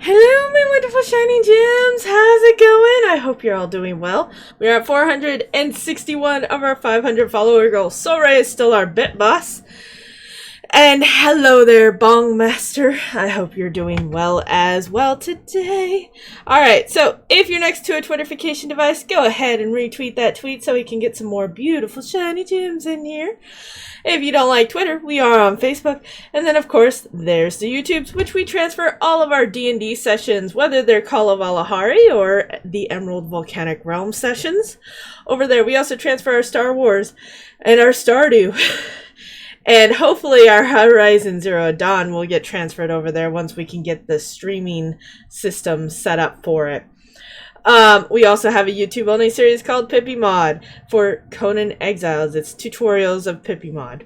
Hello, my wonderful shiny gems. How's it going? I hope you're all doing well. We are at 461 of our 500 follower goal. Soray is still our bit boss. And hello there, Bong Master. I hope you're doing well as well today. Alright, so if you're next to a Twitterfication device, go ahead and retweet that tweet so we can get some more beautiful shiny gems in here. If you don't like Twitter, we are on Facebook. And then, of course, there's the YouTubes, which we transfer all of our D&D sessions, whether they're Call of Alahari or the Emerald Volcanic Realm sessions. Over there, we also transfer our Star Wars and our Stardew. And hopefully our Horizon Zero Dawn will get transferred over there once we can get the streaming system set up for it. We also have a YouTube-only series called Pippi Mod for Conan Exiles. It's tutorials of Pippi Mod.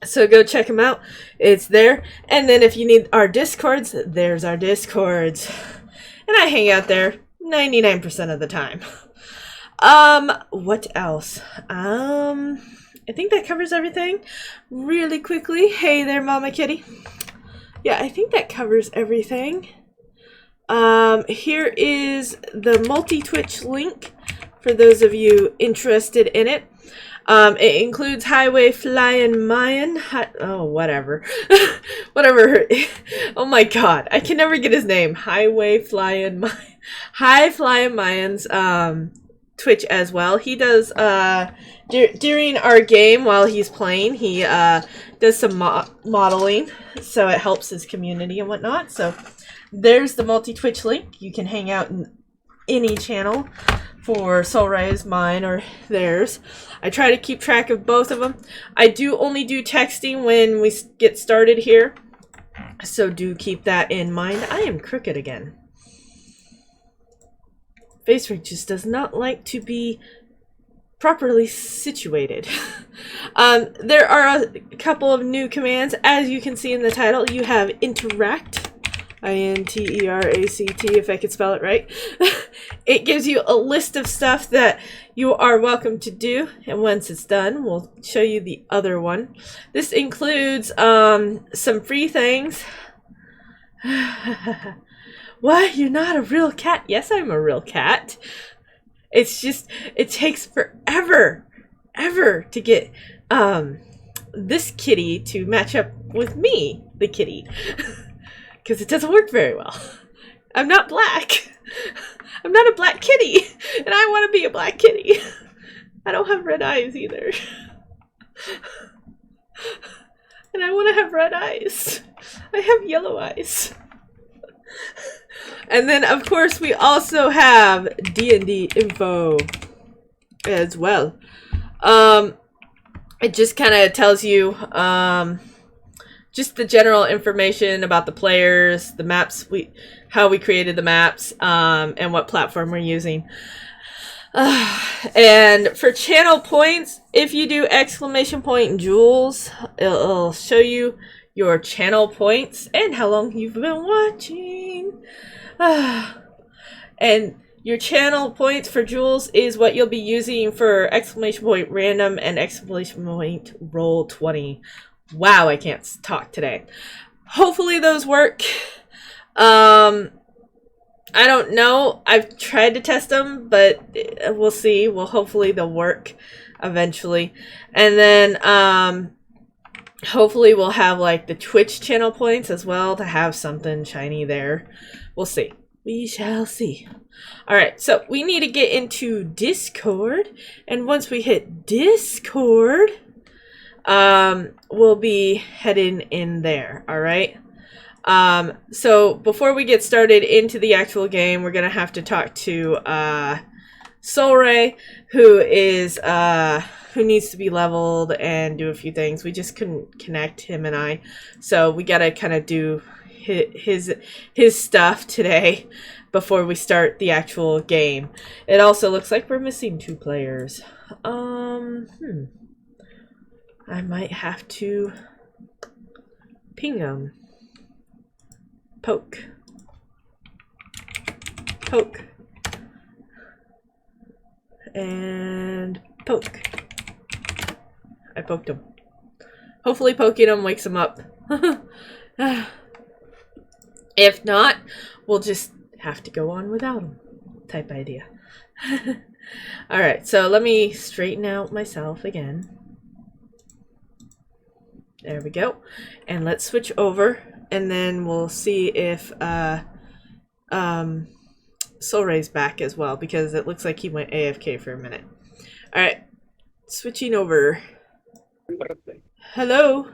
So go check them out. It's there. And then if you need our Discords, there's our Discords. And I hang out there 99% of the time. What else? I think that covers everything. Really quickly. Hey there, Mama Kitty. Yeah, I think that covers everything. Here is the multi-Twitch link for those of you interested in it. It includes Highway Flying Mayan. Whatever. Whatever. Oh my god. I can never get his name. Highway Flying Mayan. High Flying Mayan's Twitch as well. He does during our game while he's playing, he does some modeling, so it helps his community and whatnot. So there's the multi-Twitch link. You can hang out in any channel for Soulrise, mine, or theirs. I try to keep track of both of them. I do only do texting when we get started here, so do keep that in mind. I am crooked again. FaceRig just does not like to be properly situated. There are a couple of new commands. As you can see in the title, you have interact, I-N-T-E-R-A-C-T, if I could spell it right. It gives you a list of stuff that you are welcome to do, and once it's done, we'll show you the other one. This includes some free things. What? You're not a real cat? Yes, I'm a real cat. It's just, it takes forever, ever to get this kitty to match up with me, the kitty. Because it doesn't work very well. I'm not black. I'm not a black kitty. And I want to be a black kitty. I don't have red eyes either. And I want to have red eyes. I have yellow eyes. And then, of course, we also have D&D info as well. It just kind of tells you just the general information about the players, the maps, how we created the maps, and what platform we're using. And for channel points, if you do exclamation point and jewels, it'll show you your channel points and how long you've been watching. And your channel points for jewels is what you'll be using for exclamation point random and exclamation point roll 20. Wow, I can't talk today. Hopefully those work. I don't know. I've tried to test them, but we'll see. Well, hopefully they'll work eventually. And then hopefully we'll have like the Twitch channel points as well to have something shiny there. We'll see. We shall see. Alright, so we need to get into Discord. And once we hit Discord, we'll be heading in there. Alright? So before we get started into the actual game, we're going to have to talk to Soulray, who needs to be leveled and do a few things. We just couldn't connect, him and I. So we got to kind of do his stuff today before we start the actual game. It also looks like we're missing 2 players. I might have to ping them. Poke. Poke. And poke. I poked him. Hopefully poking him wakes him up. If not, we'll just have to go on without him type idea. Alright, so let me straighten out myself again. There we go. And let's switch over, and then we'll see if Soul Ray's back as well, because it looks like he went AFK for a minute. Alright, switching over. Hello?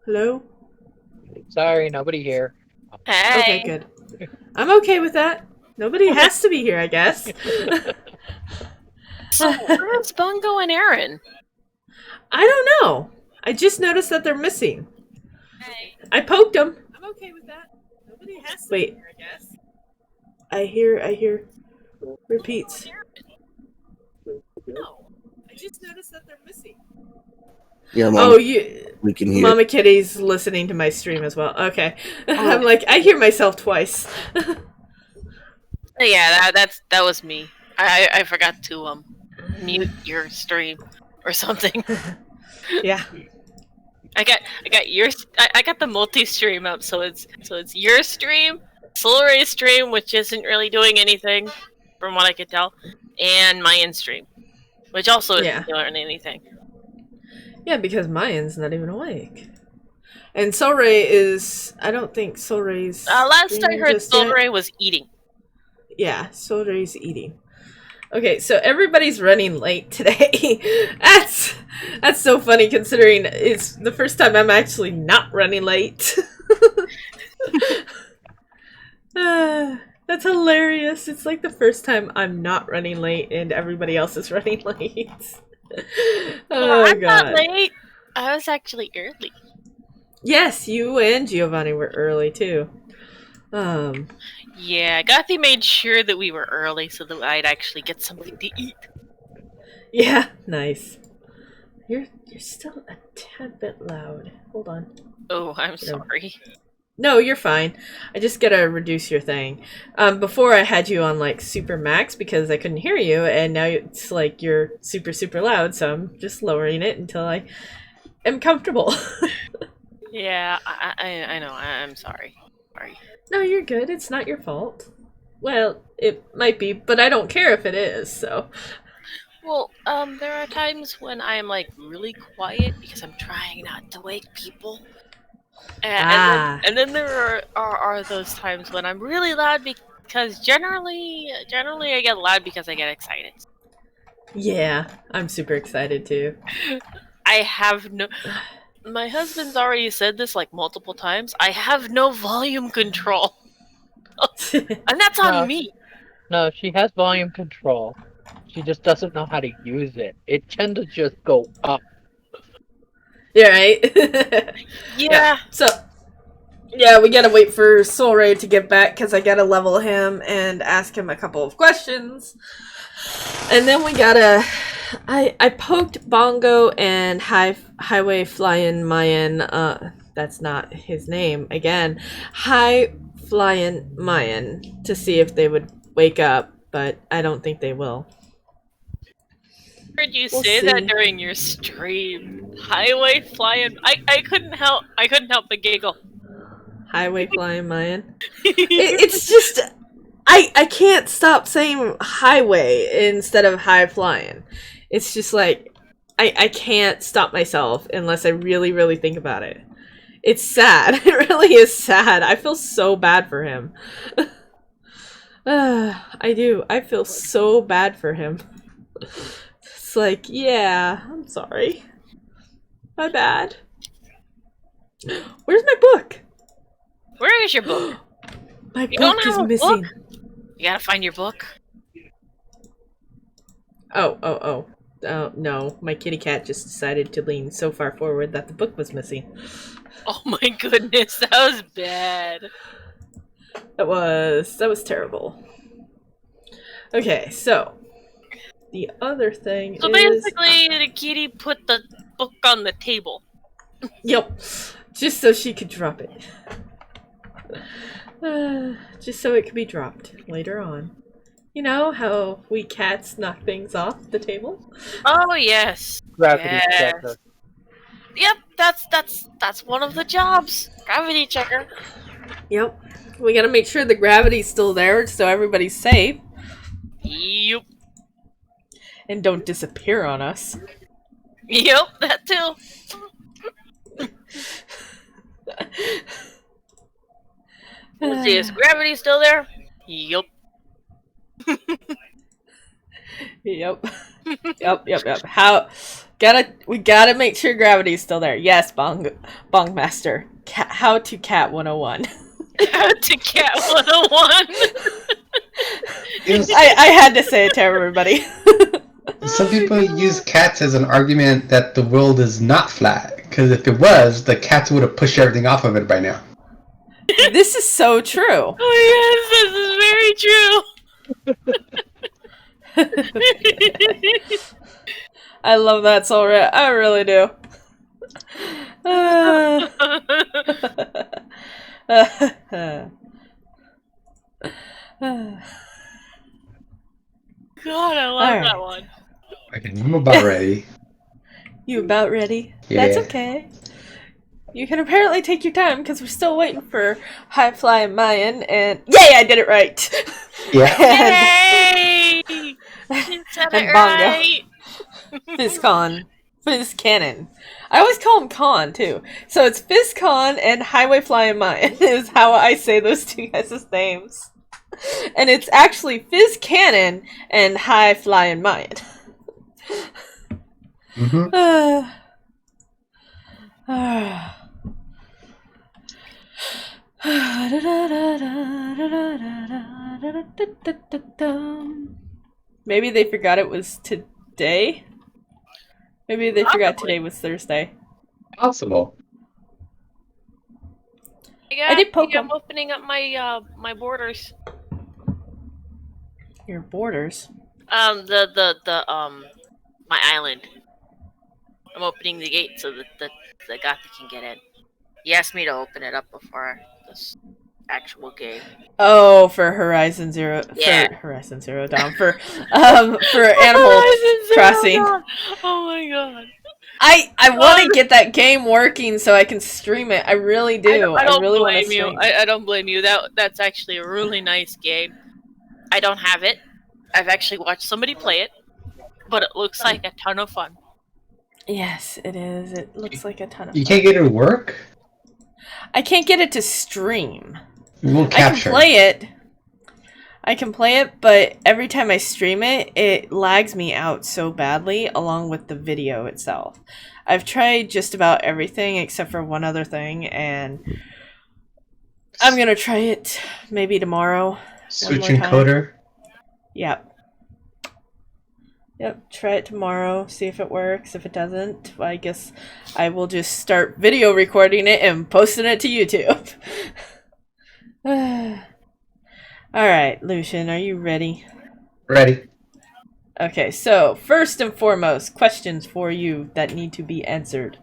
Hello? Sorry, nobody here. Hey. Okay, good. I'm okay with that. Nobody has to be here, I guess. So where's Bungo and Aaron? I don't know. I just noticed that they're missing. Hey. I poked them. I'm okay with that. Nobody has to be here, I guess. I hear repeats. No. I just noticed that they're missing. Yeah, Mom. Oh, We can hear. Mama Kitty's listening to my stream as well. Okay. I'm like, I hear myself twice. Yeah, that was me. I forgot to mute your stream or something. Yeah. I got the multi-stream up, so it's your stream, Soul Ray's stream, which isn't really doing anything, from what I could tell, and my in stream, which also isn't doing anything. Yeah, because Mayan's not even awake. And Soul Ray is... I don't think Soul Ray's... Last I heard, Soul Ray was eating. Yeah, Soul Ray's eating. Okay, so everybody's running late today. That's so funny considering it's the first time I'm actually not running late. That's hilarious. It's like the first time I'm not running late and everybody else is running late. I'm not late. I was actually early. Yes, you and Giovanni were early too. Yeah, Gothi made sure that we were early so that I'd actually get something to eat. Yeah, nice. You're still a tad bit loud. Hold on. Oh, I'm sorry. No, you're fine. I just gotta reduce your thing. Before I had you on like super max because I couldn't hear you, and now it's like you're super loud, so I'm just lowering it until I am comfortable. Yeah, I know. I'm sorry. Sorry. No, you're good. It's not your fault. Well, it might be, but I don't care if it is, so. Well, there are times when I'm like really quiet because I'm trying not to wake people. And then there are those times when I'm really loud because generally I get loud because I get excited. Yeah, I'm super excited too. I have no... My husband's already said this like multiple times. I have no volume control. And that's on me. No, she has volume control. She just doesn't know how to use it. It tends to just go up. Yeah, right? Yeah. So, yeah, we gotta wait for Soul Ray to get back because I gotta level him and ask him a couple of questions. And then we gotta... I poked Bongo and Highway Flying Mayan. That's not his name. Again, High Flying Mayan to see if they would wake up, but I don't think they will. Heard you say that during your stream. Highway Flying. I couldn't help but giggle. Highway Flying Mayan. It's just I can't stop saying highway instead of high flying. It's just like I can't stop myself unless I really think about it. It's sad. It really is sad. I feel so bad for him. I do. I feel so bad for him. It's like, yeah, I'm sorry. My bad. Where's my book? Where is your book? My book is missing. Book? You gotta find your book. Oh, no. My kitty cat just decided to lean so far forward that the book was missing. Oh my goodness, that was bad. That was terrible. Okay, so the other thing is... So basically, the kitty put the book on the table. Yep. Just so she could drop it. Just so it could be dropped later on. You know how we cats knock things off the table? Oh yes. Gravity checker. Yep, that's one of the jobs. Gravity checker. Yep. We gotta make sure the gravity's still there so everybody's safe. Yep. And don't disappear on us. Yep, that too. Let's see, is gravity still there? Yep. Yep. Yep. We gotta make sure gravity's still there. Yes, Bong Master. How to Cat 101. How to Cat 101. I had to say it to everybody. Some people use cats as an argument that the world is not flat. Because if it was, the cats would have pushed everything off of it by now. This is so true. Oh yes, this is very true. I love that, Solra. I really do. God, I love that one. Okay, I'm about ready. You about ready? Yeah. That's okay. You can apparently take your time because we're still waiting for High Fly and Mayan, and yay, I did it right. Yeah. Yay! She said And it Bongo. right. Fizz Cannon. I always call him Con too. So it's Fizz Con and Highway Fly and Mayan is how I say those two guys' names. And it's actually Fizz Cannon and High Fly and Mayan. Mm-hmm. Maybe they forgot it was today. Maybe they forgot today was Thursday. Possible. I did poke I'm him. opening up my my borders. Your borders. My island. I'm opening the gate so that the Gothic can get in. He asked me to open it up before this actual game. Oh, for Horizon Zero. Yeah. For Horizon Zero Dawn. For Animal Crossing. Oh my god. I want to get that game working so I can stream it. I really do. I don't really want to blame you. stream. I don't blame you. That's actually a really nice game. I don't have it. I've actually watched somebody play it, but it looks like a ton of fun. Yes, it is. It looks like a ton of You fun. can't get it to work? I can't get it to stream. It won't capture. I can play it, but every time I stream it, it lags me out so badly along with the video itself. I've tried just about everything except for one other thing, and I'm gonna try it maybe tomorrow. Switch one more time. encoder? Yep, try it tomorrow, see if it works. If it doesn't, well, I guess I will just start video recording it and posting it to YouTube. Alright, Lucian, are you ready? Ready. Okay, so first and foremost, questions for you that need to be answered.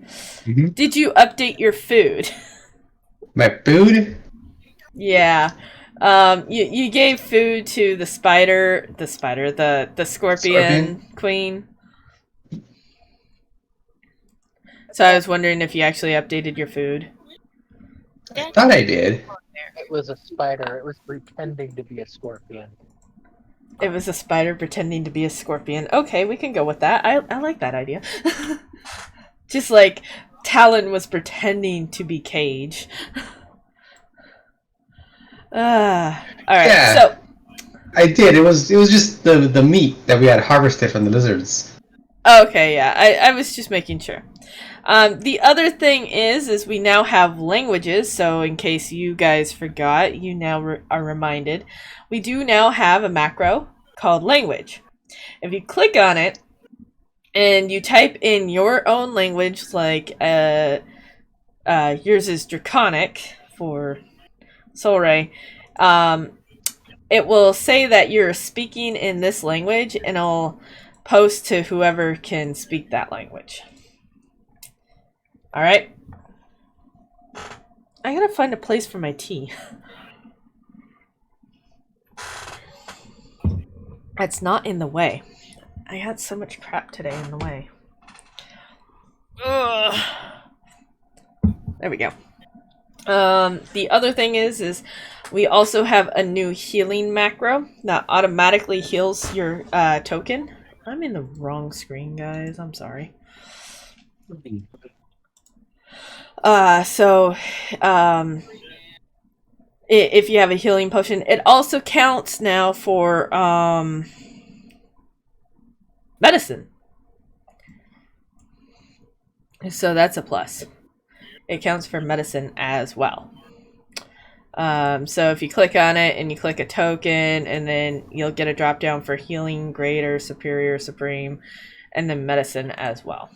Mm-hmm. Did you update your food? My food? Yeah. You gave food to the scorpion queen. So I was wondering if you actually updated your food. I thought I did. It was a spider. It was pretending to be a scorpion. It was a spider pretending to be a scorpion. Okay, we can go with that. I like that idea. Just like Talon was pretending to be Cage. Alright, Yeah. so... I did. It was just the meat that we had harvested from the lizards. Okay, yeah, I was just making sure. The other thing is we now have languages, so in case you guys forgot, you now are reminded. We do now have a macro called language. If you click on it, and you type in your own language, like, yours is Draconic for Solray, it will say that you're speaking in this language, and it'll post to whoever can speak that language. Alright. I gotta find a place for my tea. It's not in the way. I had so much crap today in the way. Ugh. There we go. The other thing is we also have a new healing macro that automatically heals your token. I'm in the wrong screen, guys. I'm sorry. If you have a healing potion, it also counts now for medicine. So that's a plus. It counts for medicine as well. So if you click on it and you click a token, and then you'll get a drop down for healing, greater, superior, supreme, and then medicine as well.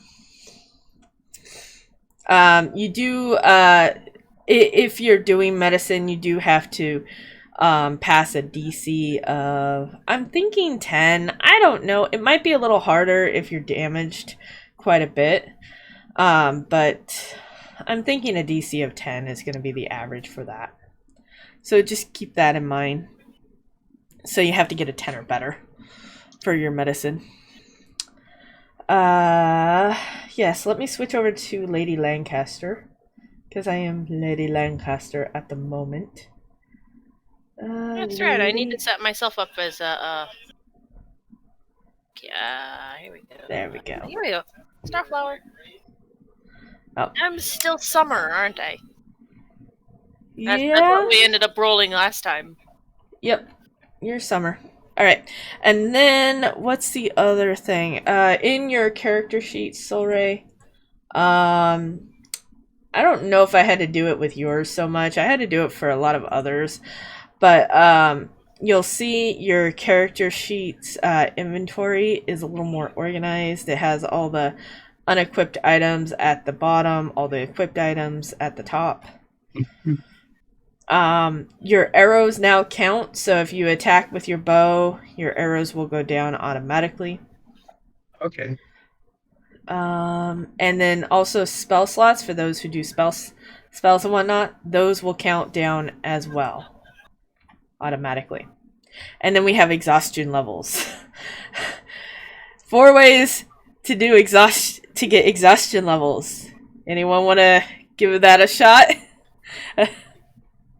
You do, if you're doing medicine, you do have to pass a DC of, I'm thinking 10. I don't know. It might be a little harder if you're damaged quite a bit. But I'm thinking a DC of 10 is going to be the average for that. So just keep that in mind. So you have to get a 10 or better for your medicine. Yes, let me switch over to Lady Lancaster, because I am Lady Lancaster at the moment. That's right. I need to set myself up as a. Here we go. There we go. Here we go. Starflower. Oh. I'm still summer, aren't I? That's Yeah. what we ended up rolling last time. Yep. You're summer. Alright. And then, what's the other thing? In your character sheet, Solray, I don't know if I had to do it with yours so much. I had to do it for a lot of others. But, you'll see your character sheet's inventory is a little more organized. It has all the unequipped items at the bottom, all the equipped items at the top. Your arrows now count, so if you attack with your bow, your arrows will go down automatically. Okay. And then also spell slots for those who do spells and whatnot, those will count down as well, automatically. And then we have exhaustion levels. 4 ways to do get exhaustion levels. Anyone want to give that a shot?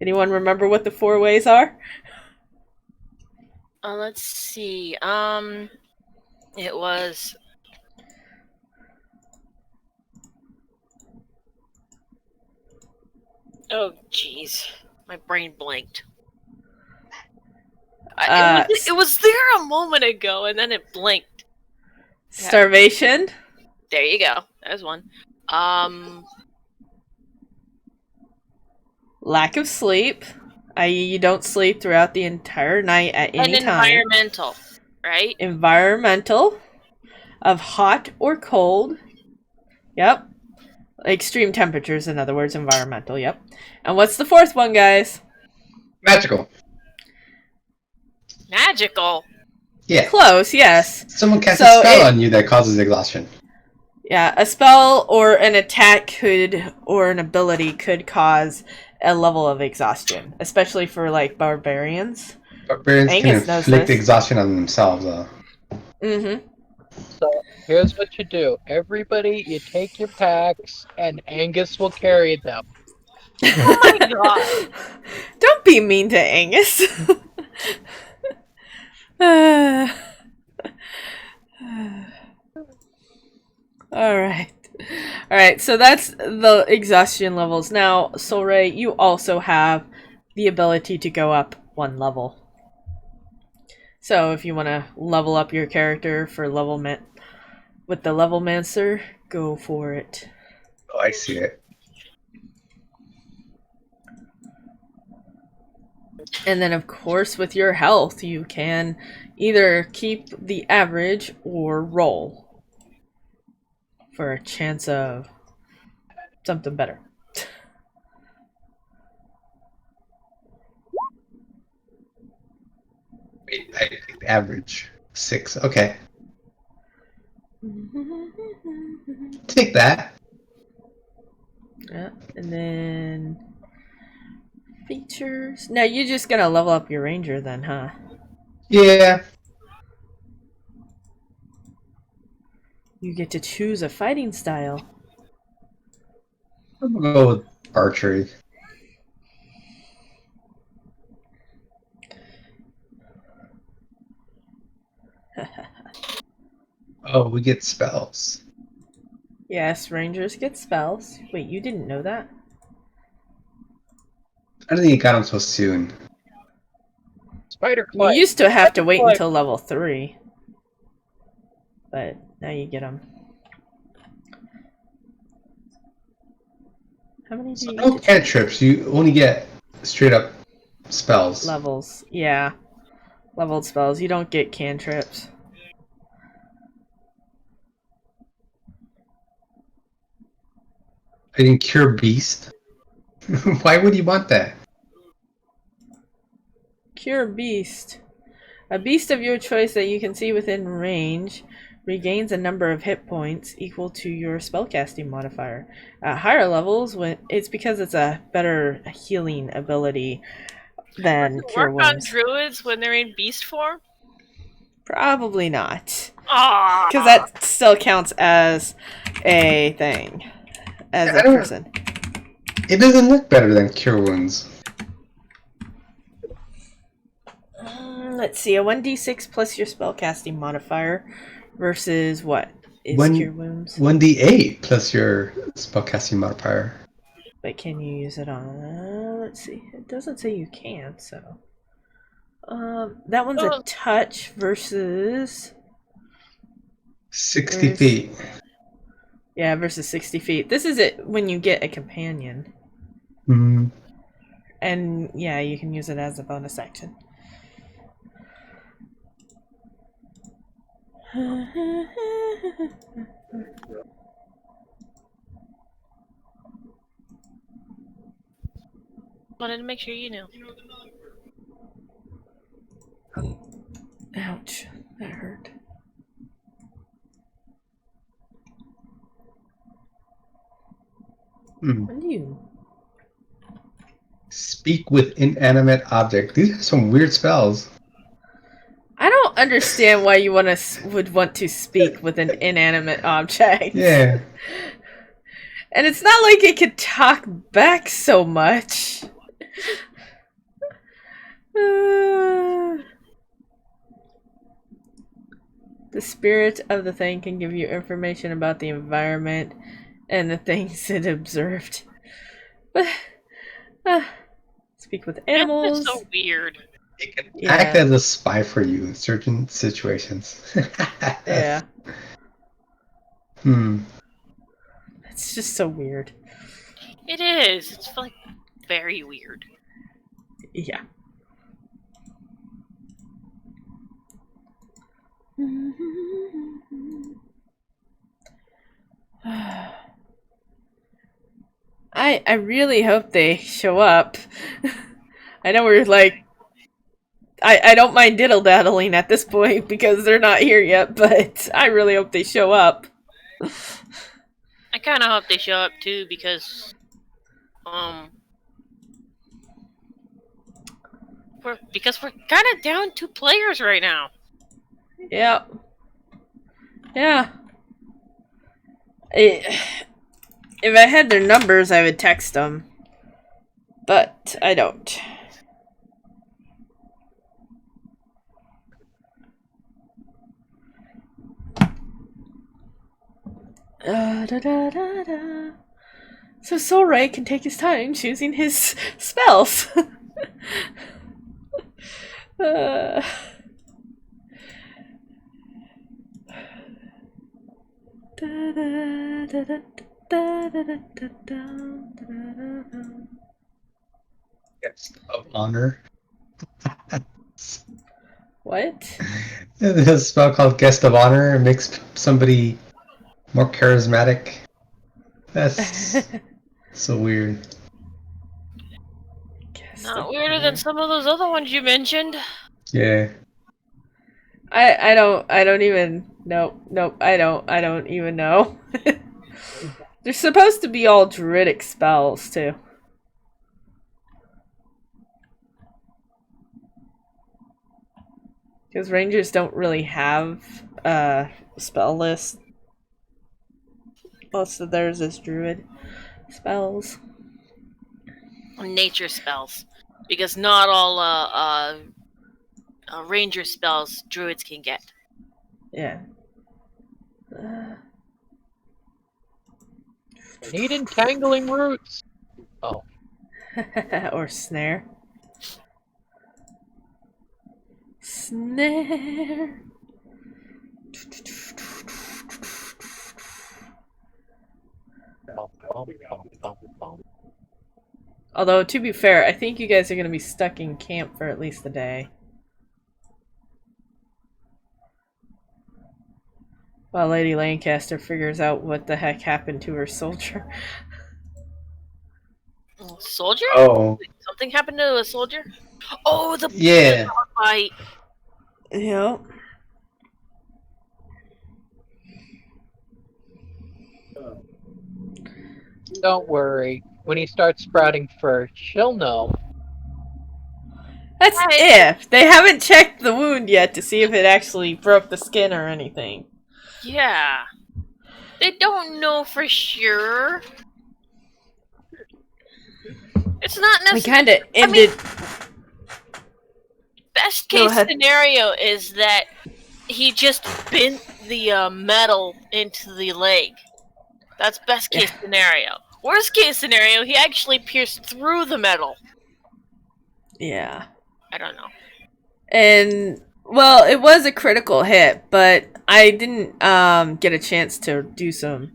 Anyone remember what the 4 ways are? Let's see. It was. Oh, jeez. My brain blanked. It was there a moment ago, and then it blinked. Starvation. There you go. There's one. Lack of sleep, i.e. you don't sleep throughout the entire night at any time. And environmental, right? Environmental, of hot or cold. Yep. Extreme temperatures, in other words, environmental, yep. And what's the 4th one, guys? Magical. Magical? Yeah. Close, yes. Someone casts a spell on you that causes exhaustion. Yeah, a spell or an attack or an ability could cause a level of exhaustion, especially for, like, barbarians. Barbarians Angus can inflict exhaustion on themselves, though. Mm-hmm. So, here's what you do. Everybody, you take your packs, and Angus will carry them. Oh my god! Don't be mean to Angus. Alright, so that's the exhaustion levels. Now, Solray, you also have the ability to go up 1 level. So if you want to level up your character for with the level mancer, go for it. Oh, I see it. And then, of course, with your health, you can either keep the average or roll for a chance of something better. Wait, I think average 6. Okay. Take that. Yeah, and then features. Now you're just gonna level up your ranger then, huh? Yeah. You get to choose a fighting style. I'm gonna go with archery. Oh, we get spells. Yes, rangers get spells. Wait, you didn't know that? I don't think it got them so soon. Spider You climb. used to have to wait Climb. until level 3. But now you get them. How many do So you no get to choose? cantrips. You only get straight up spells. Levels. Yeah. Leveled spells. You don't get cantrips. I didn't cure beast. Why would you want that? Cure beast. A beast of your choice that you can see within range regains a number of hit points equal to your spellcasting modifier. At higher levels, it's because it's a better healing ability than Does it Cure work on Wounds. druids when they're in beast form? Probably not. Ah, Because that still counts as a thing. As a person. It doesn't look better than cure wounds. Let's see, a 1d6 plus your spellcasting modifier versus what is Cure Wounds? 1d8 plus your spellcasting modifier. But can you use it on... let's see. It doesn't say you can, so... that one's a touch versus... 60 feet. Yeah, versus 60 feet. This is it when you get a companion. Mm-hmm. And yeah, you can use it as a bonus action. wanted to make sure you knew. Ouch, that hurt. When do you speak with inanimate object? These are some weird spells. I don't understand why you would want to speak with an inanimate object. Yeah. And it's not like it could talk back so much. The spirit of the thing can give you information about the environment and the things it observed. But speak with animals. That's so weird. It can act as a spy for you in certain situations. Yeah. Hmm. It's just so weird. It is. It's like very weird. Yeah. I really hope they show up. I know we're like... I don't mind diddle-daddling at this point because they're not here yet, but I really hope they show up. I kind of hope they show up too because, we're kind of down 2 players right now. Yeah. Yeah. If I had their numbers, I would text them. But I don't. So Soul Ray can take his time choosing his spells. Guest of honor. What? There's a spell called Guest of Honor. It makes somebody more charismatic. That's so weird. Not weirder than some of those other ones you mentioned. Yeah. I don't even nope, I don't even know. They're supposed to be all druidic spells too. Because rangers don't really have a spell list. Most of theirs is druid spells. Nature spells. Because not all ranger spells druids can get. Yeah. I need entangling roots. Oh. Or snare. Snare. Although, to be fair, I think you guys are going to be stuck in camp for at least a day. While Lady Lancaster figures out what the heck happened to her soldier. Soldier? Oh, Something happened to a soldier? Oh, the yeah. fight. Yep. Don't worry. When he starts sprouting fur, she'll know. That's Right. if. They haven't checked the wound yet to see if it actually broke the skin or anything. Yeah. They don't know for sure. It's not We necessarily. kind of ended. Best Go case ahead. scenario is that he just bent the metal into the leg. That's best case scenario. Worst case scenario, he actually pierced through the metal. Yeah. I don't know. And, well, it was a critical hit, but I didn't get a chance to do some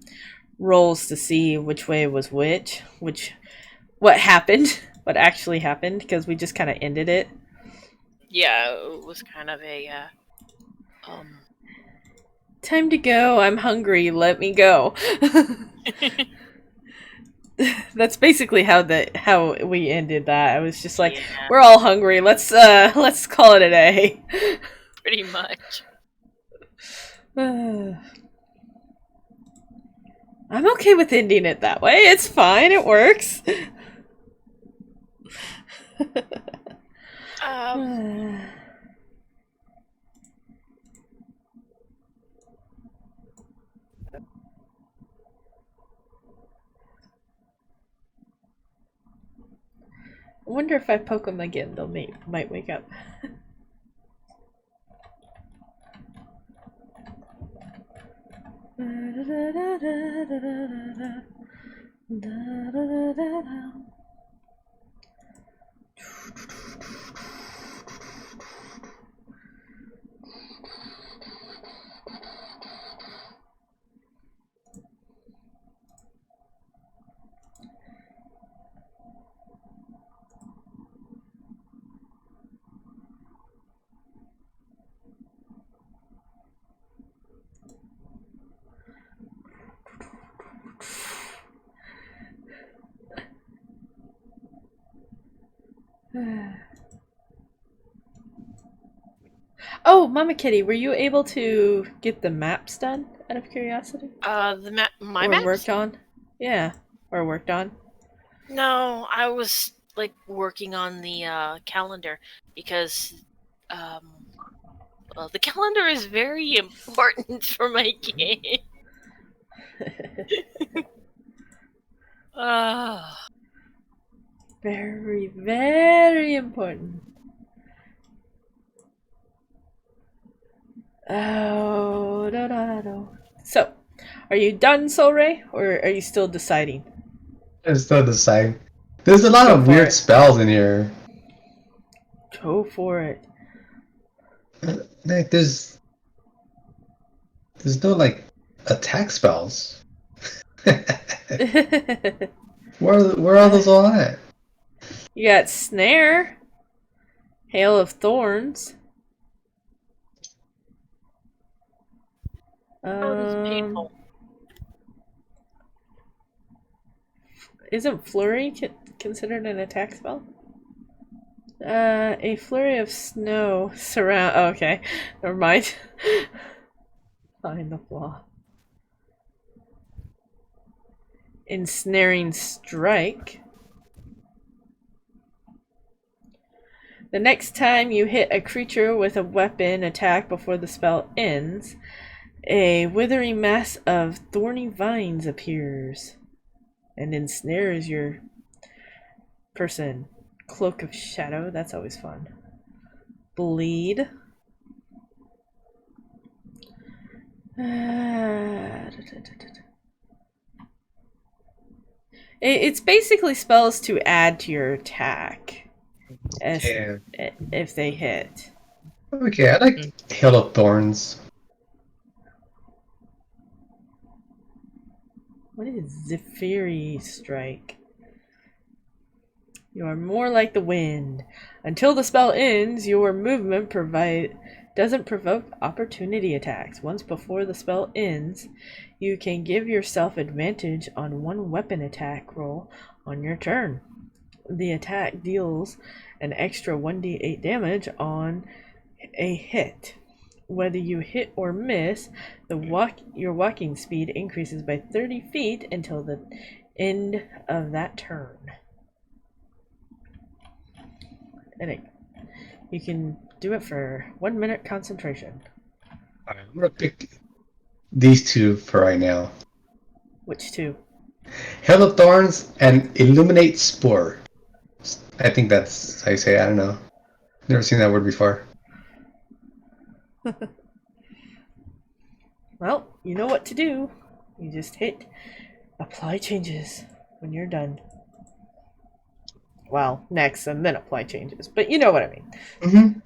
rolls to see which way was what happened, what actually happened, because we just kind of ended it. Yeah, it was kind of a Time to go. I'm hungry. Let me go. That's basically how we ended that. I was just like, Yeah. we're all hungry. Let's call it a day. Pretty much. I'm okay with ending it that way. It's fine. It works. I wonder if I poke them again, they'll might wake up. Oh, Mama Kitty, were you able to get the maps done out of curiosity? My or maps? worked on? Yeah, or worked on. No, I was like working on the calendar because well, the calendar is very important for my game. Very, very important. Oh, no. So, are you done, Soul Ray, or are you still deciding? I'm still deciding. There's a lot Go of for weird it. spells in here. Go for it. Like, there's no like attack spells. Where are those all at? You got Snare, Hail of Thorns. This is painful. Isn't Flurry considered an attack spell? A flurry of snow surround. Oh, okay, never mind. Find the flaw. Ensnaring strike. The next time you hit a creature with a weapon attack before the spell ends, a withering mass of thorny vines appears and ensnares your person. Cloak of Shadow, that's always fun. Bleed. It's basically spells to add to your attack. Yeah. If they hit. Okay, I like Hail of Thorns. What is Zephyri Strike? You are more like the wind. Until the spell ends, your movement doesn't provoke opportunity attacks. Once before the spell ends, you can give yourself advantage on one weapon attack roll on your turn. The attack deals an extra 1d8 damage on a hit. Whether you hit or miss, your walking speed increases by 30 feet until the end of that turn. And you can do it for 1 minute concentration. Alright, I'm gonna pick these two for right now. Which two? Hail of Thorns and Illuminate Spore. I think that's how you say it. I don't know. Never seen that word before. Well, you know what to do. You just hit apply changes when you're done. Well, next and then apply changes, but you know what I mean. Mm-hmm.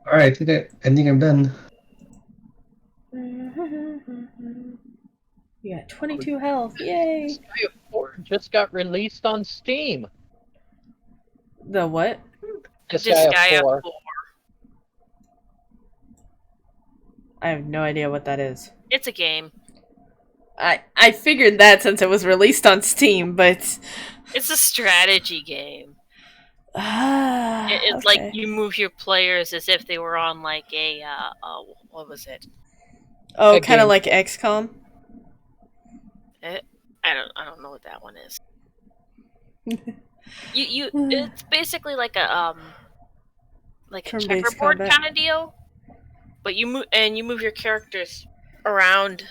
Alright, I think I'm done. You got 22 health. Yay! Sky of 4 just got released on Steam. The what? Sky of 4. I have no idea what that is. It's a game. I figured that since it was released on Steam, but It's a strategy game. It's okay. like you move your players as if they were on like a what was it? Oh, A kind of game. like XCOM. I don't know what that one is. It's basically like a Turn-based checkerboard combat. kind of deal, but you move your characters around.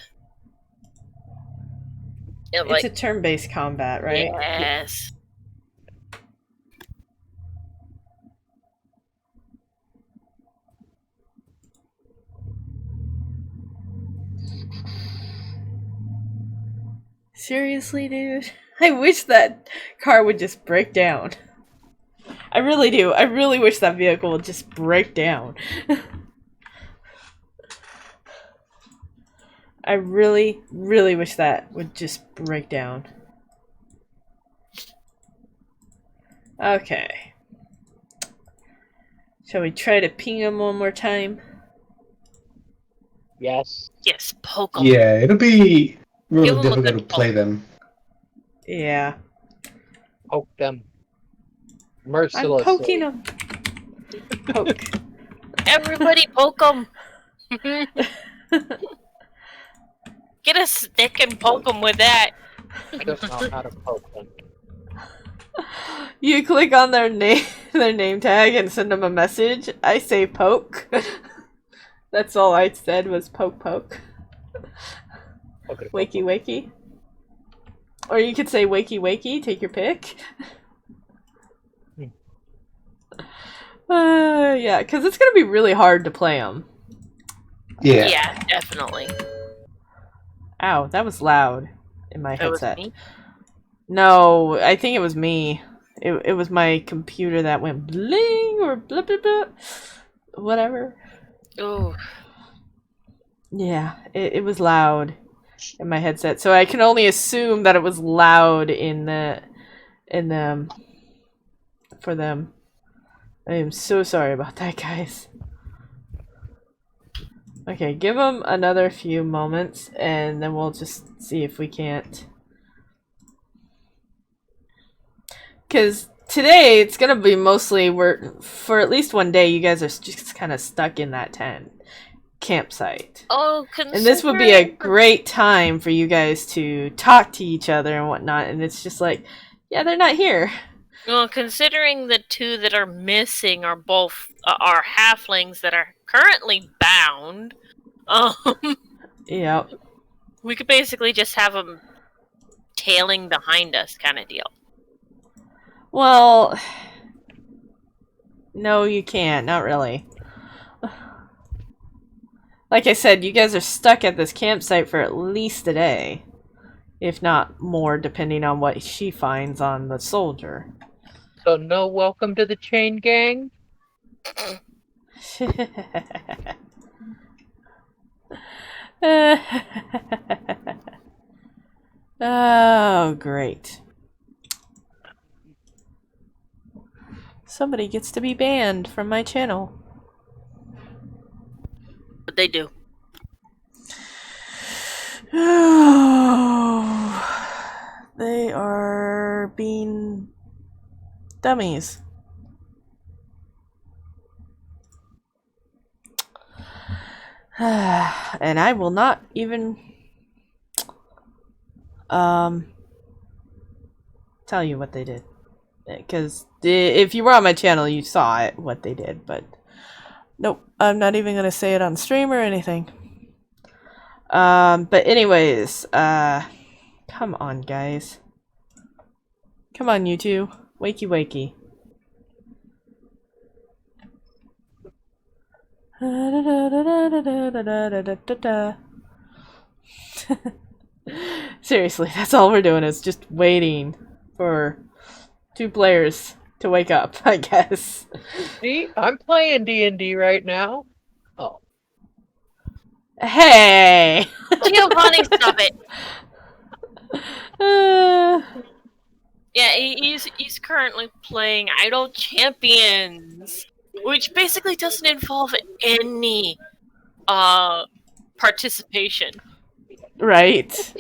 It's a turn-based combat, right? Yes. Seriously, dude? I wish that car would just break down. I really do. I really wish that vehicle would just break down. I really, really wish that would just break down. Okay. Shall we try to ping him one more time? Yes. Yes, poke 'em. Yeah, it'll be really Give 'em a difficult good to play them. Yeah. Poke them. I'm Mercilessly. poking him. Poke. Everybody poke 'em. Get a stick and poke 'em with that. I don't know how to poke them. You click on their name tag and send them a message. I say poke. That's all I said was poke. Poke it, Wakey wakey. Or you could say wakey wakey, take your pick. Yeah, because it's going to be really hard to play them. Yeah. Yeah, definitely. Ow, that was loud in my That was headset. me? No, I think it was me. It was my computer that went bling or blah blah blah. Whatever. Oh, Yeah, it was loud in my headset. So I can only assume that it was loud in them for them. I am so sorry about that, guys. Okay, give them another few moments and then we'll just see if we can't. Because today it's gonna be mostly for at least one day you guys are just kind of stuck in that tent campsite. oh, And this would be a great time for you guys to talk to each other and whatnot. And it's just like, yeah, they're not here. Well, considering the two that are missing are both are halflings that are currently bound, Yep. we could basically just have them tailing behind us, kind of deal. Well, no, you can't. Not really. Like I said, you guys are stuck at this campsite for at least a day. If not more, depending on what she finds on the soldier. So no welcome to the chain gang? Oh, great. Somebody gets to be banned from my channel. What they do. They are being dummies. And I will not even tell you what they did, because if you were on my channel you saw it, what they did, but nope, I'm not even gonna say it on stream or anything. But anyways, come on guys, come on you two, wakey wakey. Seriously, that's all we're doing is just waiting for 2 players to wake up, I guess. See, I'm playing D&D right now. Oh. Hey! Giovanni, stop it. Uh, Yeah, he's currently playing Idle Champions, which basically doesn't involve any participation. right.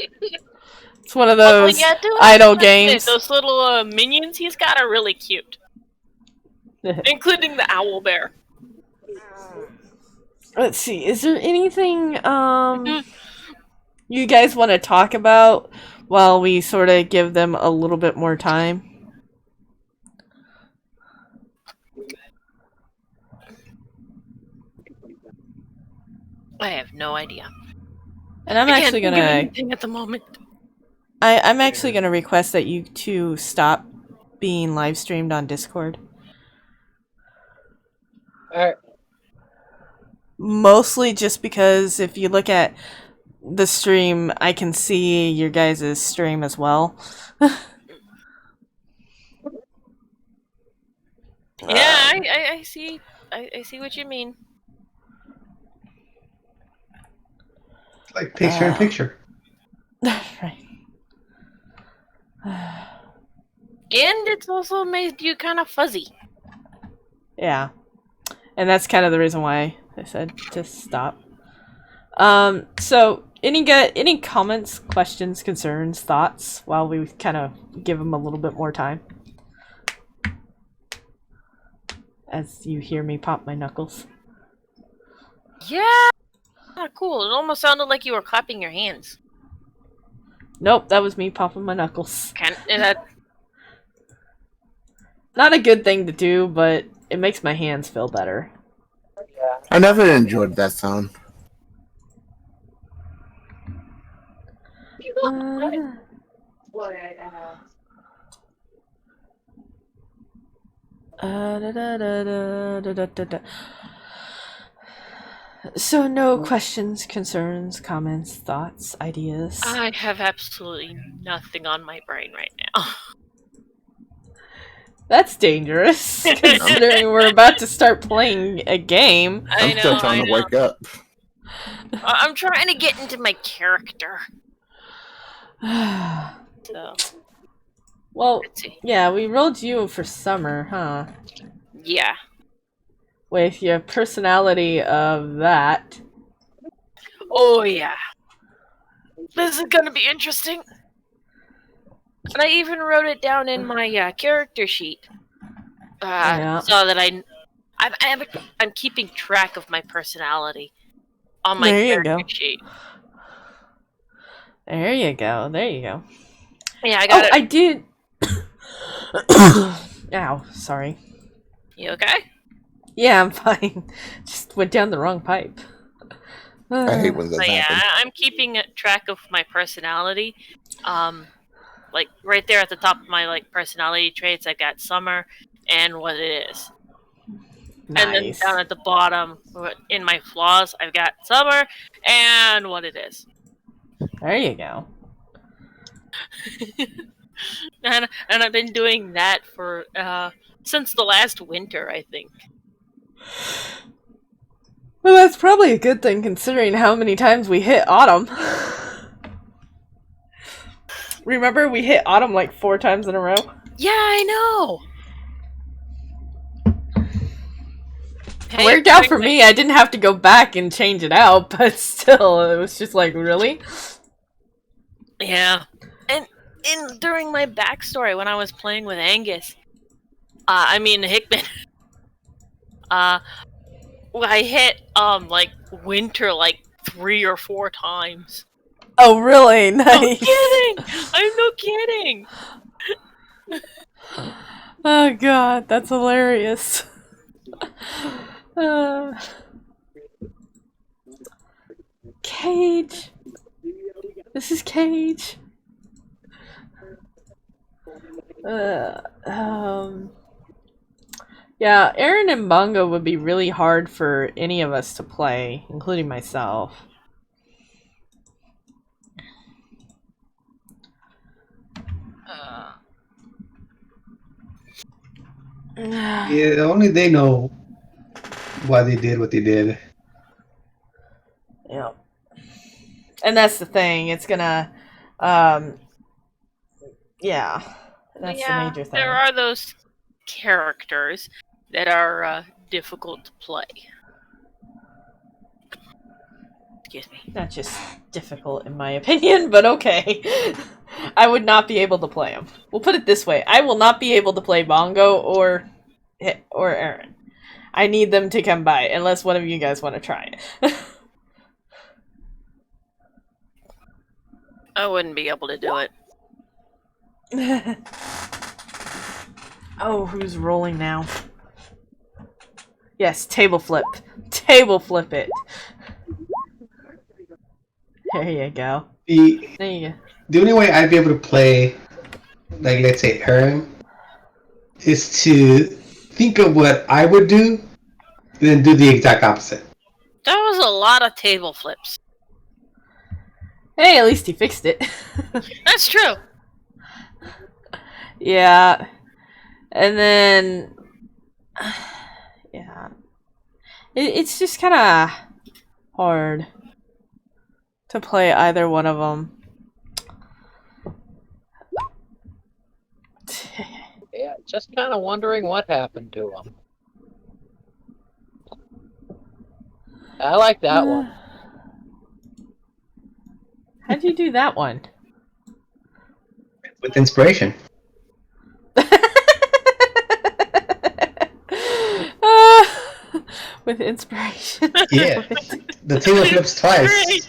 It's one of Although, those yeah, dude, idle games. those little minions he's got are really cute, including the owl bear. Let's see, is there anything you guys want to talk about while we sort of give them a little bit more time? I have no idea. And I'm I actually can't think of gonna anything at the moment. I'm actually gonna request that you two stop being live streamed on Discord. Alright. Mostly just because if you look at the stream, I can see your guys' stream as well. Yeah, I see. I see what you mean. It's like picture in picture. Right. And it's also made you kind of fuzzy. Yeah. And that's kind of the reason why I said just stop. So any comments, questions, concerns, thoughts while we kind of give them a little bit more time? As you hear me pop my knuckles. Yeah. Cool. It almost sounded like you were clapping your hands. Nope, that was me popping my knuckles. That Not a good thing to do, but it makes my hands feel better. I never enjoyed that sound. So no questions, concerns, comments, thoughts, ideas. I have absolutely nothing on my brain right now. That's dangerous, considering we're about to start playing a game. I'm still trying to wake up. I'm trying to get into my character. So, Well, let's see. yeah, we rolled you for summer, huh? Yeah. With your personality of that. Oh, yeah. This is gonna be interesting. And I even wrote it down in my character sheet. Yeah. So that I'm keeping track of my personality on my There you character go. sheet. There you go. There you go. Yeah, I got it. I did. Ow, sorry. You okay? Yeah, I'm fine. Just went down the wrong pipe. I hate when that But yeah, happens. I'm keeping track of my personality. Like right there at the top of my personality traits, I've got summer and what it is. And then down at the bottom, in my flaws, I've got summer and what it is. There you go. And I've been doing that for since the last winter, I think. Well, that's probably a good thing considering how many times we hit autumn. Remember, we hit autumn like 4 times in a row? Yeah, I know. It worked out for me. I didn't have to go back and change it out, but still, it was just like, really? Yeah. And during my backstory, when I was playing with Angus, Hickman, I hit, like, winter, like, 3 or 4 times. Oh, really? Nice. No kidding! I'm no kidding! Oh, God, that's hilarious. Cage. This is Cage. Yeah, Aaron and Bongo would be really hard for any of us to play, including myself. Yeah, only they know why they did what they did. Yeah. And that's the thing. It's gonna, yeah. That's the major thing. There are those characters that are difficult to play. Excuse me. Not just difficult, in my opinion, but okay. I would not be able to play them. We'll put it this way. I will not be able to play Bongo or Aaron. I need them to come by, unless one of you guys want to try it. I wouldn't be able to do it. Oh, who's rolling now? Yes, table flip. Table flip it. There you go. There you go. The only way I'd be able to play, like, let's say, Aaron, is to think of what I would do, and then do the exact opposite. That was a lot of table flips. Hey, at least he fixed it. That's true. Yeah. And then... yeah. It's just kind of hard to play either one of them. Yeah, just kind of wondering what happened to him. I like that one. How'd you do that one? With inspiration. With inspiration. Yeah. The table flips twice.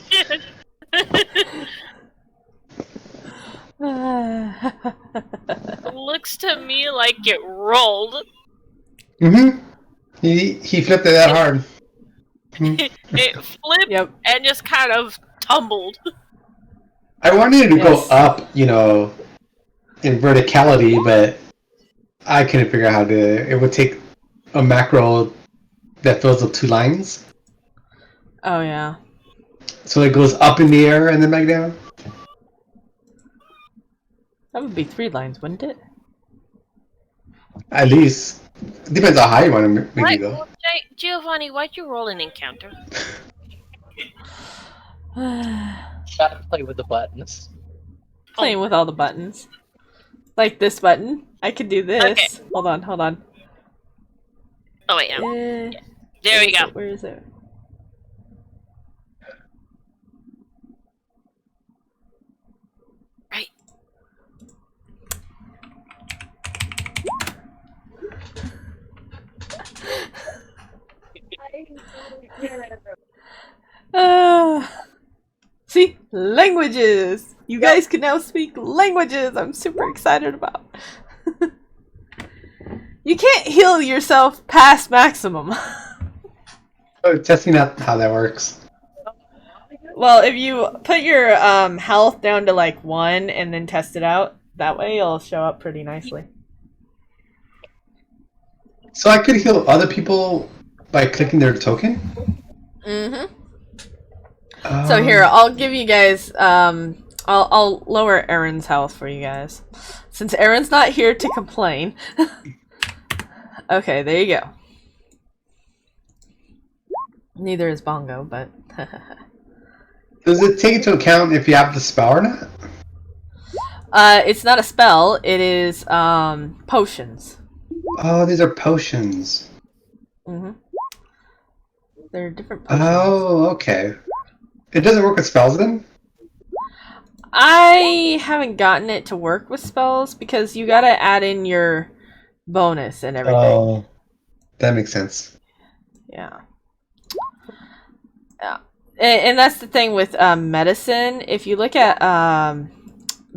It looks to me like it rolled. Mm-hmm. He flipped it that hard. It flipped and just kind of tumbled. I wanted it to go up, in verticality, but I couldn't figure out how to. It would take a macro that fills up 2 lines. Oh, yeah. So it goes up in the air and then back down? That would be 3 lines, wouldn't it? At least. It depends on how you want to make it go. Giovanni, why'd you roll an encounter? Gotta play with the buttons. Playing with all the buttons. Like this button. I could do this. Okay. Hold on. Oh, wait, no. There we go. Where is it? Right. See? Languages! You guys can now speak languages! I'm super excited about. You can't heal yourself past maximum. Oh, testing out how that works. Well, if you put your health down to like 1 and then test it out, that way it'll show up pretty nicely. So I could heal other people by clicking their token? Mm-hmm. So here, I'll give you guys, I'll lower Aaron's health for you guys. Since Aaron's not here to complain. Okay, there you go. Neither is Bongo, but... Does it take into account if you have the spell or not? It's not a spell, it is, potions. Oh, these are potions. Mm-hmm. They're different potions. Oh, okay. It doesn't work with spells then? I haven't gotten it to work with spells because you gotta add in your bonus and everything. Oh, that makes sense. Yeah. Yeah. And that's the thing with medicine. If you look at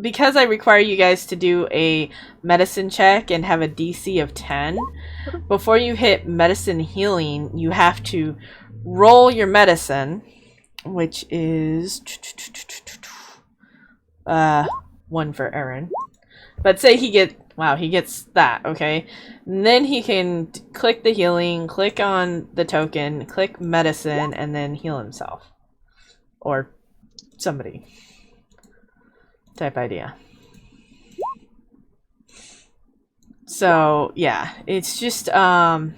because I require you guys to do a medicine check and have a DC of 10, before you hit medicine healing, you have to roll your medicine, which is 1 for Aaron. But say he gets that, okay? And then he can click the healing, click on the token, click medicine, and then heal himself. Or somebody. Type idea. So, yeah, it's just, So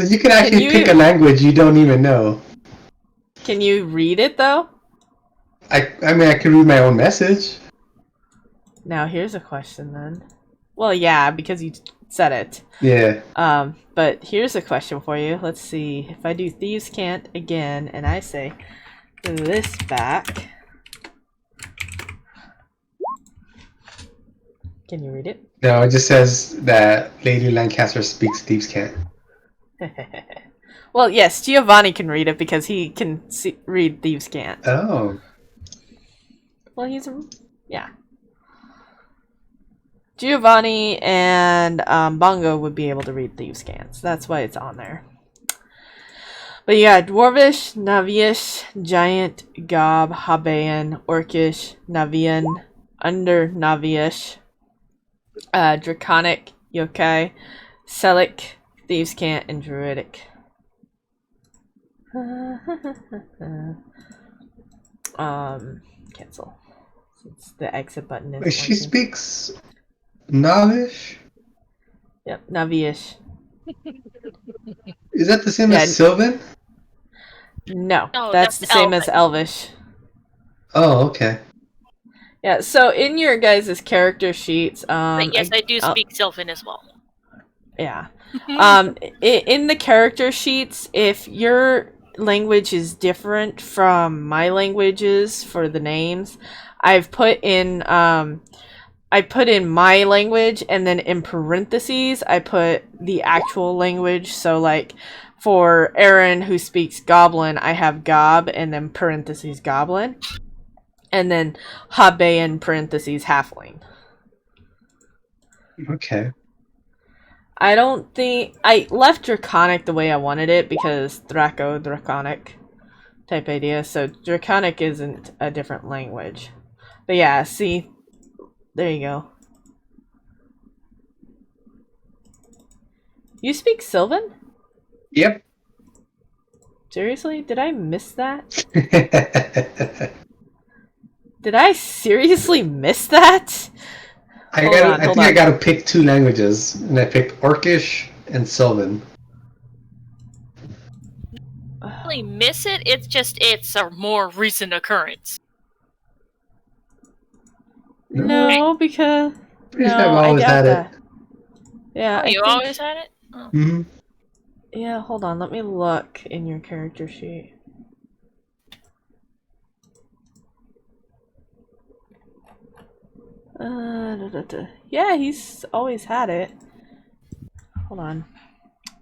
you can actually pick a language you don't even know. Can you read it, though? I mean, I can read my own message. Now, here's a question, then. Well, yeah, because you said it. Yeah. But here's a question for you. Let's see. If I do Thieves' Cant again, and I say this back. Can you read it? No, it just says that Lady Lancaster speaks Thieves' Cant. Well, yes, Giovanni can read it because he can read Thieves' Cant. Oh. Well, yeah. Giovanni and Bongo would be able to read Thieves' Cant. That's why it's on there. But yeah, Dwarvish, Naviish, Giant, Gob, Habayan, Orcish, Navian, Under Naviish, Draconic, Yokai, Selic, Thieves' Cant, and Druidic. Cancel. Since the exit button is. She speaks Navish? Yep, Naviish. Is that the same as Sylvan? No, that's the same as Elvish. Oh, okay. Yeah, so in your guys' character sheets, but yes, I do speak Sylvan as well. Yeah. In the character sheets, if your language is different from my languages for the names, I've put in my language, and then in parentheses I put the actual language. So like for Aaron, who speaks Goblin, I have Gob and then parentheses Goblin, and then Habayan parentheses Halfling. Okay. I don't think I left Draconic the way I wanted it because Draconic type idea. So Draconic isn't a different language. But yeah, see, there you go. You speak Sylvan? Yep. Seriously? Did I miss that? Did I seriously miss that? I think I gotta pick 2 languages, and I picked Orcish and Sylvan. Really miss it. It's a more recent occurrence. No, because I've always had it. Yeah, you always had it. Oh. Mm-hmm. Yeah, hold on. Let me look in your character sheet. Yeah, he's always had it. Hold on.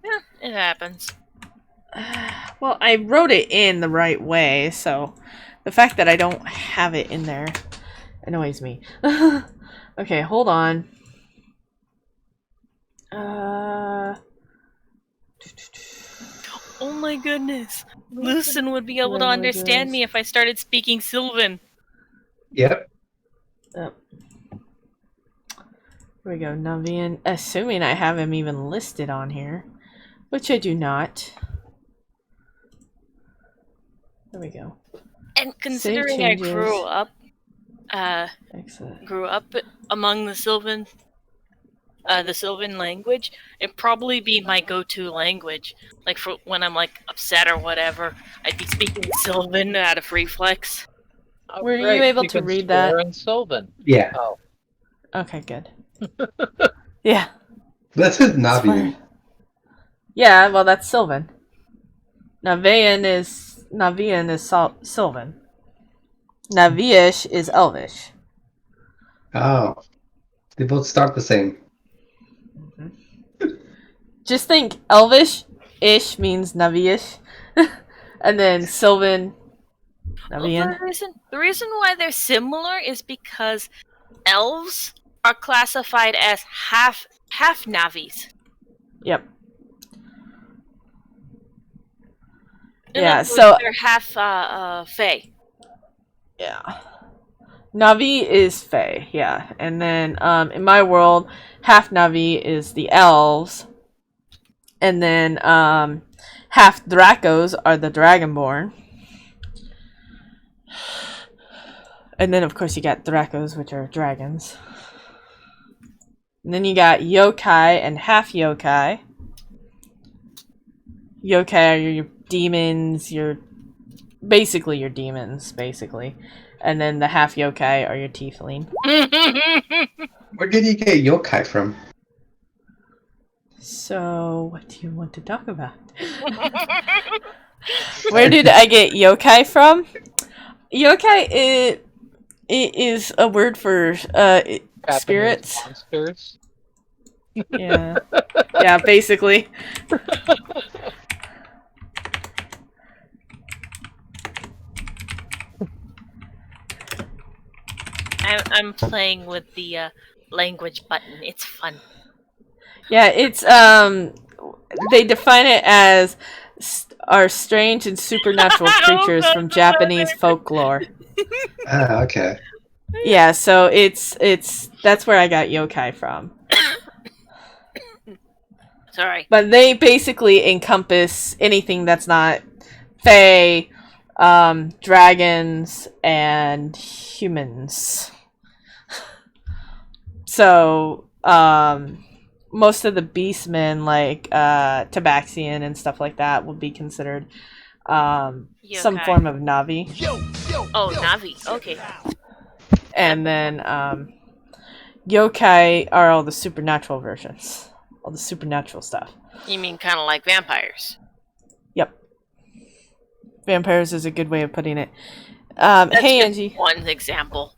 Yeah, it happens. Well, I wrote it in the right way, so the fact that I don't have it in there annoys me. Okay, hold on. Oh my goodness. Lucen would be able to understand me if I started speaking Sylvan. Yep. Here we go, Navian. Assuming I have him even listed on here, which I do not. There we go. And considering I grew up, Excellent. among the Sylvan language, it'd probably be my go-to language. Like for when I'm like upset or whatever, I'd be speaking Sylvan out of reflex. Oh, Were you great. able You to can read swear that? in Sylvan. Yeah. Oh. Okay, good. Yeah. That's it, Navi. Yeah, well, that's Sylvan. Navian is Sylvan. Naviish is Elvish. Oh. They both start the same. Just think, Elvish-ish means Naviish, and then Sylvan, Navian. Well, the reason why they're similar is because elves are classified as half Navis. Yep. In Yeah, other words, so they're half Fae. yeah, Navi is Fae. Yeah, and then in my world, half Navi is the elves, and then half Dracos are the Dragonborn. And then, of course, you got Dracos, which are dragons. And then you got yokai and half yokai. Yokai are your demons, basically your demons, basically. And then the half yokai are your tiefling. Where did you get yokai from? So, what do you want to talk about? Where did I get yokai from? Yokai, it is a word for spirits. Japanese monsters. Yeah. Yeah, basically. I'm playing with the language button. It's fun. Yeah, it's they define it as are strange and supernatural creatures from Japanese folklore. Ah, okay. Yeah, so it's that's where I got yokai from. Sorry. But they basically encompass anything that's not fae, dragons, and humans. So, most of the beastmen, like Tabaxian and stuff like that, will be considered some Yokai. form of Navi. Oh, Navi. Okay. And then yokai are all the supernatural versions. All the supernatural stuff. You mean kind of like vampires? Yep. Vampires is a good way of putting it. That's Hey, just Angie. one example.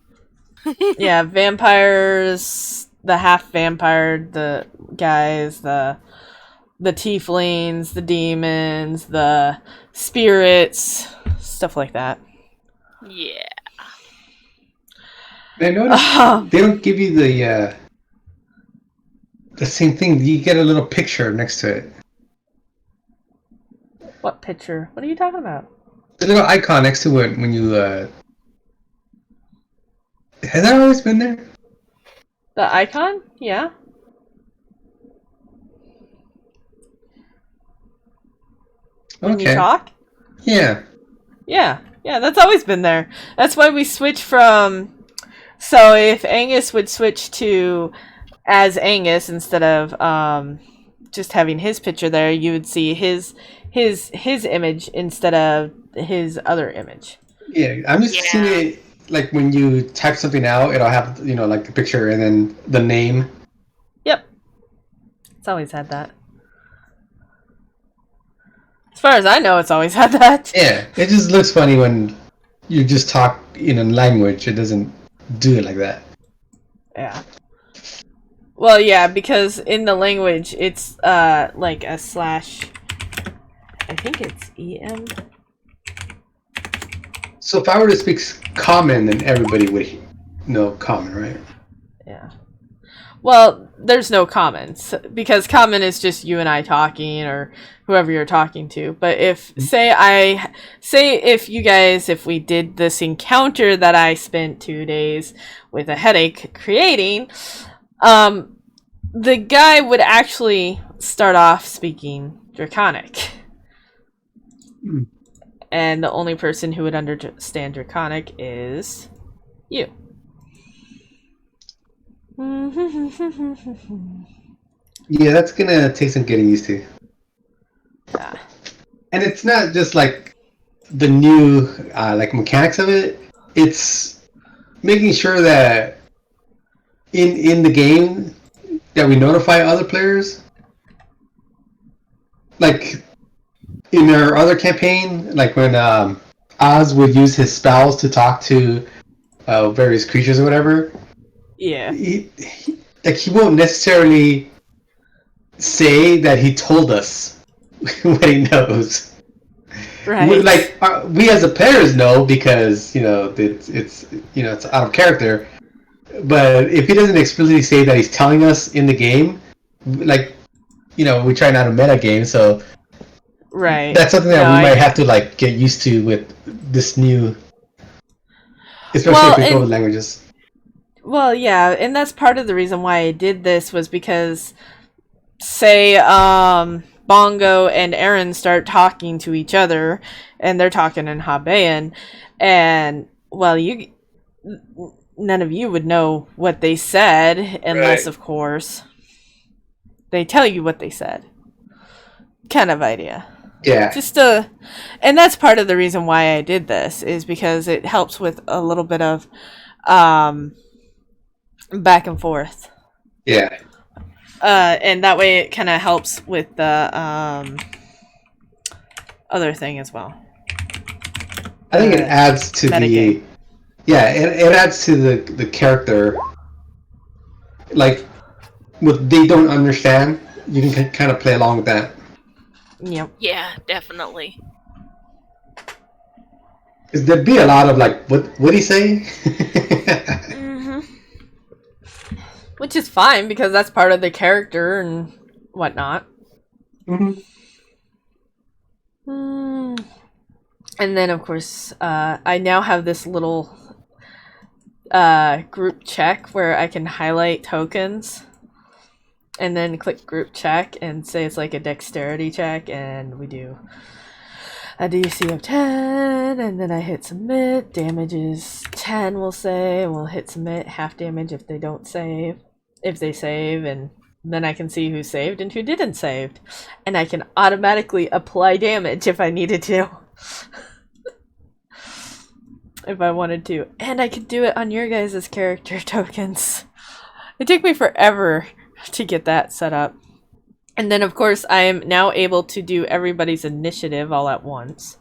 Yeah, vampires, the half vampire, the guys, the tieflings, the demons, the spirits, stuff like that. Yeah. I noticed they don't give you the same thing. You get a little picture next to it. What picture? What are you talking about? The little icon next to it when you has that always been there? The icon? Yeah. When you talk? Yeah. Yeah. Yeah, that's always been there. That's why we switch from... So if Angus would switch to as Angus instead of just having his picture there, you would see his image instead of his other image. Yeah, I'm just seeing it like when you type something out, it'll have, like the picture and then the name. Yep. It's always had that. As far as I know, it's always had that. Yeah, it just looks funny when you just talk in a language. It doesn't do it like that. Yeah. Well, yeah, because in the language, it's like a slash. I think it's EM. So if I were to speak common, then everybody would know common, right? Yeah. Well, there's no comments because common is just you and I talking or whoever you're talking to. But if if we did this encounter that I spent 2 days with a headache creating, the guy would actually start off speaking Draconic. And the only person who would understand Draconic is you. Yeah, that's gonna take some getting used to. Yeah. And it's not just like the new like mechanics of it. It's making sure that in the game that we notify other players. Like in our other campaign, like when Oz would use his spells to talk to various creatures or whatever. Yeah. He won't necessarily say that he told us what he knows. Right. Like we as the players know because it's out of character. But if he doesn't explicitly say that he's telling us in the game, like we try not to meta game, so right. that's something that we might have to like get used to with this new, especially if we go with languages. Well, yeah, and that's part of the reason why I did this was because, say, Bongo and Aaron start talking to each other, and they're talking in Habayan, and, well, none of you would know what they said, unless, of course, they tell you what they said. Kind of idea. Yeah. And that's part of the reason why I did this, is because it helps with a little bit of, back and forth. Yeah. And that way it kind of helps with the other thing as well. I think it adds to metagame. It adds to the character. Like, what they don't understand, you can kind of play along with that. Yep. Yeah, definitely. Because there'd be a lot of like, what'd he say? Which is fine, because that's part of the character and whatnot. And then, of course, I now have this little group check where I can highlight tokens and then click group check and say it's like a dexterity check, and we do a DC of 10, and then I hit submit. Damage is 10, we'll say, and we'll hit submit. Half damage if they don't save. If they save, and then I can see who saved and who didn't save. And I can automatically apply damage if I needed to. If I wanted to. And I could do it on your guys' character tokens. It took me forever to get that set up. And then, of course, I am now able to do everybody's initiative all at once.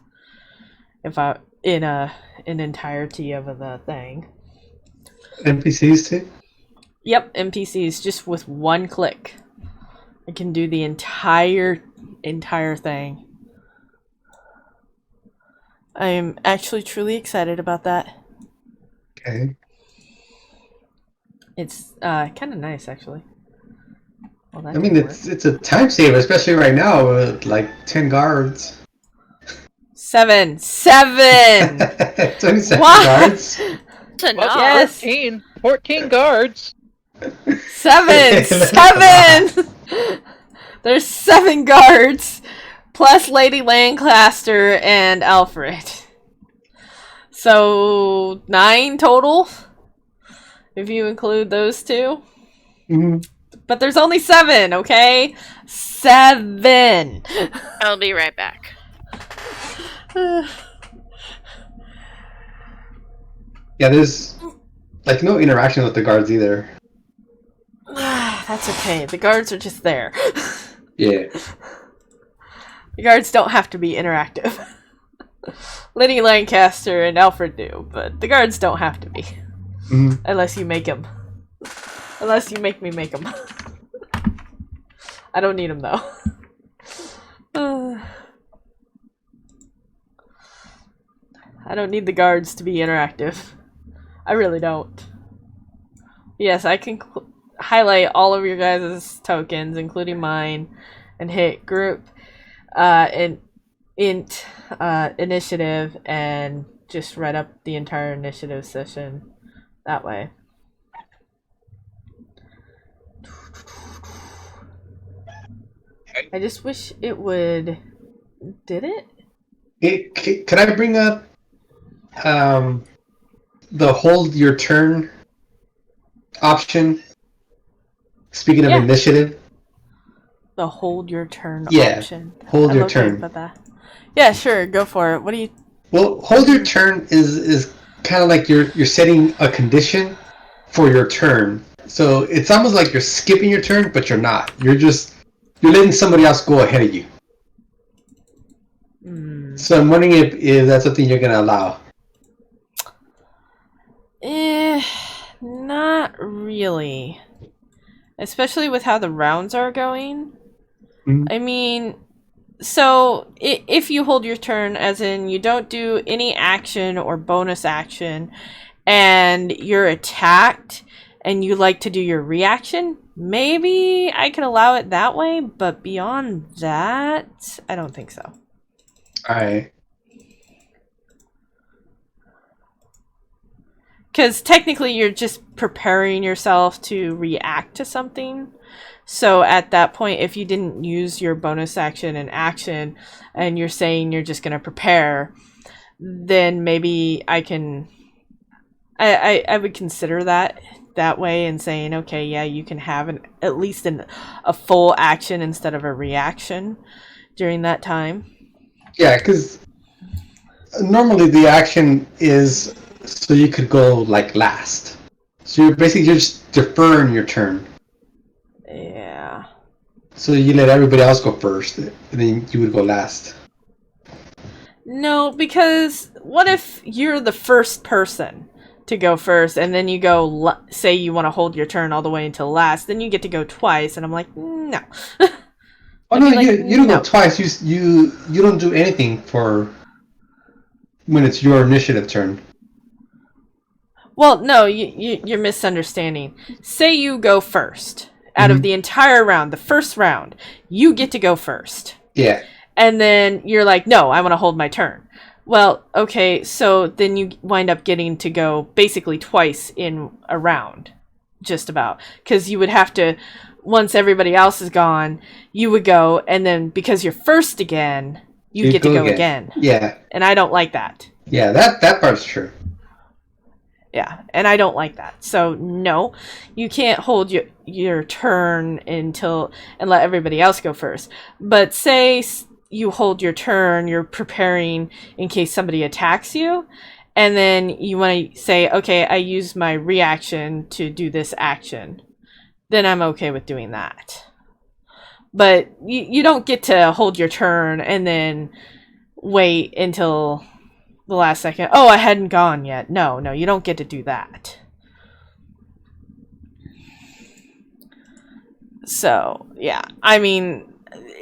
If I in an entirety of the thing. NPCs too? Yep, NPCs just with one click. I can do the entire thing. I'm actually truly excited about that. Okay. It's kind of nice, actually. Well, I mean, it's a time saver, especially right now with like 10 guards. 7! It's only 7 guards. Well, yes. 14 guards. 7! 7! There's 7 guards, plus Lady Lancaster and Alfred. So 9 total, if you include those two. But there's only 7, okay? 7! I'll be right back. Yeah, there's like no interaction with the guards either. That's okay. The guards are just there. Yeah. The guards don't have to be interactive. Lady Lancaster and Alfred do, but the guards don't have to be. Unless you make them. Unless you make me make them. I don't need them, though. I don't need the guards to be interactive. I really don't. Yes, I can highlight all of your guys' tokens, including mine, and hit group and int initiative, and just write up the entire initiative session that way. I just wish it would. Did it? Could I bring up the hold your turn option? Speaking of initiative. The hold your turn Yeah, option. hold I your love that you turn. put that. Yeah, sure, go for it. What do you? Well, hold your turn is kind of like you're setting a condition for your turn. So it's almost like you're skipping your turn, but you're not. You're letting somebody else go ahead of you. So I'm wondering if that's something you're gonna allow. Not really. Especially with how the rounds are going. Mhm. I mean, so if you hold your turn, as in you don't do any action or bonus action, and you're attacked, and you like to do your reaction, maybe I can allow it that way, but beyond that, I don't think so. Alright. Because technically you're just preparing yourself to react to something. So at that point, if you didn't use your bonus action and action, and you're saying you're just going to prepare, then maybe I can... I would consider that way and saying, okay, yeah, you can have at least a full action instead of a reaction during that time. Yeah, because normally the action is so you could go like last. So you're basically just deferring your turn. Yeah. So you let everybody else go first, and then you would go last. No, because what if you're the first person to go first, and then you go, say you want to hold your turn all the way until last, then you get to go twice, and I'm like, no. Oh no, you don't go twice. You don't do anything for when it's your initiative turn. Well, no, you're misunderstanding. Say you go first. Out of the entire round, the first round, you get to go first. Yeah. And then you're like, no, I want to hold my turn. Well, okay, so then you wind up getting to go basically twice in a round. Just about. Because you would have to, once everybody else is gone, you would go, and then because you're first again, you get to go again. Yeah. And I don't like that. Yeah, that part's true. Yeah, and I don't like that. So no, you can't hold your turn and let everybody else go first. But say you hold your turn, you're preparing in case somebody attacks you, and then you want to say, okay, I use my reaction to do this action. Then I'm okay with doing that. But you don't get to hold your turn and then wait until the last second. Oh, I hadn't gone yet. No, you don't get to do that. So, yeah. I mean,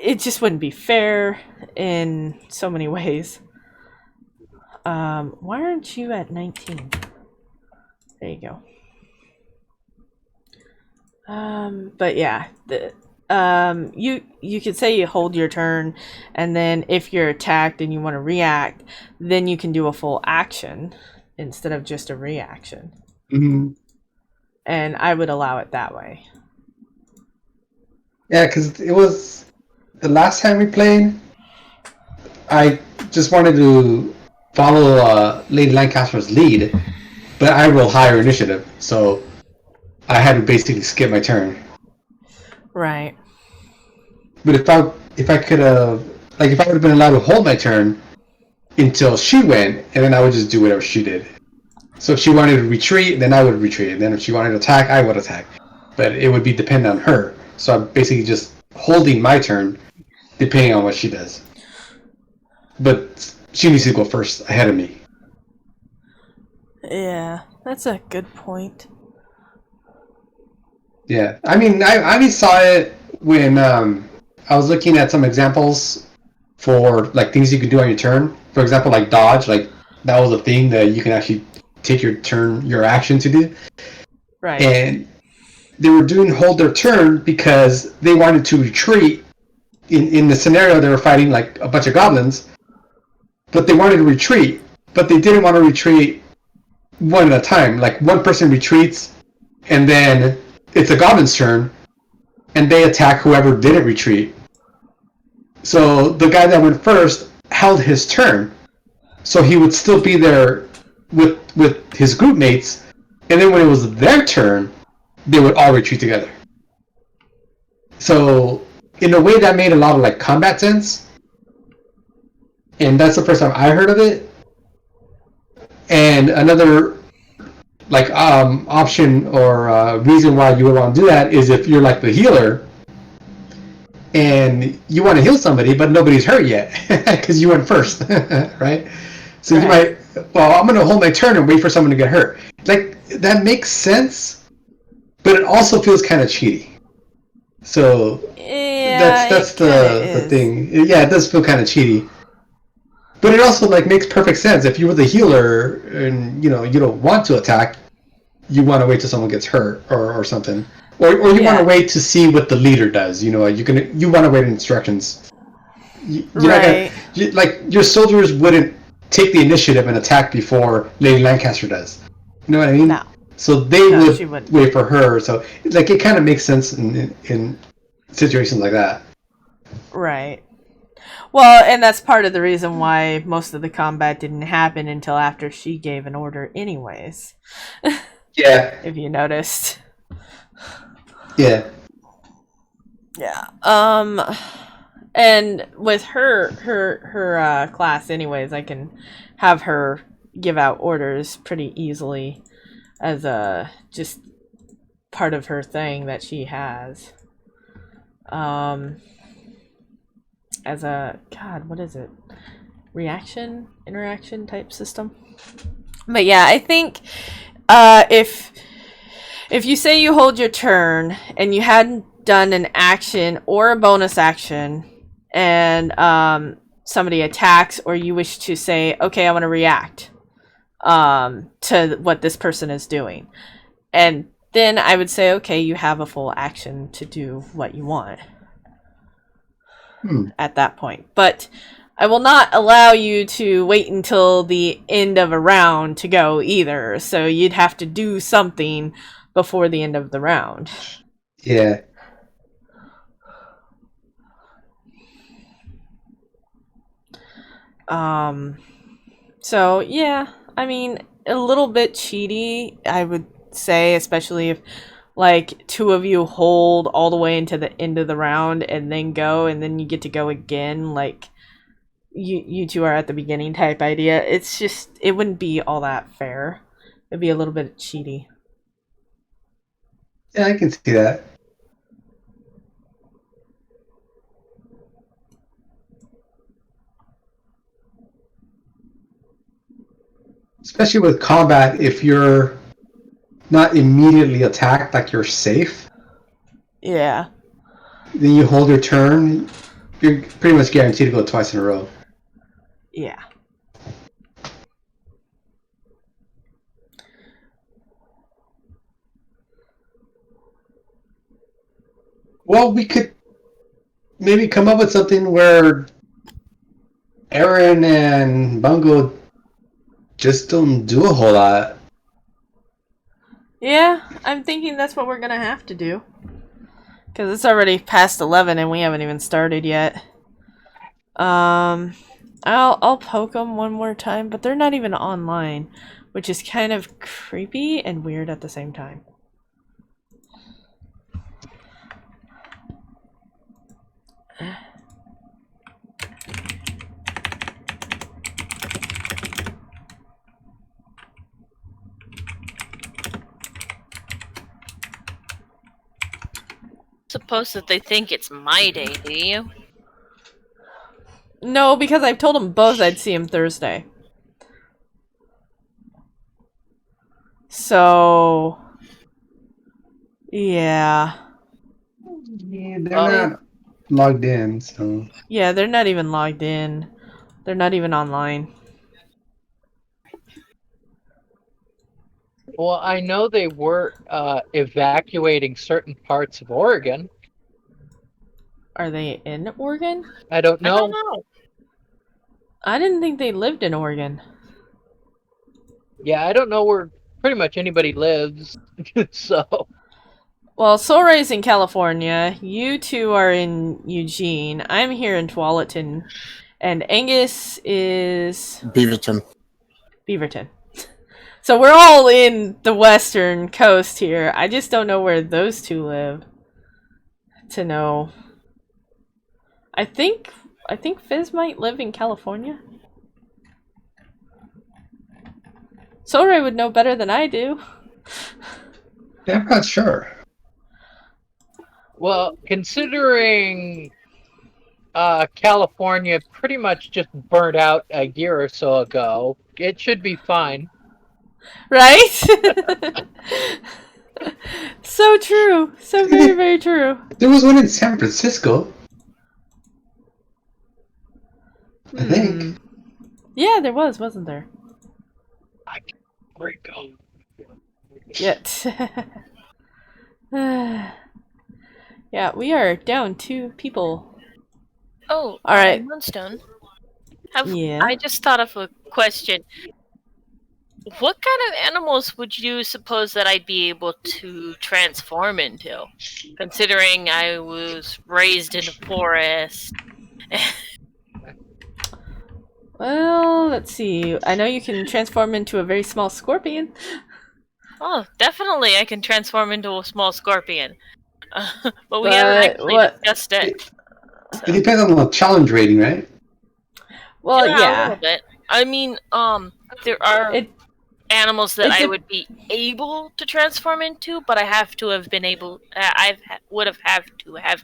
it just wouldn't be fair in so many ways. Why aren't you at 19? There you go. But yeah, you could say you hold your turn, and then if you're attacked and you want to react, then you can do a full action instead of just a reaction. Mm-hmm. And I would allow it that way. Yeah, because it was the last time we played. I just wanted to follow Lady Lancaster's lead, but I rolled higher initiative, so I had to basically skip my turn. Right. But if I could have, like, if I would have been allowed to hold my turn until she went, and then I would just do whatever she did. So if she wanted to retreat, then I would retreat. And then if she wanted to attack, I would attack. But it would be dependent on her. So I'm basically just holding my turn, depending on what she does. But she needs to go first ahead of me. Yeah, that's a good point. Yeah, I mean, I only saw it when I was looking at some examples for like things you can do on your turn. For example, like dodge, like that was a thing that you can actually take your action to do. Right. And they were doing hold their turn because they wanted to retreat. In the scenario, they were fighting like a bunch of goblins, but they wanted to retreat, but they didn't want to retreat one at a time. Like one person retreats, and then it's a goblin's turn, and they attack whoever didn't retreat. So the guy that went first held his turn, so he would still be there with his group mates, and then when it was their turn, they would all retreat together. So in a way, that made a lot of like combat sense, and that's the first time I heard of it. And another like option or reason why you would want to do that is if you're like the healer and you want to heal somebody, but nobody's hurt yet because you went first, right? So you might, well, I'm going to hold my turn and wait for someone to get hurt. Like, that makes sense, but it also feels kind of cheaty. So that's the thing. Yeah, it does feel kind of cheaty. But it also like makes perfect sense. If you were the healer and you don't want to attack, you want to wait till someone gets hurt or something. Or you want to wait to see what the leader does. You want to wait instructions. You're not gonna, like your soldiers wouldn't take the initiative and attack before Lady Lancaster does. You know what I mean? No. So they would wait for her. So like it kind of makes sense in situations like that. Right. Well, and that's part of the reason why most of the combat didn't happen until after she gave an order anyways. Yeah. If you noticed. Yeah. Yeah. And with her class anyways, I can have her give out orders pretty easily as a just part of her thing that she has. As a what is it? Interaction type system. But yeah, I think if you say you hold your turn and you hadn't done an action or a bonus action and somebody attacks, or you wish to say, okay, I want to react to what this person is doing, and then I would say, okay, you have a full action to do what you want at that point. But I will not allow you to wait until the end of a round to go either. So you'd have to do something before the end of the round. Yeah. So yeah, I mean, a little bit cheaty, I would say, especially if like two of you hold all the way into the end of the round and then go, and then you get to go again, like you two are at the beginning type idea. It's just, it wouldn't be all that fair. It'd be a little bit cheaty. Yeah, I can see that. Especially with combat, if you're not immediately attacked, like you're safe. Yeah. Then you hold your turn, you're pretty much guaranteed to go twice in a row. Yeah. Well, we could maybe come up with something where Aaron and Bungo just don't do a whole lot. Yeah, I'm thinking that's what we're gonna have to do. Because it's already past 11 and we haven't even started yet. I'll poke them one more time, but they're not even online, which is kind of creepy and weird at the same time. Suppose that they think it's my day, do you? No, because I've told them both I'd see him Thursday. So, yeah. Yeah, they're not logged in, so... Yeah, they're not even logged in. They're not even online. Well, I know they were evacuating certain parts of Oregon. Are they in Oregon? I don't know. I don't know. I didn't think they lived in Oregon. Yeah, I don't know where pretty much anybody lives. So, Well, Soul Ray's in California. You two are in Eugene. I'm here in Tualatin. And Angus is... Beaverton. Beaverton. So we're all in the western coast here. I just don't know where those two live. To know. I think Fizz might live in California. Soul Ray would know better than I do. Yeah, I'm not sure. Well, considering California pretty much just burnt out a year or so ago, it should be fine. Right? So true. So very, very true. There was one in San Francisco. I think. Yeah, there was, wasn't there? Great go. Yet. Yeah, we are down 2 people. Oh, All right. Moonstone. Yeah. I just thought of a question. What kind of animals would you suppose that I'd be able to transform into? Considering I was raised in a forest. Well, let's see. I know you can transform into a very small scorpion. Oh, definitely I can transform into a small scorpion. But we haven't actually discussed it. It depends on the challenge rating, right? Well, A yeah. little bit. I mean, there are animals that I would be able to transform into, but I have to have been able. Would have to have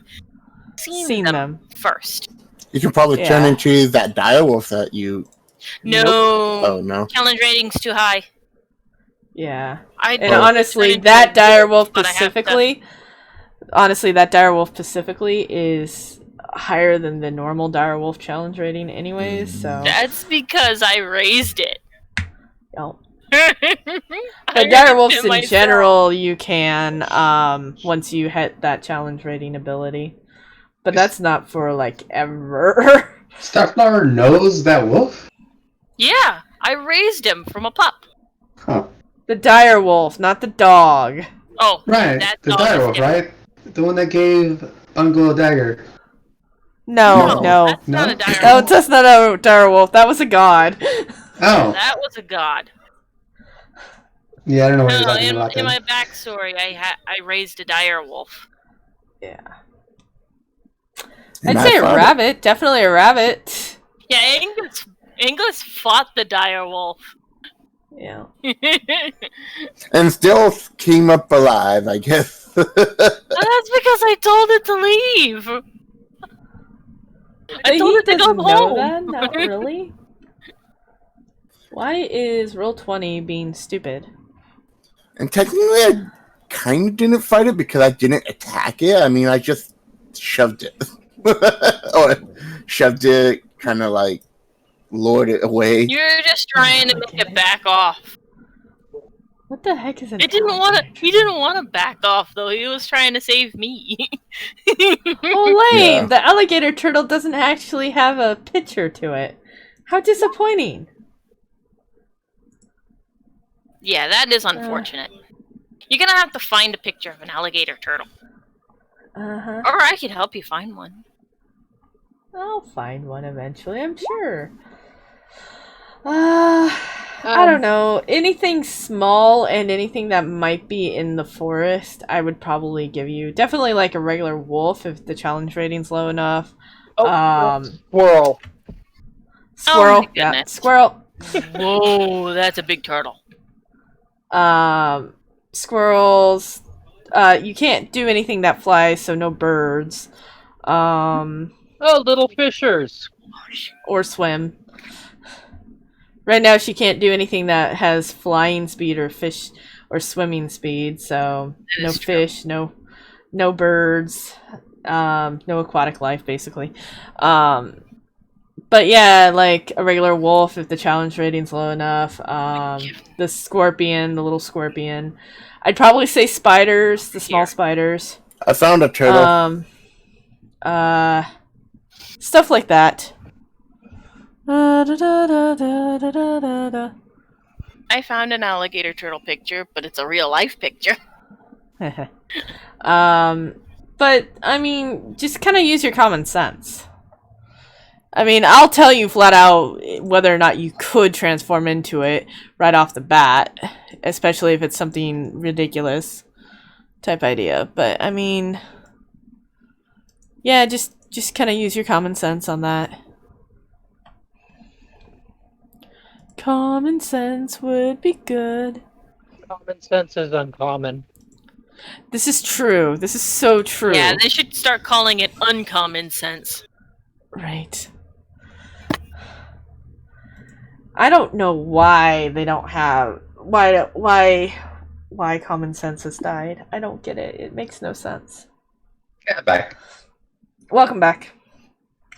seen them first. You can probably turn into that direwolf that you... No. Oh, no. Challenge rating's too high. Yeah. And honestly, that direwolf specifically... Honestly, that direwolf specifically is higher than the normal direwolf challenge rating anyways, so... That's because I raised it. Yep. But direwolves in general, you can, once you hit that challenge rating ability. But that's not for, like, ever. Starflower knows that wolf? Yeah, I raised him from a pup. Huh. The direwolf, not the dog. Oh, right. The direwolf, right? The one that gave Bungo a dagger. No. That's not a direwolf. No, that's not a direwolf. That was a god. Oh. That was a god. Yeah, I don't know what you're talking about. In my backstory, I raised a direwolf. Yeah. I'd say a rabbit. Definitely a rabbit. Yeah, Angus fought the direwolf. Yeah. And still came up alive, I guess. That's because I told it to leave. I told it to go home. That? Not really. Why is Roll20 being stupid? And technically, I kind of didn't fight it because I didn't attack it. I mean, I just shoved it. Or shoved it, kind of like lured it away. You're just trying to make it back off. What the heck is it? He didn't want to back off though. He was trying to save me. Oh, lame! Yeah. The alligator turtle doesn't actually have a picture to it. How disappointing! Yeah, that is unfortunate. You're gonna have to find a picture of an alligator turtle. Uh-huh. Or I could help you find one. I'll find one eventually, I'm sure. I don't know. Anything small and anything that might be in the forest, I would probably give you. Definitely like a regular wolf if the challenge rating's low enough. Squirrel. Squirrel. Oh my Yeah, goodness. squirrel. Whoa, that's a big turtle. Squirrels. You can't do anything that flies, so no birds. Oh, little fishers. Or swim. Right now she can't do anything that has flying speed or fish or swimming speed, so no fish, no birds, no aquatic life basically. But yeah, like a regular wolf if the challenge rating's low enough. The scorpion, the little scorpion. I'd probably say spiders, the small spiders. I found a turtle. Stuff like that. I found an alligator turtle picture, but it's a real life picture. But I mean, just kind of use your common sense. I mean, I'll tell you flat out whether or not you could transform into it right off the bat, especially if it's something ridiculous type idea. But I mean, yeah, just kind of use your common sense on that. Common sense would be good. Common sense is uncommon. This is true. This is so true. Yeah, they should start calling it uncommon sense. Right. I don't know why they don't have why common sense has died. I don't get it. It makes no sense. Yeah, back. Welcome back.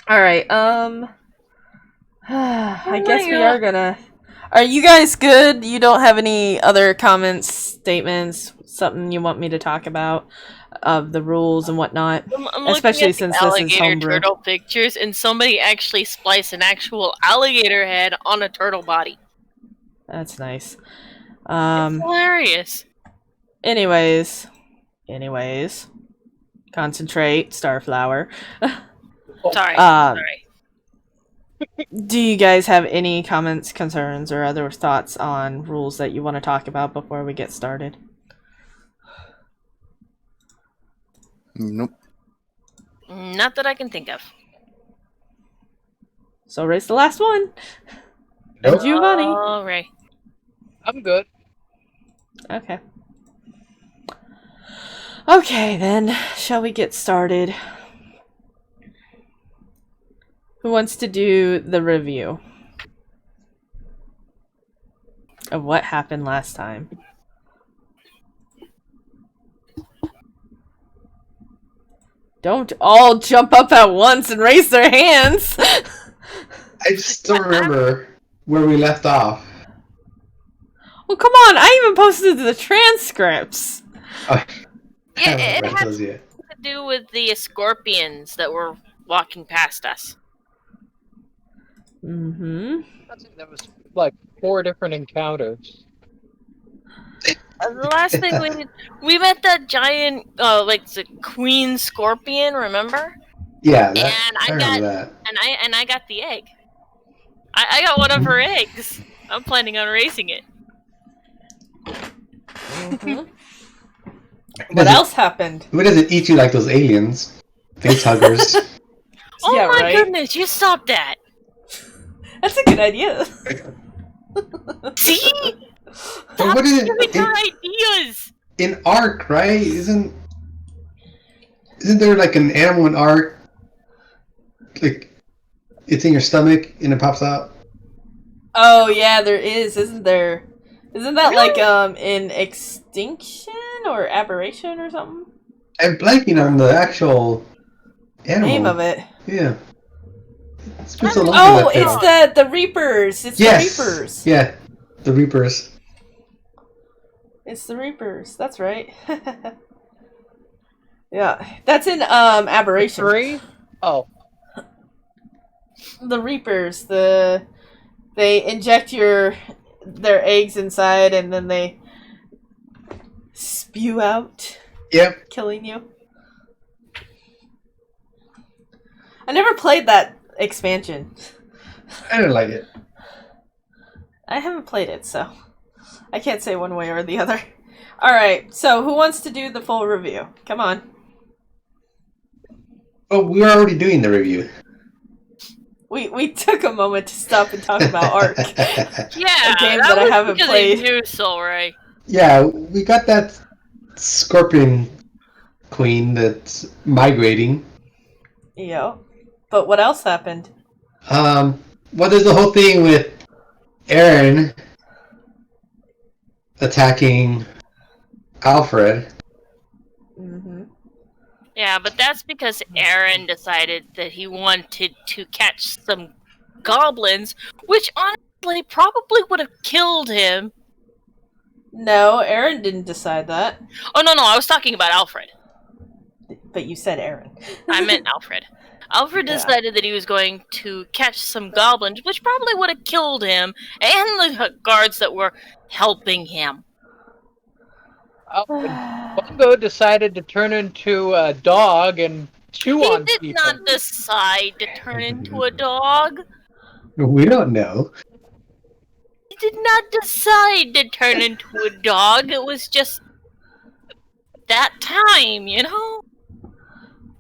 All right. I guess we are gonna. Are you guys good? You don't have any other comments, statements, something you want me to talk about of the rules and whatnot? I'm Especially looking at since the this is alligator homebrew. turtle pictures, and somebody actually spliced an actual alligator head on a turtle body. That's nice. It's hilarious. Anyways, concentrate, Starflower. Sorry. Um, Sorry. Do you guys have any comments, concerns, or other thoughts on rules that you want to talk about before we get started? Nope. Not that I can think of. So raise the last one. Nope. And Giovanni. All right. I'm good. Okay. Okay, then. Shall we get started? Who wants to do the review of what happened last time? Don't all jump up at once and raise their hands! I just don't remember where we left off. Well, come on! I even posted the transcripts! Oh, I It haven't read has those yet. to do with the scorpions that were walking past us. Mm-hmm. I think there was like 4 different encounters. The last thing we met that giant, like the queen scorpion. Remember? Yeah, And I remember that. And I got the egg. I got one of her eggs. I'm planning on raising it. Mm-hmm. What else happened? Who doesn't eat you like those aliens? Face huggers. Oh Yeah, my right? goodness! You stop that. That's a good idea. See? But what is Give me it? your ideas. In Ark, right? Isn't there like an animal in Ark? Like it's in your stomach and it pops out? Oh yeah, there is, isn't there? Isn't that Really? like in Extinction or Aberration or something? I'm blanking on the actual animal. Name of it. Yeah. It's been so long Oh, since I played. it's the Reapers. It's Yes. the Reapers. Yeah, the Reapers. It's the Reapers. That's right. Yeah, that's in Aberration. 3? Oh, The Reapers. They inject their eggs inside and then they spew out, Yep. killing you. I never played that expansion. I didn't like it. I haven't played it, so I can't say one way or the other. Alright, so who wants to do the full review? Come on. Oh, we were already doing the review. We took a moment to stop and talk about Ark. Yeah, A game that I was haven't because played. of you, Soul Ray. Yeah, we got that scorpion queen that's migrating. Yeah. But what else happened? Well, there's the whole thing with Aaron attacking Alfred. Mm-hmm. Yeah, but that's because Aaron decided that he wanted to catch some goblins, which honestly probably would have killed him. No, Aaron didn't decide that. Oh, no, I was talking about Alfred. But you said Aaron. I meant Alfred. Alfred Yeah. decided that he was going to catch some goblins, which probably would have killed him and the guards that were helping him. Bongo decided to turn into a dog and chew He on did people. not decide to turn into a dog. We don't know. He did not decide to turn into a dog. It was just that time, you know?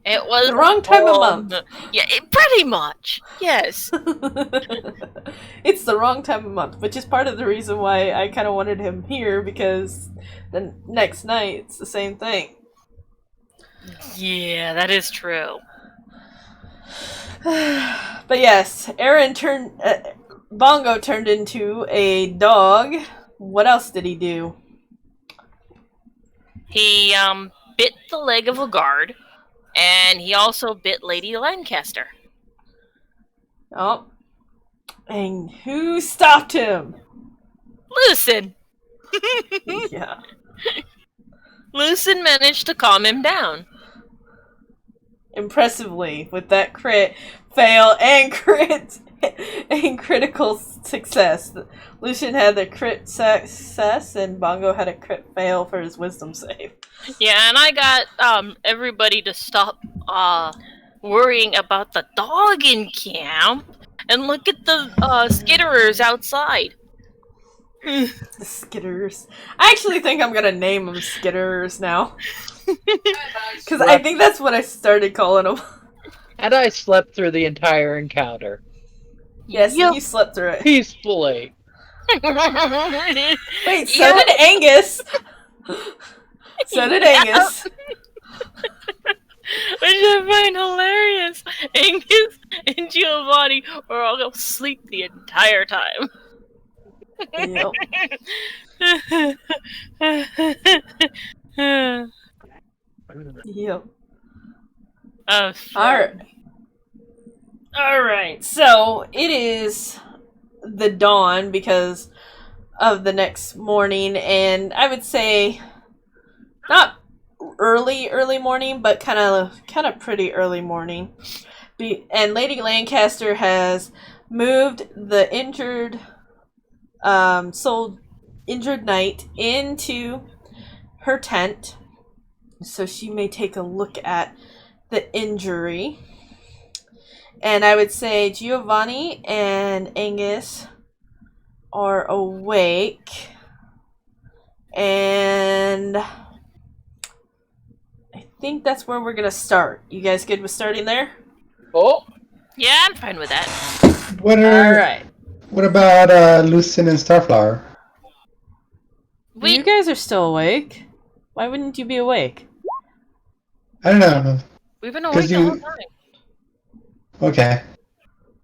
It was The wrong time of month. Yeah, pretty much. Yes. It's the wrong time of month, which is part of the reason why I kind of wanted him here, because the next night it's the same thing. Yeah, that is true. But yes, Bongo turned into a dog. What else did he do? He bit the leg of a guard, and he also bit Lady Lancaster. Oh. And who stopped him? Lucen. Yeah. Lucen managed to calm him down. Impressively, with that crit fail and critical success. Lucian had the crit success and Bongo had a crit fail for his wisdom save. Yeah, and I got everybody to stop worrying about the dog in camp and look at the skitterers outside. The Skitters. I actually think I'm gonna name them Skitters now. Because I think that's what I started calling them. And I slept through the entire encounter. Yes, Yep. you slept through it. Peacefully. Wait, so did Angus. So did Angus. Which I find hilarious. Angus and Giovanni were all asleep the entire time. Yep. Yep. Alright, so it is the dawn because of the next morning, and I would say not early morning, but kind of pretty early morning. And Lady Lancaster has moved the injured knight into her tent, so she may take a look at the injury. And I would say Giovanni and Angus are awake. And I think that's where we're gonna start. You guys good with starting there? Oh, Yeah, I'm fine with that. Alright. What about Lucin and Starflower? You guys are still awake. Why wouldn't you be awake? I don't know. We've been awake the whole time. Okay.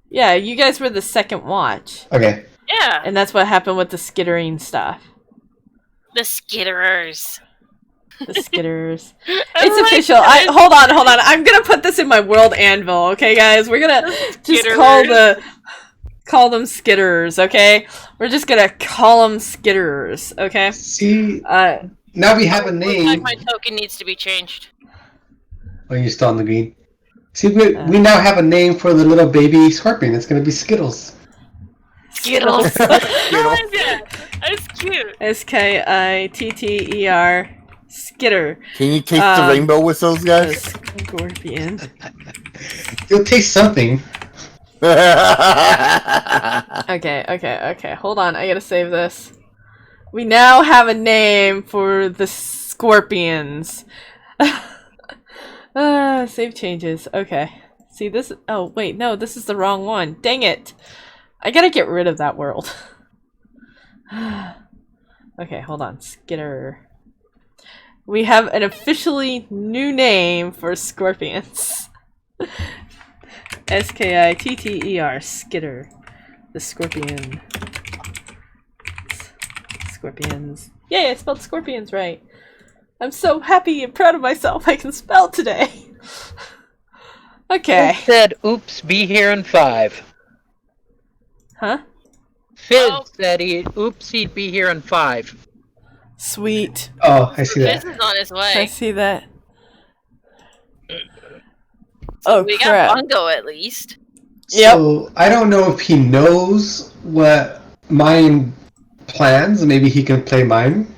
Yeah, you guys were the second watch. Okay. Yeah. And that's what happened with the skittering stuff. The skitterers. The skitters. I It's like official. that. Hold on. I'm gonna put this in my world anvil, okay, guys? We're gonna just call them skitterers, okay? We're just gonna call them skitterers, okay? See, now we have a Looks name. like my token needs to be changed. Oh, you're still on the green. See, we now have a name for the little baby scorpion. It's gonna be Skittles. Skittles. Skittle. That's cute. Skitter. Skitter. Can you taste the rainbow with those guys? Scorpion. You'll taste something. Okay. Hold on, I gotta save this. We now have a name for the scorpions. Save changes. Okay. See this? Oh wait, no, this is the wrong one. Dang it! I gotta get rid of that world. Okay, hold on. Skitter. We have an officially new name for scorpions. Skitter. Skitter. The scorpion. Scorpions. Yay, I spelled scorpions right. I'm so happy and proud of myself I can spell today. Okay. Fizz said, oops, be here in 5. Huh? Fizz said he'd be here in 5. Sweet. Oh, I see that. This is on his I way. see that. Oh, We crap. got Bongo at least. Yep. So I don't know if he knows what mine plans. Maybe he can play mine.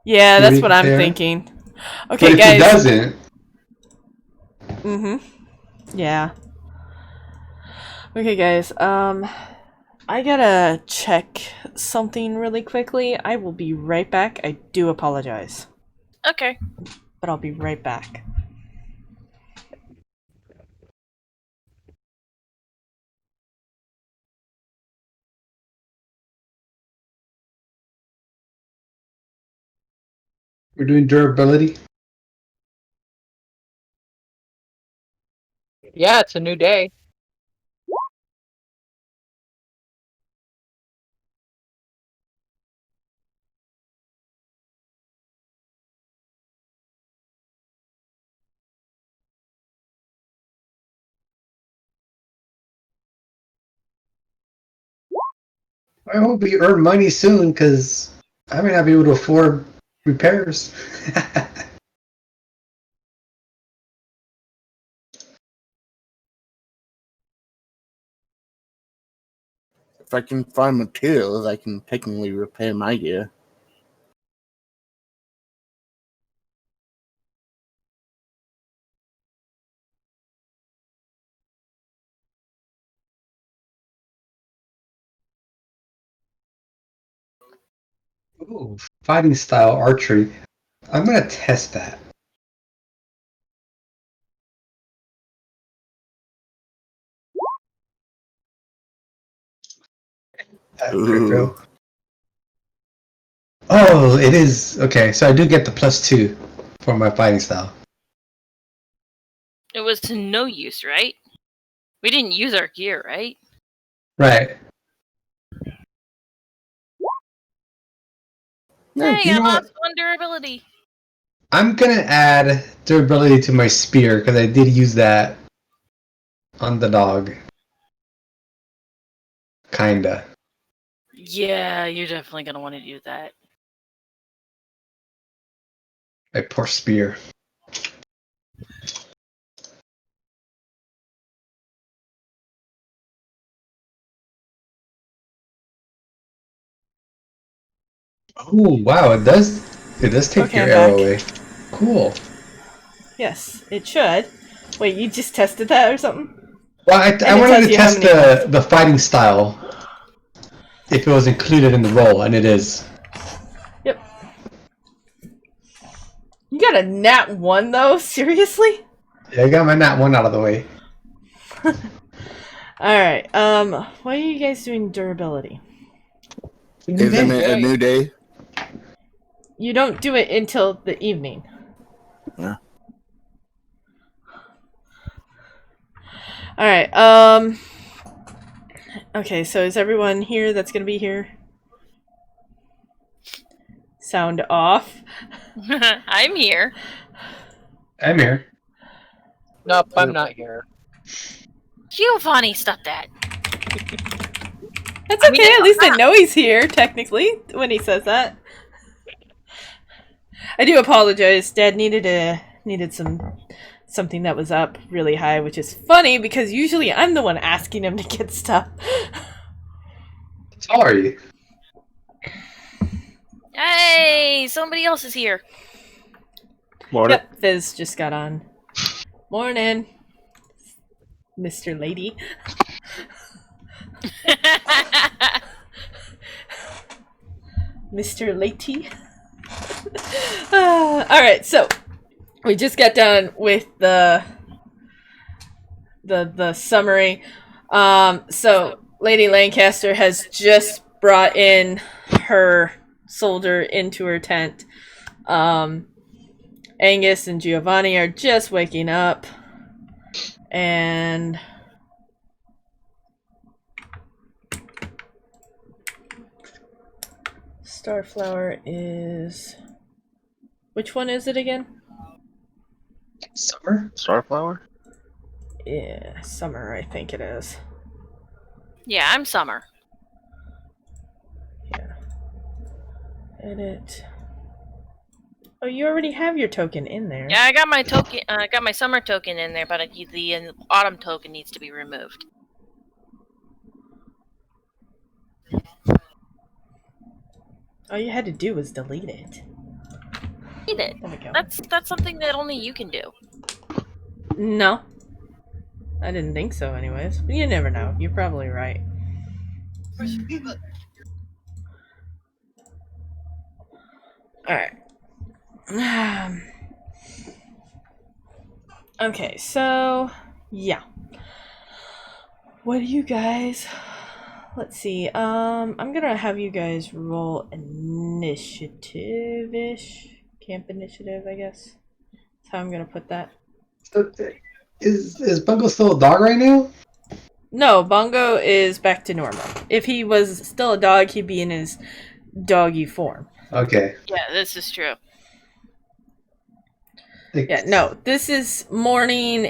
Yeah, that's what I'm Repair. thinking. But Okay, if he guys. doesn't, Yeah. Okay, guys. I gotta check something really quickly. I will be right back. I do apologize, Okay. but I'll be right back. we're doing durability. Yeah, it's a new day. I hope we earn money soon because I may not be able to afford repairs. If I can find materials, I can technically repair my gear. Ooh, fighting style archery. I'm gonna test that. Ooh. Oh, it is okay. So I do get the +2 for my fighting style. It was to no use, right? We didn't use our gear, right? Right. Hey, You I know what? lost 1 durability. I'm gonna add durability to my spear because I did use that on the dog. Kinda. Yeah, you're definitely gonna want to do that. My poor spear. Oh wow, it does. It does take Okay, your I'm arrow back. away. Cool. Yes, it should. Wait, you just tested that or something? Well, I And it wanted tells to you how test many left. the fighting style if it was included in the roll, and it is. Yep. You got a nat 1 though? Seriously? Yeah, I got my nat 1 out of the way. Alright, why are you guys doing durability? Isn't it a new day? You don't do it until the evening. Yeah. Alright, okay, so is everyone here that's gonna be here? Sound off. I'm here. I'm here. Nope, I'm not here. Giovanni, stop that. That's I okay, mean, at I'm least I not. know he's here, technically, when he says that. I do apologize. Dad needed something that was up really high, which is funny because usually I'm the one asking him to get stuff. Sorry. Hey, somebody else is here. Morning. Yep, Fizz just got on. Morning, Mr. Lady. Mr. Lady. Alright, so we just got done with the summary. So Lady Lancaster has just brought in her soldier into her tent. Angus and Giovanni are just waking up, and Starflower is... Which one is it again? Summer? Starflower? Yeah, Summer, I think it is. Yeah, I'm Summer. Yeah. Edit. Oh, you already have your token in there. Yeah, I got my token. I got my summer token in there, but the autumn token needs to be removed. All you had to do was delete it. Eat it. There we go. That's something that only you can do. No. I didn't think so anyways. But you never know. You're probably right. Alright. Okay, so yeah. What do you guys, let's see. I'm gonna have you guys roll initiative-ish. Camp initiative, I guess. That's how I'm gonna put that. So, is Bungo still a dog right now? No, Bongo is back to normal. If he was still a dog, he'd be in his doggy form. Okay. Yeah, this is true. Yeah, no, this is morning.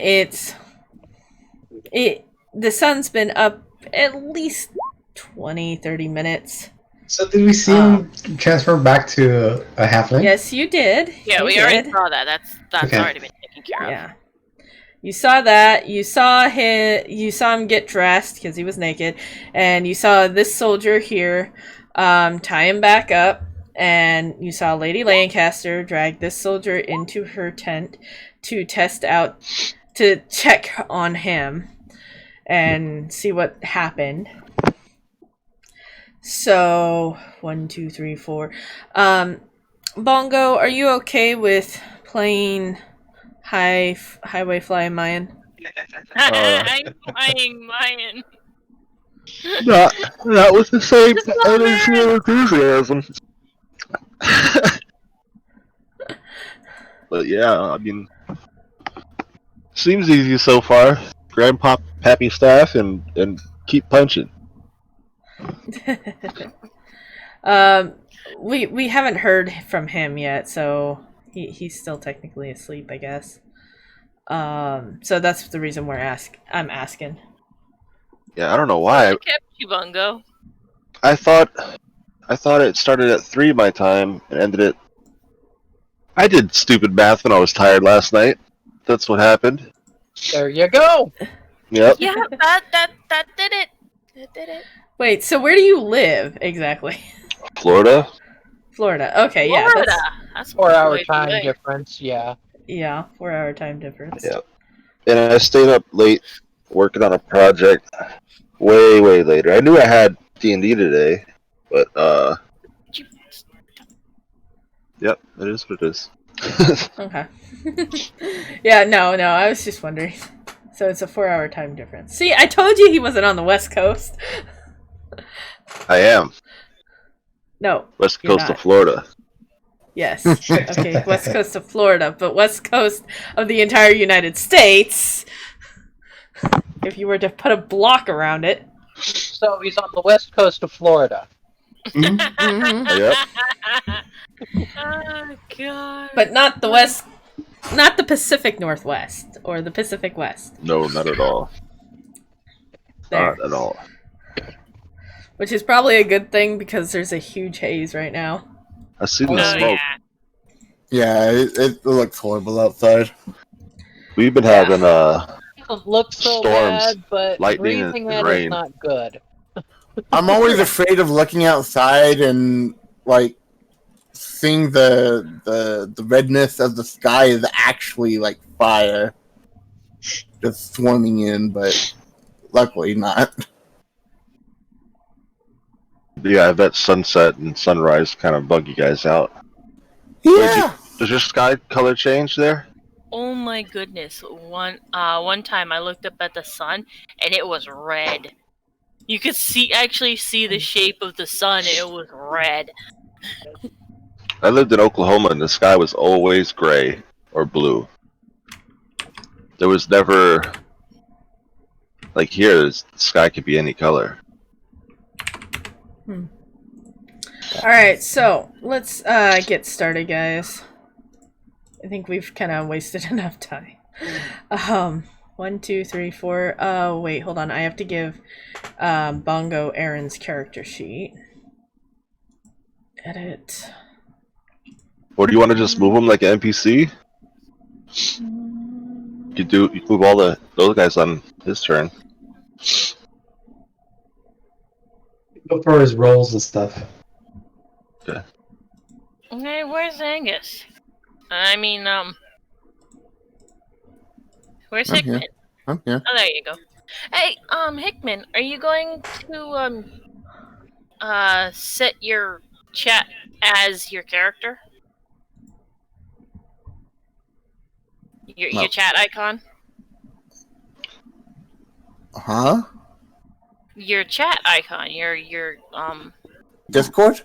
The sun's been up at least 20-30 minutes. So did we see him transfer back to a halfling? Yes, you did. Yeah, You we did. already saw that. That's Okay. already been taken care of. Yeah. You saw that. You saw him get dressed because he was naked, and you saw this soldier here tie him back up, and you saw Lady Lancaster drag this soldier into her tent to check on him and see what happened. So 1, 2, 3, 4. Bongo, are you okay with playing Highway Flying Mayan? I'm playing Mayan. Not with the same energy and enthusiasm. But yeah, I mean, seems easy so far. Grandpa, Pappy staff, and keep punching. We haven't heard from him yet, so he's still technically asleep, I guess. So that's the reason I'm asking. Yeah, I don't know why. I kept you, Bungo. I thought it started at 3 my time and ended at. I did stupid math when I was tired last night. That's what happened. There you go. Yep. Yeah, that did it. That did it. Wait, so where do you live exactly? Florida. Florida. Okay, yeah, Florida. That's 4-hour way time away. difference. Yeah. yeah, 4-hour time difference. Yeah. And I stayed up late working on a project. Way later. I knew I had D&D today, but yep, it is what it is. Okay. Yeah, no, I was just wondering. So it's a 4-hour time difference. See, I told you he wasn't on the West Coast. I am. No. West You're Coast not. of Florida. Yes. Okay, West Coast of Florida, but West Coast of the entire United States. If you were to put a block around it. So he's on the west coast of Florida. Mm-hmm. Yep. Oh god. But not the Pacific Northwest or the Pacific West. No, not at all. There. Not at all. Which is probably a good thing because there's a huge haze right now. I see the Oh smoke. yeah. Yeah, it looks horrible outside. We've been having Doesn't look so Storms, bad, but lightning, breathing and it rain. is not good. I'm always afraid of looking outside and like seeing the redness of the sky is actually like fire just swarming in, but luckily not. Yeah, I bet sunset and sunrise kind of bug you guys out. Yeah. Does your sky color change there? Oh my goodness. One time I looked up at the sun and it was red. You could actually see the shape of the sun. It was red. I lived in Oklahoma and the sky was always gray or blue. There was never, like here, the sky could be any color. Alright, so let's get started, guys. I think we've kind of wasted enough time. 1, 2, 3, 4. Oh, wait, hold on. I have to give Bongo Aaron's character sheet. Edit. Or do you want to just move him like an NPC? You move all those guys on his turn. Go for his rolls and stuff. Okay, where's Angus? I mean, where's I'm Hickman? here. I'm here. Oh, there you go. Hey, Hickman, are you going to set your chat as your character? Your No. chat icon? Huh? Your chat icon. Your Discord?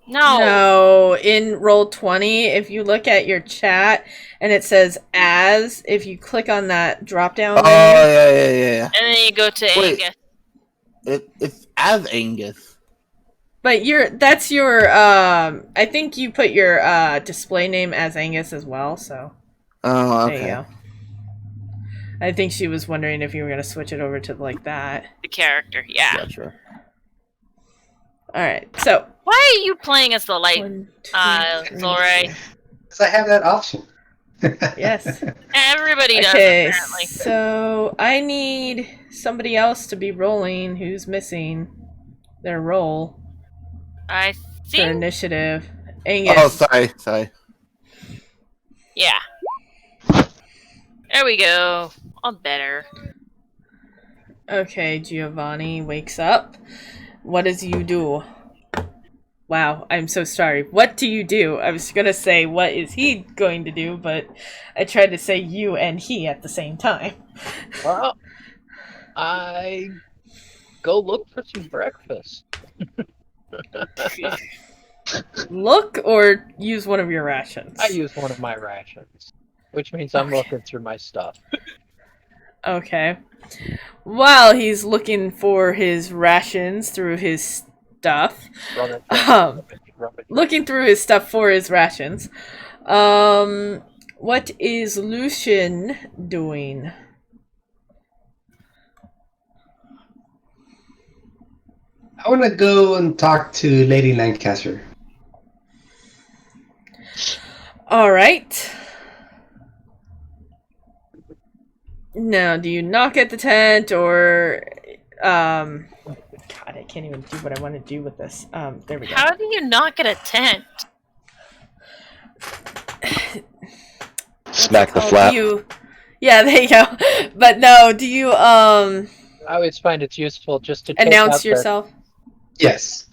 No. No, in Roll20, if you look at your chat and it says as, if you click on that drop down Oh, menu, yeah. And then you go to Wait. Angus. It's as Angus. but that's your I think you put your display name as Angus as well, so Oh, okay. there you go. I think she was wondering if you were going to switch it over to like that. The character, yeah. Gotcha. All right, so Why are you playing as the light, 1, 2, 3, Zolray? Because I have that option. yes. Everybody does, Okay, apparently. so I need somebody else to be rolling who's missing their roll I for think, initiative. Angus. Oh, sorry. yeah. There we go. All better. Okay, Giovanni wakes up. What does you do? Wow, I'm so sorry. What do you do? I was gonna say, what is he going to do, but I tried to say you and he at the same time. Well, I go look for some breakfast. Look or use one of your rations? I use one of my rations, which means I'm looking through my stuff. Okay. While he's looking for his rations through his stuff, looking through his stuff for his rations, what is Lucian doing? I want to go and talk to Lady Lancaster. All right. Now, do you knock at the tent or God, I can't even do what I want to do with this. There we go. How do you not get a tent? Smack the Oh, flap. yeah, there you go. But no, do you I always find it's useful just to take announce out yourself? Yes.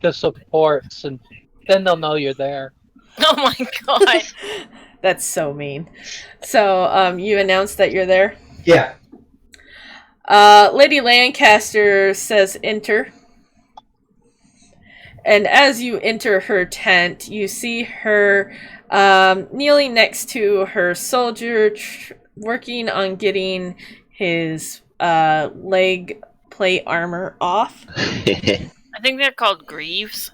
the supports, and then they'll know you're there. Oh my god. That's so mean. So, you announce that you're there? Yeah. Lady Lancaster says enter. And as you enter her tent, you see her kneeling next to her soldier, working on getting his leg plate armor off. I think they're called greaves.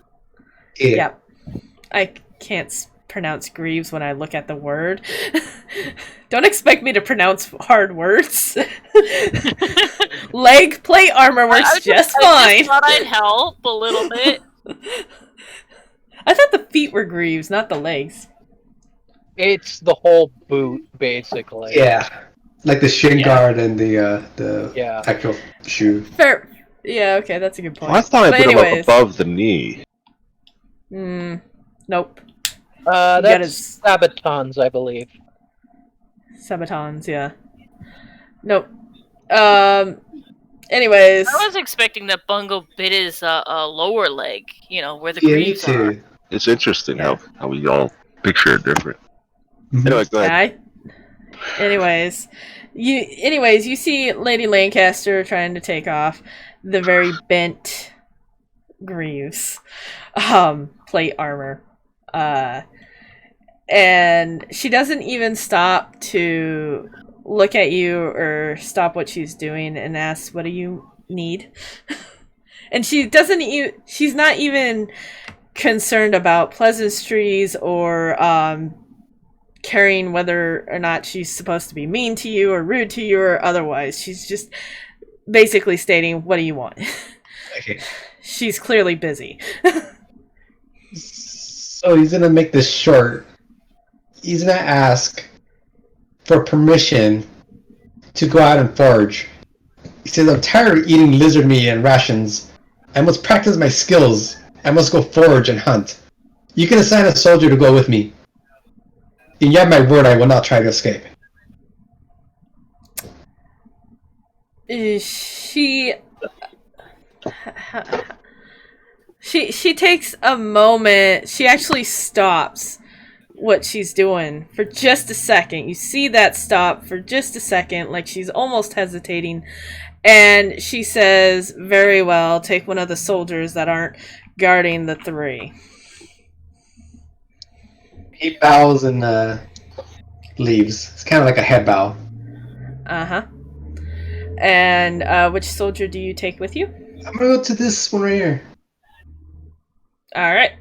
Yeah. Yep. I can't pronounce greaves when I look at the word. Don't expect me to pronounce hard words. Leg plate armor works just I fine. just thought I'd help a little bit. I thought the feet were greaves, not the legs. It's the whole boot, basically. Yeah. Like the shin Yeah. guard and the Yeah. actual shoe. Fair. Yeah, okay, that's a good point. Well, I thought I But put them anyways. above the knee. Nope. That's sabatons, I believe. Sabatons, yeah. Nope. Anyways. I was expecting that Bungo bit his lower leg, you know, where the Yeah, me greaves are. too. It's interesting Yeah. how we all picture it different. Mhm. Anyway, go ahead. Anyways, you see Lady Lancaster trying to take off the very bent greaves plate armor. And she doesn't even stop to look at you or stop what she's doing and ask, what do you need? And she's not even concerned about pleasantries or caring whether or not she's supposed to be mean to you or rude to you or otherwise. She's just basically stating, what do you want? Okay. She's clearly busy. So he's gonna make this short. He's gonna ask for permission to go out and forage. He says, I'm tired of eating lizard meat and rations. I must practice my skills. I must go forage and hunt. You can assign a soldier to go with me. You have my word, I will not try to escape. She takes a moment. She actually stops what she's doing for just a second. You see that stop for just a second, like she's almost hesitating. And she says, very well, take one of the soldiers that aren't guarding the 3. He bows and leaves. It's kind of like a head bow. Uh-huh. And which soldier do you take with you? I'm gonna go to this one right here. Alright.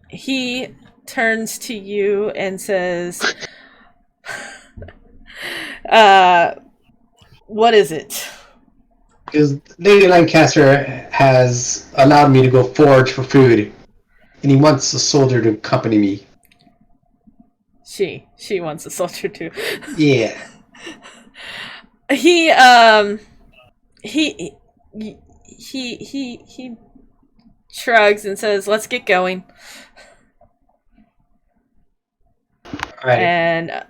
He turns to you and says, what is it? Because Lady Lancaster has allowed me to go forage for food, and he wants a soldier to accompany me. She wants a soldier too. Yeah. He shrugs and says, "Let's get going." All right. And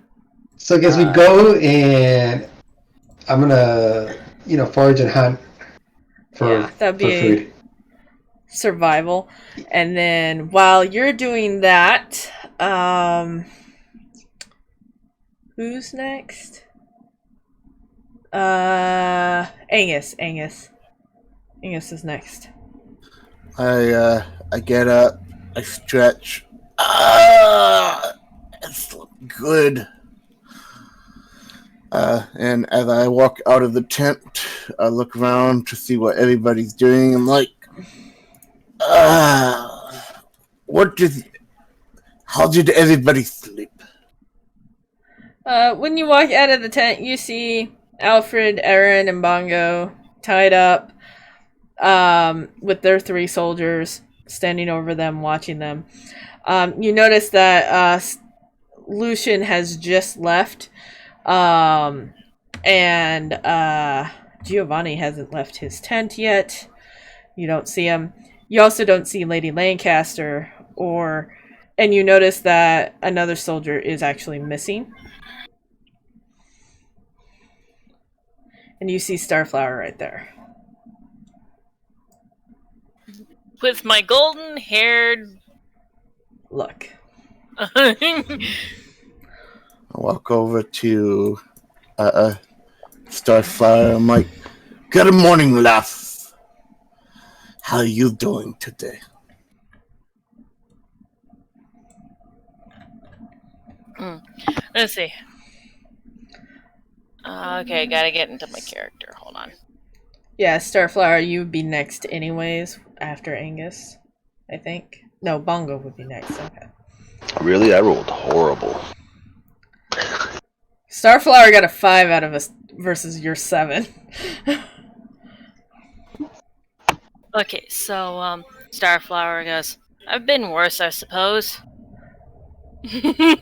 so I guess we go, and I'm gonna, forage and hunt for that'd be food. Survival. And then while you're doing that, who's next? Angus is next. I get up, I stretch. It's good. And as I walk out of the tent, I look around to see what everybody's doing. I'm like, how did everybody sleep? When you walk out of the tent, you see Alfred, Aaron, and Bongo tied up, with their 3 soldiers standing over them, watching them. You notice that Lucian has just left, and Giovanni hasn't left his tent yet. You don't see him. You also don't see Lady Lancaster, and you notice that another soldier is actually missing. And you see Starflower right there. With my golden-haired... Look. I walk over to Starflower. I'm like, good morning, lass. How are you doing today? Let's see. Okay, gotta get into my character. Hold on. Yeah, Starflower, you would be next anyways, after Angus, I think. No, Bongo would be next, okay. Really? I rolled horrible. Starflower got a 5 out of us versus your 7. Okay, so, Starflower goes, I've been worse, I suppose. He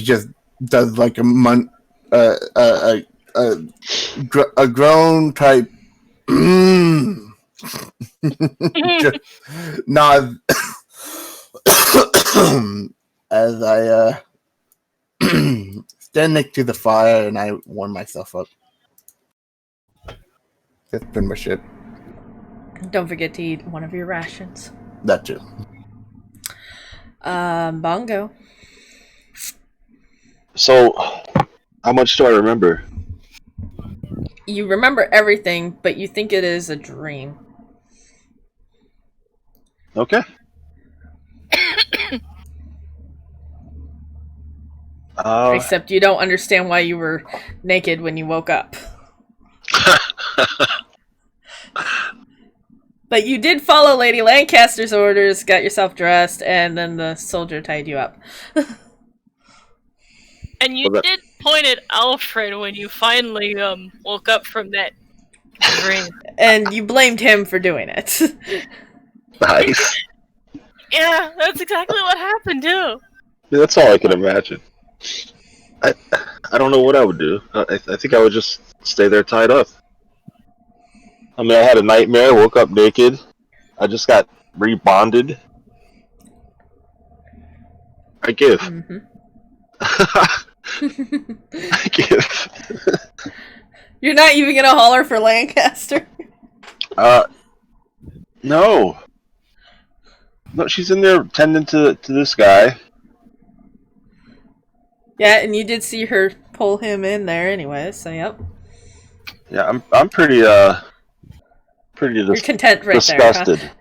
just does like a groan type. Just nod as I stand next to the fire and I warm myself up. That's pretty much it. Don't forget to eat one of your rations. That too. Bongo. So, how much do I remember? You remember everything, but you think it is a dream. Okay. Except you don't understand why you were naked when you woke up. But you did follow Lady Lancaster's orders, got yourself dressed, and then the soldier tied you up. And you did point at Alfred when you finally woke up from that dream. And you blamed him for doing it. Nice. Yeah, that's exactly what happened too. Yeah, that's all I can imagine. I don't know what I would do. I think I would just stay there tied up. I mean, I had a nightmare, woke up naked. I just got rebonded. I give. Mm-hmm. I give. You're not even gonna holler for Lancaster? No. No, she's in there tending to this guy. Yeah, and you did see her pull him in there anyway, so yep. Yeah, I'm pretty You're content right disgusted. there, huh?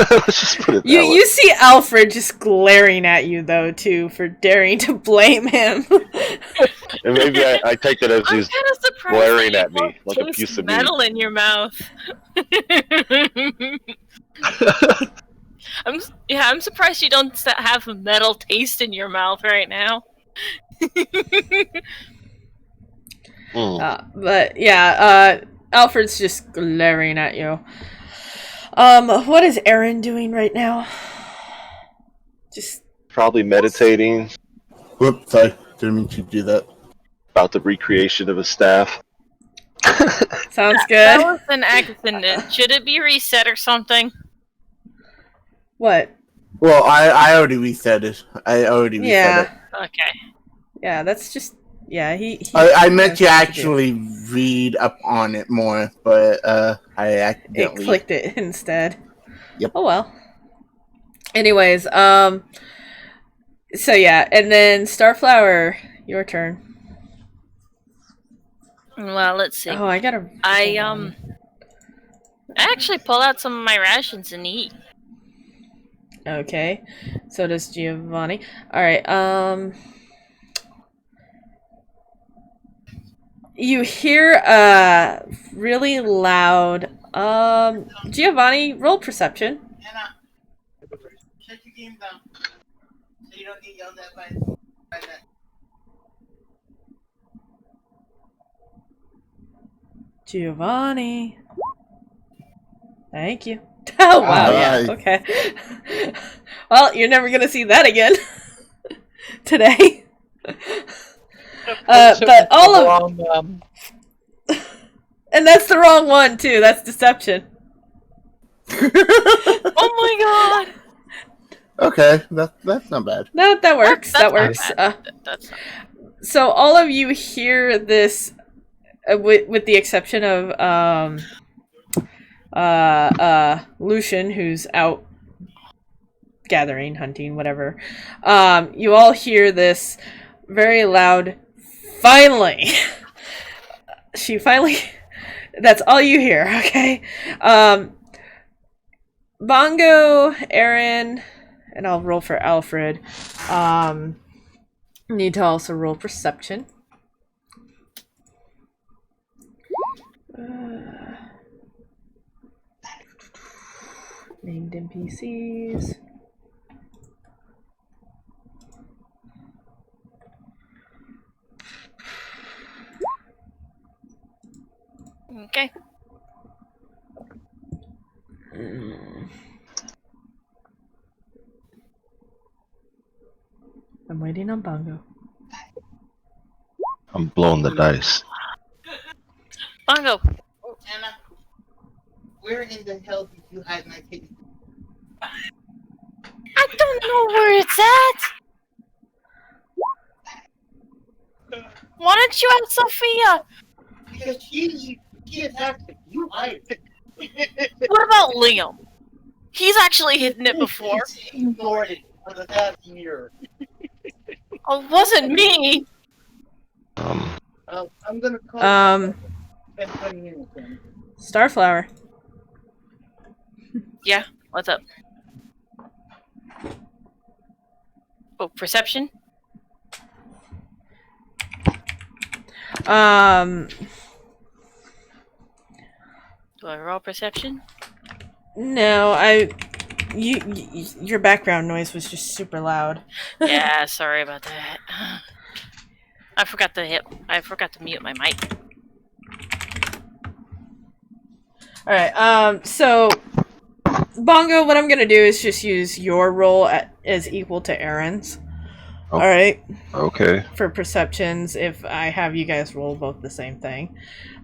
Let's just put it that way. You see Alfred just glaring at you though too for daring to blame him. And maybe I take it as I'm he's kind of surprised glaring that at you me like a taste piece of meat. metal in your mouth. I'm surprised you don't have a metal taste in your mouth right now. But yeah, Alfred's just glaring at you. What is Aaron doing right now? Just Probably meditating Whoops, sorry. Didn't mean to do that. about the recreation of his staff. sounds That good. was an accident. Should it be reset or something? What? Well, I already reset it. I already reset it. Okay. Yeah, that's just he I meant to has actually read up on it more, but I It accidentally clicked it instead. Yep. Oh well. Anyways, so yeah, and then Starflower, your turn. Well, let's see. Oh, I gotta. I actually pull out some of my rations and eat. Okay, so does Giovanni. All right. You hear a really loud. Giovanni, roll perception. Anna, shut your game down. So you don't get yelled at by that. Giovanni. Thank you. Oh wow, yeah, Alright. okay. Well, you're never gonna see that again today. But all of and that's the wrong one too. That's deception. Oh my god! Okay, that's not bad. That works. That's That not works. bad. That's not So all of you hear this, with the exception of Lucian, who's out gathering, hunting, whatever. You all hear this very loud. Finally, she finally. That's all you hear. Okay. Bongo, Aaron, and I'll roll for Alfred. Need to also roll perception. Named NPCs. okay. I'm waiting on Bongo. I'm blowing the dice. Bongo. Oh, Anna, where in the hell did you hide my kitty? I don't know where it's at. Why don't you ask Sophia? Because she attacked it. You hide it. What about Liam? He's actually hidden it before. It's ignored it for the past year. Oh, it wasn't me. I'm gonna call and 20 minutes then. Starflower. Yeah, what's up? Oh, perception? Do I roll perception? No, your background noise was just super loud. Yeah, sorry about that. I forgot to mute my mic. Alright, so Bongo, what I'm gonna do is just use your roll as equal to Aaron's. Oh. Alright? Okay. For perceptions, if I have you guys roll both the same thing.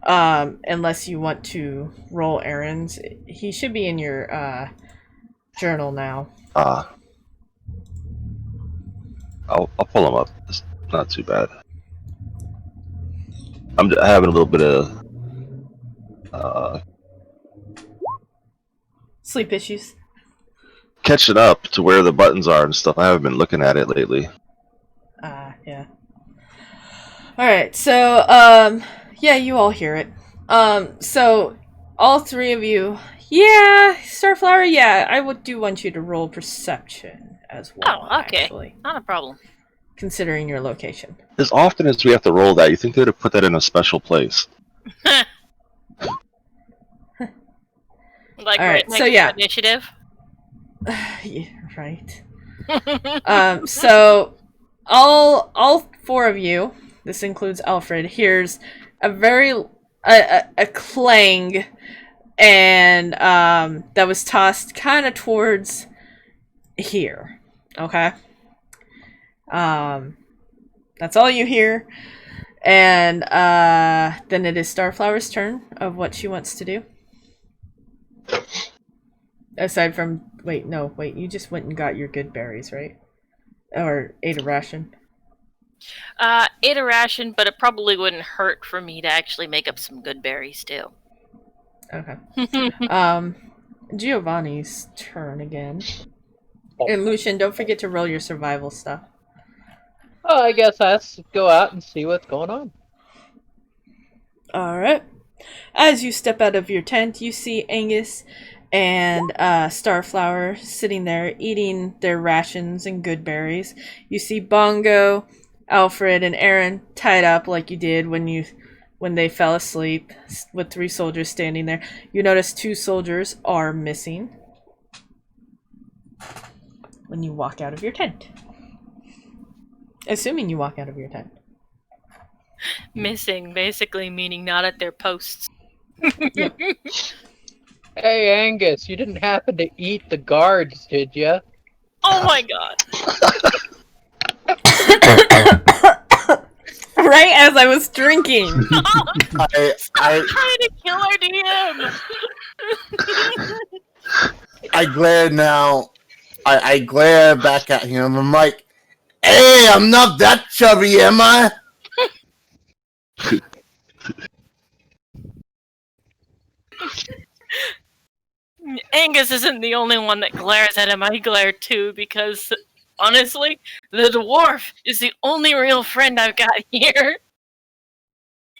Unless you want to roll Aaron's. He should be in your journal now. I'll pull them up. It's not too bad. I'm having a little bit of Sleep issues. catching up to where the buttons are and stuff. I haven't been looking at it lately. Yeah. Alright, so, yeah, you all hear it. So, all three of you, yeah, Starflower, yeah, I do want you to roll perception as well, Oh, okay. actually, Not a problem. considering your location. As often as we have to roll that, you think they would have put that in a special place? Like All right right, next so to yeah. initiative. Yeah, right. So all four of you, this includes Alfred, hears a very a clang, and that was tossed kind of towards here. Okay. That's all you hear, and then it is Starflower's turn of what she wants to do. Aside from wait, you just went and got your good berries, right? Or ate a ration. Ate a ration, but it probably wouldn't hurt for me to actually make up some good berries too. Okay. Giovanni's turn again. And Lucian, don't forget to roll your survival stuff. Oh, I guess let's go out and see what's going on. Alright. As you step out of your tent, you see Angus and Starflower sitting there eating their rations and good berries. You see Bongo, Alfred, and Aaron tied up like you did when they fell asleep, with 3 soldiers standing there. You notice 2 soldiers are missing when you walk out of your tent. Assuming you walk out of your tent. Missing, basically meaning not at their posts. Yep. Hey, Angus, you didn't happen to eat the guards, did you? Oh my god! Right as I was drinking. I Trying to kill our DM! I glare now. I glare back at him. I'm like, hey, I'm not that chubby, am I? Angus isn't the only one that glares at him. I glare too, because honestly, the dwarf is the only real friend I've got here.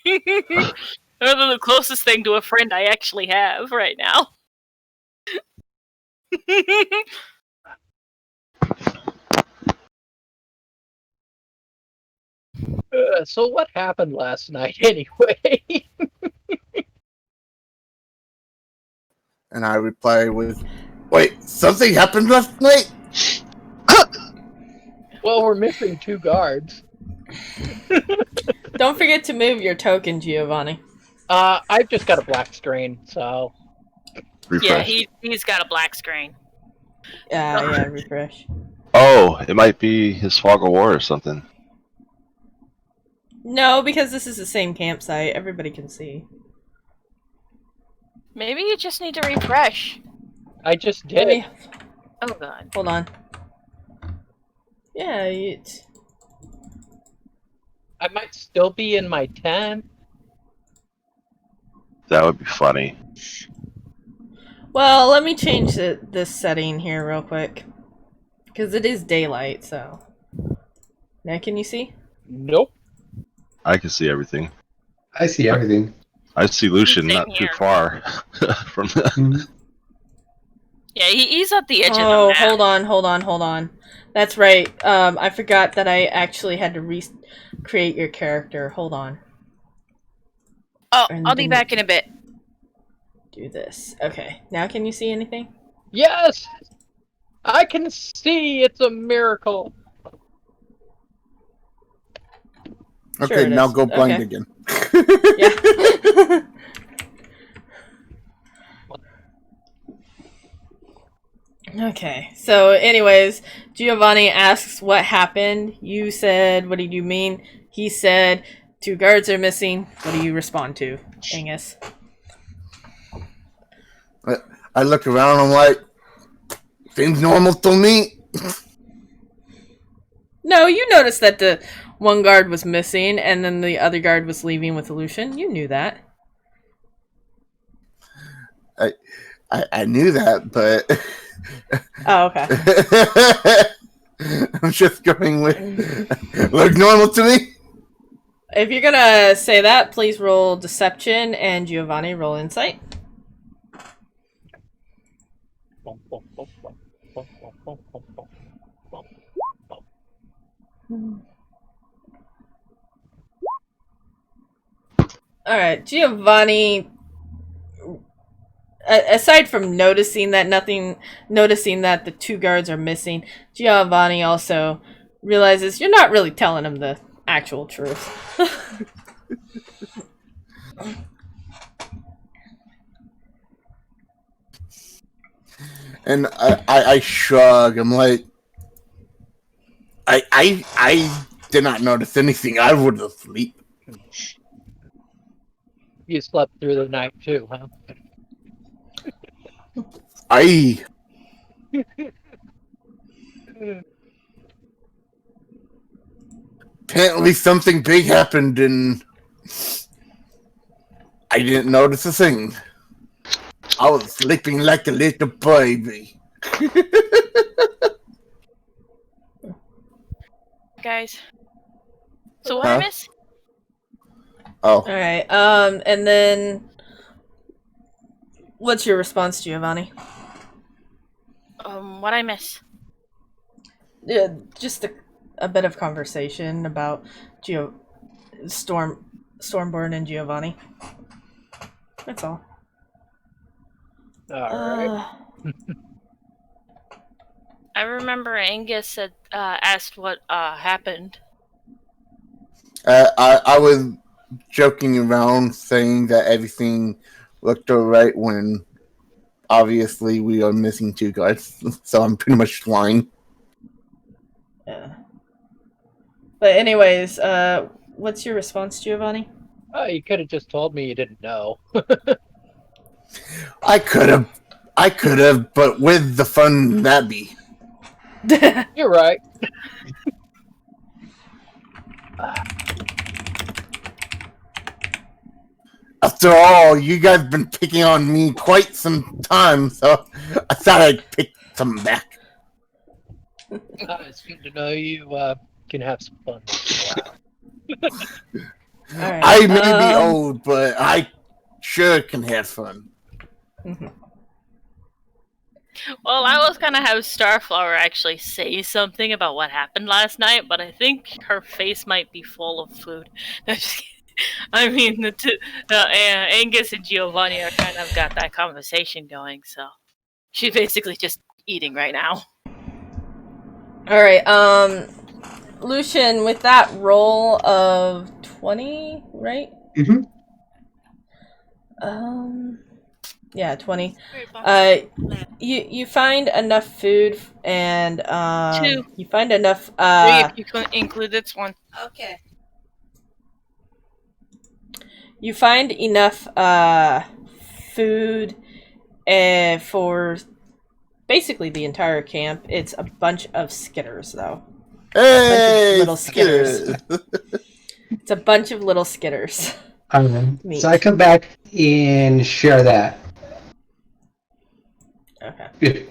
They're the closest thing to a friend I actually have right now. So what happened last night, anyway? And I reply with, wait, something happened last night? Well, we're missing 2 guards. Don't forget to move your token, Giovanni. I've just got a black screen, so... Yeah, Refresh. he's got a black screen. Yeah, refresh. Oh, it might be his fog of war or something. No, because this is the same campsite. Everybody can see. Maybe you just need to refresh. I just Let did. me... Oh god. Hold on. Yeah, it... I might still be in my tent. That would be funny. Well, let me change this setting here real quick. Because it is daylight, so... Now can you see? Nope. I can see everything. I see everything. I see Lucian Same not too here. far from the... Mhm. Yeah, he's at the edge of the Oh, map. hold on. That's right. I forgot that I actually had to recreate your character. Hold on. Oh, And I'll be then- back in a bit. Do this. Okay. Now can you see anything? Yes! I can see! It's a miracle! Sure Okay, it now is. go blind Okay. again. Yeah. Okay, so anyways, Giovanni asks what happened. You said, what did you mean? He said, 2 guards are missing. What do you respond to, Angus? I look around, I'm like, seems normal to me. No, you noticed that the one guard was missing, and then the other guard was leaving with Lucian. You knew that. I knew that, but Oh, okay. I'm just going with look normal to me. If you're gonna say that, please roll Deception, and Giovanni roll Insight. Alright, Giovanni, aside from noticing that the two guards are missing, Giovanni also realizes you're not really telling him the actual truth. And I shrug. I'm like, I did not notice anything. I would have sleep. You slept through the night too, huh? Apparently something big happened and I didn't notice a thing. I was sleeping like a little baby. Guys. So what I miss? Oh. Alright, and then what's your response, Giovanni? What I miss? Yeah, just a bit of conversation about Stormborn and Giovanni. That's all. Alright. I remember Angus said, asked what happened. I was joking around saying that everything looked alright when obviously we are missing two guards, so I'm pretty much lying. Yeah. But anyways, what's your response, Giovanni? Oh, you could have just told me you didn't know. I could have, but with the fun that be. You're right. After all, you guys been picking on me quite some time, so I thought I'd pick some back. It's good to know you can have some fun. Alright, I may be old, but I sure can have fun. Well, I was gonna have Starflower actually say something about what happened last night, but I think her face might be full of food. I mean, Angus and Giovanni are kind of got that conversation going, so she's basically just eating right now. Alright, Lucian, with that roll of 20, right? Mm-hmm. Yeah, 20. You find enough food and Two. you find enough If you could include this one. Okay. You find enough food for basically the entire camp. It's a bunch of skitters, though. Hey, little skitters. It's a bunch of little skitters. So I come back and share that. Okay. If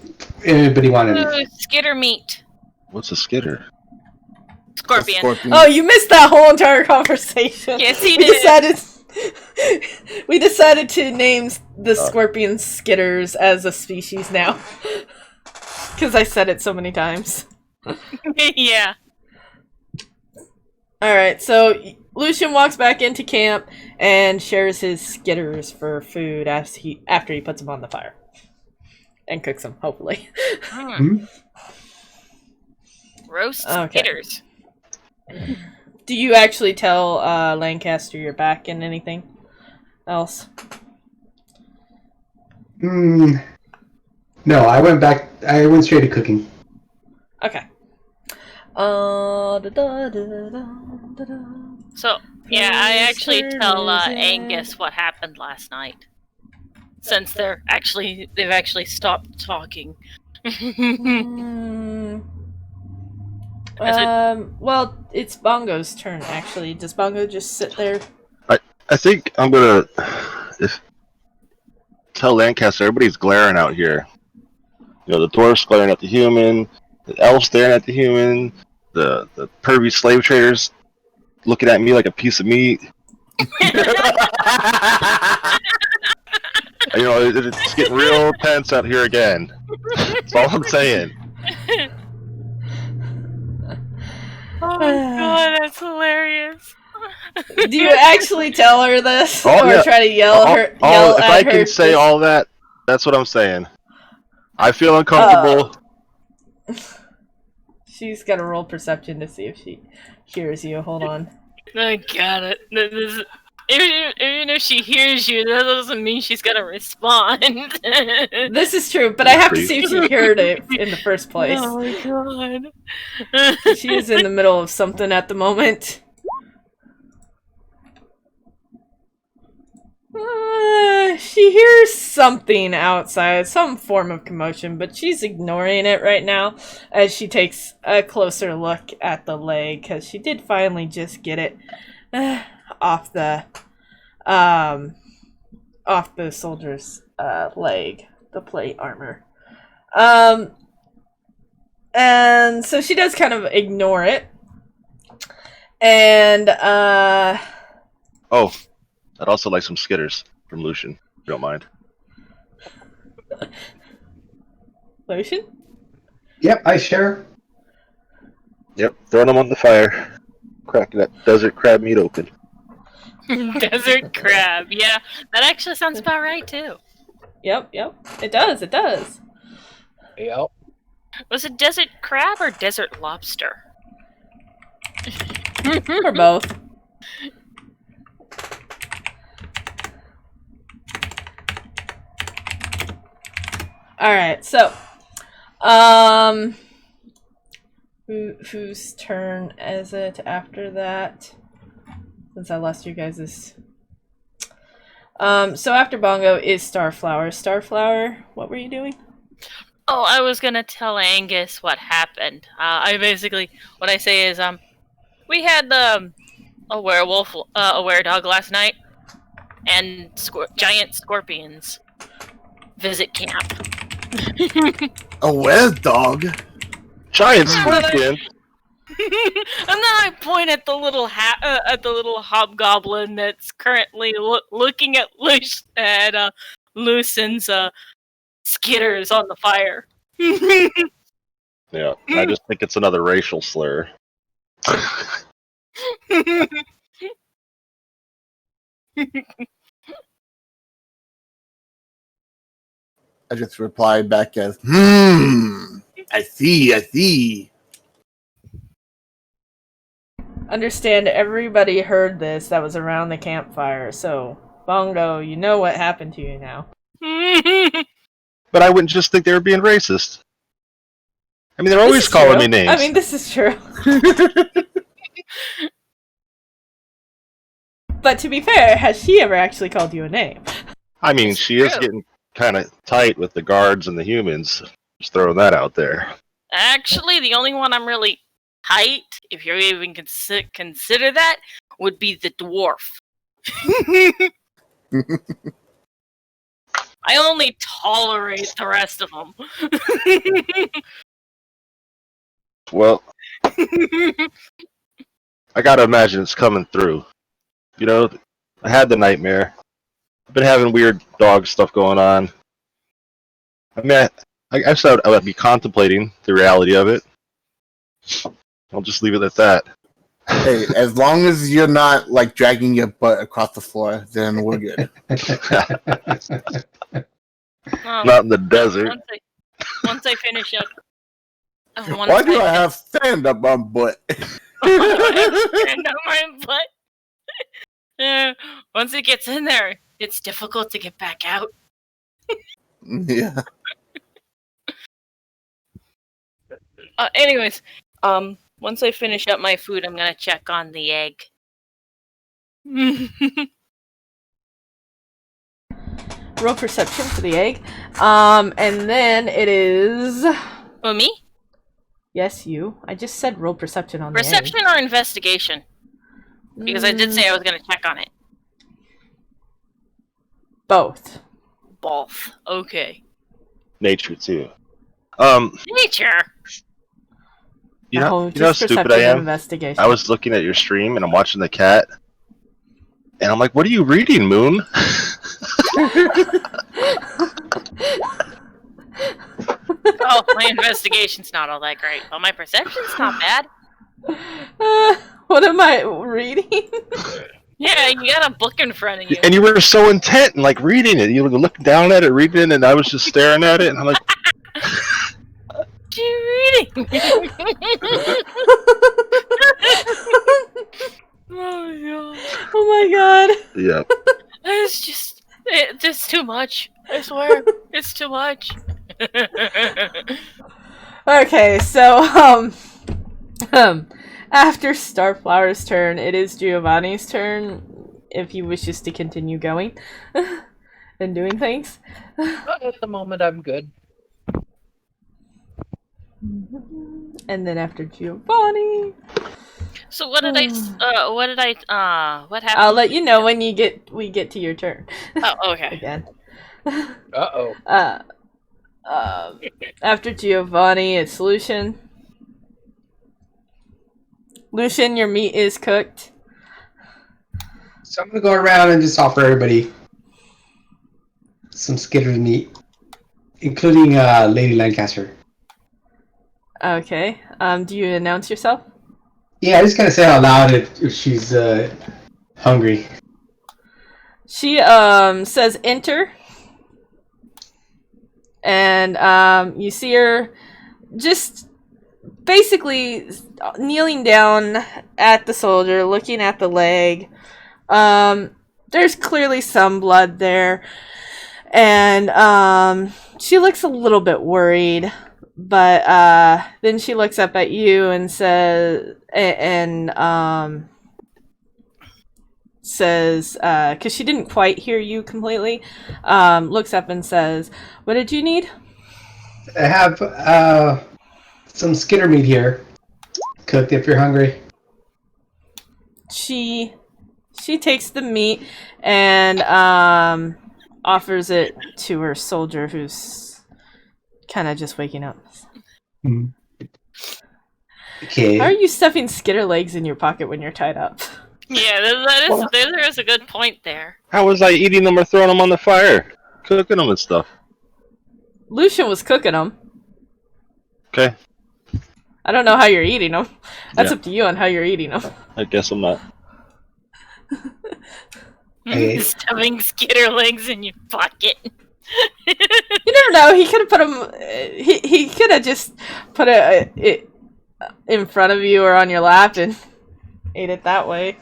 anybody wanted it. Ooh, skitter meat. What's a skitter? Scorpion. Oh, you missed that whole entire conversation. Yes, he did. We decided to name the scorpion skitters as a species now. Because I said it so many times. Yeah. Alright, so Lucian walks back into camp and shares his skitters for food after he puts them on the fire. And cooks them, hopefully. Roast skitters. Do you actually tell Lancaster you're back and anything else? No, I went straight to cooking. Okay. So, yeah, I actually tell Angus what happened last night. Since they've actually stopped talking. Well, it's Bongo's turn, actually. Does Bongo just sit there? I think I'm gonna tell Lancaster everybody's glaring out here. You know, the dwarf's glaring at the human, the elf staring at the human, the pervy slave traders looking at me like a piece of meat. You know, it's getting real tense out here again. That's all I'm saying. Oh god, that's hilarious. Do you actually tell her this? Oh, or yeah. try to yell If at I her can say just- all that, that's what I'm saying. I feel uncomfortable. She's got to roll perception to see if she hears you. Hold on. I got it. Even if she hears you, that doesn't mean she's gonna respond. This is true, but I have to see if she heard it in the first place. Oh my god. She is in the middle of something at the moment. She hears something outside, some form of commotion, but she's ignoring it right now as she takes a closer look at the leg, because she did finally just get it off the soldier's leg, the plate armor. And so she does kind of ignore it. And Oh, I'd also like some skitters from Lucian, if you don't mind. Lotion? Yep, I share. Yep, throwing them on the fire. Cracking that desert crab meat open. Desert crab. Yeah, that actually sounds about right too. Yep. It does. Yep. Was it desert crab or desert lobster? Or both. Alright, so whose turn is it after that? Since I lost you guys' so after Bongo is Starflower. Starflower, what were you doing? Oh, I was gonna tell Angus what happened. What I say is, we had a werewolf, a were-dog last night, and giant scorpions visit camp. A where dog? Giant scorpion! And then I point at the little hobgoblin that's currently looking at Lucian's skitters on the fire. Yeah, I just think it's another racial slur. I just replied back as, I see. Understand everybody heard this that was around the campfire, so Bongo, you know what happened to you now. But I wouldn't just think they were being racist. I mean, they're always This is calling true. me names. I mean, this is true. But to be fair, has she ever actually called you a name? I mean, It's she is true. getting kind of tight with the guards and the humans. Just throwing that out there. Actually, the only one I'm really tight, if you're even consider that, would be the dwarf. I only tolerate the rest of them. Well, I gotta imagine it's coming through. You know, I had the nightmare. I've been having weird dog stuff going on. I mean, I said I would be contemplating the reality of it. I'll just leave it at that. Hey, as long as you're not like dragging your butt across the floor, then we're good. Not in the desert. Once I finish up. Why do I have stand up on butt? Stand on my butt? Once it gets in there, it's difficult to get back out. Yeah. Anyways, once I finish up my food, I'm gonna check on the egg. Roll perception for the egg. And then it is... Oh, me? Yes, you. I just said roll perception on the Perception or investigation? Because I did say I was going to check on it. Both. Both. Okay. Nature too. Nature. You No, know how just stupid I perception and am? investigation. I was looking at your stream and I'm watching the cat. And I'm like, what are you reading, Moon? Oh, my investigation's not all that great, but my perception's not bad. What am I reading? Yeah, you got a book in front of you. And you were so intent in like reading it. You were looking down at it, reading it, and I was just staring at it. And I'm like, What are you reading? Oh my god. yeah. It's too much. I swear, it's too much. Okay, so after Starflower's turn, it is Giovanni's turn if he wishes to continue going and doing things. At the moment, I'm good. And then after Giovanni, So what happened? I'll let you know when we get to your turn. Oh, okay. Again. Uh-oh. After Giovanni, it's Lucian. Lucian, your meat is cooked. So I'm gonna go around and just offer everybody some skittered meat, including Lady Lancaster. Okay. Do you announce yourself? Yeah, I just gotta say out loud if she's hungry. She says enter. And you see her just basically kneeling down at the soldier, looking at the leg. There's clearly some blood there. And she looks a little bit worried. But then she looks up at you and says, because she didn't quite hear you completely, looks up and says, "What did you need?" I have some skitter meat here, cooked if you're hungry. She takes the meat and offers it to her soldier, who's kind of just waking up. Okay. How are you stuffing skitter legs in your pocket when you're tied up? Yeah, there is a good point there. How was I eating them or throwing them on the fire? Cooking them and stuff. Lucian was cooking them. Okay. I don't know how you're eating them. That's Yeah. up to you on how you're eating them. I guess I'm not. Hey. Stuffing skitter legs in your pocket. You never know. He could have put them. He could have just put it in front of you or on your lap and ate it that way.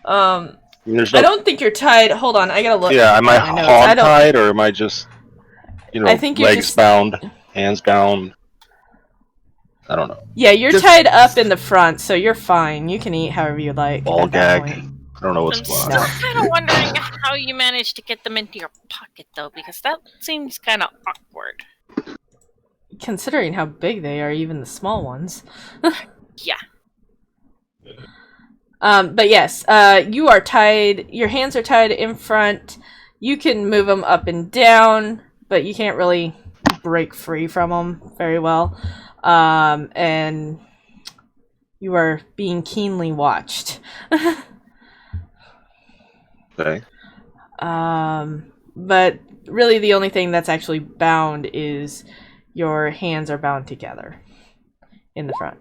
There's no, I don't think you're tied. Hold on, I gotta look. yeah, am I at my notes. hog tied or am I just, I think you're legs just- bound, hands bound? I don't know. Yeah, you're Just- tied up in the front, so you're fine. You can eat however you like. Ball at that gag. point. I don't know what's I'm going still on. kind of wondering how you managed to get them into your pocket, though, because that seems kind of awkward. Considering how big they are, even the small ones. Yeah. But yes, you are tied. Your hands are tied in front. You can move them up and down, but you can't really break free from them very well. And you are being keenly watched. Okay. But really the only thing that's actually bound is your hands are bound together in the front.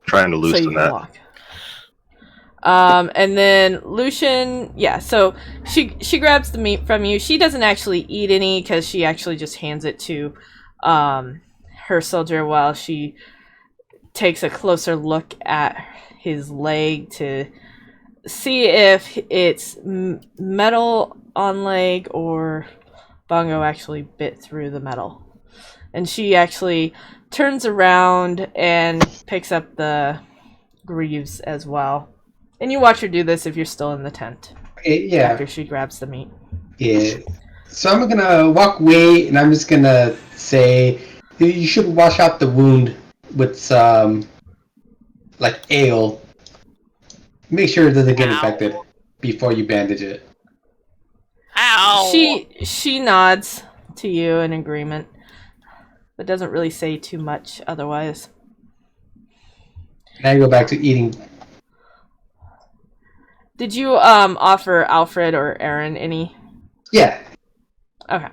Trying to So loosen you can that. walk. And then Lucian, yeah, so she grabs the meat from you. She doesn't actually eat any because she actually just hands it to her soldier while she takes a closer look at his leg to see if it's metal on leg or Bongo actually bit through the metal. And she actually turns around and picks up the greaves as well. And you watch her do this if you're still in the tent. Yeah. After she grabs the meat. Yeah. So I'm gonna walk away and I'm just gonna say you should wash out the wound with some like ale. Make sure it doesn't get infected before you bandage it. Ow! She nods to you in agreement, but doesn't really say too much otherwise. Now you go back to eating. Did you offer Alfred or Aaron any? Yeah. Okay.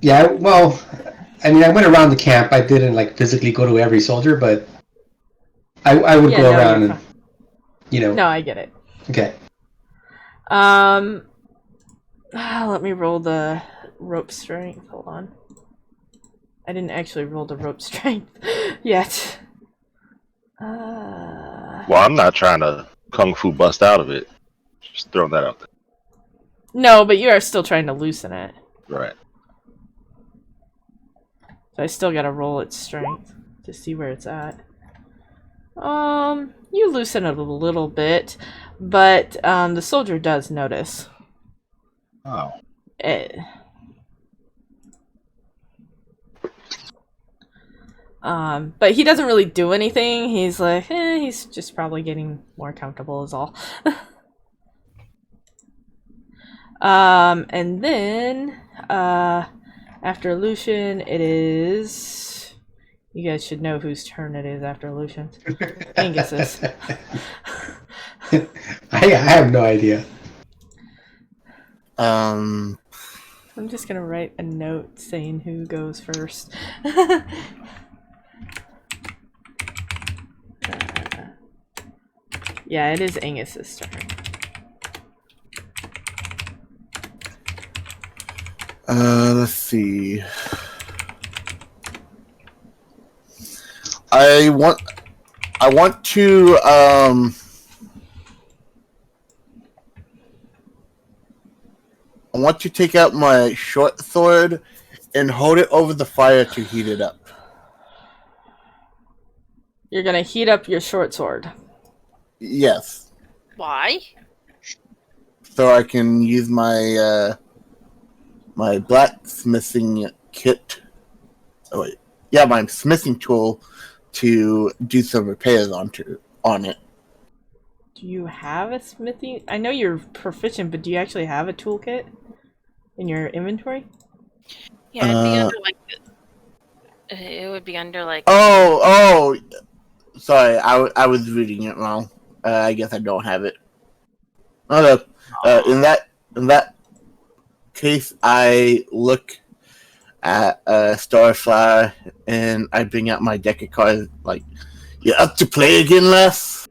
Yeah, well, I mean, I went around the camp. I didn't like physically go to every soldier, but I would go around and, No, I get it. Okay. Let me roll the rope strength. Hold on. I didn't actually roll the rope strength yet. Well, I'm not trying to kung fu bust out of it. Just throwing that out there. No, but you are still trying to loosen it. Right. So I still gotta roll its strength to see where it's at. You loosen it a little bit, but the soldier does notice. Oh. But he doesn't really do anything. He's like, he's just probably getting more comfortable is all. And then, after Lucian, it is... You guys should know whose turn it is after Lucian. Angus's. I have no idea. I'm just gonna write a note saying who goes first. Yeah, it is Angus's turn. Let's see. I want to take out my short sword and hold it over the fire to heat it up. You're gonna heat up your short sword. Yes. Why? So I can use my my blacksmithing kit. Oh wait, yeah, my smithing tool to do some repairs on it. Do you have a smithy? I know you're proficient, but do you actually have a toolkit in your inventory? Yeah, it'd be under like. It would be under like. Oh, sorry, I was reading it wrong. I guess I don't have it. Oh, no. In that case, I look at Starflower and I bring out my deck of cards. Like, you up to play again, Les?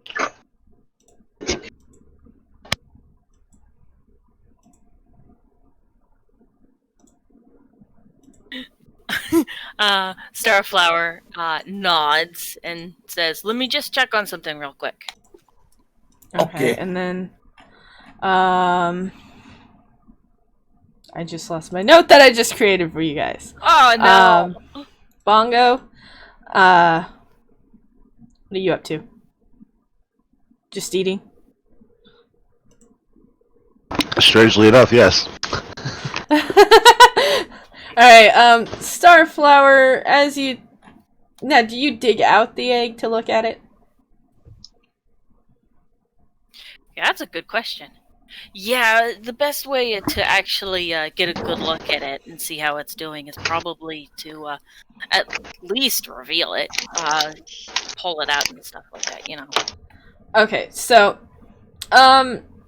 Starflower nods and says, "Let me just check on something real quick." Okay. And then, I just lost my note that I just created for you guys. Oh no! Bongo, what are you up to? Just eating? Strangely enough, yes. Alright, Starflower, as you... Now, do you dig out the egg to look at it? Yeah, that's a good question. Yeah, the best way to actually get a good look at it and see how it's doing is probably to at least reveal it, pull it out and stuff like that, you know. Okay, so,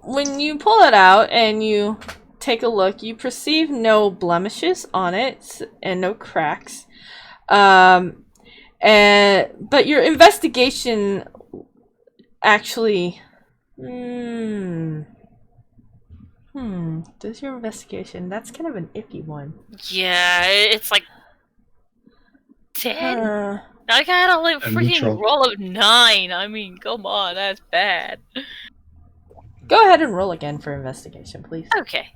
when you pull it out and you take a look, you perceive no blemishes on it and no cracks. But your investigation actually... Does your investigation... That's kind of an iffy one. Yeah, it's like 10. I got a like, freaking neutral. roll of 9. I mean, come on, that's bad. Go ahead and roll again for investigation, please. Okay.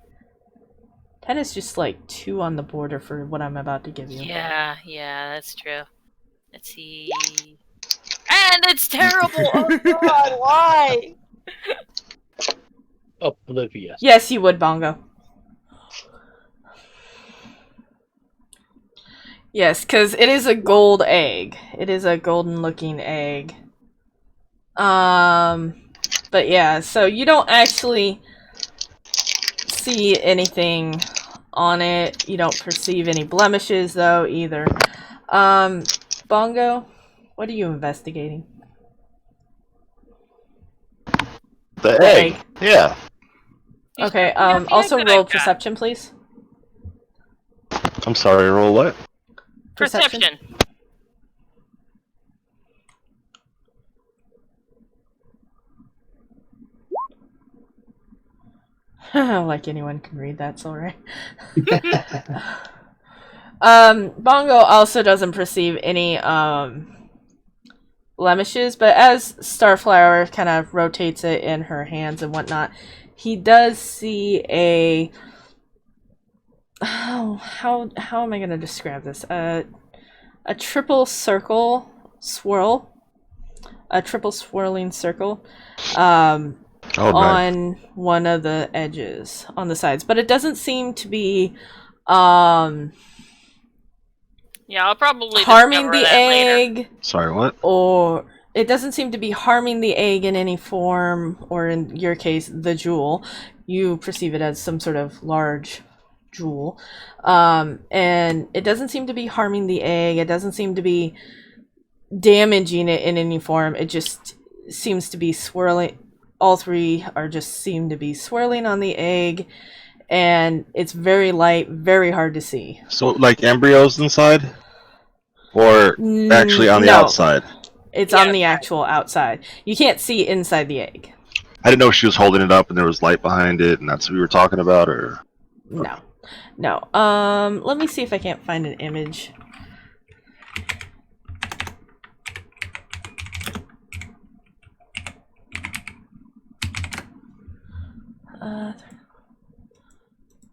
10 is just like 2 on the border for what I'm about to give you. Yeah, that's true. Let's see. And it's terrible! Oh god, why? Oblivious. Yes, you would, Bongo. Yes, because it is a gold egg. It is a golden-looking egg. But yeah, so you don't actually see anything on it. You don't perceive any blemishes, though, either. Bongo, what are you investigating? The The egg. egg. Yeah. Okay, Yeah, the also egg that roll I've got. perception, please. I'm sorry, roll what? Perception. Like anyone can read that, so right. Bongo also doesn't perceive any blemishes, but as Starflower kind of rotates it in her hands and whatnot, he does see a how am I gonna describe this? A triple circle swirl. A triple swirling circle. Oh, nice. On one of the edges on the sides, but it doesn't seem to be Yeah, I'll probably harming discover the that egg later. Sorry, what? or it doesn't seem to be harming the egg in any form, or in your case the jewel. You perceive it as some sort of large jewel, and it doesn't seem to be harming the egg. It doesn't seem to be damaging it in any form. It just seems to be swirling. All three are just seem to be swirling on the egg, and it's very light, very hard to see. So, like embryos inside? Or actually on the No, outside? it's Yeah, on the actual outside. You can't see inside the egg. I didn't know if she was holding it up and there was light behind it, and that's what we were talking about, or... No. Let me see if I can't find an image.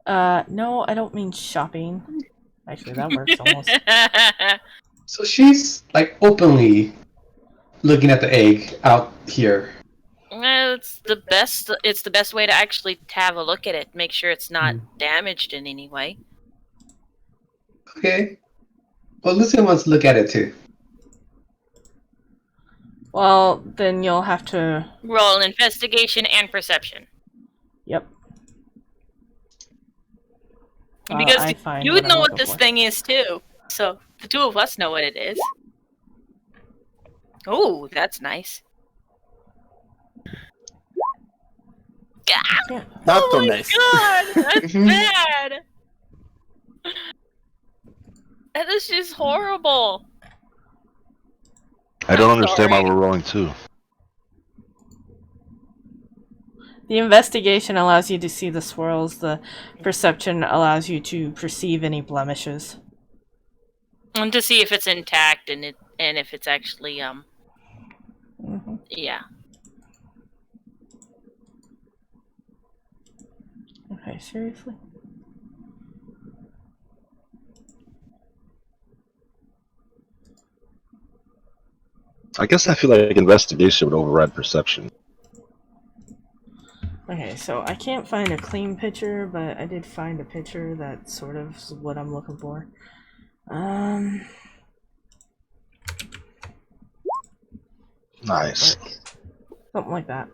No, I don't mean shopping. Actually, that works almost. So she's like openly looking at the egg out here. It's the best. It's the best way to actually have a look at it. Make sure it's not damaged in any way. Okay. Well, Lucian wants to look at it too. Well, then you'll have to... Roll an investigation and perception. Yep. Because I find you would I'm know what looking this for. thing is too. So the two of us know what it is. Oh, that's nice. Yeah. Not so Oh my nice. god, that's bad. That is just horrible. I don't I'm understand why sorry. we're rolling two. The investigation allows you to see the swirls. The perception allows you to perceive any blemishes. And to see if it's intact and if it's actually Mm-hmm. yeah. Okay, seriously? I guess I feel like investigation would override perception. Okay, so I can't find a clean picture, but I did find a picture that sort of is what I'm looking for. Nice. Something like that.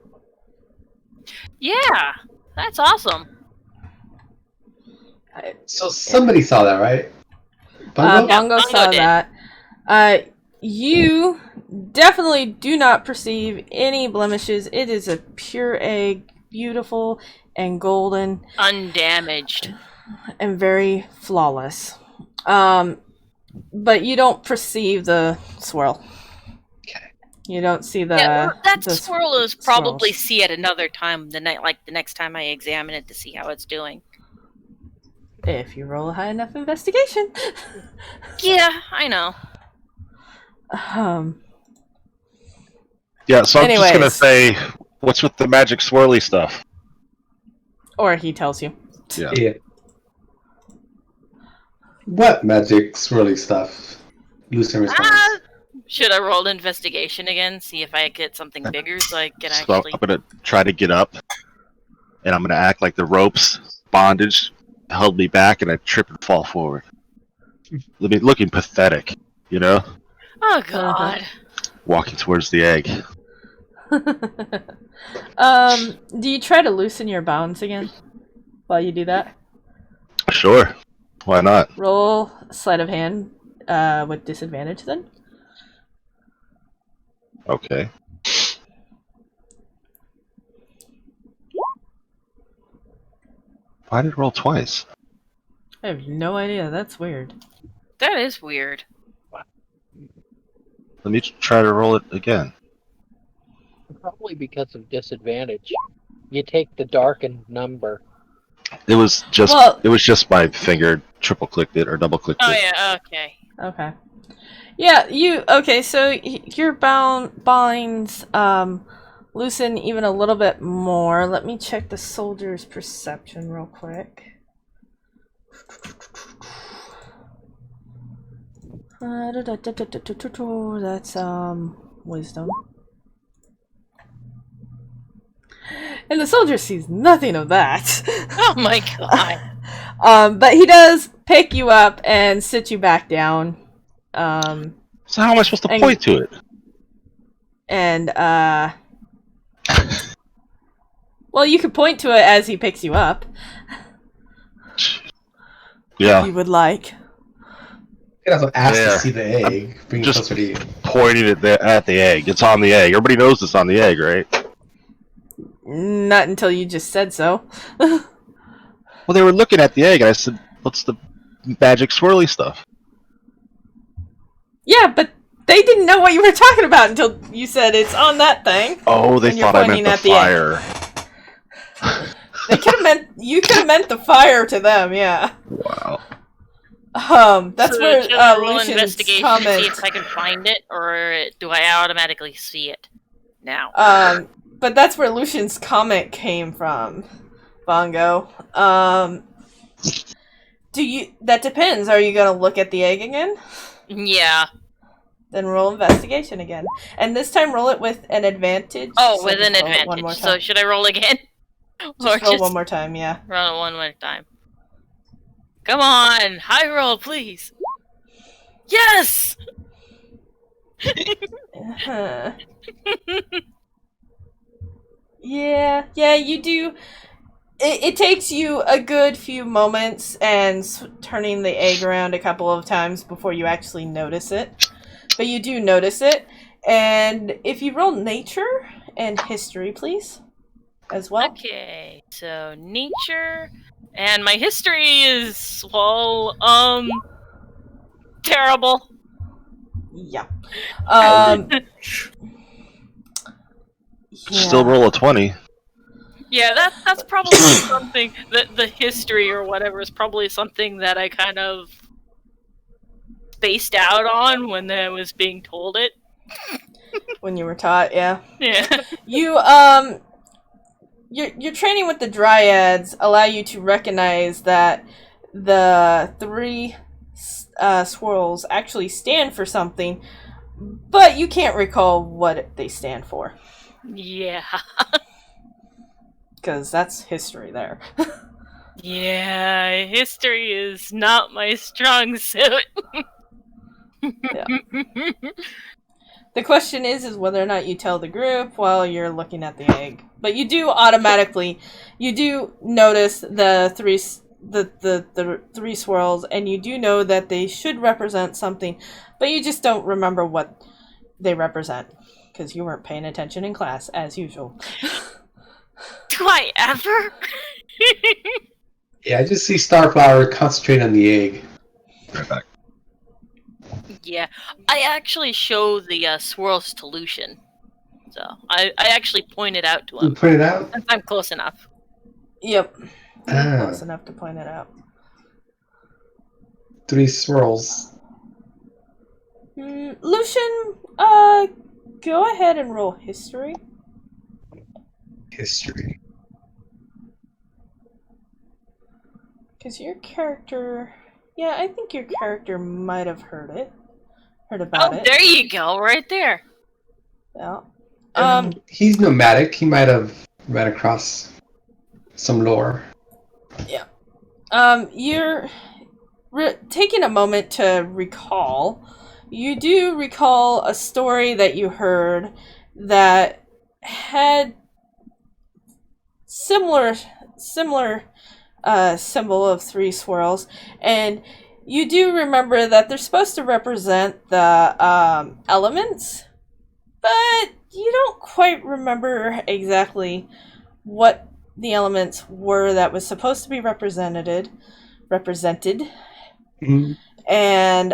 Yeah, that's awesome. So somebody saw that, right? Bungo? Bongo Bongo saw did. that. You definitely do not perceive any blemishes. It is a pure egg, beautiful and golden Undamaged. and very flawless. But you don't perceive the swirl. Okay. You don't see the Yeah, well, that the swirl is probably swirls. see at another time, the next time I examine it to see how it's doing. If you roll a high enough investigation. Yeah, I know. Yeah, so I'm just gonna Anyways. say, what's with the magic swirly stuff? Or he tells you. Yeah. Yeah. What magic swirly stuff? Lucian responds. Should I roll investigation again? See if I get something bigger so I can So actually. I'm gonna try to get up, and I'm gonna act like the ropes, bondage, held me back, and I trip and fall forward. looking pathetic, you know, Oh God. walking towards the egg. Do you try to loosen your bounds again while you do that? Sure, why not? Roll sleight of hand with disadvantage then. Okay. Why did it roll twice? I have no idea. That's weird. That is weird. Let me try to roll it again. Probably because of disadvantage. You take the darkened number. It was just Well- my finger triple clicked it or double clicked Oh it. yeah. Okay. Okay. Yeah, so your binds loosen even a little bit more. Let me check the soldier's perception real quick. That's wisdom. And the soldier sees nothing of that. Oh my God. But he does pick you up and sit you back down. So how am I supposed to point to it? And well, you could point to it as he picks you up. Yeah. If you would like. You could also ask There. to see the egg. Bring it Just- closer to you. Pointing it at the egg. It's on the egg. Everybody knows it's on the egg, right? Not until you just said so. Well, they were looking at the egg, and I said, "What's the magic swirly stuff?" Yeah, but they didn't know what you were talking about until you said it's on that thing. Oh, they And you're thought I meant pointing the at the egg. fire. They could have meant you could have meant the fire to them. Yeah. Wow. That's So where should I roll Lucian's investigation to comment. see if I can find it, or do I automatically see it now? But that's where Lucian's comment came from, Bongo. That depends. Are you gonna look at the egg again? Yeah. Then roll investigation again. And this time roll it with an advantage. Oh, So with an just roll it one more advantage. So time. should I roll again? Just roll one more time, yeah. roll it one more time? Come on, high roll, please. Yes. Huh. Yeah, you do. It takes you a good few moments and turning the egg around a couple of times before you actually notice it. But you do notice it. And if you roll nature and history, please, as well. Okay, so nature, and my history is terrible. Yeah. Still roll a 20. Yeah, that's probably something that the history or whatever is probably something that I kind of spaced out on when I was being told it. When you were taught, yeah. Yeah. Your training with the dryads allow you to recognize that the three swirls actually stand for something, but you can't recall what they stand for. Yeah. Because that's history there. Yeah, history is not my strong suit. The question is whether or not you tell the group while you're looking at the egg. But you do automatically, you do notice the three swirls, and you do know that they should represent something, but you just don't remember what they represent because you weren't paying attention in class as usual. Do I ever? Yeah, I just see Starflower concentrate on the egg. Right back. Yeah, I actually show the swirls to Lucian. So I actually point it out to You him. put it out? Since I'm close enough. Yep. Ah. Close enough to point it out. 3 swirls. Lucian, go ahead and roll history. History. Because your character... Yeah, I think your character might have heard Oh, about it. there you go, right there. Yeah. He's nomadic. He might have read across some lore. taking a moment to recall, you do recall a story that you heard that had similar symbol of three swirls, and you do remember that they're supposed to represent the elements, but you don't quite remember exactly what the elements were that was supposed to be represented. Mhm. And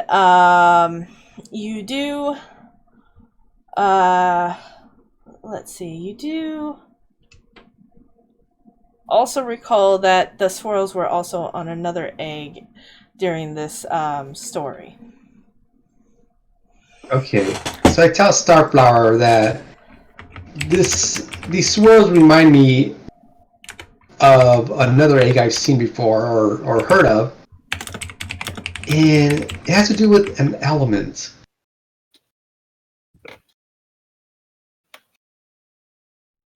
you do let's see, you do also recall that the swirls were also on another egg during this story. Okay. So I tell Starflower that these swirls remind me of another egg I've seen before or heard of. And it has to do with an element.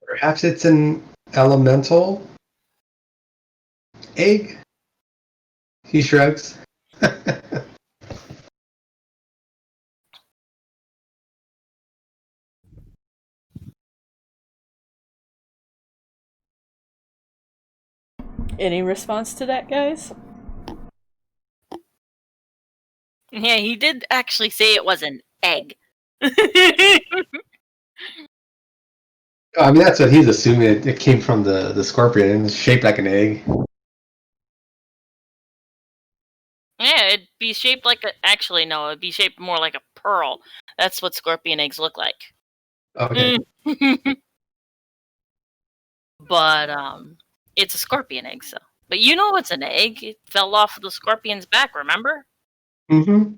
Perhaps it's an elemental egg? He shrugs. Any response to that, guys? Yeah, he did actually say it was an egg. I mean, that's what he's assuming. It came from the scorpion and it's shaped like an egg. Yeah, it'd be shaped like a. Actually, no, it'd be shaped more like a pearl. That's what scorpion eggs look like. Okay. But it's a scorpion egg, so. But you know it's an egg. It fell off of the scorpion's back. Remember? Mm-hmm.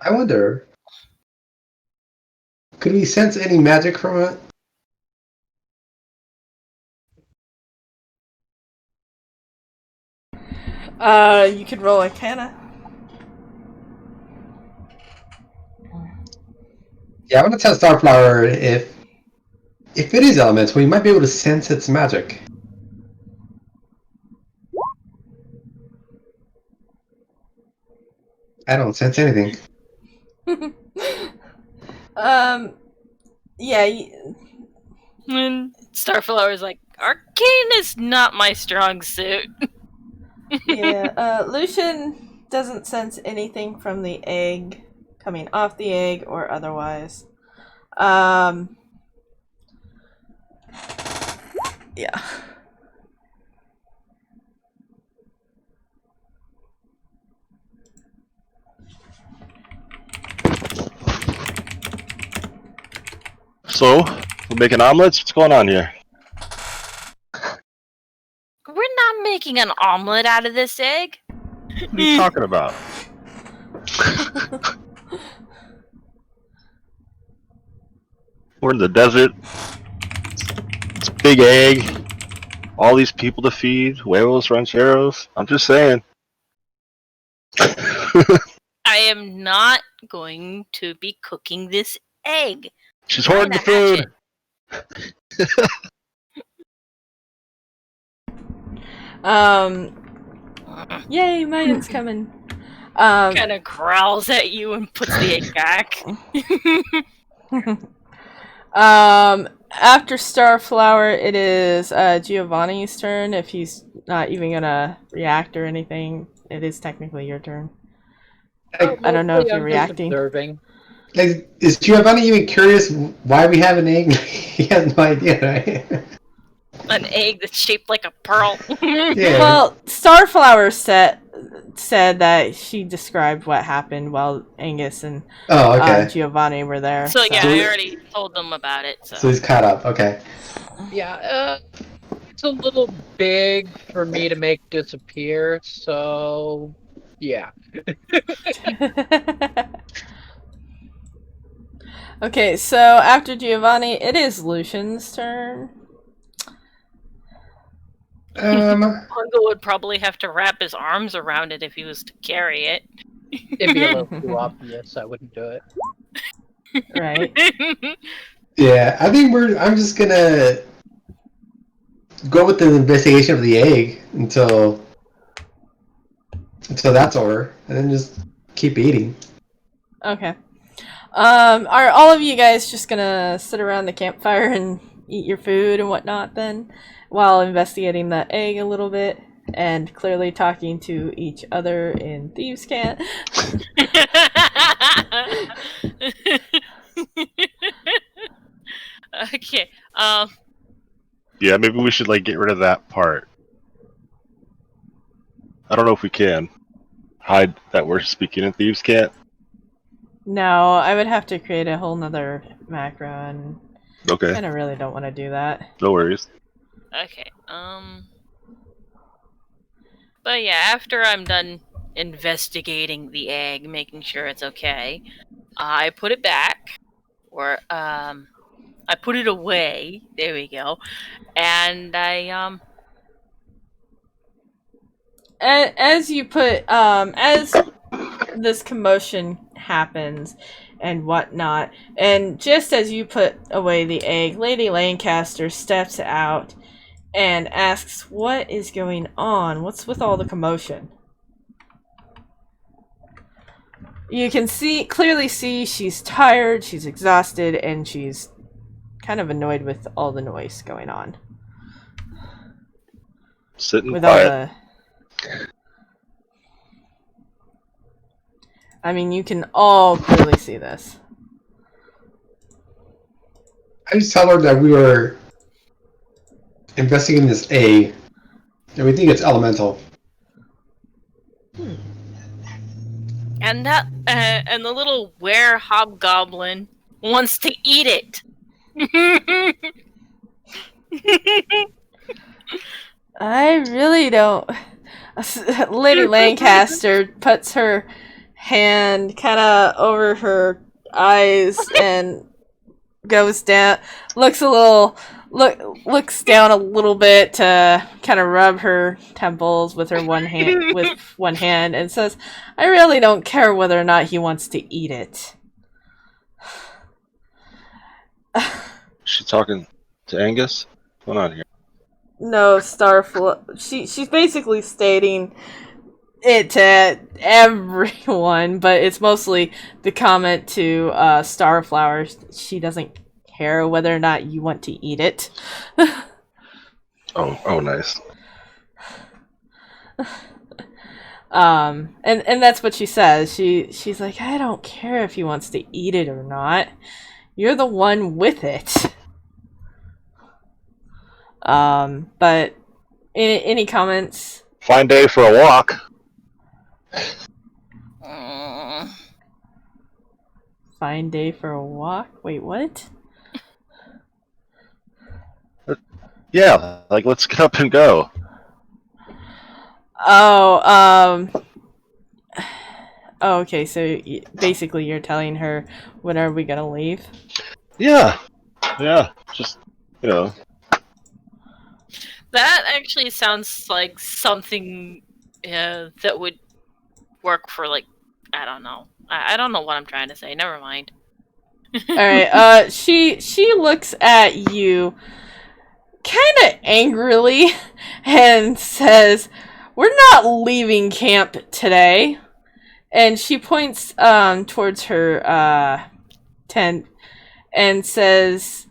I wonder, could we sense any magic from it? You could roll Arcana. Yeah, I want to tell Starflower if it is elemental, we might be able to sense its magic. I don't sense anything. Yeah, And Starflower's like, arcane is not my strong suit. yeah. Lucian doesn't sense anything from the egg coming off the egg or otherwise. Yeah. So, we're making omelets? What's going on here? We're not making an omelet out of this egg. What are you talking about? We're in the desert. It's a big egg. All these people to feed. Huevos, rancheros. I'm just saying. I am not going to be cooking this egg. She's Trying hoarding the to hatch food. Yay, Mayan's coming. Kind of growls at you and puts the egg back. After Starflower, it is Giovanni's turn. If he's not even gonna react or anything, it is technically your turn. I don't know if you're I'm just reacting. observing. Like, is Giovanni even curious why we have an egg? He has no idea, right? An egg that's shaped like a pearl. Yeah. Well, Starflower said that she described what happened while Angus and Oh, okay. Giovanni were there. So yeah, So- I already told them about it. So he's caught up. Okay. Yeah, it's a little big for me to make disappear, so yeah. Okay, so after Giovanni, it is Lucian's turn. Pongo would probably have to wrap his arms around it if he was to carry it. It'd be a little too obvious. I wouldn't do it. Right. Yeah, I think I'm just gonna go with the investigation of the egg until that's over, and then just keep eating. Okay. Are all of you guys just gonna sit around the campfire and eat your food and whatnot then, while investigating the egg a little bit and clearly talking to each other in Thieves' Cant? Okay. Yeah, maybe we should like get rid of that part. I don't know if we can hide that we're speaking in Thieves' Cant. No, I would have to create a whole nother macro, and Okay, kind of really don't want to do that. no worries. Okay. But yeah, after I'm done investigating the egg, making sure it's okay, I put it back, or I put it away. There we go. And I As you put, as this commotion happens and whatnot, and just as you put away the egg, Lady Lancaster steps out and asks, "What is going on? What's with all the commotion?" You can clearly see she's tired, she's exhausted, and she's kind of annoyed with all the noise going on. Sitting With quiet. all the... I mean, you can all clearly see this. I just tell her that we were investigating this egg, and we think it's elemental. and that and the little were hobgoblin wants to eat it. I really don't... Lady Lancaster puts her hand kind of over her eyes and goes down, looks down a little bit to kind of rub her temples with her one hand and says, "I really don't care whether or not he wants to eat it." She talking to Angus? What's going on here? No, she's basically stating it to everyone, but it's mostly the comment to Starflower. She doesn't care whether or not you want to eat it. Oh, nice. And that's what she says. She's like, "I don't care if he wants to eat it or not. You're the one with it." But any comments? Fine day for a walk. Fine day for a walk? Wait, what? Yeah, like let's get up and go. Oh, okay, so basically you're telling her, when are we gonna leave? Yeah, just, That actually sounds like something that would work for, like, I don't know. I don't know what I'm trying to say. Never mind. Alright, she looks at you kind of angrily and says, "We're not leaving camp today." And she points towards her tent and says,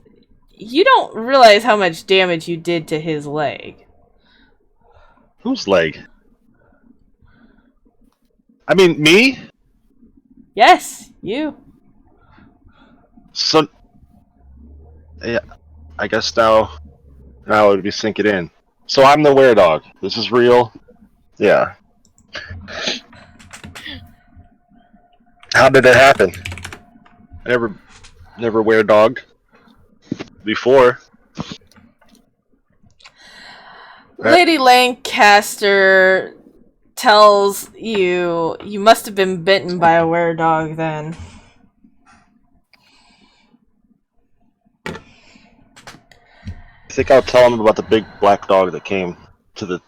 "You don't realize how much damage you did to his leg." Whose leg? I mean, me? Yes, you. So, yeah, I guess now it would be sinking in. So I'm the were-dog. This is real? Yeah. How did it happen? I never were-dog before. Lady Lancaster tells you must have been bitten by a were-dog then. I think I'll tell him about the big black dog that came to the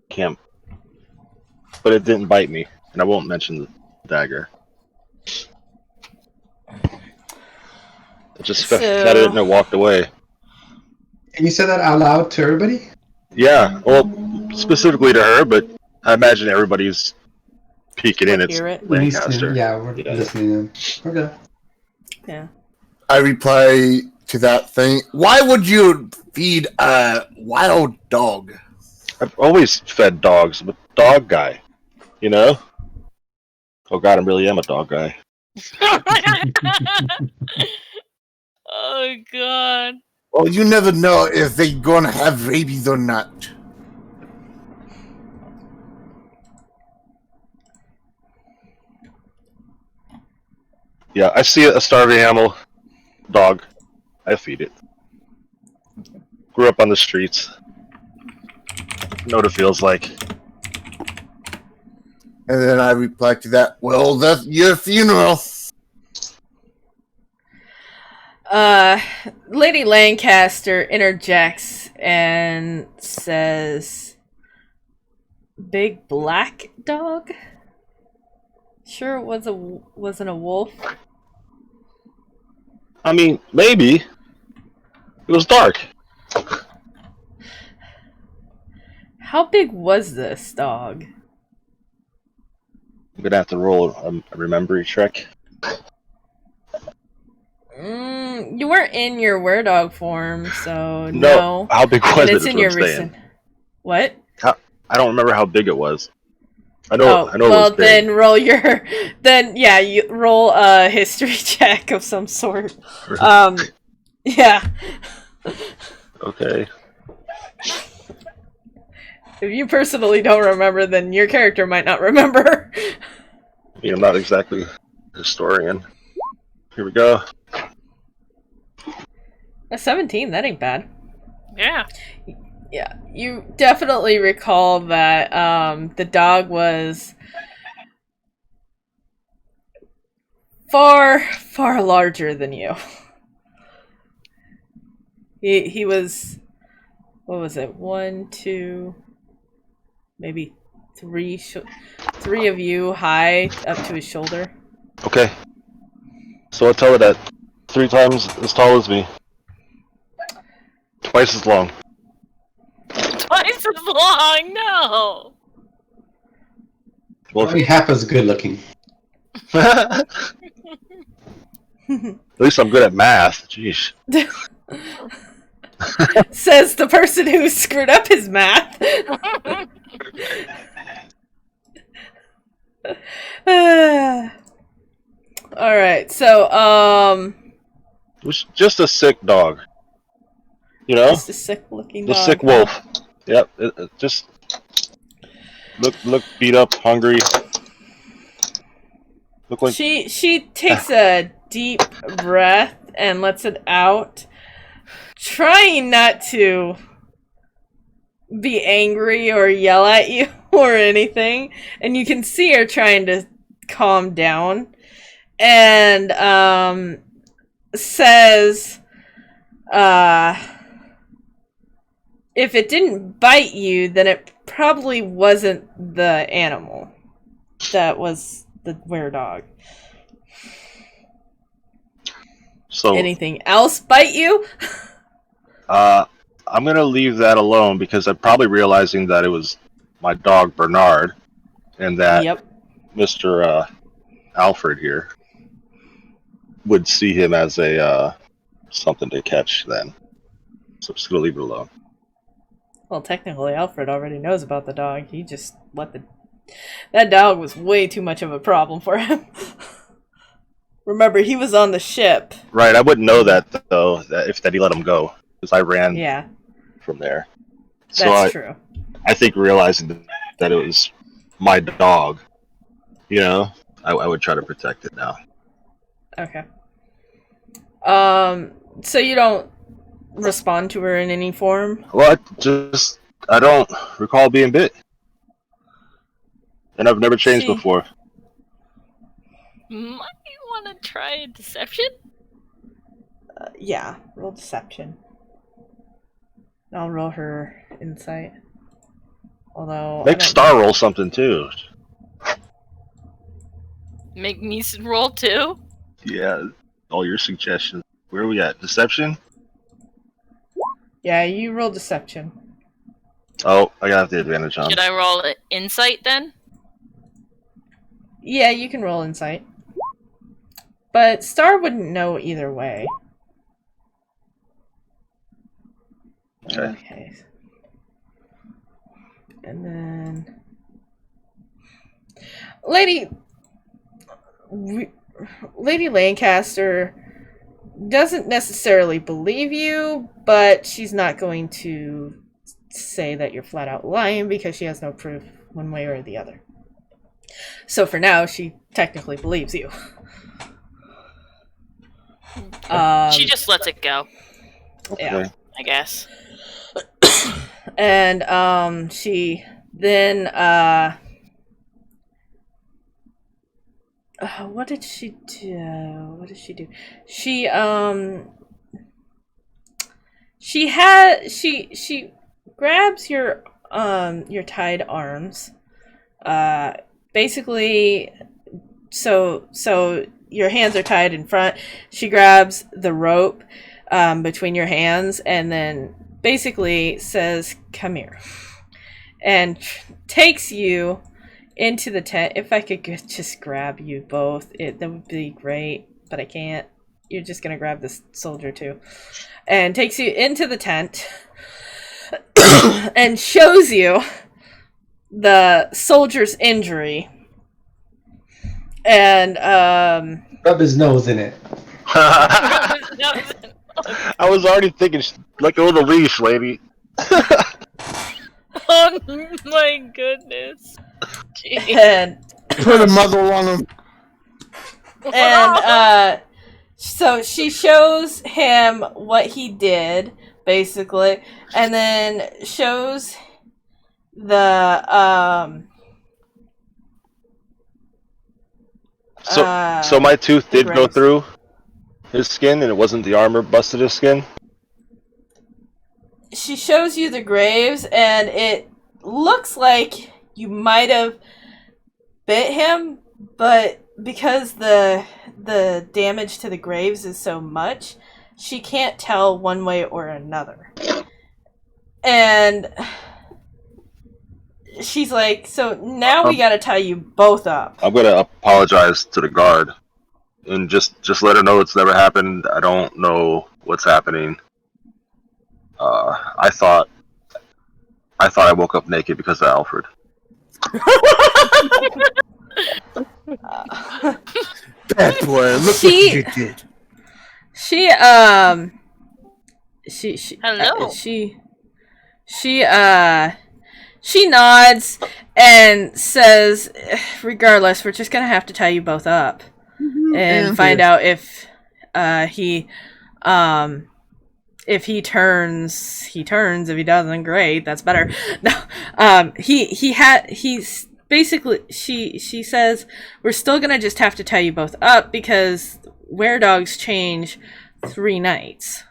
camp. But it didn't bite me, and I won't mention dagger. I just So- fed it and it walked away. And you said that out loud to everybody? Yeah, well, specifically to her, but I imagine everybody's peeking in. Would It's hear it. Lancaster. Yeah, we're listening in. Okay. Yeah. I reply to that thing. Why would you feed a wild dog? I've always fed dogs. I'm a dog guy, you know? Oh god, I really am a dog guy. Oh god. Well, you never know if they're gonna have rabies or not. Yeah, I see a starving animal, dog. I feed it. Grew up on the streets. Know what it feels like. And then I reply to that, well, that's your funeral. Lady Lancaster interjects and says, "Big black dog? Sure, it wasn't a wolf." I mean, maybe. It was dark. How big was this dog? I'm gonna have to roll a remembery check. You weren't in your were-dog form, so no. How big was And it? it's is in what your I'm saying. recent. What? I don't remember how big it was. I know it well, was big. then roll your. Then yeah, you roll a history check of some sort. Yeah. Okay. If you personally don't remember, then your character might not remember. I mean, I'm not exactly a historian. Here we go. A 17, that ain't bad. Yeah. Yeah, you definitely recall that the dog was far, far larger than you. He was, what was it? 1, 2, maybe 3 of you high up to his shoulder. Okay. So I'll tell her that 3 times as tall as me. Twice as long. Twice as long, no. Well, Only half as good looking. at least I'm good at math. Jeez. Says the person who screwed up his math. Alright, so, It was just a sick dog. You know? just a sick looking The dog. sick wolf. Yep. It just look beat up, hungry. Look like She takes a deep breath and lets it out, trying not to be angry or yell at you or anything. And you can see her trying to calm down. And says, if it didn't bite you, then it probably wasn't the animal. That was the were-dog. so. Anything else bite you? I'm gonna leave that alone because I'm probably realizing that it was my dog Bernard, and that Yep. Mr. Alfred here would see him as a something to catch then. So I'm just gonna leave it alone. Well, technically, Alfred already knows about the dog. He just let that dog was way too much of a problem for him. Remember, he was on the ship. Right, I wouldn't know that though, that he let him go, because I ran Yeah, from there. So that's true. I think realizing that it was my dog, you know, I would try to protect it now. Okay. So you don't respond to her in any form? Well, I don't recall being bit, and I've never changed See. before. Might want to try a deception? Yeah, roll deception. I'll roll her insight. Although Make Star roll something too. Make me roll too? Yeah, all your suggestions. Where are we at? Deception? Yeah, you roll deception. Oh, I got the advantage on. Should I roll insight then? Yeah, you can roll insight. But Star wouldn't know either way. Okay. And then... Lady Lancaster doesn't necessarily believe you, but she's not going to say that you're flat out lying because she has no proof one way or the other. So for now, she technically believes you. She just lets it go, Yeah. I guess. And she then what did she do? She grabs your tied arms. Basically, so your hands are tied in front. She grabs the rope between your hands and then basically says, "Come here," and takes you into the tent. If I could just grab you both, that would be great, but I can't. You're just gonna grab this soldier too, and takes you into the tent and shows you the soldier's injury, and Rub his nose in it. I was already thinking, let go of the leash, lady. Oh my goodness. Jeez. and Put a muzzle on him. and so she shows him what he did, basically, and then shows the So my tooth did go graves. through his skin, and it wasn't the armor busted his skin. She shows you the graves, and it looks like you might have bit him, but because the damage to the graves is so much, she can't tell one way or another. And she's like, "So now we gotta tie you both up." I'm gonna apologize to the guard, and just let her know it's never happened. I don't know what's happening. I thought I woke up naked because of Alfred. Bad boy, look She- what you did. She Hello. she nods and says, "Regardless, we're just gonna have to tie you both up and find out if he turns. He turns. If he doesn't, great. That's better. No, he's basically. She says we're still gonna just have to tie you both up because weredogs change 3 nights.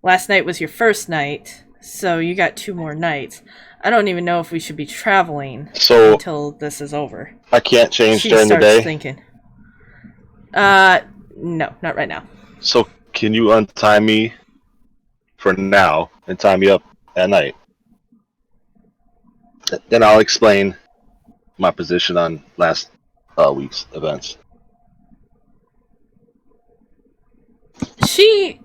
Last night was your first night, so you got 2 more nights. I don't even know if we should be traveling until this is over." I can't change She during the starts day. thinking. No, not right now. So can you untie me for now and tie me up at night? Then I'll explain my position on last week's events. She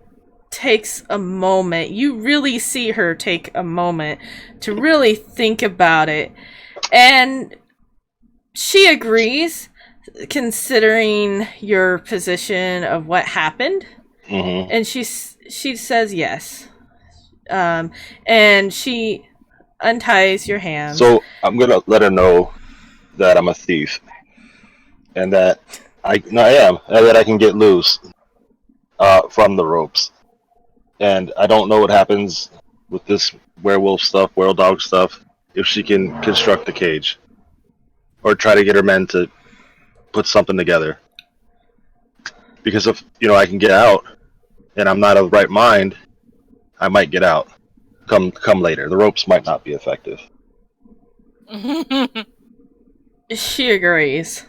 takes a moment. You really see her take a moment to really think about it. And she agrees, considering your position of what happened. Mm-hmm. And she says yes. And she unties your hands. So I'm gonna let her know that I'm a thief, and that I am, and that I can get loose from the ropes. And I don't know what happens with this werewolf stuff, werewolf dog stuff, if she can construct a cage or try to get her men to put something together. Because if I can get out, and I'm not of the right mind, I might get out. Come later. The ropes might not be effective. She agrees.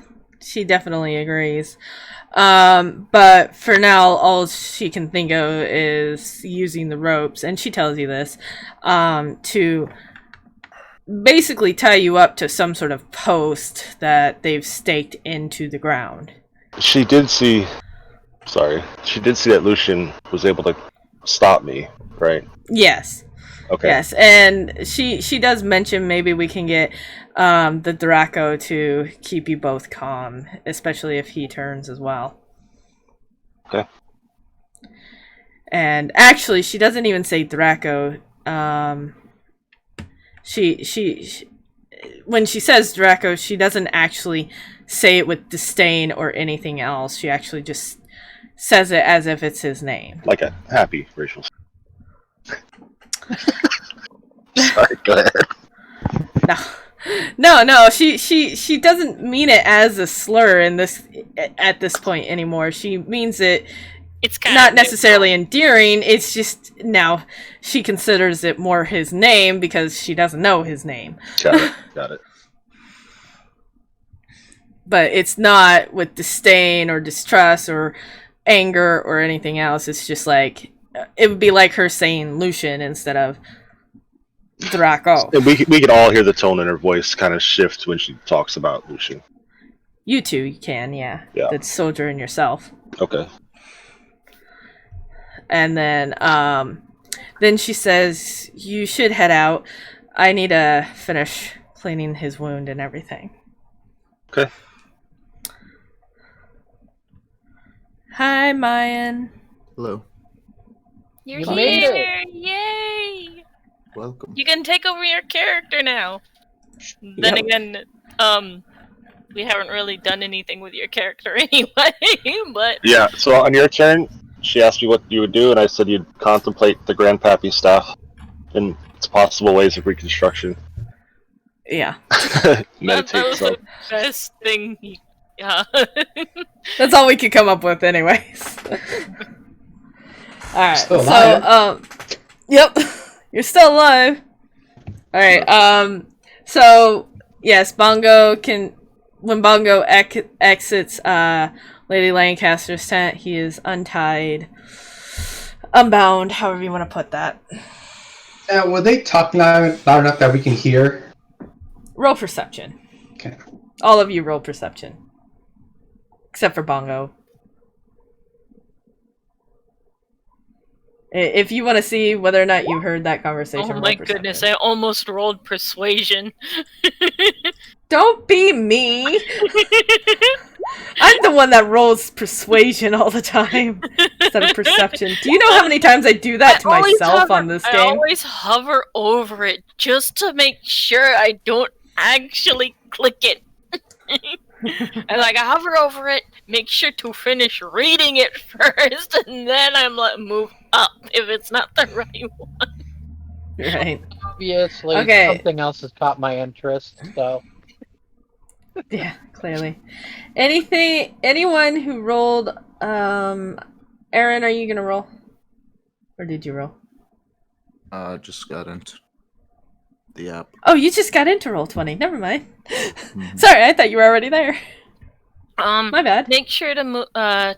she definitely agrees. But for now, all she can think of is using the ropes, and she tells you this, to basically tie you up to some sort of post that they've staked into the ground. She did see that Lucian was able to stop me, right? Yes. Okay. Yes, and she does mention maybe we can get the Draco to keep you both calm, especially if he turns as well. Okay. And actually, she doesn't even say Draco. She when she says Draco, she doesn't actually say it with disdain or anything else. She actually just says it as if it's his name. Like a happy racial. Sorry, go ahead. No. She doesn't mean it as a slur at this point anymore. She means it. It's kind not of necessarily endearing. It's just now she considers it more his name because she doesn't know his name. Got it. But it's not with disdain or distrust or anger or anything else. It's just like it would be like her saying Lucian instead of Draco. And we could all hear the tone in her voice kind of shift when she talks about Lucian. You too, you can, yeah. Yeah. The soldier in yourself. Okay. And then she says, you should head out. I need to finish cleaning his wound and everything. Okay. Hi, Mayan. Hello. You're You made it. here! Yay! Welcome. You can take over your character now. Then again, we haven't really done anything with your character anyway, but... Yeah, so on your turn, she asked me what you would do, and I said you'd contemplate the Grandpappy staff and its possible ways of reconstruction. Yeah. that was the best thing. Yeah. That's all we could come up with anyways. Alright, Still so, alive. yep, you're still alive. Alright, so, yes, when Bongo exits, Lady Lancaster's tent, he is untied, unbound, however you want to put that. Were they talking loud enough that we can hear? Roll perception. Okay. All of you roll perception. Except for Bongo. If you want to see whether or not you heard that conversation, Oh my goodness, I almost rolled persuasion. Don't be me! I'm the one that rolls persuasion all the time instead of perception. Do you know how many times I do that to myself on this game? I always hover over it just to make sure I don't actually click it. And like I hover over it, make sure to finish reading it first, and then I'm like move up if it's not the right one. Right. Obviously, Okay. something else has caught my interest, so... Yeah, clearly. Anyone who rolled, Aaron, are you gonna roll? Or did you roll? Just got into the app. Oh, you just got into Roll20. Never mind. Mhm. Sorry, I thought you were already there. My bad. Make sure to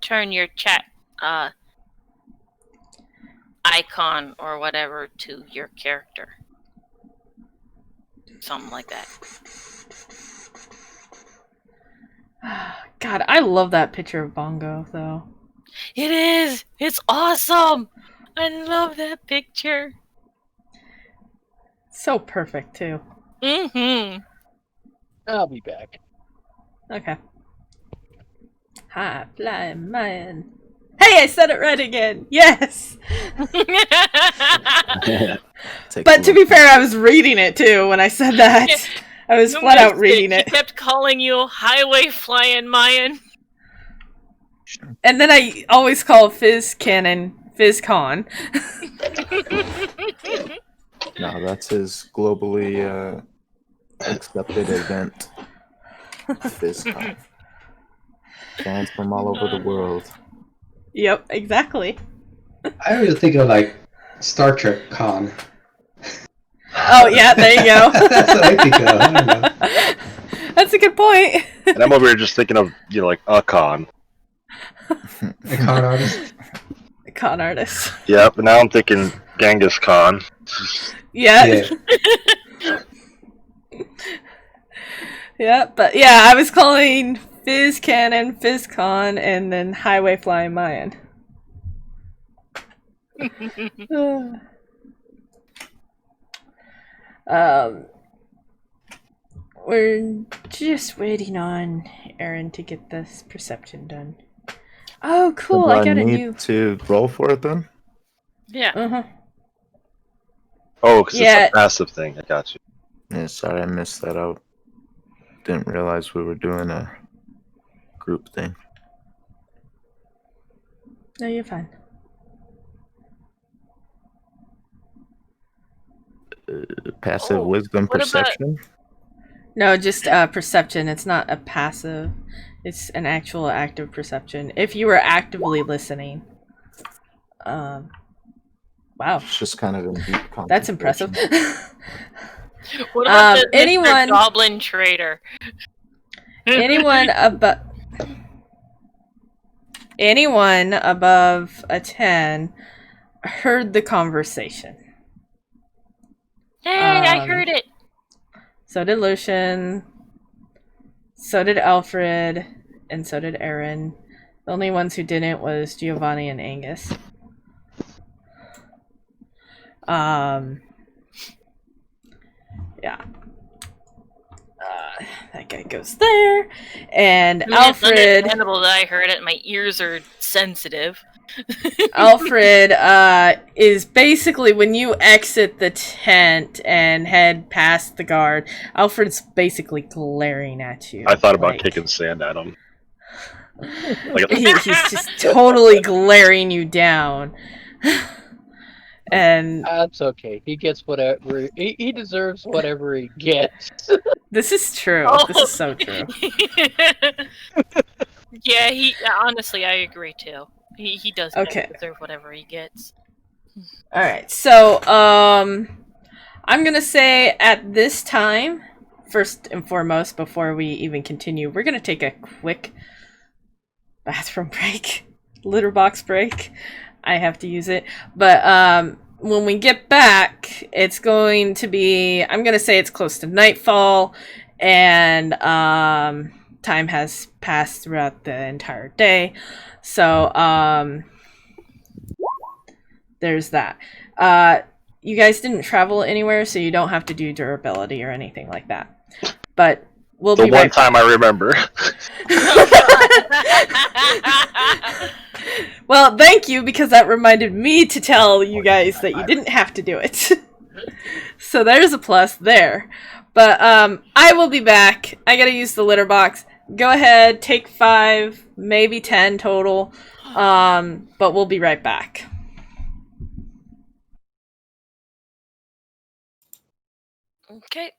turn your chat icon or whatever to your character. Something like that. God, I love that picture of Bongo, though. It is! It's awesome! I love that picture. So perfect, too. Mm-hmm. I'll be back. Okay. Hi, flying man. Hey, I said it right again! Yes! Take But a to look. be fair, I was reading it, too, when I said that. I was No flat out mistake, reading it. He kept calling you Highway Flying Mayan. And then I always call Fizz Cannon FizzCon. No, that's his globally accepted event. FizzCon. Fans from all over the world. Yep, exactly. I always think of like Star Trek Con. Oh, yeah, there you go. That's what I think of. I don't know. That's a good point. And I'm over here just thinking of, like a con. A con artist. Con artist. Yep, and now I'm thinking Genghis Khan. Yeah. Yeah, but yeah, I was calling Fizz Cannon, Fizz Con, and then Highway Flying Mayan. We're just waiting on Aaron to get this perception done. Oh, cool! Do I I got a need new. to roll for it then? Yeah. Oh, because it's a passive thing. I got you. Yeah, sorry, I missed that out. Didn't realize we were doing a group thing. No, you're fine. Passive wisdom perception? No, just perception. It's not a passive. It's an actual active perception. If you were actively listening. Wow. It's just kind of in deep That's impressive. What about the anyone Goblin Trader? anyone above a 10 heard the conversation. Hey, I heard it. So did Lucian. So did Alfred, and so did Aaron. The only ones who didn't was Giovanni and Angus. Yeah. That guy goes there, and Alfred. It's understandable that I heard it. My ears are sensitive. Alfred is basically when you exit the tent and head past the guard. Alfred's basically glaring at you. I thought about kicking sand at him. He's just totally glaring you down. And that's okay. He gets whatever he deserves. Whatever he gets. This is true. This is so true. Yeah, honestly, I agree too. He does deserve whatever he gets. All right, so I'm gonna say at this time, first and foremost, before we even continue, we're gonna take a quick bathroom break, litter box break. I have to use it, but when we get back, it's going to be, I'm gonna say it's close to nightfall, and time has passed throughout the entire day, so there's that. You guys didn't travel anywhere, so you don't have to do durability or anything like that. But we'll be right back. The one time I remember. Well, thank you, because that reminded me to tell you guys that you didn't have to do it. So there's a plus there. But I will be back. I gotta use the litter box. Go ahead, take 5, maybe 10 total. But we'll be right back. Okay.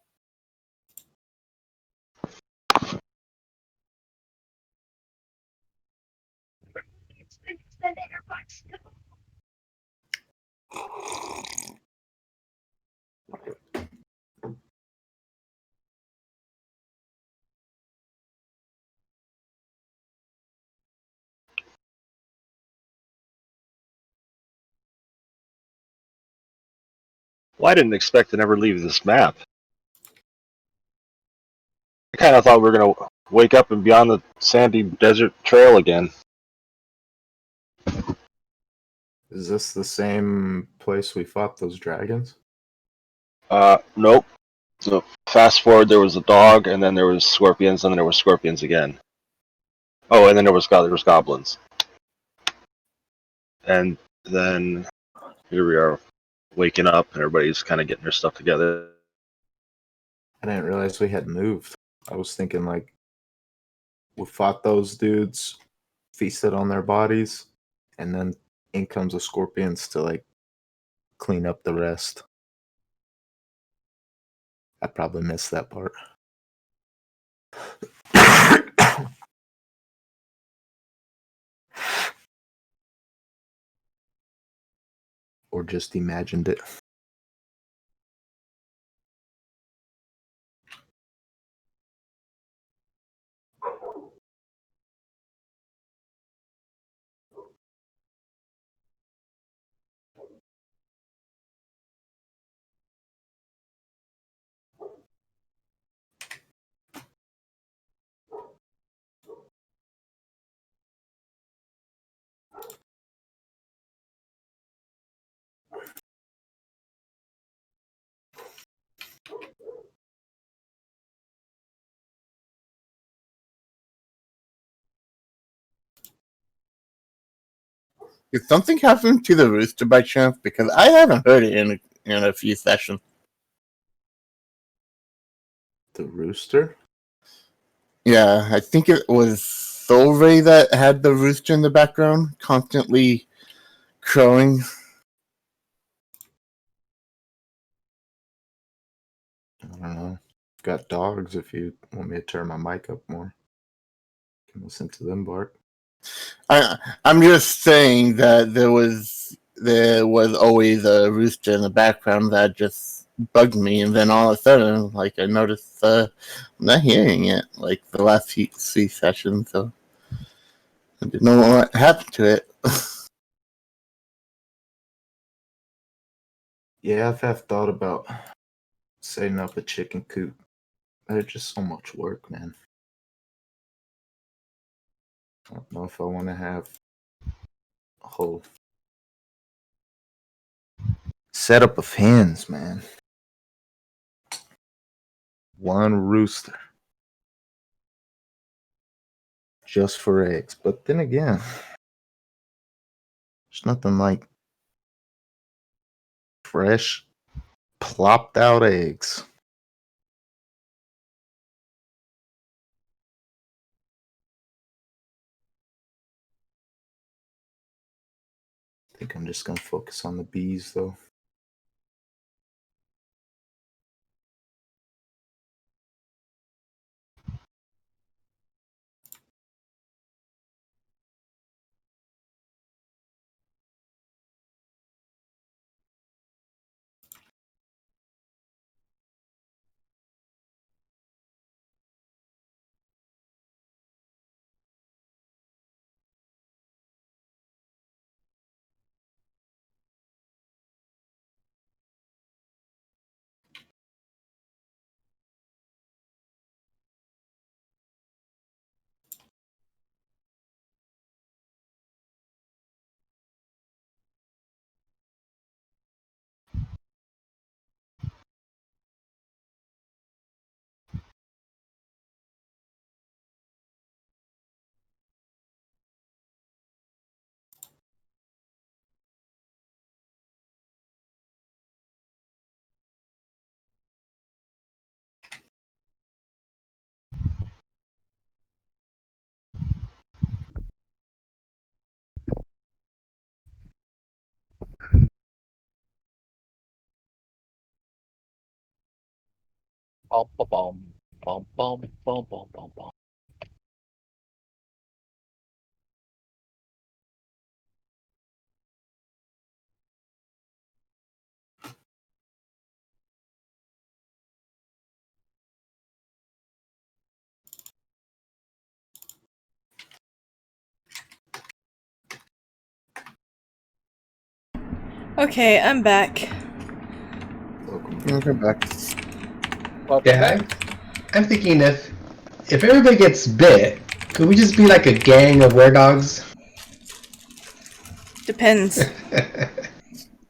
Well, I didn't expect to never leave this map. I kind of thought we were going to wake up and be on the sandy desert trail again. Is this the same place we fought those dragons? Nope. So fast forward, there was a dog, and then there was scorpions, and then there were scorpions again. Oh, and then there was goblins. And then here we are, waking up, and everybody's kind of getting their stuff together. I didn't realize we had moved. I was thinking like we fought those dudes, feasted on their bodies, and then in comes the scorpions to like clean up the rest. I probably missed that part. Or just imagined it. Did something happen to the rooster by chance? Because I haven't heard it in a few sessions. The rooster? Yeah, I think it was Soul Ray that had the rooster in the background, constantly crowing. I don't know. I've got dogs if you want me to turn my mic up more. You can listen to them bark. I'm just saying that there was always a rooster in the background that just bugged me, and then all of a sudden, like I noticed, I'm not hearing it like the last few sessions, so I didn't know what happened to it. Yeah, I've thought about setting up a chicken coop. But it's just so much work, man. I don't know if I want to have a whole setup of hens, man. One rooster. Just for eggs. But then again, there's nothing like fresh, plopped out eggs. I think I'm just going to focus on the bees, though. Bum, bum, bum, bum, bum, bum, bum, bum, bum. Okay, I'm back. Okay, back. Welcome Yeah, back. I'm thinking if everybody gets bit, could we just be like a gang of weredogs? Depends. I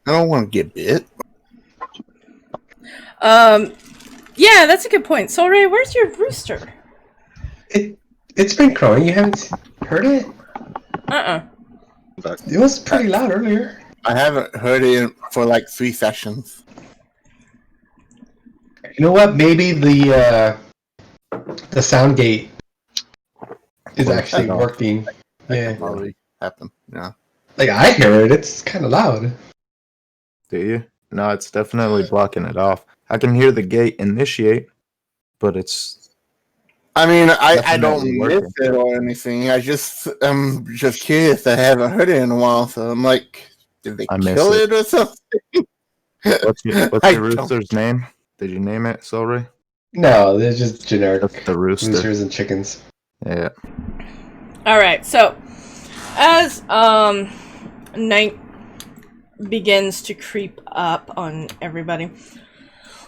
don't want to get bit. Yeah, that's a good point. So Ray, where's your rooster? It's been crowing. You haven't heard it? It was pretty loud earlier. I haven't heard it for like 3 sessions. You know what? Maybe the sound gate is actually working. That Yeah. could probably happen. Yeah. Like I hear it. It's kind of loud. Do you? No, it's definitely blocking it off. I can hear the gate initiate, but it's... I mean, I don't Definitely miss working. it or anything. I'm just curious. I haven't heard it in a while, so I'm like, did they I miss kill it. it or something? What's I your don't- rooster's name? Did you name it, Solry? No, they're just generic That's the rooster. roosters and chickens. Yeah. Alright, so as night begins to creep up on everybody,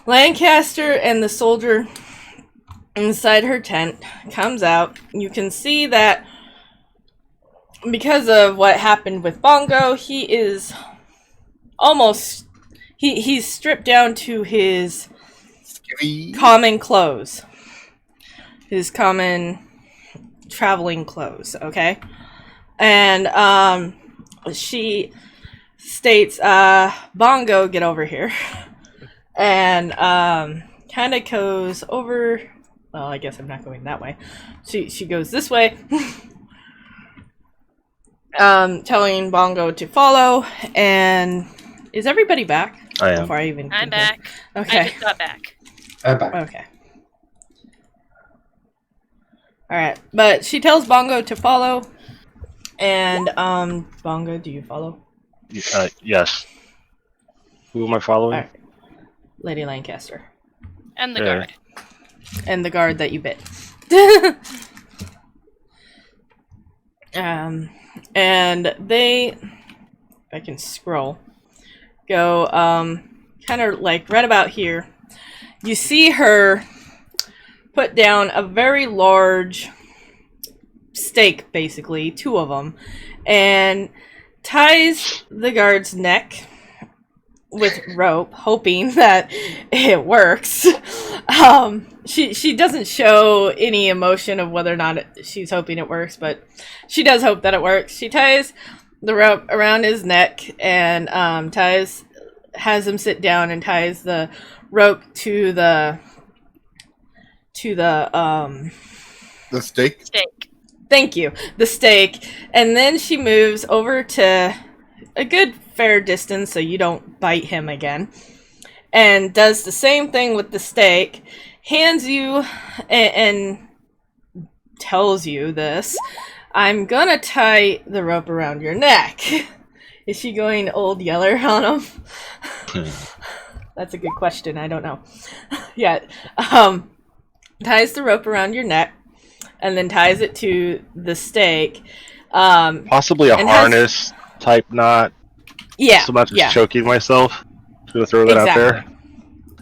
Lancaster and the soldier inside her tent comes out. You can see that because of what happened with Bongo, he is almost he's stripped down to his Skivvy. common clothes, his common traveling clothes. Okay, and she states, "Bongo, get over here," and kind of goes over. Well, I guess I'm not going that way. She goes this way. Telling Bongo to follow, and is everybody back? I am. Before I even I'm continue? back. I Okay. just got back. Okay. All right, but she tells Bongo to follow, and Bongo, do you follow? Yes. Who am I following? All right. Lady Lancaster And the Yeah. guard. and the guard that you bit. And they, if I can scroll, go kind of like right about here. You see her put down a very large stake, basically, 2 of them, and ties the guard's neck with rope, hoping that it works. She doesn't show any emotion of whether or not she's hoping it works, but she does hope that it works. She ties the rope around his neck and has him sit down and ties the rope to the stake. Steak. Thank you, the stake, and then she moves over to a good fair distance so you don't bite him again, and does the same thing with the stake, hands you and tells you this: "I'm gonna tie the rope around your neck." Is she going old Yeller on him? That's a good question. I don't know. Yeah. Ties the rope around your neck and then ties it to the stake. Possibly a and harness type knot. Yeah. So much yeah. as choking myself. Should I throw that out there?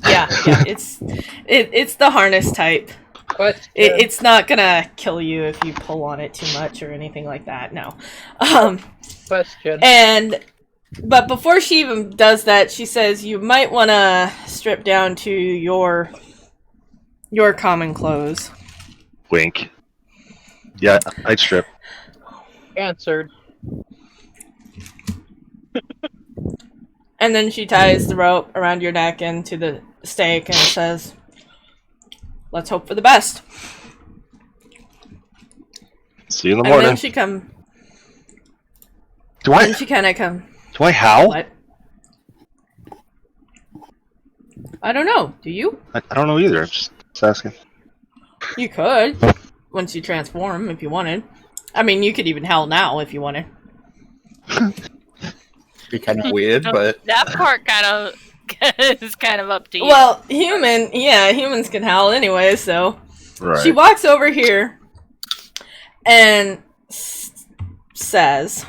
Yeah. It's the harness type. Question. It's not gonna kill you if you pull on it too much or anything like that. No. Question. But before she even does that, she says you might want to strip down to your common clothes. Wink. Yeah, I'd strip. Answered. And then she ties the rope around your neck into the stake and says, "Let's hope for the best." See you in the And morning. then she come. Do I? And she kind of come. Do I howl? What? I don't know. Do you? I don't know either. I'm just asking. You could, once you transform, if you wanted. I mean, you could even howl now if you wanted. Be kind of weird, but That part kind of is kind of up to you. Well, humans can howl anyway, so. Right. She walks over here and says,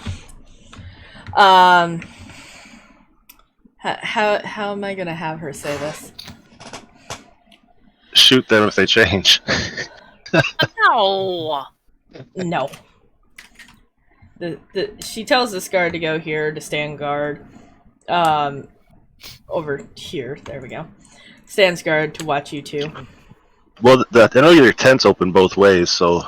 how am I gonna have her say this? Shoot them if they change. No. No. She tells this guard to go here to stand guard. Over here. There we go. Stands guard to watch you two. Well, I know your tent's open both ways, so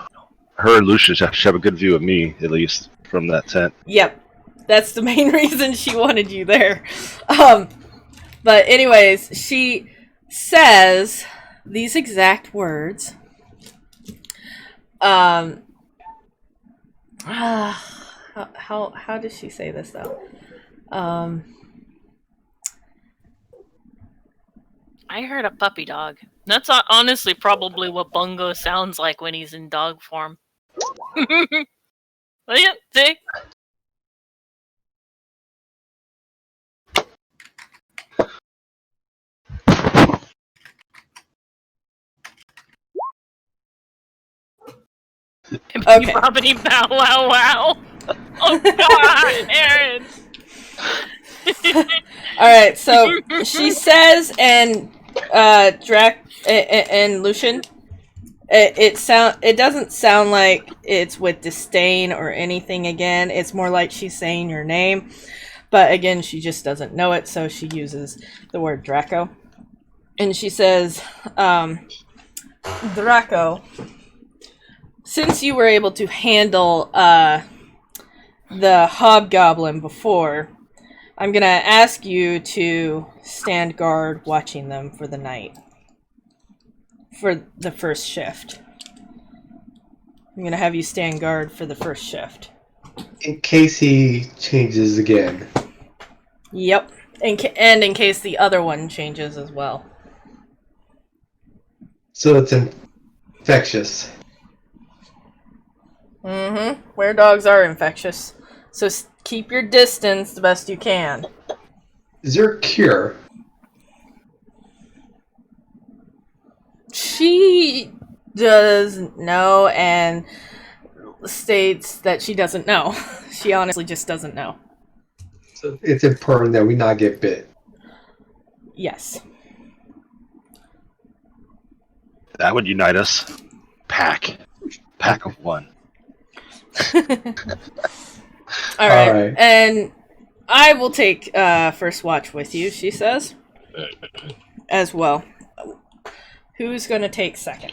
her and Lucius should have a good view of me, at least, from that tent. Yep. That's the main reason she wanted you there. But anyways, she says these exact words. How does she say this though? I heard a puppy dog. That's honestly probably what Bungo sounds like when he's in dog form. Well, yeah, see? Okay. Bobbity bow wow wow. Oh god, Aaron! Alright, so she says, and Drac and Lucian, it doesn't sound like it's with disdain or anything again. It's more like she's saying your name. But again, she just doesn't know it, so she uses the word Draco. And she says, Draco, since you were able to handle the hobgoblin before, I'm going to ask you to stand guard watching them for the night. For the first shift. I'm going to have you stand guard for the first shift. In case he changes again. Yep. And in case the other one changes as well. So it's infectious. Mm-hmm. Were-dogs are infectious. So keep your distance the best you can. Is there a cure? She doesn't know and states that she doesn't know. She honestly just doesn't know. So it's important that we not get bit. Yes. That would unite us. Pack of one. All right. All right. And I will take first watch with you, she says. As well. Who's going to take second?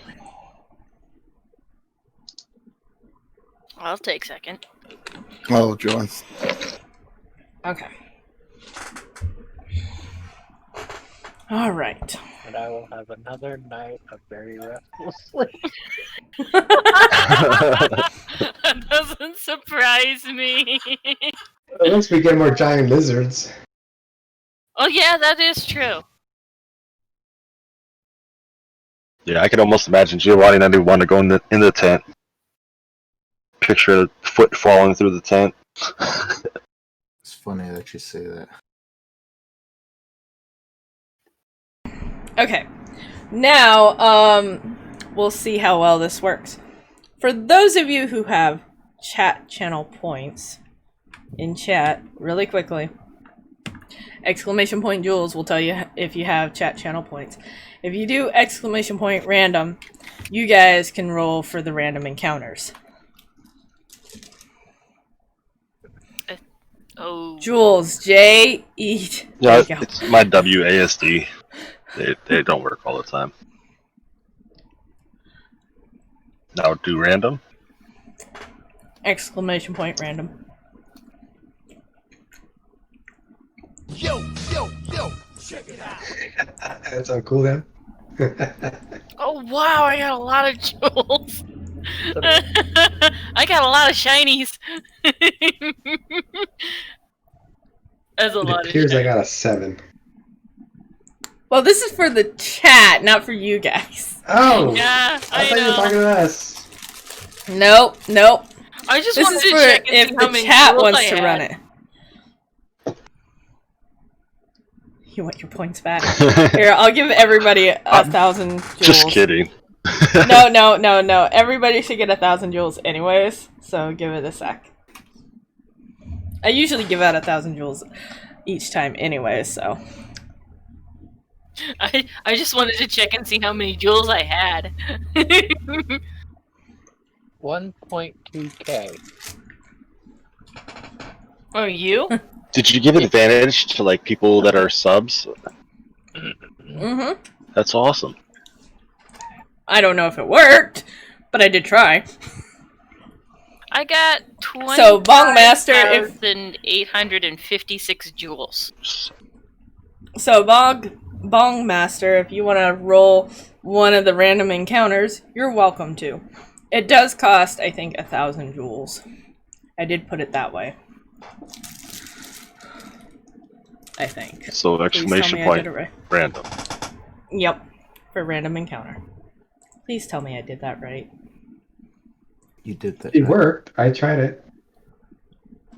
I'll take second. Oh, John. Okay. All right. And I will have another night of very restful sleep. That doesn't surprise me. Unless we get more giant lizards. Oh yeah, that is true. Yeah, I could almost imagine Giovanni and everyone to go in the tent. Picture a foot falling through the tent. It's funny that you say that. Okay. Now, we'll see how well this works. For those of you who have chat channel points in chat, really quickly, exclamation point Jules will tell you if you have chat channel points. If you do exclamation point random, you guys can roll for the random encounters. Oh. Jules, J, E. Yeah, it's my WASD. They don't work all the time. Now do random. Exclamation point random. Yo, check it out. That's so cool then. Oh wow, I got a lot of jewels. I got a lot of shinies. That's a It lot appears of I shinies. got a 7. Well, this is for the chat, not for you guys. Oh! Yeah, I I thought you were know. talking to us. Nope. I just This wanted is to for check and if see how the many chat jewels wants I to had. run it. You want your points back? Here, I'll give everybody 1,000 jewels. Just kidding. No. Everybody should get 1,000 jewels anyways, so give it a sec. I usually give out 1,000 jewels each time anyway, so. I just wanted to check and see how many jewels I had. 1.2k. Oh, you? Did you give advantage to like people that are subs? Mm-hmm. That's awesome. I don't know if it worked, but I did try. I got So, Bongmaster, if 20,856 jewels. So, Bongmaster, if you want to roll one of the random encounters, you're welcome to. It does cost, I think, 1,000 jewels. I did put it that way. I think. So Please exclamation tell me I point did it right. random. Yep, for random encounter. Please tell me I did that right. You did that. It right. worked. I tried it.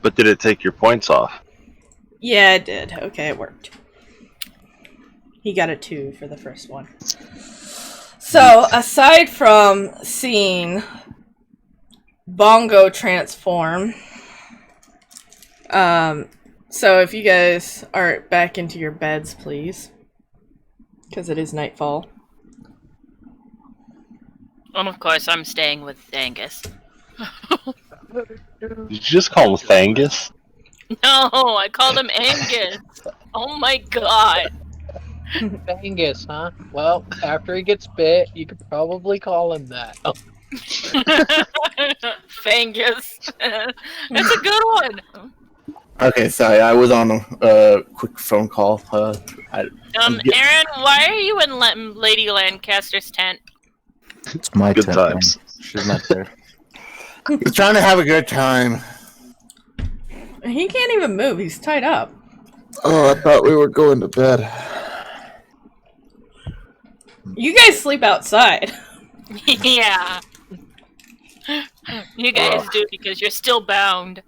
But did it take your points off? Yeah, it did. Okay, it worked. He got a 2 for the first one. So, aside from seeing Bongo transform, so if you guys are back into your beds, please, because it is nightfall. And of course, I'm staying with Angus. Did you just call him Thangus? No, I called him Angus. Oh my god. Angus, huh? Well, after he gets bit, you could probably call him that. Oh, Fangus. That's a good one. Okay, sorry, I was on a quick phone call. I'm Aaron, why are you in Lady Lancaster's tent? It's my Good tent, times. man. She's not there. He's trying to have a good time. He can't even move. He's tied up. Oh, I thought we were going to bed. You guys sleep outside. Yeah. You guys do because you're still bound.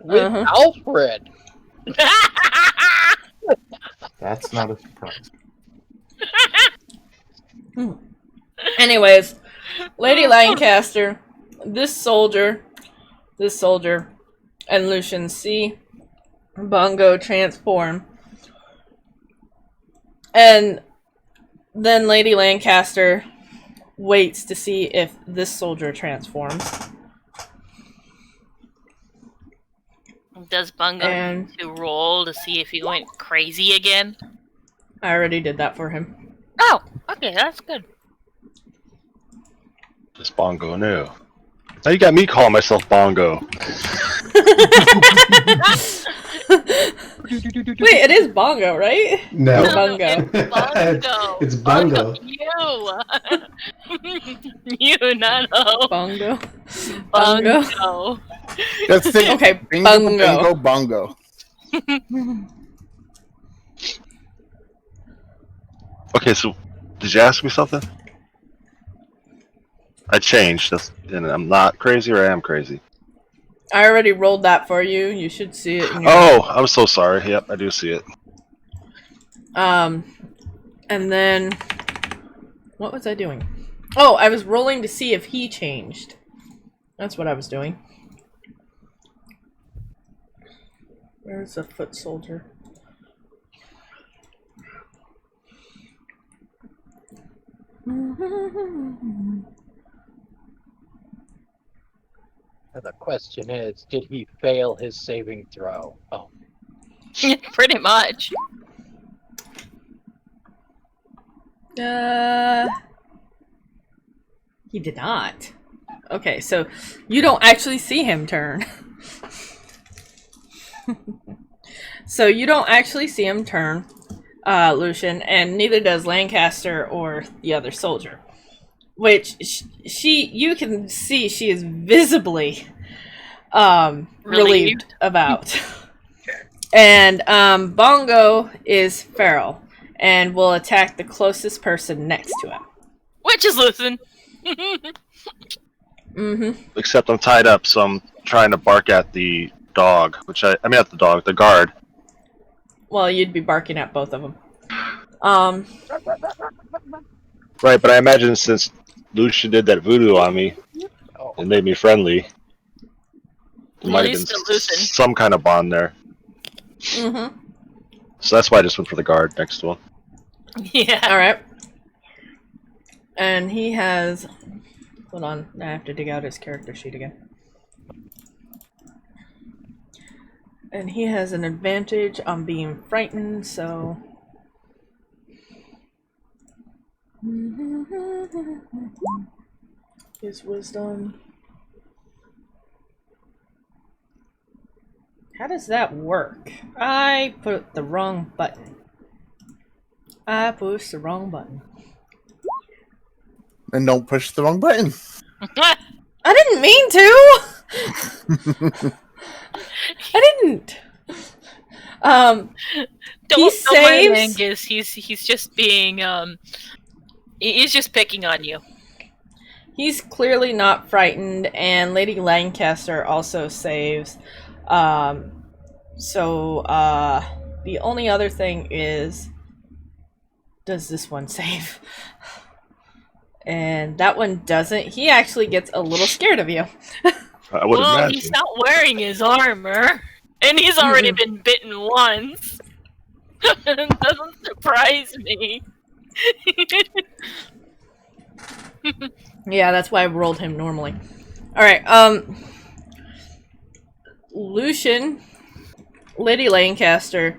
with Alfred. That's not a surprise. Anyways, Lady Lancaster, this soldier, and Lucian see Bongo transform. And then Lady Lancaster waits to see if this soldier transforms. Does Bungo And- need to roll to see if he went crazy again? I already did that for him. Oh, okay, that's good. This Bongo knew. Now you got me calling myself Bongo. Wait, it is Bongo, right? No. Or Bungo. It's Bungo. It's Bungo. You not know. Bongo. Bongo. Bungo. Let's think. Okay, Bingo, Bungo. bongo. Okay, so did you ask me something? I changed, and I'm not crazy, or I am crazy. I already rolled that for you. You should see it. In your... Oh, I'm so sorry. Yep, I do see it. And then what was I doing? Oh, I was rolling to see if he changed. That's what I was doing. Where's the foot soldier? The question is, did he fail his saving throw? Oh. Pretty much. He did not. Okay, so you don't actually see him turn. So you don't actually see him turn, Lucian, and neither does Lancaster or the other soldier. Which you can see she is visibly relieved about. And Bongo is feral and will attack the closest person next to him. Which is Lucin. Except I'm tied up, so I'm trying to bark at the dog, I mean at the dog, the guard. Well, you'd be barking at both of them. Right, but I imagine since Lucian did that voodoo on me, it made me friendly. There might have been some kind of bond there. So that's why I just went for the guard next to him. Yeah. Alright. And he has... Hold on, I have to dig out his character sheet again. And he has an advantage on being frightened, so... His wisdom... How does that work? I put the wrong button. I pushed the wrong button. And don't push the wrong button. I didn't mean to! I didn't! Don't saves... mind Angus. He's just being he's just picking on you. He's clearly not frightened, and Lady Lancaster also saves. So the only other thing is, does this one save? And that one doesn't. He actually gets a little scared of you. I would Well, imagine. he's not wearing his armor, and he's already been bitten once. Doesn't surprise me. Yeah, that's why I rolled him normally. Alright, Lucian Lady Lancaster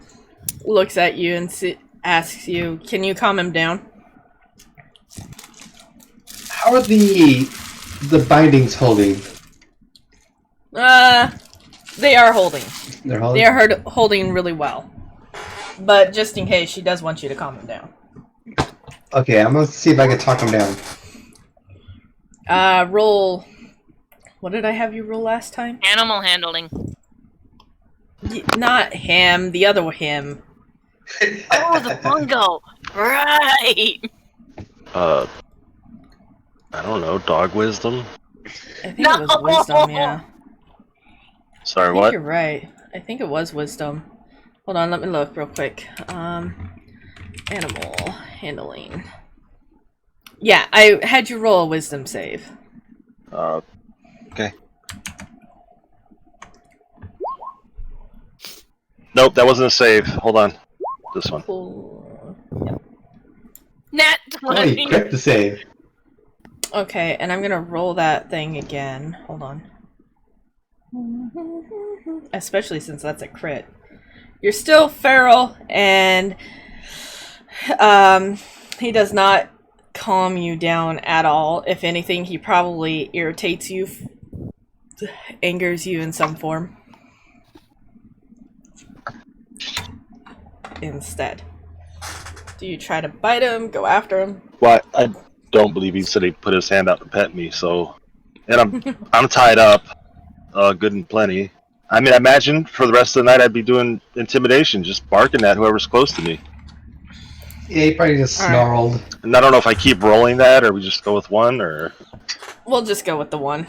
looks at you and asks you, "Can you calm him down?" How are the bindings holding? They are holding. They're holding. They are holding really well. But just in case, she does want you to calm him down. Okay, I'm gonna see if I can talk him down. Roll. What did I have you roll last time? Animal handling. Not him, the other him. Oh, the bongo. Right. I don't know. Dog wisdom. I think it was wisdom. Yeah. Sorry, I think what? you're right. I think it was wisdom. Hold on, let me look real quick. Animal handling. Yeah, I had you roll a wisdom save. Okay. Nope, that wasn't a save. Hold on. This one. Cool. Nat Oh, you 20. crit the save. Okay, and I'm gonna roll that thing again. Hold on. Especially since that's a crit. You're still feral, and he does not calm you down at all. If anything, he probably irritates you, angers you in some form. Instead, do you try to bite him? Go after him? Well, I don't believe he said he put his hand out to pet me. So, and I'm tied up, good and plenty. I mean, I imagine for the rest of the night I'd be doing intimidation, just barking at whoever's close to me. Yeah, he probably just snarled. And I don't know if I keep rolling that or we just go with one or. We'll just go with the one.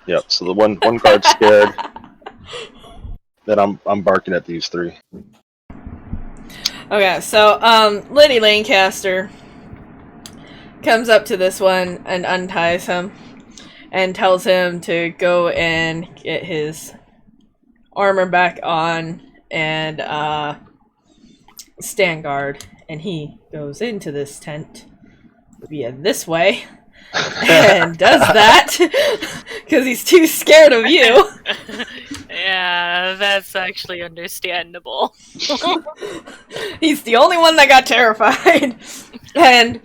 Yep. So the one guard's scared. Then I'm barking at these three. Okay, so Lady Lancaster comes up to this one and unties him and tells him to go and get his armor back on and stand guard. And he goes into this tent via this way and does that because he's too scared of you. Yeah, that's actually understandable. He's the only one that got terrified. And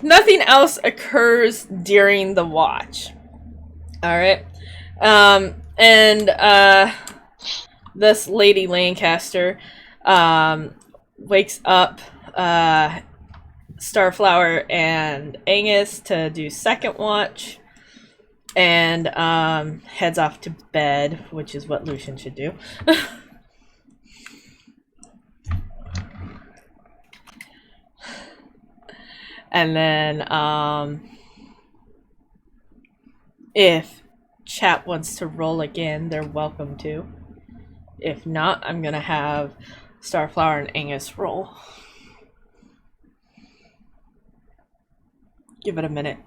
nothing else occurs during the watch. Alright. This Lady Lancaster wakes up Starflower and Angus to do second watch. And heads off to bed, which is what Lucian should do. And then, if chat wants to roll again, they're welcome to. If not, I'm gonna have Starflower and Angus roll. Give it a minute.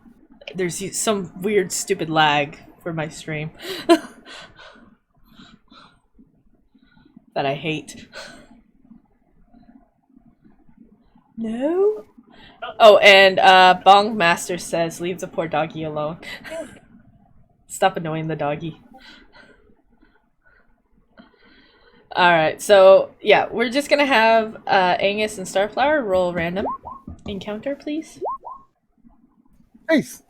There's some weird, stupid lag for my stream that I hate. No? Oh, and Bong Master says, leave the poor doggy alone. Stop annoying the doggy. Alright, so, yeah, we're just gonna have Angus and Starflower roll random encounter, please. Nice.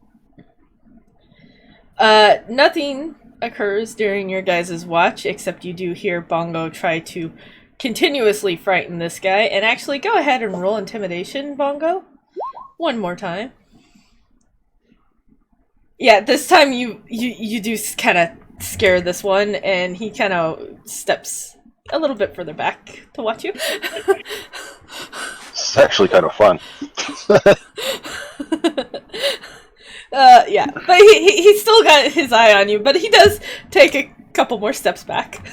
Nothing occurs during your guys' watch, except you do hear Bongo try to continuously frighten this guy. And actually, go ahead and roll intimidation, Bongo. One more time. Yeah, this time you do kind of scare this one, and he kind of steps a little bit further back to watch you. It's actually kind of fun. Yeah, but he's still got his eye on you, but he does take a couple more steps back.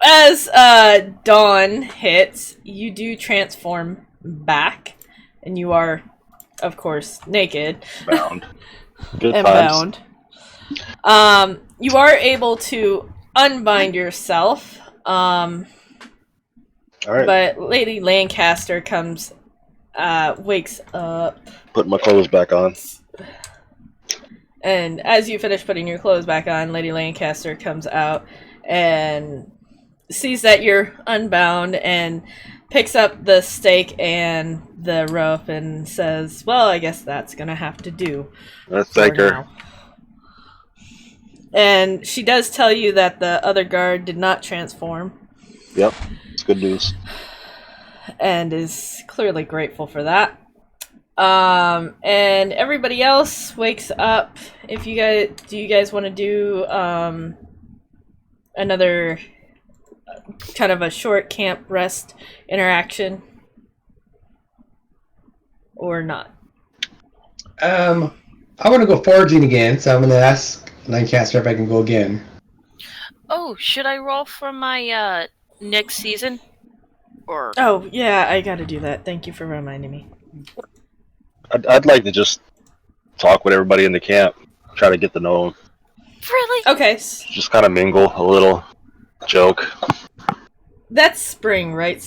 As dawn hits, you do transform back, and you are, of course, naked. Bound. Good and times. bound. You are able to unbind yourself, All right. but Lady Lancaster wakes up Put my clothes back on. And as you finish putting your clothes back on, Lady Lancaster comes out and sees that you're unbound and picks up the stake and the rope and says, well, I guess that's going to have to do Let's for thank her. now. And she does tell you that the other guard did not transform. Yep, it's good news. And is clearly grateful for that. And everybody else wakes up. Do you guys want to do another kind of a short camp rest interaction or not? I want to go foraging again, so I'm going to ask Lancaster if I can go again. Oh, should I roll for my next season? Or Oh yeah, I got to do that. Thank you for reminding me. I'd like to just talk with everybody in the camp, try to get to know them. really? Okay, Just kind of mingle a little, joke. that's spring, right,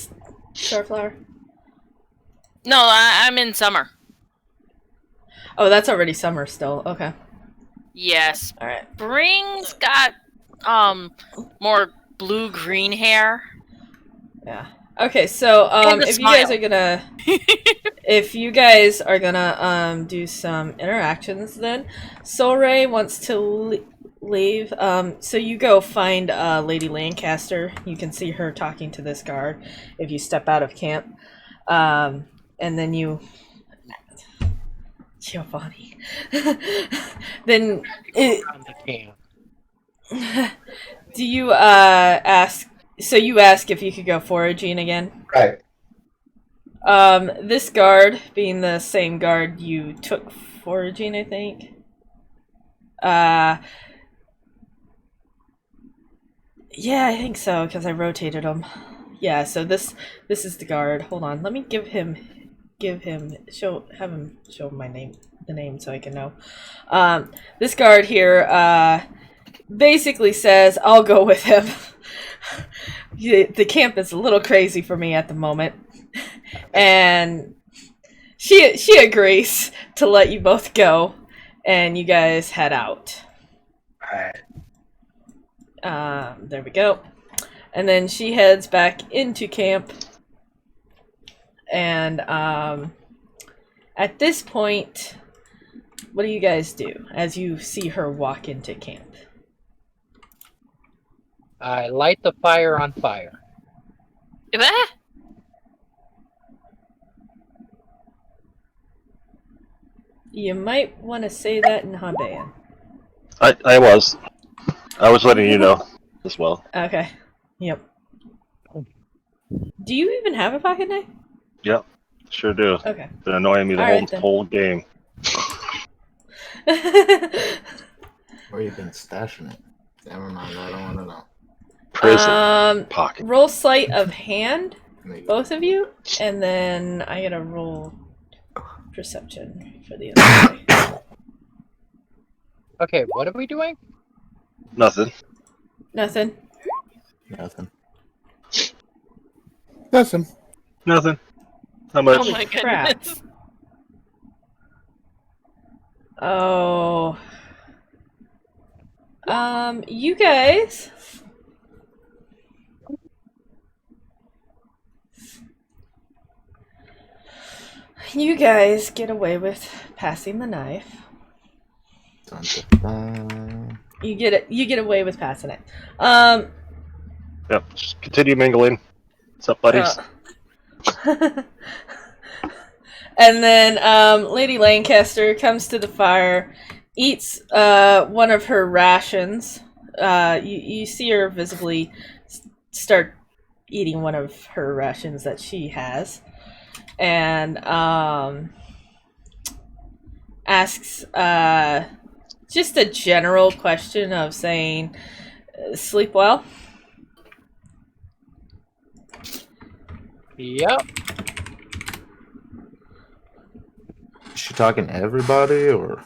Starflower? No, I'm in summer. Oh, that's already summer still. Okay. Yes. All right. Spring's got more blue-green hair. Yeah. Okay, so And a if you guys smile. are gonna if you guys are gonna do some interactions, then Soul Ray wants to leave. So you go find Lady Lancaster. You can see her talking to this guard if you step out of camp. And then you Giovanni. Then On the camp. do you ask? So you ask if you could go foraging again? Right. This guard, being the same guard you took foraging, I think. Yeah, I think so, because I rotated him. Yeah, so this is the guard. Hold on, let me have him show the name so I can know. This guard here, basically says, I'll go with him. The camp is a little crazy for me at the moment. And she agrees to let you both go, and you guys head out. Alright. There we go. And then she heads back into camp. And at this point, what do you guys do as you see her walk into camp? I light the fire on fire. Ah! You might want to say that in Haban. I was letting you know as well. Okay. Yep. Do you even have a pocket knife? Yep, sure do. Okay. Been annoying me the All right, then. whole game. Where you been stashing it? Never mind, I don't want to know. Prison pocket. Roll sleight of hand, Maybe. both of you, and then I gotta roll perception for the other guy. Okay, what are we doing? Nothing. Nothing. Nothing. Nothing. Nothing. How much? Oh my Crap. goodness. Oh. You guys. You guys get away with passing the knife. Dun, dun, dun. You get away with passing it. Yep. Just continue mingling. What's up, buddies? And then Lady Lancaster comes to the fire, eats one of her rations. You see her visibly start eating one of her rations that she has, and asks just a general question of saying, "Sleep well?" Yep. Is she talking to everybody or?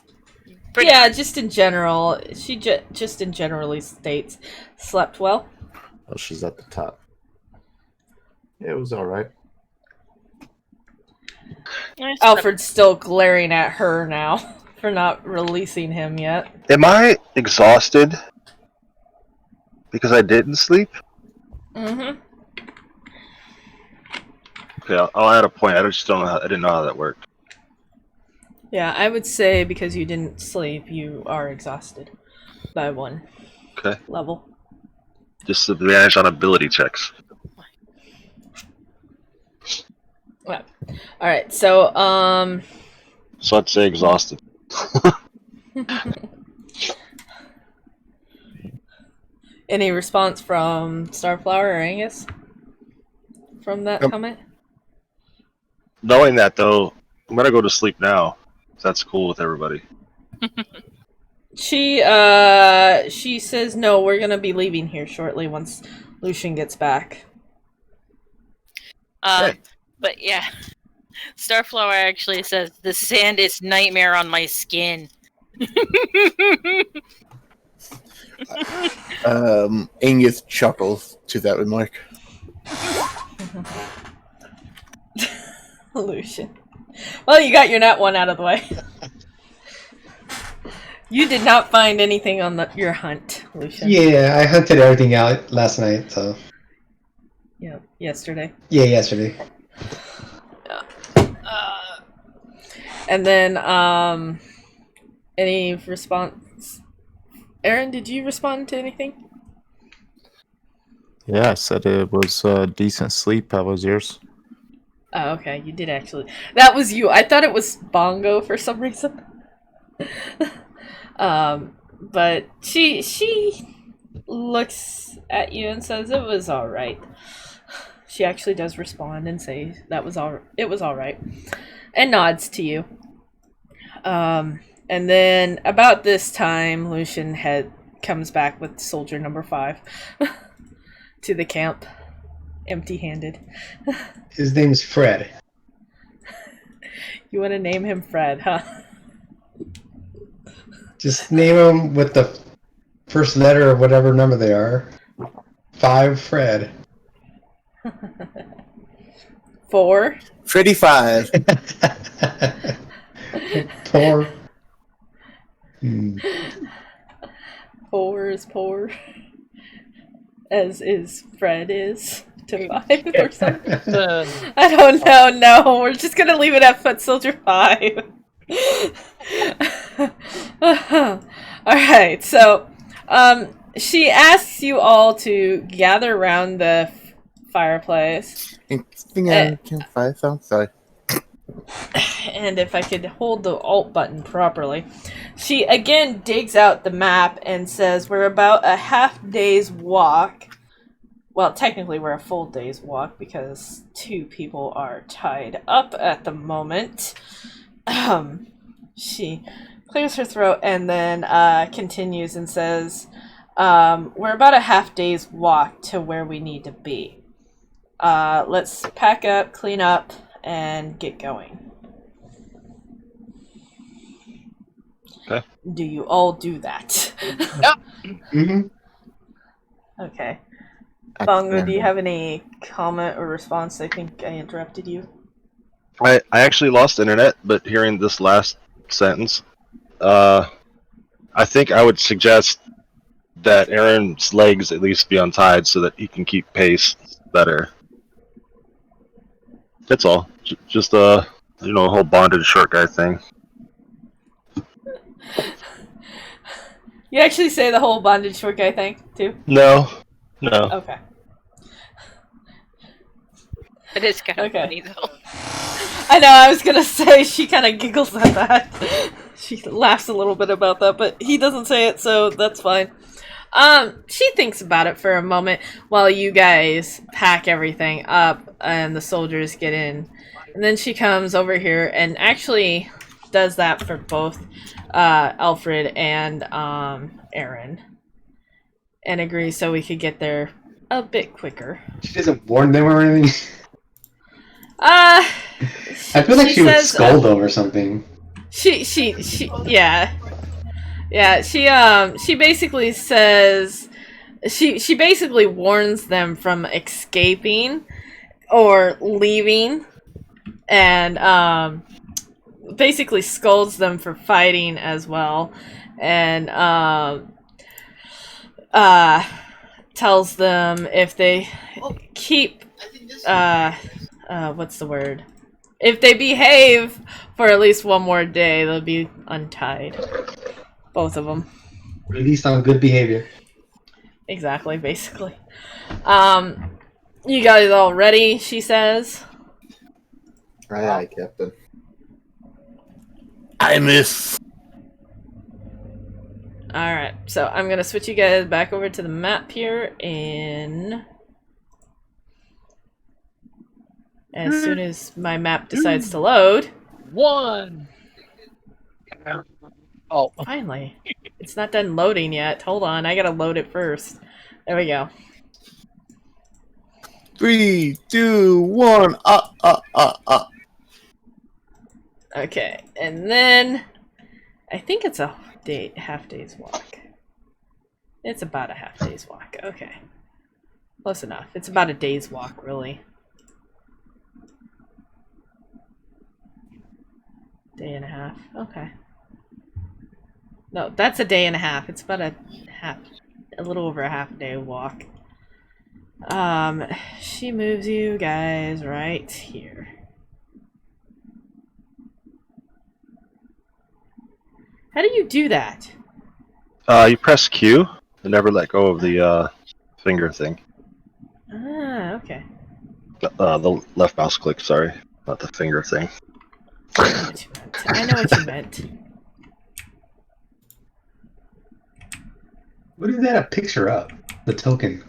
Pretty Yeah, just in general. She just in generally states, "Slept well." Oh, she's at the top. Yeah, it was all right. nice. Alfred's still glaring at her now for not releasing him yet. Am I exhausted because I didn't sleep? Mm-hmm. Okay, I'll add a point. I just don't know. I didn't know how that worked. Yeah, I would say because you didn't sleep, you are exhausted by 1 Okay. level. Disadvantage on ability checks. Yeah. All right. So So I'd say exhausted. any response from Starflower or Angus from that comment? Knowing that though, I'm gonna go to sleep now. If that's cool with everybody. She says no, we're gonna be leaving here shortly once Lucian gets back. Hey. But yeah, Starflower actually says the sand is nightmare on my skin. Angus chuckles to that remark. Lucian. Well, you got your nat 1 out of the way. You did not find anything on your hunt, Lucian. Yeah, I hunted everything out last night, so. Yeah, yesterday. Yeah, yesterday. And then, any response? Aaron, did you respond to anything? Yeah, I said it was decent sleep. How was yours? Oh, okay, you did actually. That was you. I thought it was Bongo for some reason. But she looks at you and says it was all right. She actually does respond and say it was all right, and nods to you. And then about this time, Lucian comes back with soldier number 5 to the camp, empty-handed. His name's Fred. You want to name him Fred, huh? Just name him with the first letter of whatever number they are. 5 Fred. 4. Freddy 5. Poor. 4 is poor, as is Fred is to 5 or something. I don't know. No, we're just gonna leave it at Foot Soldier 5. Alright, so she asks you all to gather around the fireplace. Campfire sound? Sorry. And if I could hold the alt button properly. She again digs out the map and says we're about a half day's walk. Well, technically we're a full day's walk because 2 people are tied up at the moment. She clears her throat and then continues and says, we're about a half day's walk to where we need to be. Let's pack up, clean up, and get going. Okay. Do you all do that? Mm-hmm. Okay. Bongo, do you have any comment or response? I think I interrupted you. I actually lost internet, but hearing this last sentence, I think I would suggest that Aaron's legs at least be untied so that he can keep pace better. That's all. Just a whole bonded short guy thing. You actually say the whole bondage short guy thing, too? No. Okay. It is kind of Okay. funny, though. I know, I was gonna say, she kind of giggles at that. She laughs a little bit about that, but he doesn't say it, so that's fine. She thinks about it for a moment while you guys pack everything up and the soldiers get in. And then she comes over here and actually does that for both Alfred and Aaron. And agrees so we could get there a bit quicker. She doesn't warn them or anything. I feel like she would scold them or something. Yeah. Yeah, she basically says she basically warns them from escaping or leaving and basically scolds them for fighting as well, and tells them if they keep what's the word? If they behave for at least one more day, they'll be untied. Both of them. Released on good behavior. Exactly, basically. You guys all ready? She says. Aye, aye, Captain. I miss. Alright, so I'm gonna switch you guys back over to the map here in... As soon as my map decides to load. 1. Oh. Finally. It's not done loading yet. Hold on, I gotta load it first. There we go. 3, 2, 1. Okay, and then... I think it's a half day's walk. It's about a half day's walk. Okay. Close enough. It's about a day's walk, really. Day and a half. Okay. No, that's a day and a half. It's about a little over a half day walk. She moves you guys right here. How do you do that? You press Q and never let go of the finger thing. Ah, okay. The left mouse click, sorry. Not the finger thing. I know what you meant. What is that a picture of? The token.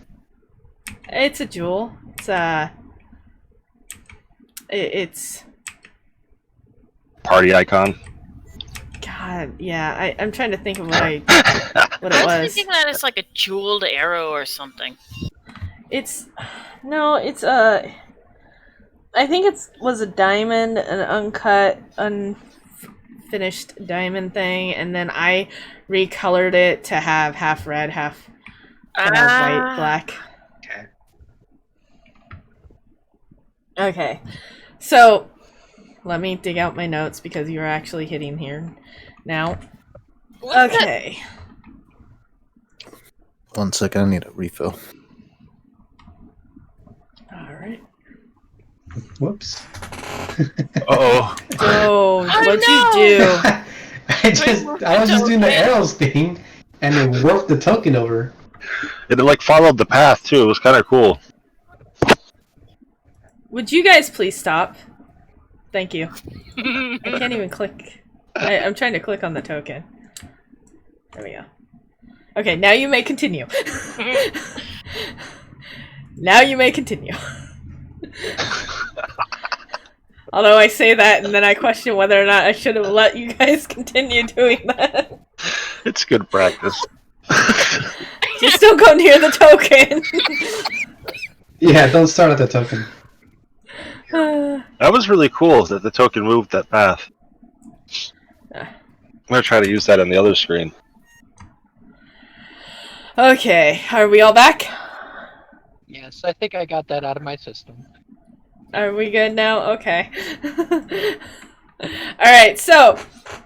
It's a jewel. It's Party icon. God, yeah. I'm trying to think of what it I was was. thinking that it's like a jeweled arrow or something. It's I think it was a diamond, an uncut, unfinished diamond thing, and then I recolored it to have half red, half white, black. Okay. Okay, so let me dig out my notes because you're actually hitting here now. Okay. 1 second, I need a refill. Alright. Whoops. Uh-oh. Oh, what'd no! you do? I was just doing the arrows thing, and it warped the token over. It like followed the path too. It was kind of cool. Would you guys please stop? Thank you. I can't even click. I'm trying to click on the token. There we go. Okay, now you may continue. Now you may continue. Although I say that and then I question whether or not I should have let you guys continue doing that. It's good practice. Just don't go near the token. Yeah, don't start at the token. That was really cool that the token moved that path. I'm gonna try to use that on the other screen. Okay, are we all back? Yes, I think I got that out of my system. Are we good now? Okay. Alright, so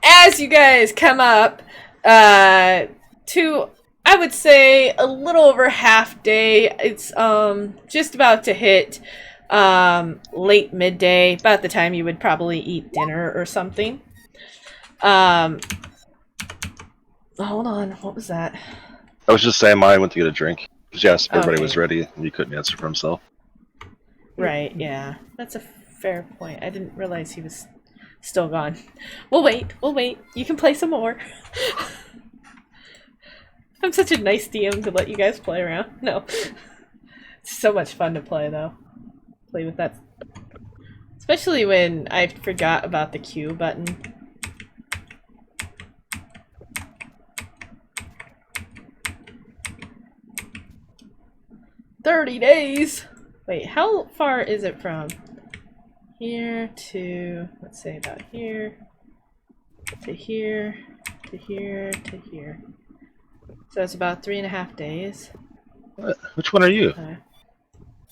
as you guys come up to, I would say, a little over half day, it's just about to hit late midday, about the time you would probably eat dinner or something. Hold on, what was that? I was just saying mine went to get a drink. Because yes, everybody Okay. was ready and he couldn't answer for himself. Right, yeah. That's a fair point. I didn't realize he was still gone. We'll wait. You can play some more. I'm such a nice DM to let you guys play around. No. It's so much fun to play, though. Play with that. Especially when I forgot about the Q button. "30 days! Wait, how far is it from here to, let's say about here, to here, to here, to here. So it's about 3.5 days. Which one are you?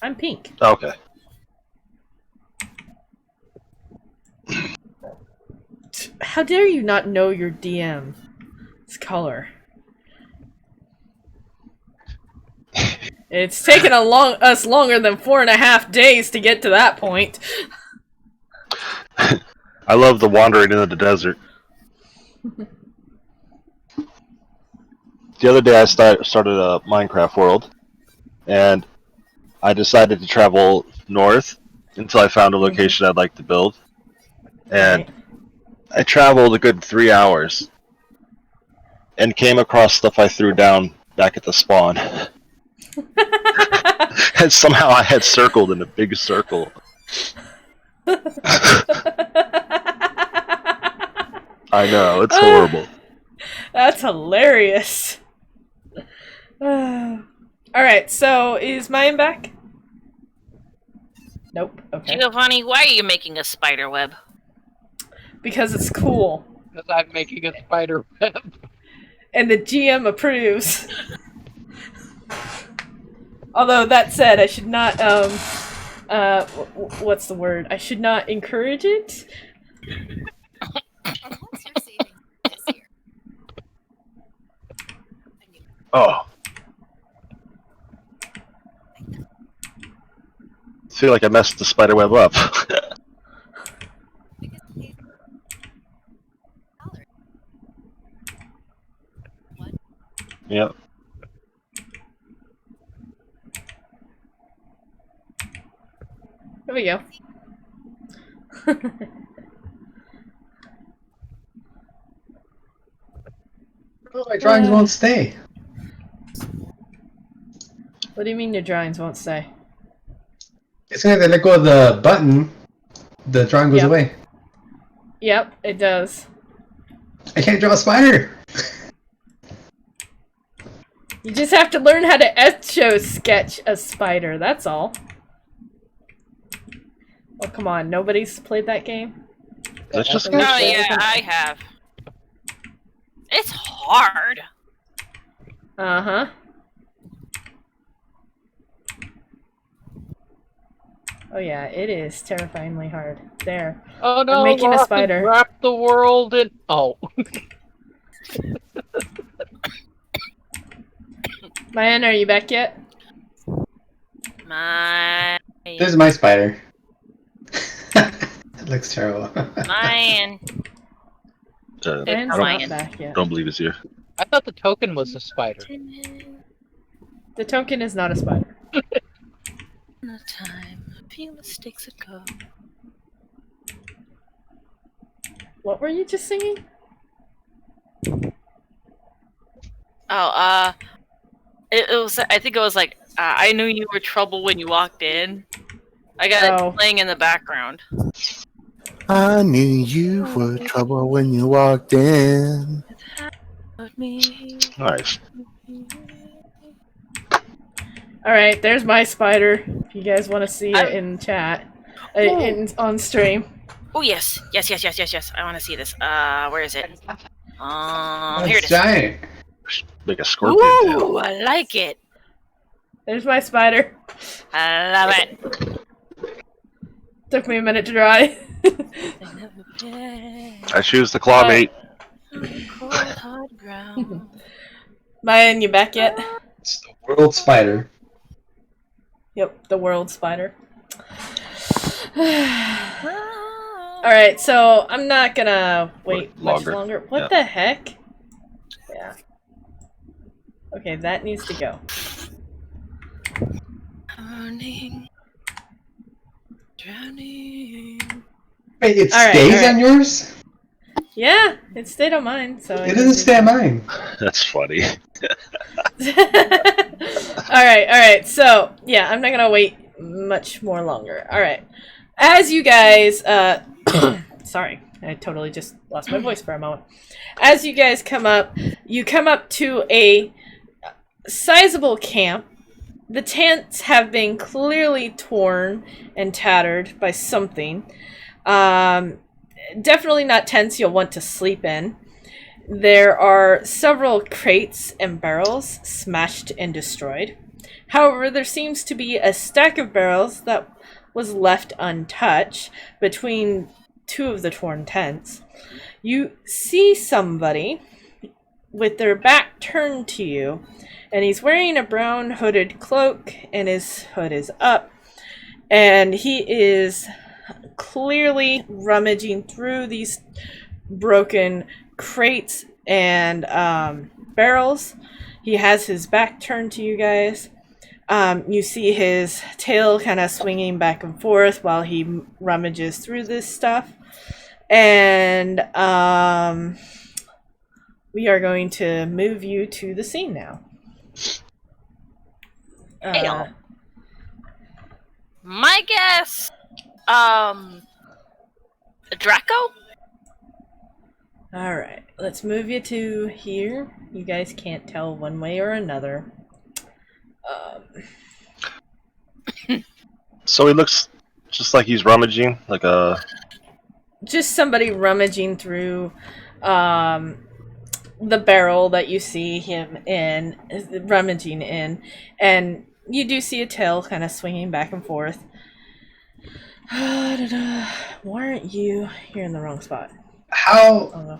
I'm pink. Oh, okay. How dare you not know your DM's color? It's taken us longer than 4.5 days to get to that point. I love the wandering into the desert. The other day I started a Minecraft world, and I decided to travel north until I found a location I'd like to build. And Right. I traveled a good 3 hours and came across stuff I threw down back at the spawn. And somehow I had circled in a big circle. I know, it's horrible. That's hilarious. Alright, so is mine back? Nope. Okay. Giovanni, why are you making a spider web? Because it's cool. Because I'm making a spider web. And the GM approves. Although, that said, I should not, what's the word? I should not encourage it? Oh. I feel like I messed the spiderweb up. Yep. There we go. Oh, my drawings won't stay. What do you mean your drawings won't stay? As soon as I let go of the button, the drawing goes Yep. away. Yep, it does. I can't draw a spider. You just have to learn how to etch sketch a spider, that's all. Oh, come on, nobody's played that game? That's just Oh yeah, I have. It's hard. Uh-huh. Oh yeah, it is terrifyingly hard. There. Oh no, I'm making we'll a have to spider. wrap the world in... Oh. Mayan, are you back yet? My There's my spider. It looks terrible. mine. Mayan's I not don't, back yet. don't believe it's you. I thought the token was a spider. The token is not a spider. No time. A few mistakes ago. What were you just singing? Oh, it was. I think it was like I knew you were trouble when you walked in. I got Oh. it playing in the background. I knew you were trouble when you walked in. Nice. Alright, there's my spider. If you guys want to see it in chat. On stream. Oh yes, yes. I want to see this. Where is it? Here it It's is. giant. Like a scorpion tail. Ooh, I like it. There's my spider. I love it. Took me a minute to dry. I choose the claw mate. Cold, hard ground. Mayan, you back yet? It's the world spider. Yep, the world spider. Alright, so I'm not gonna wait much Longer. longer. What Yeah. the heck? Yeah. Okay, that needs to go. Drowning. Wait, it Alright, stays alright. on yours? Yeah, it stayed on mine, so It doesn't stay on mine. That's funny. Alright, so, yeah, I'm not gonna wait much more longer. Alright. As you guys, sorry, I totally just lost my voice for a moment. As you guys come up, you come up to a sizable camp. The tents have been clearly torn and tattered by something. Definitely not tents you'll want to sleep in. There are several crates and barrels smashed and destroyed. However, there seems to be a stack of barrels that was left untouched between two of the torn tents. You see somebody with their back turned to you, and he's wearing a brown hooded cloak, and his hood is up, and he is clearly rummaging through these broken crates and barrels. He has his back turned to you guys. You see his tail kind of swinging back and forth while he rummages through this stuff. And we are going to move you to the scene now. My guess, Draco? Alright, let's move you to here. You guys can't tell one way or another. So he looks just like he's rummaging, like a... Just somebody rummaging through the barrel that you see him in, rummaging in, and you do see a tail kind of swinging back and forth. Why aren't you? You're in the wrong spot. How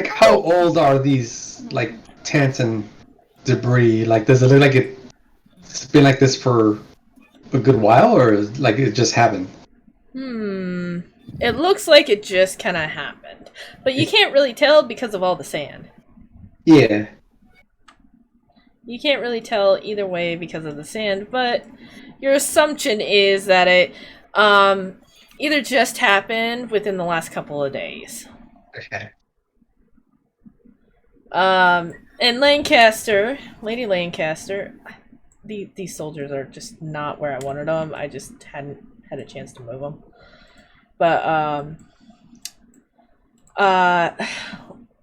how old are these like tents and debris? Like, does it look like it's been like this for a good while, or like it just happened? It looks like it just kind of happened, but you can't really tell because of all the sand. Yeah. You can't really tell either way because of the sand, but your assumption is that it either just happened within the last couple of days. Okay. And Lancaster, Lady Lancaster, these soldiers are just not where I wanted them. I just hadn't had a chance to move them. But,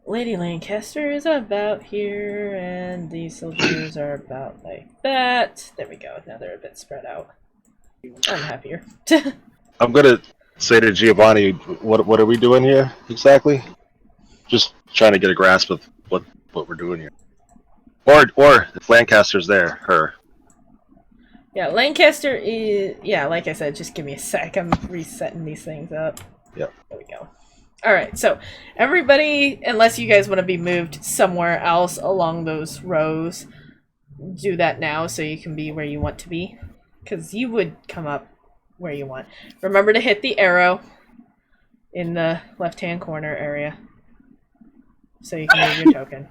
Lady Lancaster is about here, and these soldiers are about like that. There we go. Now they're a bit spread out. I'm happier. I'm gonna say to Giovanni, what are we doing here exactly? Just trying to get a grasp of what we're doing here. Or if Lancaster's there, her. Yeah, Lancaster is... Yeah, like I said, just give me a sec. I'm resetting these things up. Yep. There we go. Alright, so everybody, unless you guys want to be moved somewhere else along those rows, do that now so you can be where you want to be. Because you would come up where you want. Remember to hit the arrow in the left-hand corner area so you can move your token.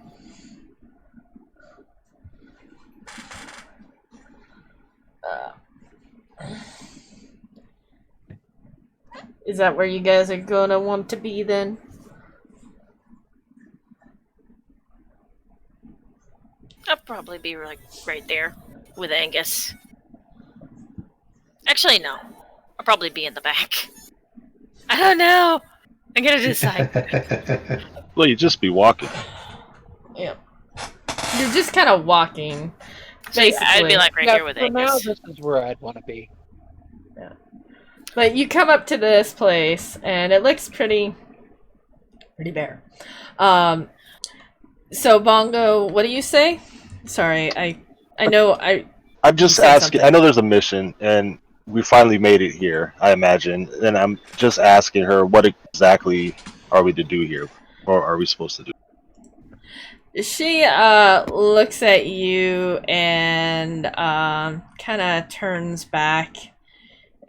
Is that where you guys are gonna want to be then? I'll probably be like right there with Angus. Actually, no. I'll probably be in the back. I don't know. I'm gonna decide. Well, you just be walking. Yeah. You're just kind of walking. So yeah, I'd be like right here with for now, Angus. this is where I'd want to be. Yeah. But you come up to this place, and it looks pretty bare. So Bongo, what do you say? Sorry, I know I'm just asking. I know there's a mission, and we finally made it here, I imagine. And I'm just asking her, what exactly are we to do here, or are we supposed to do? She looks at you and kind of turns back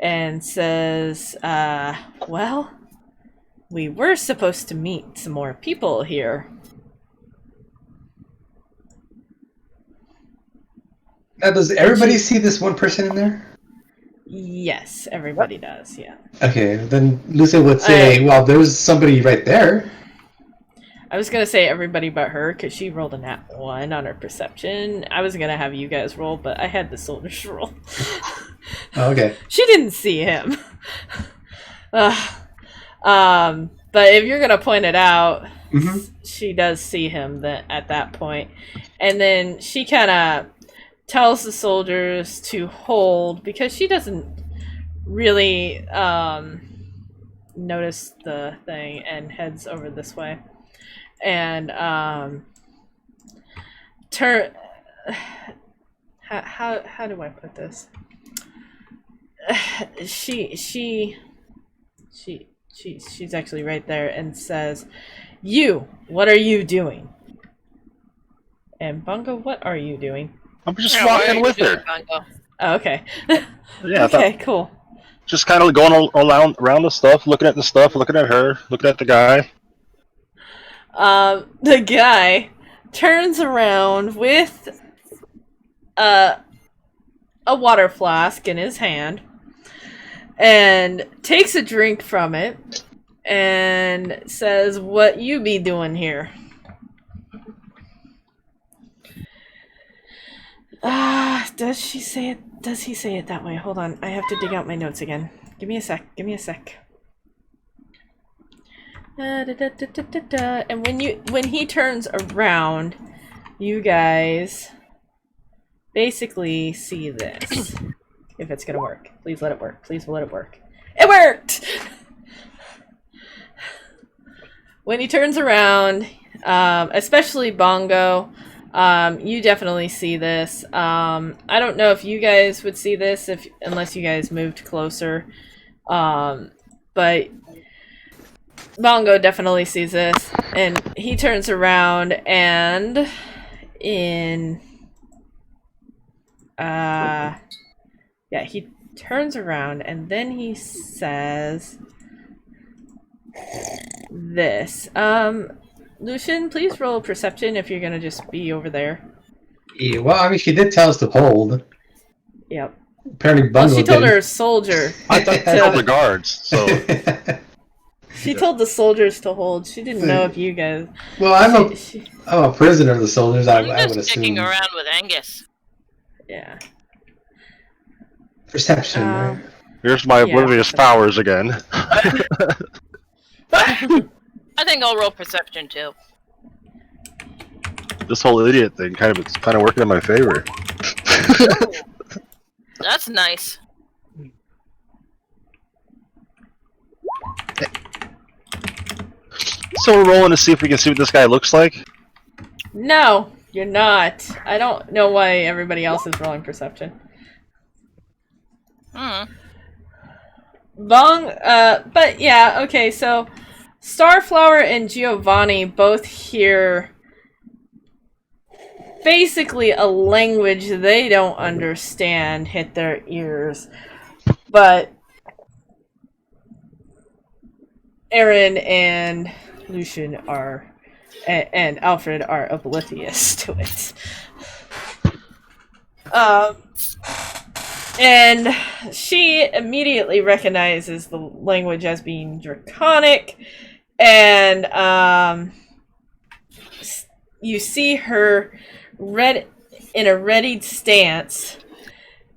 and says, well, we were supposed to meet some more people here. Now, does everybody see this one person in there? Yes, everybody does, yeah. Okay, then Lucy would say, well, there's somebody right there. I was going to say everybody but her, because she rolled a nat 1 on her perception. I was going to have you guys roll, but I had the soldiers roll. Oh, okay. She didn't see him. But if you're going to point it out, she does see him at that point. And then she kind of tells the soldiers to hold, because she doesn't really notice the thing, and heads over this way. And turn. How do I put this? She she's actually right there and says, "You, what are you doing?" And Bongo, what are you doing? I'm just Yeah, why are walking you with doing her. Bongo? Oh, okay. Yeah, I Okay, cool. just kind of going around the stuff, looking at the stuff, looking at her, looking at the guy. The guy turns around with a water flask in his hand and takes a drink from it and says, "What you be doing here?" Does she say it? Does he say it that way? Hold on, I have to dig out my notes again. Give me a sec. Give me a sec. And when he turns around, you guys basically see this. If it's gonna work, please let it work. Please let it work. It worked. When he turns around, especially Bongo, you definitely see this. I don't know if you guys would see this unless you guys moved closer. But Bongo definitely sees this, and he turns around and he turns around and then he says this. Lucian, please roll perception if you're gonna just be over there. Yeah, well, I mean, she did tell us to hold. Yep. Apparently, Well, Bungo she told didn't. her soldier. I thought I told the guards, so She told the soldiers to hold. She didn't know if you guys. Well, I'm a prisoner of the soldiers. I would I'm just sticking assume. around with Angus. Yeah. Perception, right? here's my Yeah, oblivious powers again. I think I'll roll perception too. This whole idiot thing it's kind of working in my favor. That's nice. So we're rolling to see if we can see what this guy looks like. No, you're not. I don't know why everybody else is rolling perception. But yeah, okay, so Starflower and Giovanni both hear basically a language they don't understand hit their ears, but Aaron and Lucian and Alfred are oblivious to it. And she immediately recognizes the language as being Draconic, and you see her in a readied stance,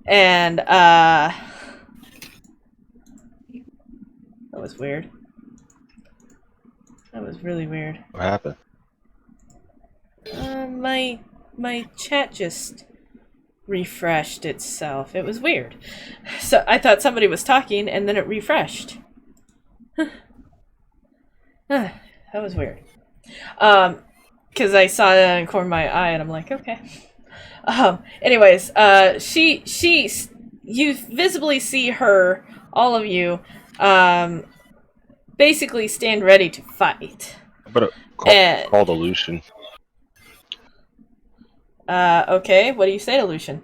and that was weird. That was really weird. What happened? My chat just refreshed itself. It was weird. So I thought somebody was talking, and then it refreshed. That was weird. Because I saw it in the corner of my eye, and I'm like, okay. Anyways, you visibly see her, all of you, basically stand ready to fight. But call the Lucian. Okay, what do you say to Lucian?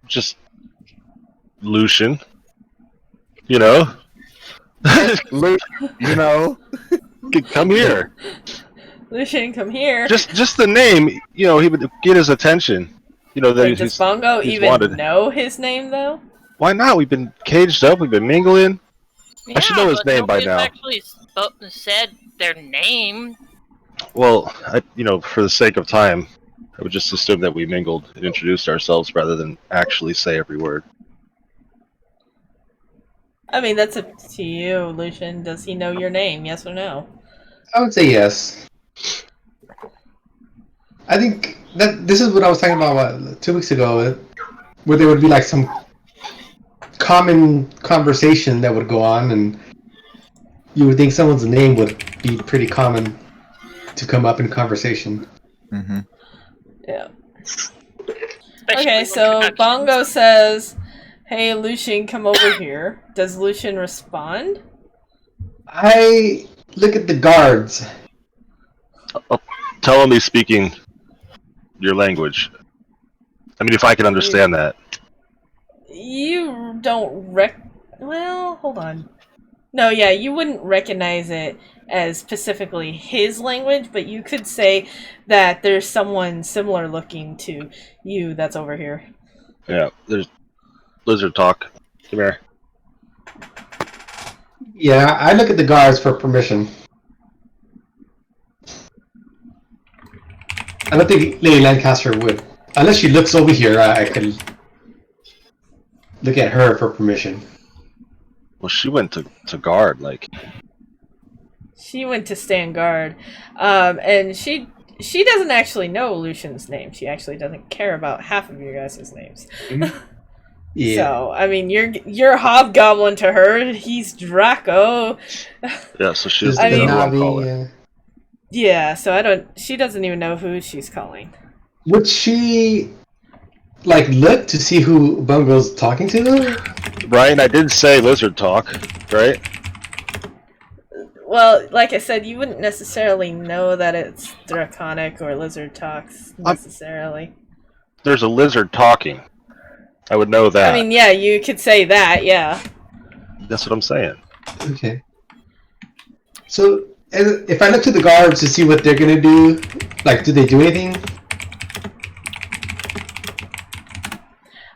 Just Lucian. You know? Come here. Lucian, come here. Just the name, he would get his attention. That Does Bongo even wanted. know his name, though? Why not? We've been caged up, we've been mingling. Yeah, I should know his name by now. Actually said their name. Well, for the sake of time, I would just assume that we mingled and introduced ourselves rather than actually say every word. I mean, that's up to you, Lucian. Does he know your name, yes or no? I would say yes. I think that this is what I was talking about 2 weeks ago, where there would be like some common conversation that would go on, and you would think someone's name would be pretty common to come up in conversation. Mm-hmm. Yeah. Okay, so Bongo says, "Hey, Lucian, come over here." Does Lucian respond? I look at the guards. Tell him he's speaking your language. I mean, if I can understand that. You don't well, hold on. No, yeah, you wouldn't recognize it as specifically his language, but you could say that there's someone similar looking to you that's over here. Yeah, there's lizard talk. Come here. Yeah, I look at the guards for permission. I don't think Lady Lancaster would. Unless she looks over here, I could look at her for permission. Well, she went to guard, like. She went to stand guard, and she doesn't actually know Lucian's name. She actually doesn't care about half of your guys' names. Yeah. So, I mean, you're Hobgoblin to her. He's Draco. Yeah, so she Just doesn't I know mean- who I'm calling. Yeah, so she doesn't even know who she's calling. Would she look to see who Bungo's talking to? Brian, I did say lizard talk, right? Well, like I said, you wouldn't necessarily know that it's Draconic or Lizard Talks necessarily. There's a lizard talking. I would know that. I mean, yeah, you could say that, yeah. That's what I'm saying. Okay. So, if I look to the guards to see what they're gonna do, do they do anything?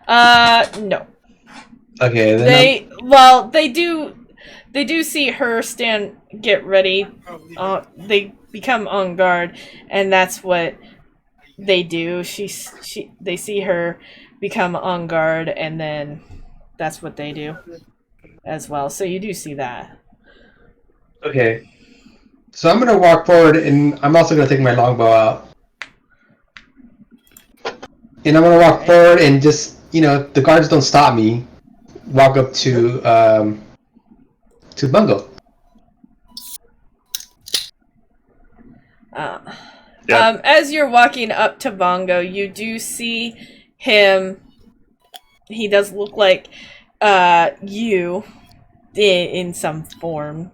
No. Okay, then They do see her get ready. They become on guard, and that's what they do. They see her become on guard, and then that's what they do as well. So you do see that. Okay. So I'm gonna walk forward, and I'm also gonna take my longbow out. And I'm gonna walk forward and just, the guards don't stop me. Walk up to Bungo. As you're walking up to Bongo, you do see him. He does look like you in some form.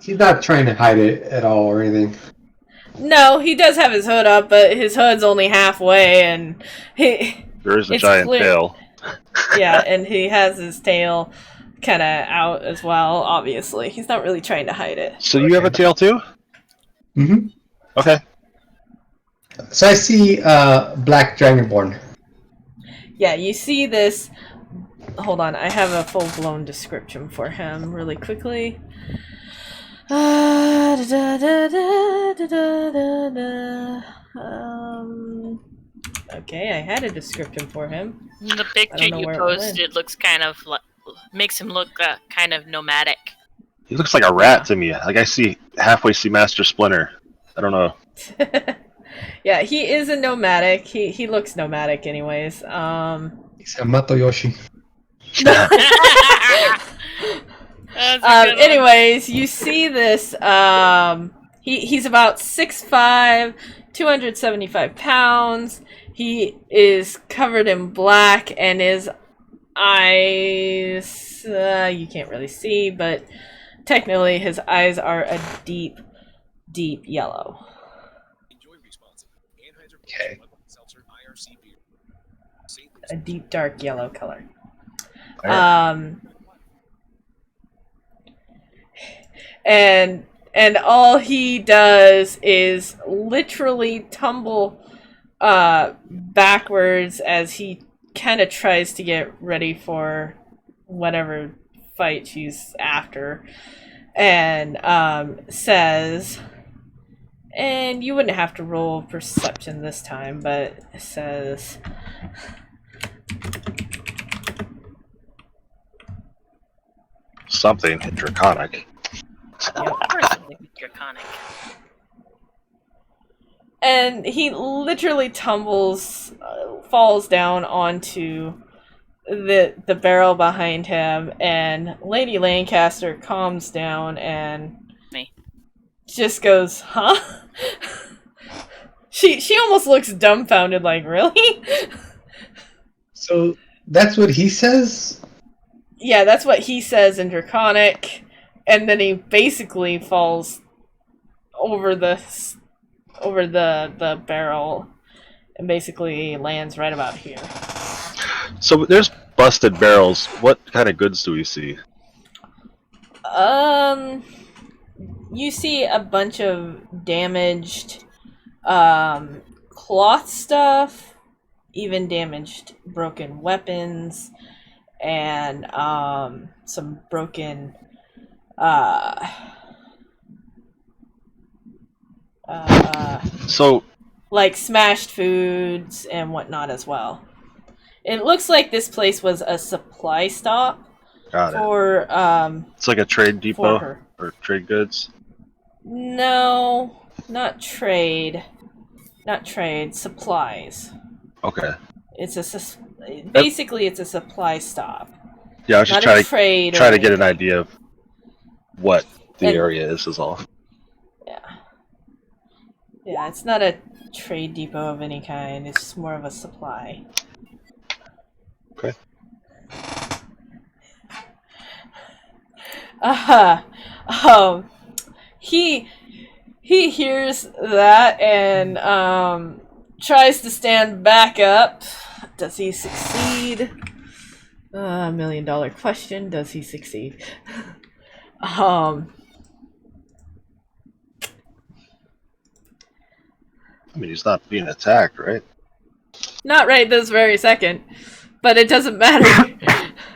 He's not trying to hide it at all or anything. No, he does have his hood up, but his hood's only halfway, and There is a it's giant clear- tail. Yeah, and he has his tail kind of out as well. Obviously, he's not really trying to hide it. So you have a tail too? Mm-hmm. Okay. So I see Black Dragonborn. Yeah, you see this. Hold on, I have a full-blown description for him really quickly. Okay, I had a description for him. The I picture don't know you where it went. posted looks kind of makes him look kind of nomadic. He looks like a rat to me. Like I halfway see Master Splinter. I don't know. Yeah, he is a nomadic. He looks nomadic anyways. He's a Matoyoshi. Anyways, you see this. He's about 6'5", 275 pounds. He is covered in black, and his eyes, you can't really see, but technically his eyes are a deep, deep yellow. Okay. A deep, dark yellow color. And all he does is literally tumble backwards as he kind of tries to get ready for whatever fight she's after, and says, and you wouldn't have to roll perception this time, but it says, Something draconic. Draconic. and he literally falls down onto the barrel behind him, and Lady Lancaster calms down and just goes, huh? She almost looks dumbfounded, like, really? So that's what he says? Yeah, that's what he says in Draconic. and then he basically falls over the barrel and basically lands right about here. So there's busted barrels. What kind of goods do we see? You see a bunch of damaged cloth stuff, even damaged broken weapons, and some broken So like smashed foods and whatnot as well. It looks like this place was a supply stop got it. for It's like a trade for depot her. or trade goods. No, not trade. Not trade, supplies. Okay. It's basically it's a supply stop. Yeah, I was just Not a trade try or to get an anything. idea of what the And- area is all. Yeah. Yeah, it's not a trade depot of any kind. It's just more of a supply. Okay. He hears that and tries to stand back up. Does he succeed? $1 million question. Does he succeed? I mean, he's not being attacked, right? Not right this very second, but it doesn't matter.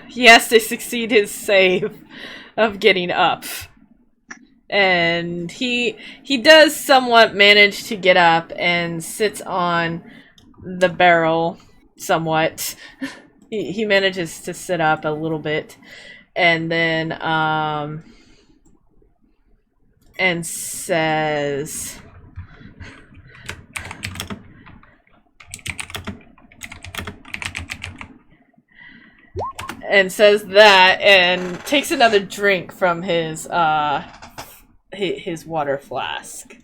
He has to succeed his save of getting up. And he does somewhat manage to get up and sits on the barrel somewhat. He manages to sit up a little bit and then and says that and takes another drink from his water flask,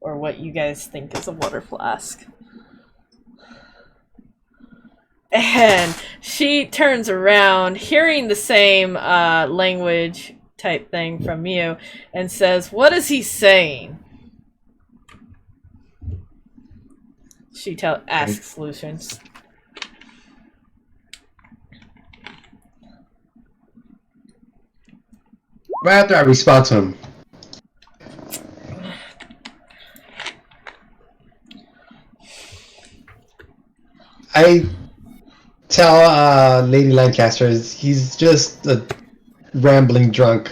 or what you guys think is a water flask. And she turns around, hearing the same language type thing from you, and says, "What is he saying?" She asks Lucius. Right after I respond to him, I tell Lady Lancaster he's just a rambling drunk.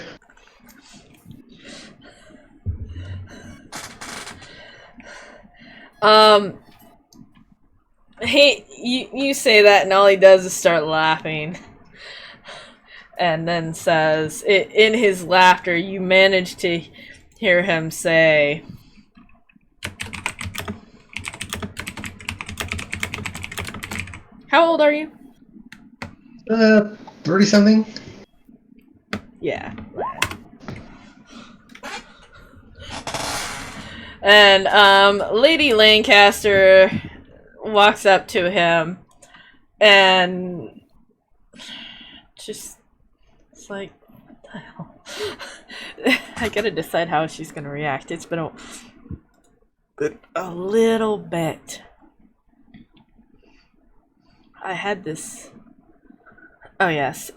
You say that, and all he does is start laughing. And then says, in his laughter, you manage to hear him say, "How old are you?" 30-something? Yeah. And Lady Lancaster walks up to him and just it's like, what the hell? I gotta decide how she's gonna react. It's been a little bit. I had this. Oh yes.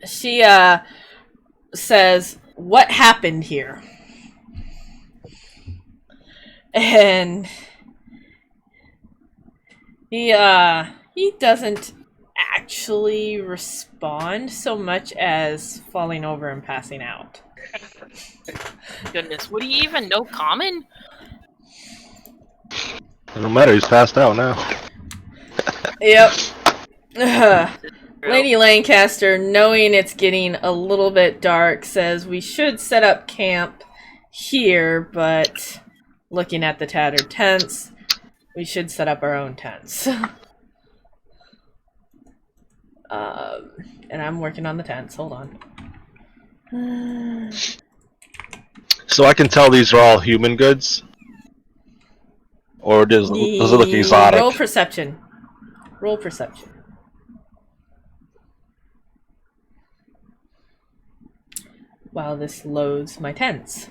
She says, "What happened here?" And he doesn't actually respond so much as falling over and passing out. Goodness, would he even know common? No matter, he's passed out now. Yep. Lady Lancaster, knowing it's getting a little bit dark, says we should set up camp here, but looking at the tattered tents, we should set up our own tents. And I'm working on the tents. Hold on. So I can tell these are all human goods? Or does it look exotic? Roll perception. Roll perception. while this loads my tents.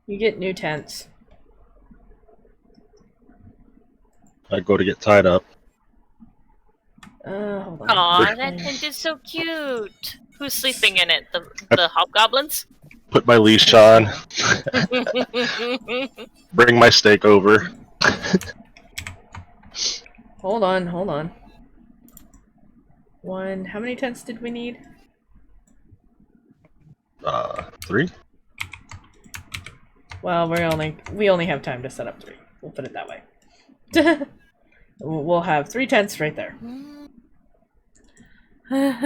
You get new tents. I go to get tied up. Hold on. Aw, that tent is so cute. Who's sleeping in it? The hobgoblins? Put my leash on. Bring my steak over. Hold on. One. How many tents did we need? 3. Well, we only have time to set up 3. We'll put it that way. We'll have 3 tents right there. Tiny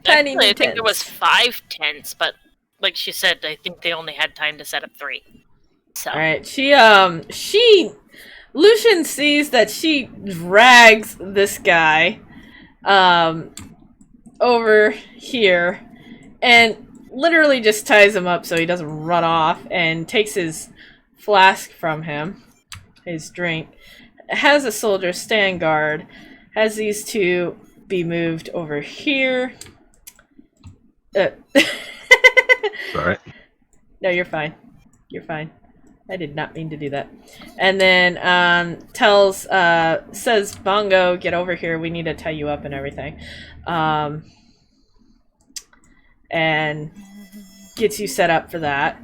Actually, new I think there was tents. 5 tents, but like she said, I think they only had time to set up 3. So. All right, Lucian sees that she drags this guy, over here, and literally just ties him up so he doesn't run off, and takes his flask from him, his drink, has a soldier stand guard, has these 2 be moved over here. Alright. No, you're fine. You're fine. I did not mean to do that. And then says, Bongo, get over here. We need to tie you up and everything. And gets you set up for that.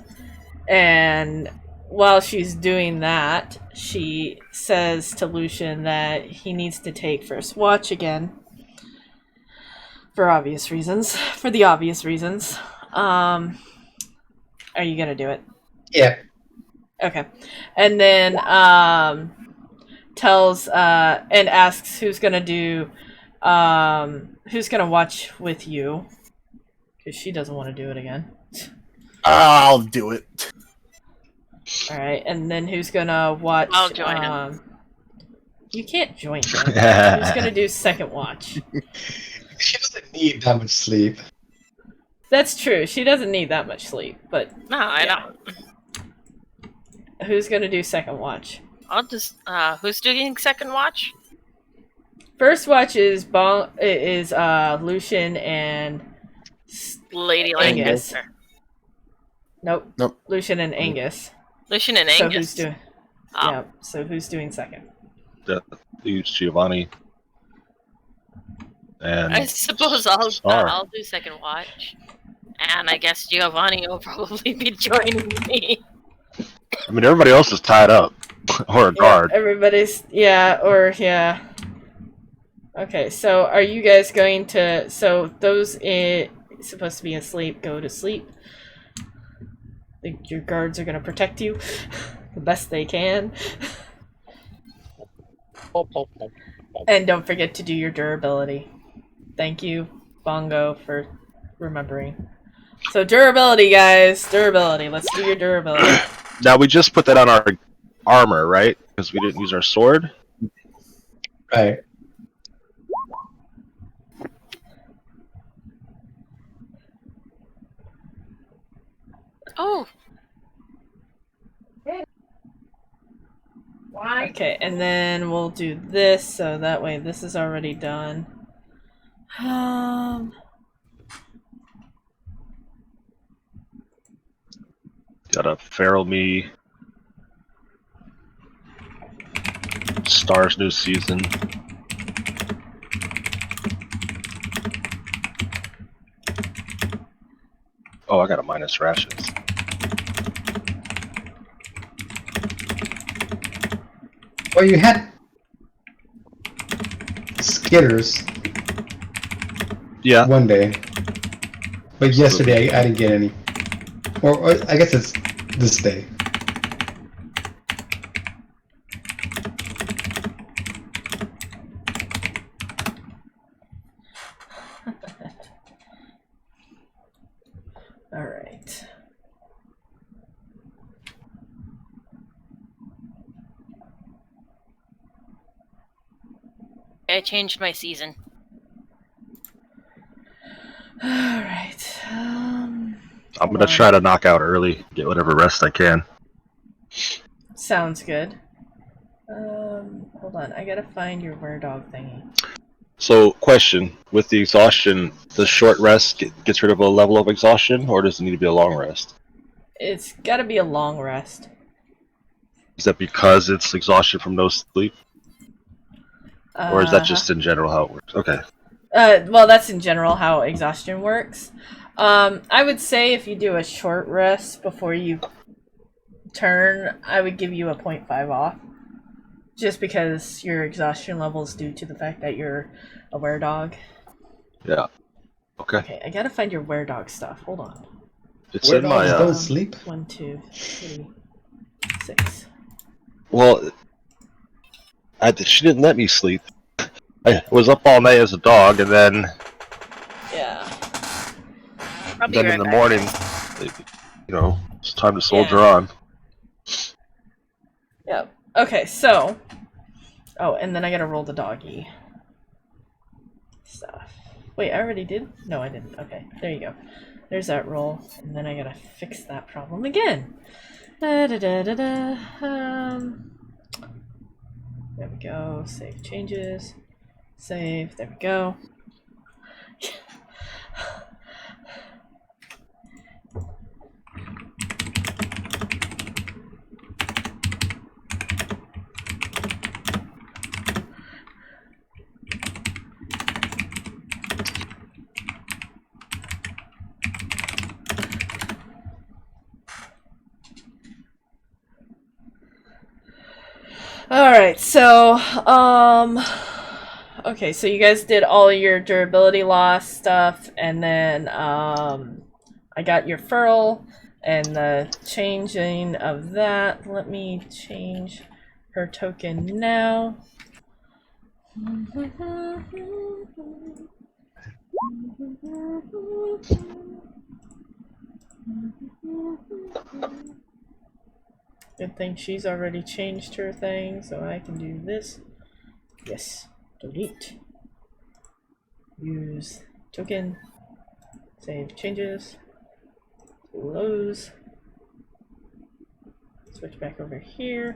And while she's doing that, she says to Lucian that he needs to take first watch again. For obvious reasons. For the obvious reasons. Are you gonna do it? Yeah. Okay. And then tells and asks who's gonna watch with you. Because she doesn't want to do it again. I'll do it. Alright, and then who's gonna watch? I'll join him. You can't join him. Who's gonna do second watch? She doesn't need that much sleep. That's true. She doesn't need that much sleep, but No, I don't. who's gonna do second watch? I'll just. Who's doing second watch? First watch is Lucian and Lady Angus. Lancaster. Nope. Lucian and Angus. Lucian and So Angus. who's doing? Oh. Yeah. So who's doing second? Use Giovanni. And I suppose I'll do second watch, and I guess Giovanni will probably be joining me. I mean, everybody else is tied up. Or a guard. Yeah, everybody's Okay, so are you guys going to? So those supposed to be asleep go to sleep. Think your guards are gonna protect you the best they can. And don't forget to do your durability. Thank you, Bongo, for remembering. So durability, guys. Durability. Let's do your durability. Now, we just put that on our armor, right? Because we didn't use our sword? Right. Oh. Okay, and then we'll do this, so that way this is already done. Gotta feral me. Star's new season. Oh, I got a minus rations. Well, you had Skitters. Yeah. One day. But yesterday I didn't get any. Or I guess it's this day. All right. I changed my season. Alright. I'm Hold gonna on. try to knock out early, get whatever rest I can. Sounds good. Hold on. I gotta find your were dog thingy. So, question: with the exhaustion, the short rest gets rid of a level of exhaustion, or does it need to be a long rest? It's gotta be a long rest. Is that because it's exhaustion from no sleep, or is that just in general how it works? Okay. Well, that's in general how exhaustion works. I would say if you do a short rest before you turn, I would give you a 0.5 off. Just because your exhaustion level is due to the fact that you're a were dog. Yeah. Okay. Okay, I gotta find your were dog stuff. Hold on. It's Were in my. dogs don't sleep? 1, 2, 3, 6. Well, she didn't let me sleep. I was up all night as a dog, and then Yeah. I'll be then right in the back. morning, it's time to soldier Yeah. on. Yep. Okay, so. Oh, and then I gotta roll the doggy stuff. Wait, I already did? No, I didn't. Okay, there you go. There's that roll, and then I gotta fix that problem again. There we go. Save changes. Save. There we go. Alright, so, okay, so you guys did all your durability loss stuff, and then, I got your furl, and the changing of that. Let me change her token now. Good thing she's already changed her thing, so I can do this. Yes. Delete. Use token. Save changes. Close. Switch back over here.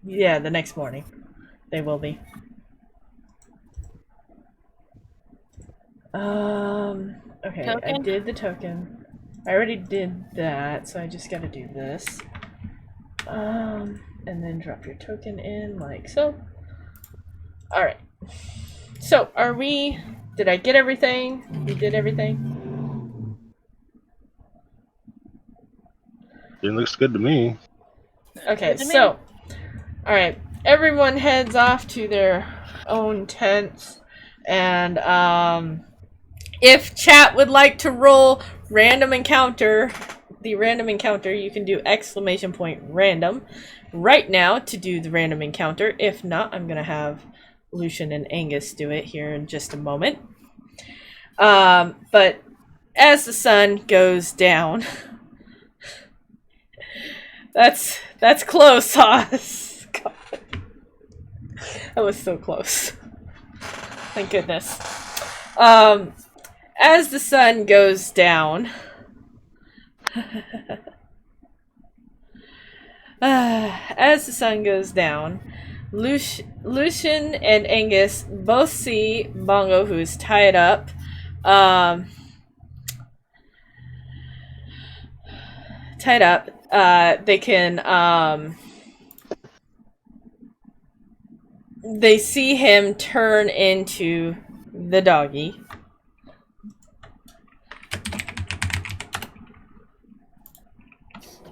Yeah, the next morning. They will be. Okay, I Token? did the token. I already did that, so I just gotta do this. And then drop your token in like so. Alright. So, did I get everything? We did everything? It looks good to me. Okay, so, alright. Everyone heads off to their own tents. And, if chat would like to roll random encounter, the random encounter, you can do !random right now to do the random encounter. If not, I'm going to have Lucian and Angus do it here in just a moment. But as the sun goes down, that's close, Haas. God. That was so close. Thank goodness. As the sun goes down, Lucian and Angus both see Bongo, who's tied up. They can, they see him turn into the doggy.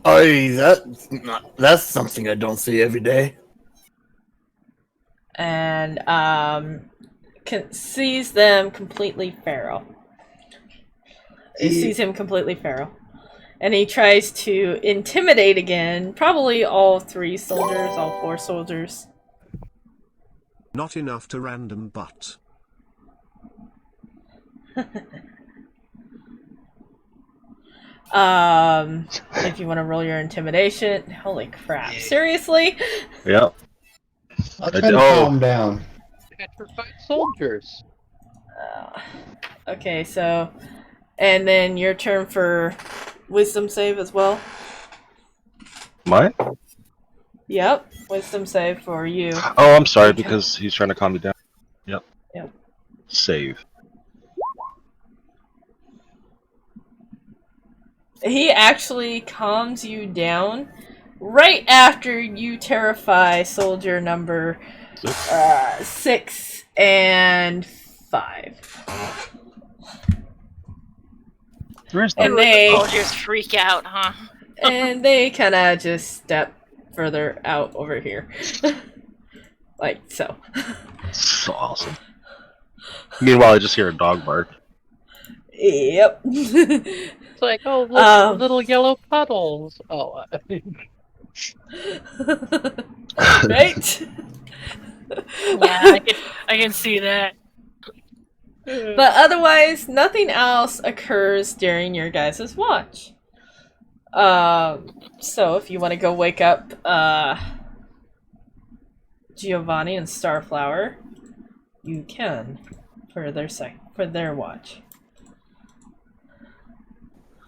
That's something I don't see every day. And sees them completely feral. He sees him completely feral. And he tries to intimidate again, probably all 4 soldiers. Not enough to random but. If you want to roll your intimidation. Holy crap. Seriously? Yep. I'll try to calm down. Petrified soldiers. Okay, so... And then your turn for wisdom save as well. Mine? Yep, wisdom save for you. Oh, I'm sorry, because he's trying to calm me down. Yep. Yep. Save. He actually calms you down right after you terrify soldier number 6 and 5. And they soldiers freak out, huh? And they kind of just step further out over here, like so. So awesome. Meanwhile, I just hear a dog bark. Yep. It's like, oh, look, little yellow puddles. Oh. Right? Yeah, I can see that. But otherwise, nothing else occurs during your guys' watch. So if you want to go wake up Giovanni and Starflower, you can for their watch.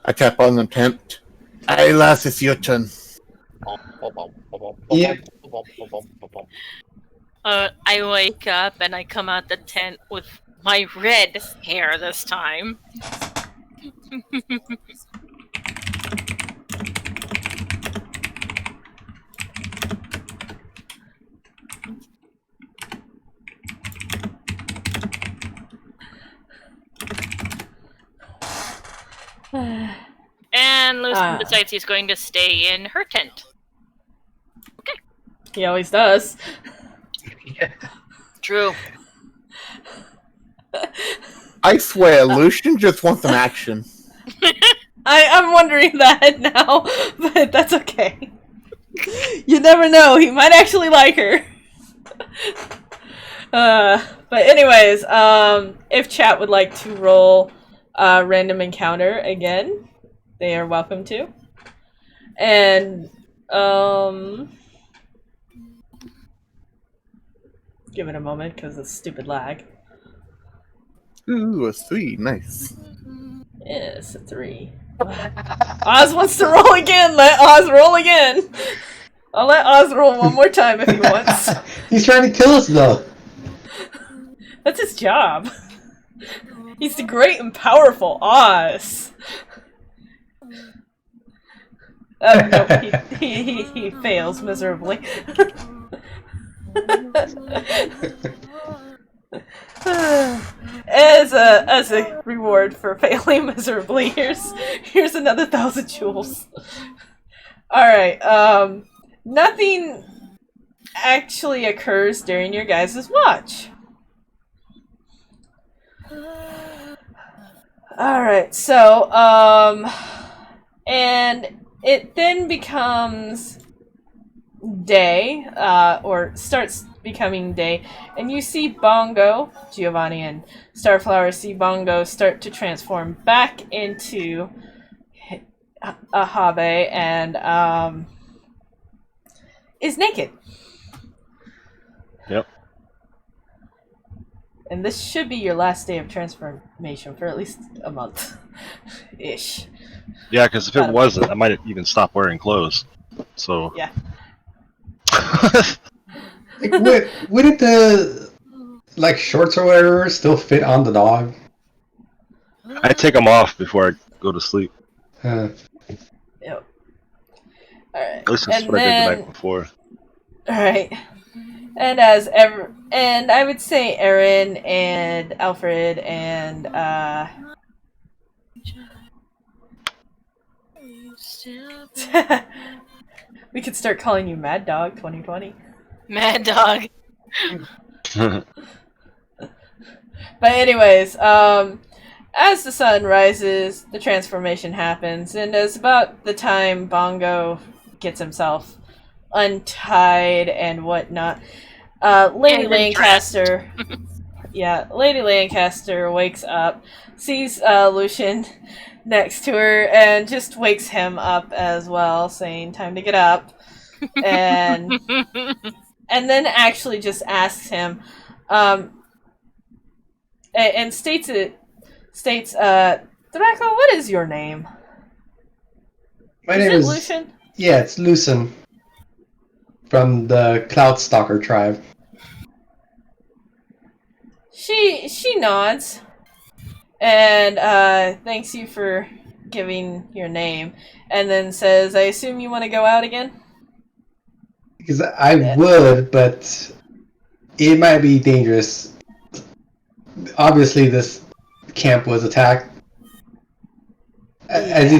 I tap on the tent. Hey, lass, it's your turn. Yep. I wake up and I come out the tent with my red hair this time. And Lucian decides he's going to stay in her tent. Okay. He always does. True. I swear, Lucian just wants some action. I'm wondering that now, but that's okay. You never know, he might actually like her. But anyways, if chat would like to roll random encounter again, they are welcome to. And give it a moment because it's stupid lag. Ooh, a 3, nice. Yes, a 3. Oz wants to roll again. Let Oz roll again. I'll let Oz roll one more time if he wants. He's trying to kill us, though. That's his job. He's the great and powerful Oz. Nope, he fails miserably. As a reward for failing miserably, here's another 1,000 jewels. Alright, nothing actually occurs during your guys' watch. Alright, so, and it then becomes day, or starts becoming day, and you see Bongo, Giovanni and Starflower see Bongo start to transform back into a Habe and is naked. Yep. And this should be your last day of transformation for at least a month ish. Yeah, because if it wasn't, I might even stop wearing clothes. So yeah. Like, wouldn't the shorts or whatever still fit on the dog? I take them off before I go to sleep. Yep. Alright. At least that's what I did the night before. Alright. And and I would say Erin and Alfred and we could start calling you Mad Dog 2020. Mad Dog. But anyways, as the sun rises, the transformation happens, and it's about the time Bongo gets himself untied and whatnot. Lady And Lancaster Yeah, Lady Lancaster wakes up, sees Lucian next to her, and just wakes him up as well, saying, "Time to get up." And then actually just asks him, and states, Draco, what is your name? My name is Lucian? Yeah, it's Lucen from the Cloudstalker tribe. She nods and thanks you for giving your name, and then says, "I assume you want to go out again?" Because I would, but it might be dangerous. Obviously, this camp was attacked. As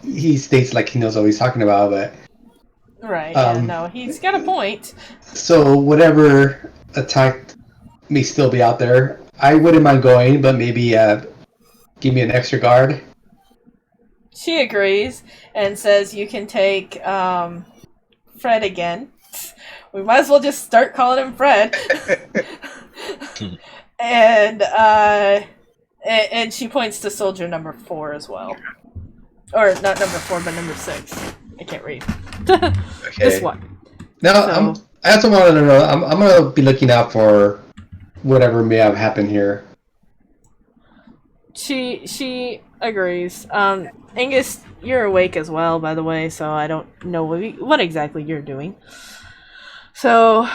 he states like he knows what he's talking about, but Right. Yeah. No, he's got a point. So whatever attack may still be out there, I wouldn't mind going, but maybe give me an extra guard. She agrees and says you can take Fred again. We might as well just start calling him Fred. And she points to soldier number 4 as well. Or not number 4, but number 6. I can't read. This one. Now, I also wanted to know, I'm going to be looking out for whatever may have happened here. She agrees. Angus, you're awake as well, by the way, so I don't know what exactly you're doing. So,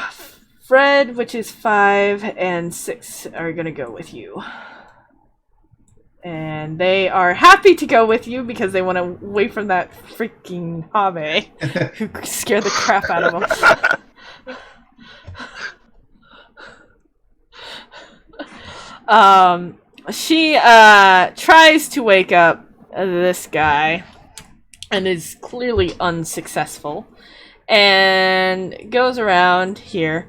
Fred, which is 5, and 6 are gonna go with you. And they are happy to go with you because they want to away from that freaking Habe who scared the crap out of them. She tries to wake up this guy and is clearly unsuccessful and goes around here.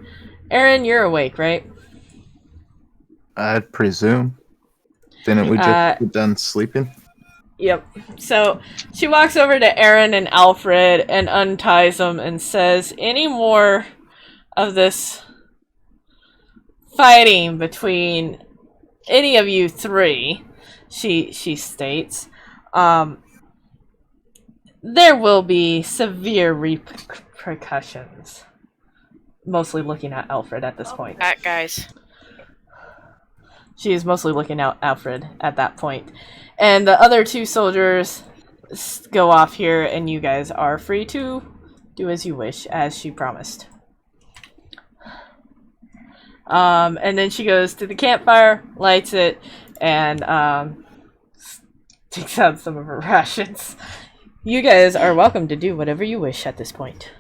Aaron, you're awake, right? I'd presume. Didn't we just get done sleeping? Yep. So she walks over to Aaron and Alfred and unties them and says, "Any more of this fighting between any of you 3," she states, "there will be severe repercussions." Mostly looking at Alfred at this point. That guys. She is mostly looking at Alfred at that point. And the other 2 soldiers go off here, and you guys are free to do as you wish, as she promised. And then she goes to the campfire, lights it, and takes out some of her rations. You guys are welcome to do whatever you wish at this point.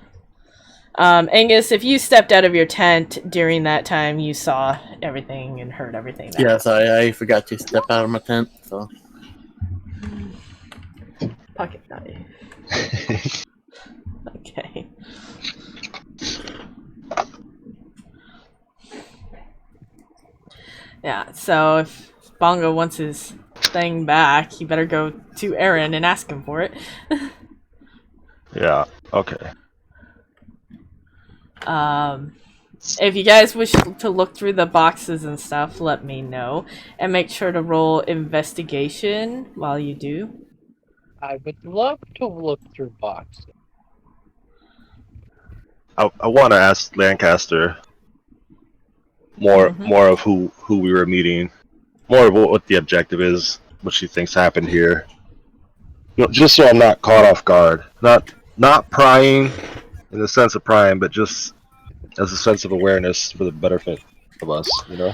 Angus, if you stepped out of your tent during that time, you saw everything and heard everything. Yes, I forgot to step out of my tent, so. Pocket knife. Okay. Yeah, so if Bongo wants his thing back, he better go to Aaron and ask him for it. Yeah, okay. If you guys wish to look through the boxes and stuff, let me know. And make sure to roll investigation while you do. I would love to look through boxes. I want to ask Lancaster more of who we were meeting, more of what the objective is, what she thinks happened here. Just so I'm not caught off guard. Not prying in the sense of prying, but just as a sense of awareness for the benefit of us, you know?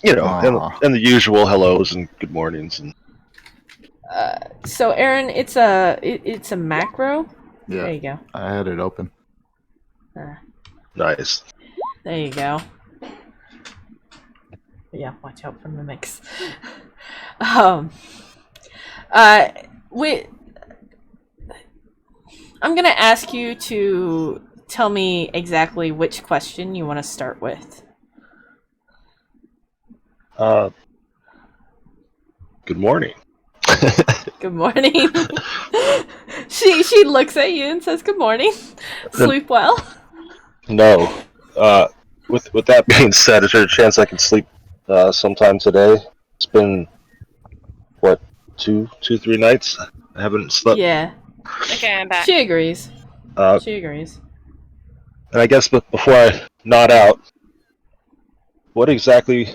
You know, and the usual hellos and good mornings and. So Aaron, it's a macro. Yeah. There you go. I had it open. Nice. There you go. Yeah, watch out for mimics. I'm gonna ask you to tell me exactly which question you want to start with. Good morning. Good morning. She looks at you and says, "Good morning. Sleep well." No. With that being said, is there a chance I can sleep sometime today? It's been what, 3 nights? I haven't slept. Yeah, Okay, I'm back. she agrees. And She agrees. I guess before I nod out, what exactly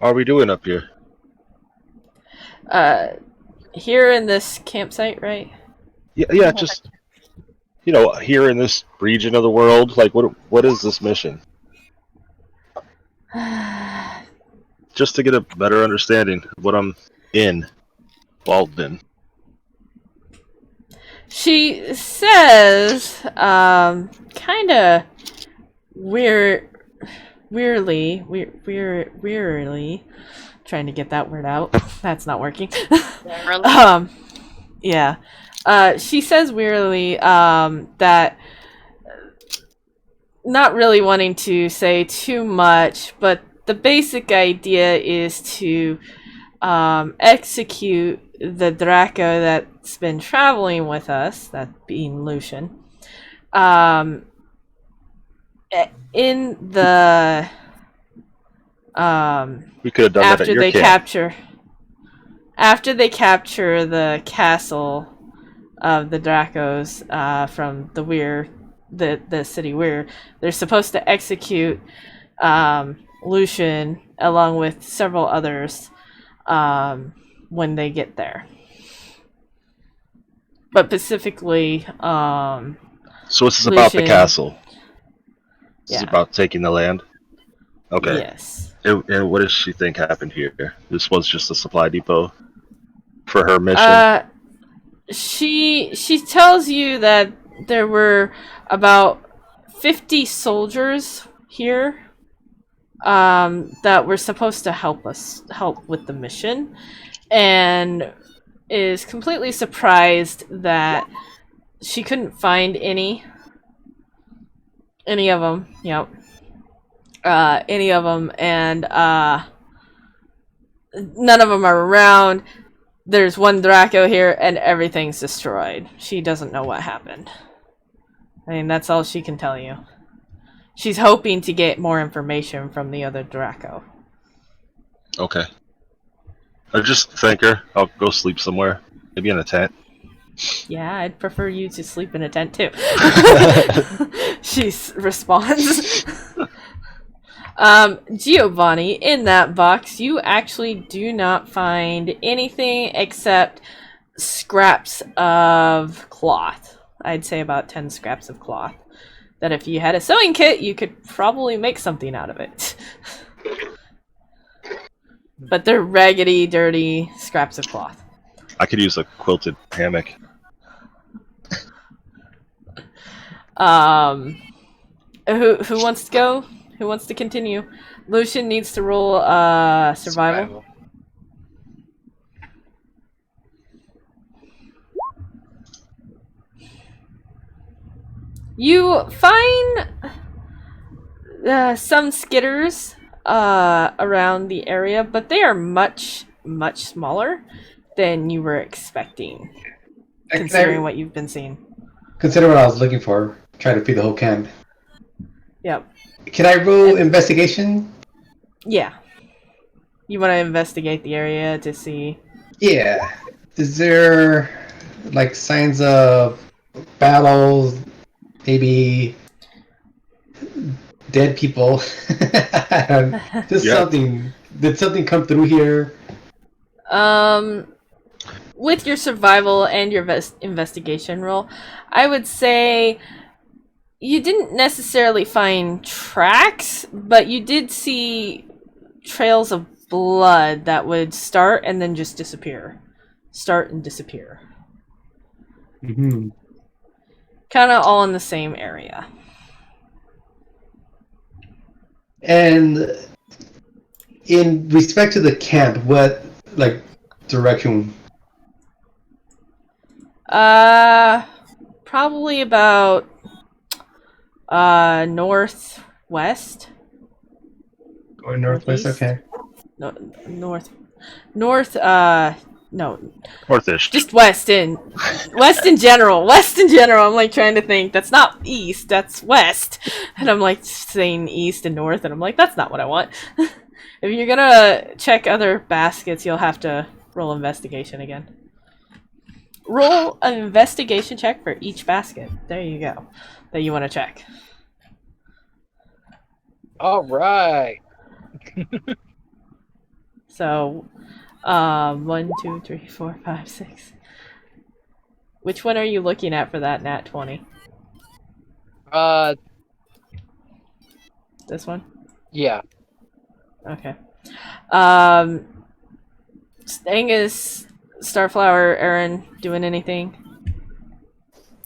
are we doing up here? Here in this campsite, right? Yeah, just here in this region of the world. Like, what is this mission? Just to get a better understanding of what I'm involved in. She says, kind of wearily, trying to get that word out. That's not working. Yeah. She says wearily, that not really wanting to say too much, but the basic idea is to execute the Draco that's been traveling with us, that being Lucian, in the We could have done that at your camp. After they capture the castle of the Dracos from the Weir, the city Weir, they're supposed to execute Lucian along with several others when they get there. But specifically, So this is about the Lucian- castle. This is Yeah. about taking the land. Okay. Yes. And what does she think happened here? This was just a supply depot for her mission. She tells you that there were about 50 soldiers here that were supposed to help with the mission, and is completely surprised that she couldn't find any of them. Yep. Any of them, and none of them are around. There's one Draco here, and everything's destroyed. She doesn't know what happened. I mean, that's all she can tell you. She's hoping to get more information from the other Draco. Okay. I just thank her. I'll go sleep somewhere. Maybe in a tent. Yeah, I'd prefer you to sleep in a tent too. She responds. Giovanni, in that box, you actually do not find anything except scraps of cloth. I'd say about 10 scraps of cloth. That if you had a sewing kit, you could probably make something out of it. But they're raggedy, dirty scraps of cloth. I could use a quilted hammock. Who wants to go? Who wants to continue? Lucian needs to roll survival. You find some skitters around the area, but they are much smaller than you were expecting, considering what you've been seeing. Consider what I was looking for. Trying to feed the whole camp. Yep. Can I roll investigation? Yeah. You want to investigate the area to see? Yeah. Is there like signs of battles? Maybe dead people? Something. Did something come through here? With your survival and your investigation roll, I would say you didn't necessarily find tracks, but you did see trails of blood that would start and then just disappear. Start and disappear. Mm-hmm. Kind of all in the same area. And in respect to the camp, what like direction? Probably about northwest. Going northwest, Northeast. okay. North No, Northish. just west in general. West in general. I'm like trying to think. That's not east. That's west. And I'm like saying east and north, and I'm like, that's not what I want. If you're gonna check other baskets, you'll have to roll investigation again. Roll an investigation check for each basket. There you go. That you want to check. All right. So, 1, 2, 3, 4, 5, 6. Which one are you looking at for that nat 20? This one? Yeah. Okay. Angus, Starflower, Aaron, doing anything?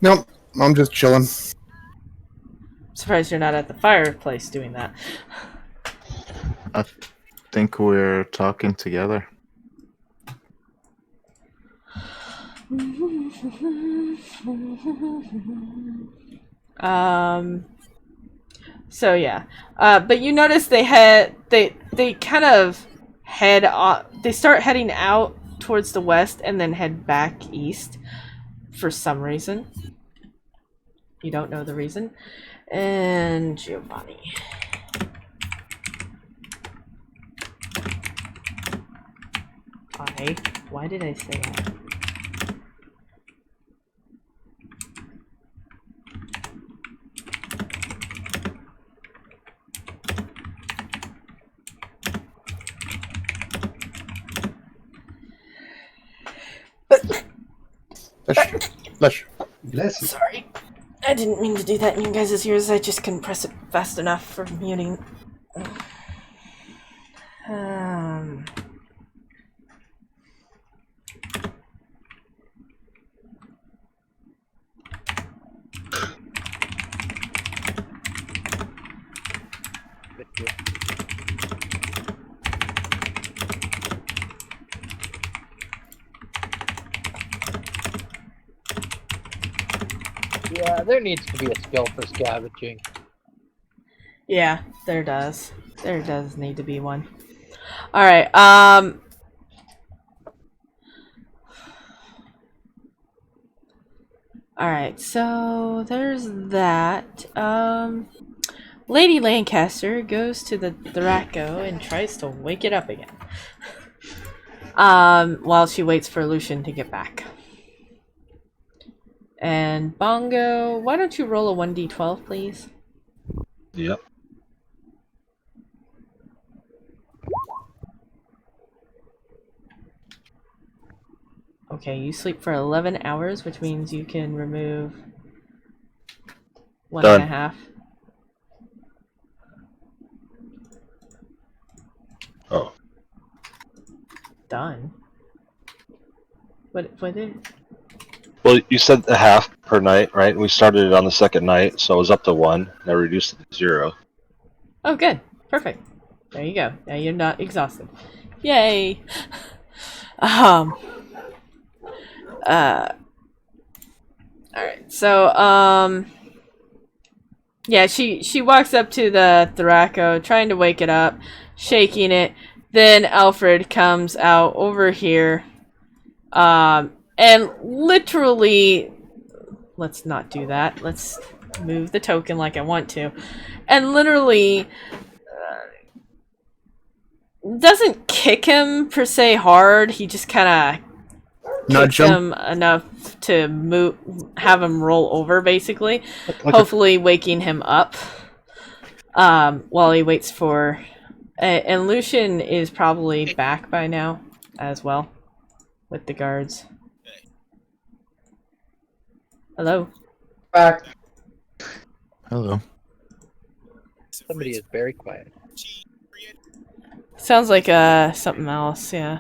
Nope, I'm just chilling. Surprised you're not at the fireplace doing that. I think we're talking together. So yeah. But you notice they kind of head off. They start heading out towards the west and then head back east for some reason. You don't know the reason. And Giovanni. Why did I say that? Bless you. Bless you. Sorry. I didn't mean to do that in you guys' ears. I just couldn't press it fast enough for muting. Yeah, there needs to be a skill for scavenging. Yeah, there does. There does need to be one. Alright, Alright, so there's that. Lady Lancaster goes to the Draco and tries to wake it up again. While she waits for Lucian to get back. And Bongo, why don't you roll a 1d12, please? Yep. Okay, you sleep for 11 hours, which means you can remove one Done. and a half. Oh. Done. What is? Well, you said a half per night, right? We started it on the second night, so it was up to 1. And I reduced it to 0. Oh, good. Perfect. There you go. Now you're not exhausted. Yay! Alright, so, yeah, she walks up to the Draco, trying to wake it up, shaking it. Then Alfred comes out over here, and literally, let's not do that. Let's move the token like I want to. And literally, doesn't kick him per se hard. He just kind of kicks him enough to have him roll over, basically. Okay. Hopefully waking him up while he waits for... and Lucian is probably back by now as well with the guards. Hello? Back. Hello. Somebody is very quiet. Sounds like something else, yeah.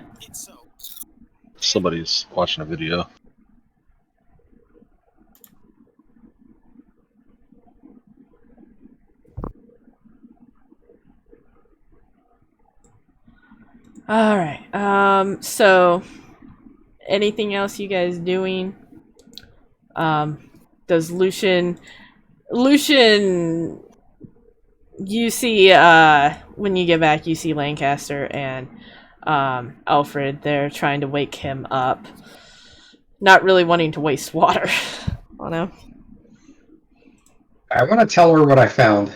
Somebody's watching a video. Alright, so anything else you guys doing? Does Lucian, you see, when you get back, you see Lancaster and, Alfred. They're trying to wake him up. Not really wanting to waste water on him. I want to tell her what I found.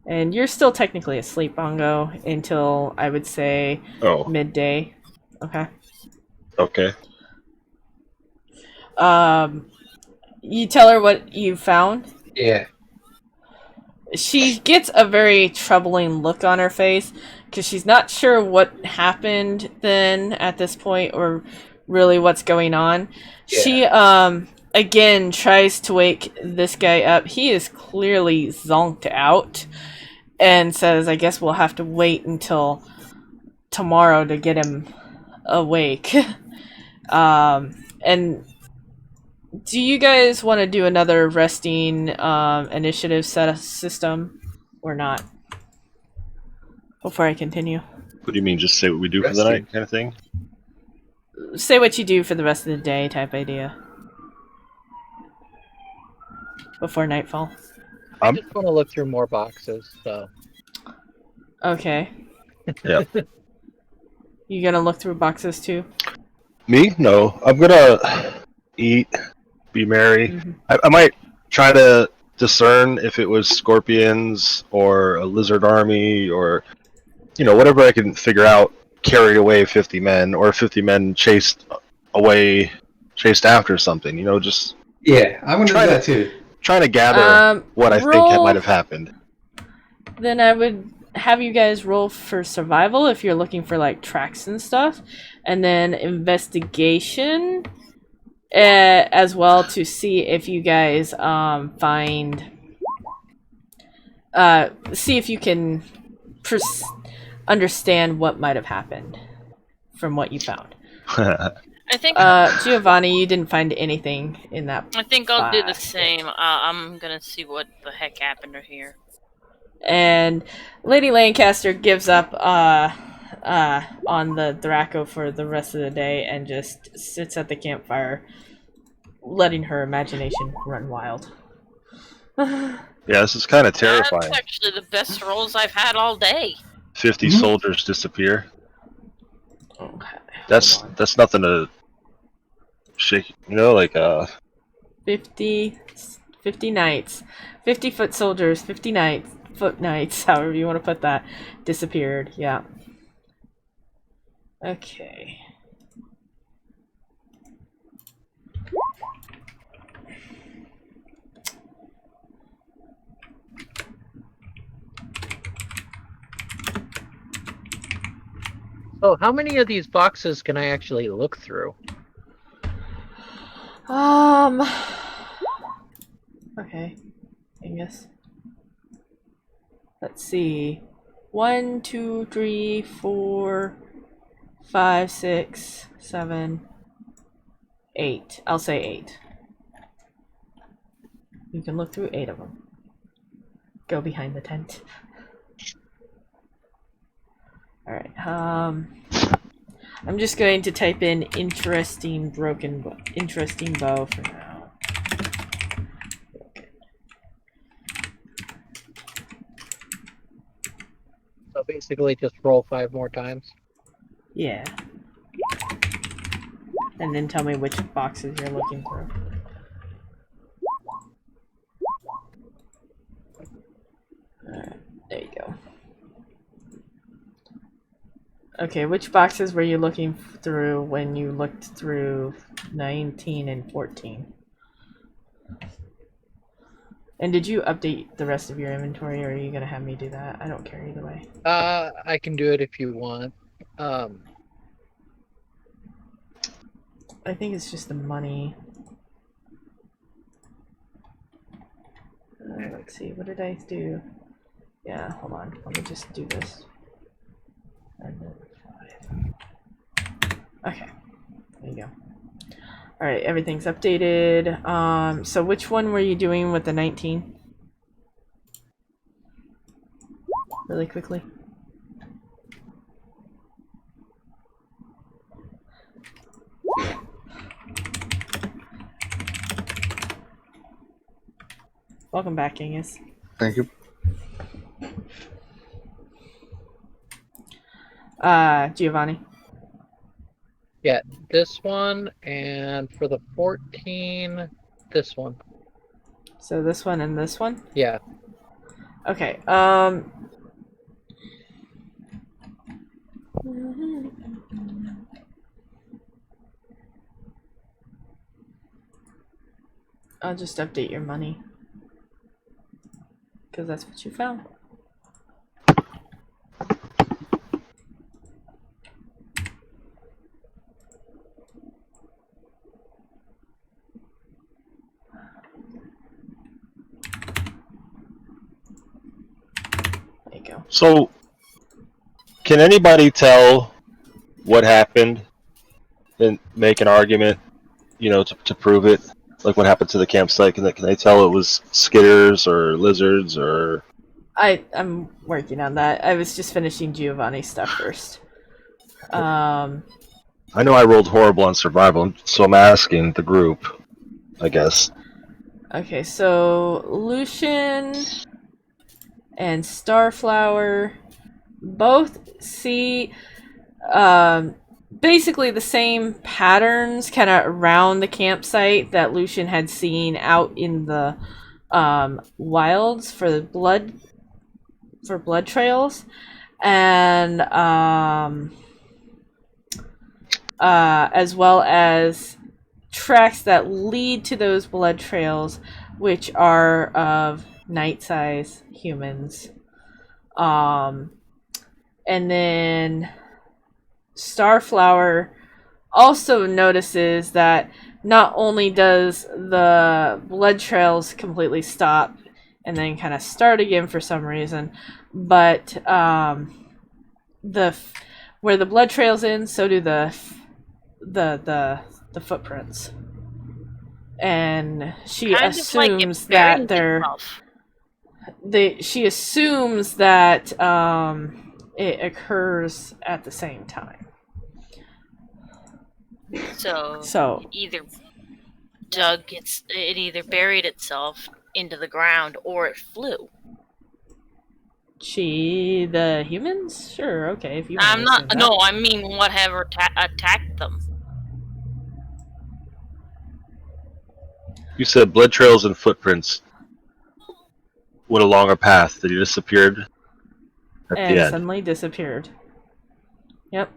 And you're still technically asleep, Bongo, until I would say midday. Okay. Okay. You tell her what you found. Yeah. She gets a very troubling look on her face because she's not sure what happened then at this point or really what's going on. Yeah. She again tries to wake this guy up. He is clearly zonked out and says, I guess we'll have to wait until tomorrow to get him awake. And do you guys want to do another resting initiative system or not? Before I continue. What do you mean? Just say what we do for the night, kind of thing? Say what you do for the rest of the day type idea. Before nightfall. I just want to look through more boxes, so. Okay. Yeah. You gonna look through boxes too? Me? No. I'm gonna eat, be merry. Mm-hmm. I might try to discern if it was scorpions or a lizard army or, whatever I can figure out carried away 50 men or 50 men chased after something, just... Yeah, I'm gonna do that too. Trying to gather what I think might have happened. Then I would have you guys roll for survival if you're looking for like tracks and stuff, and then investigation as well to see if you guys see if you can understand what might have happened from what you found. I think Giovanni, you didn't find anything in that. I think I'll do the same. I'm gonna see what the heck happened here. And Lady Lancaster gives up on the Draco for the rest of the day and just sits at the campfire, letting her imagination run wild. Yeah, this is kind of terrifying. That's actually the best rolls I've had all day. 50 soldiers disappear. Okay. That's nothing to shake, 50 knights. 50-foot soldiers, 50 foot knights, however you want to put that, disappeared. Yeah. Okay. So how many of these boxes can I actually look through? Okay. I guess. Let's see. 1, 2, 3, 4, 5, 6, 7, 8. I'll say 8. You can look through 8 of them. Go behind the tent. Alright, I'm just going to type in interesting bow for now. Okay. So basically just roll 5 more times? Yeah. And then tell me which boxes you're looking through. Alright, there you go. Okay, which boxes were you looking through when you looked through 19 and 14? And did you update the rest of your inventory, or are you going to have me do that? I don't care either way. I can do it if you want. I think it's just the money. Let's see, what did I do? Yeah, hold on. Let me just do this. And then 5. Okay, there you go. Alright, everything's updated. So which one were you doing with the 19? Really quickly. Welcome back, Angus. Thank you. Giovanni. Yeah, this one, and for the 14, this one. So this one and this one? Yeah. Okay, I'll just update your money. Because that's what you found. There you go. So, can anybody tell what happened and make an argument, to prove it? Like what happened to the campsite? Can they tell it was skitters or lizards or? I'm working on that. I was just finishing Giovanni's stuff first. I know I rolled horrible on survival, so I'm asking the group, I guess. Okay, so Lucian and Starflower both see basically the same patterns kind of around the campsite that Lucian had seen out in the wilds for blood trails, and as well as tracks that lead to those blood trails, which are of night-size humans. And then Starflower also notices that not only does the blood trails completely stop and then kind of start again for some reason, but where the blood trails end, so do the footprints. And she Kind of like it assumes that buried itself. she assumes that it occurs at the same time. So either it either buried itself into the ground or it flew. The humans? Sure, okay. If you I'm want to not. No, I mean whatever attacked them. You said blood trails and footprints went along a path that disappeared at the end. Suddenly disappeared. Yep.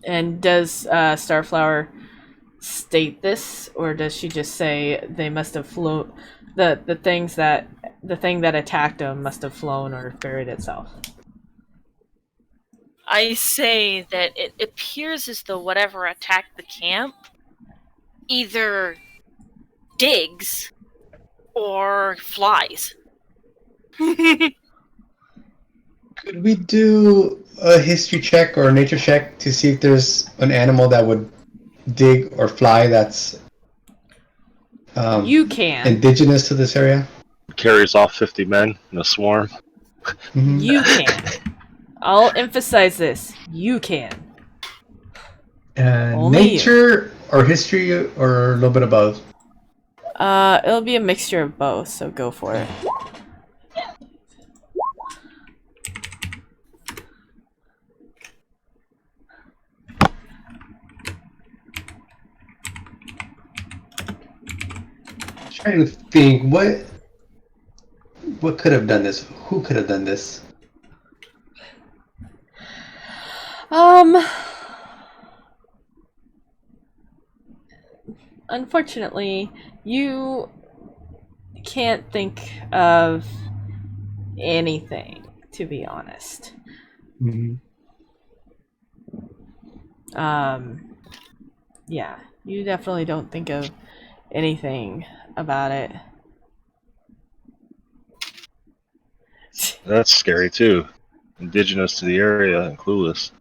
And does Starflower state this, or does she just say they must have flown? The thing that attacked them must have flown or buried itself. I say that it appears as though whatever attacked the camp either digs or flies. Could we do a history check or a nature check to see if there's an animal that would dig or fly that's you can. Indigenous to this area? Carries off 50 men in a swarm. Mm-hmm. You can. I'll emphasize this. You can. Nature or history or a little bit of both? It'll be a mixture of both, so go for it. Trying to think what could have done this? Who could have done this? Unfortunately, you can't think of anything, to be honest. Mm-hmm. Yeah, you definitely don't think of anything about it. That's scary too. Indigenous to the area and clueless.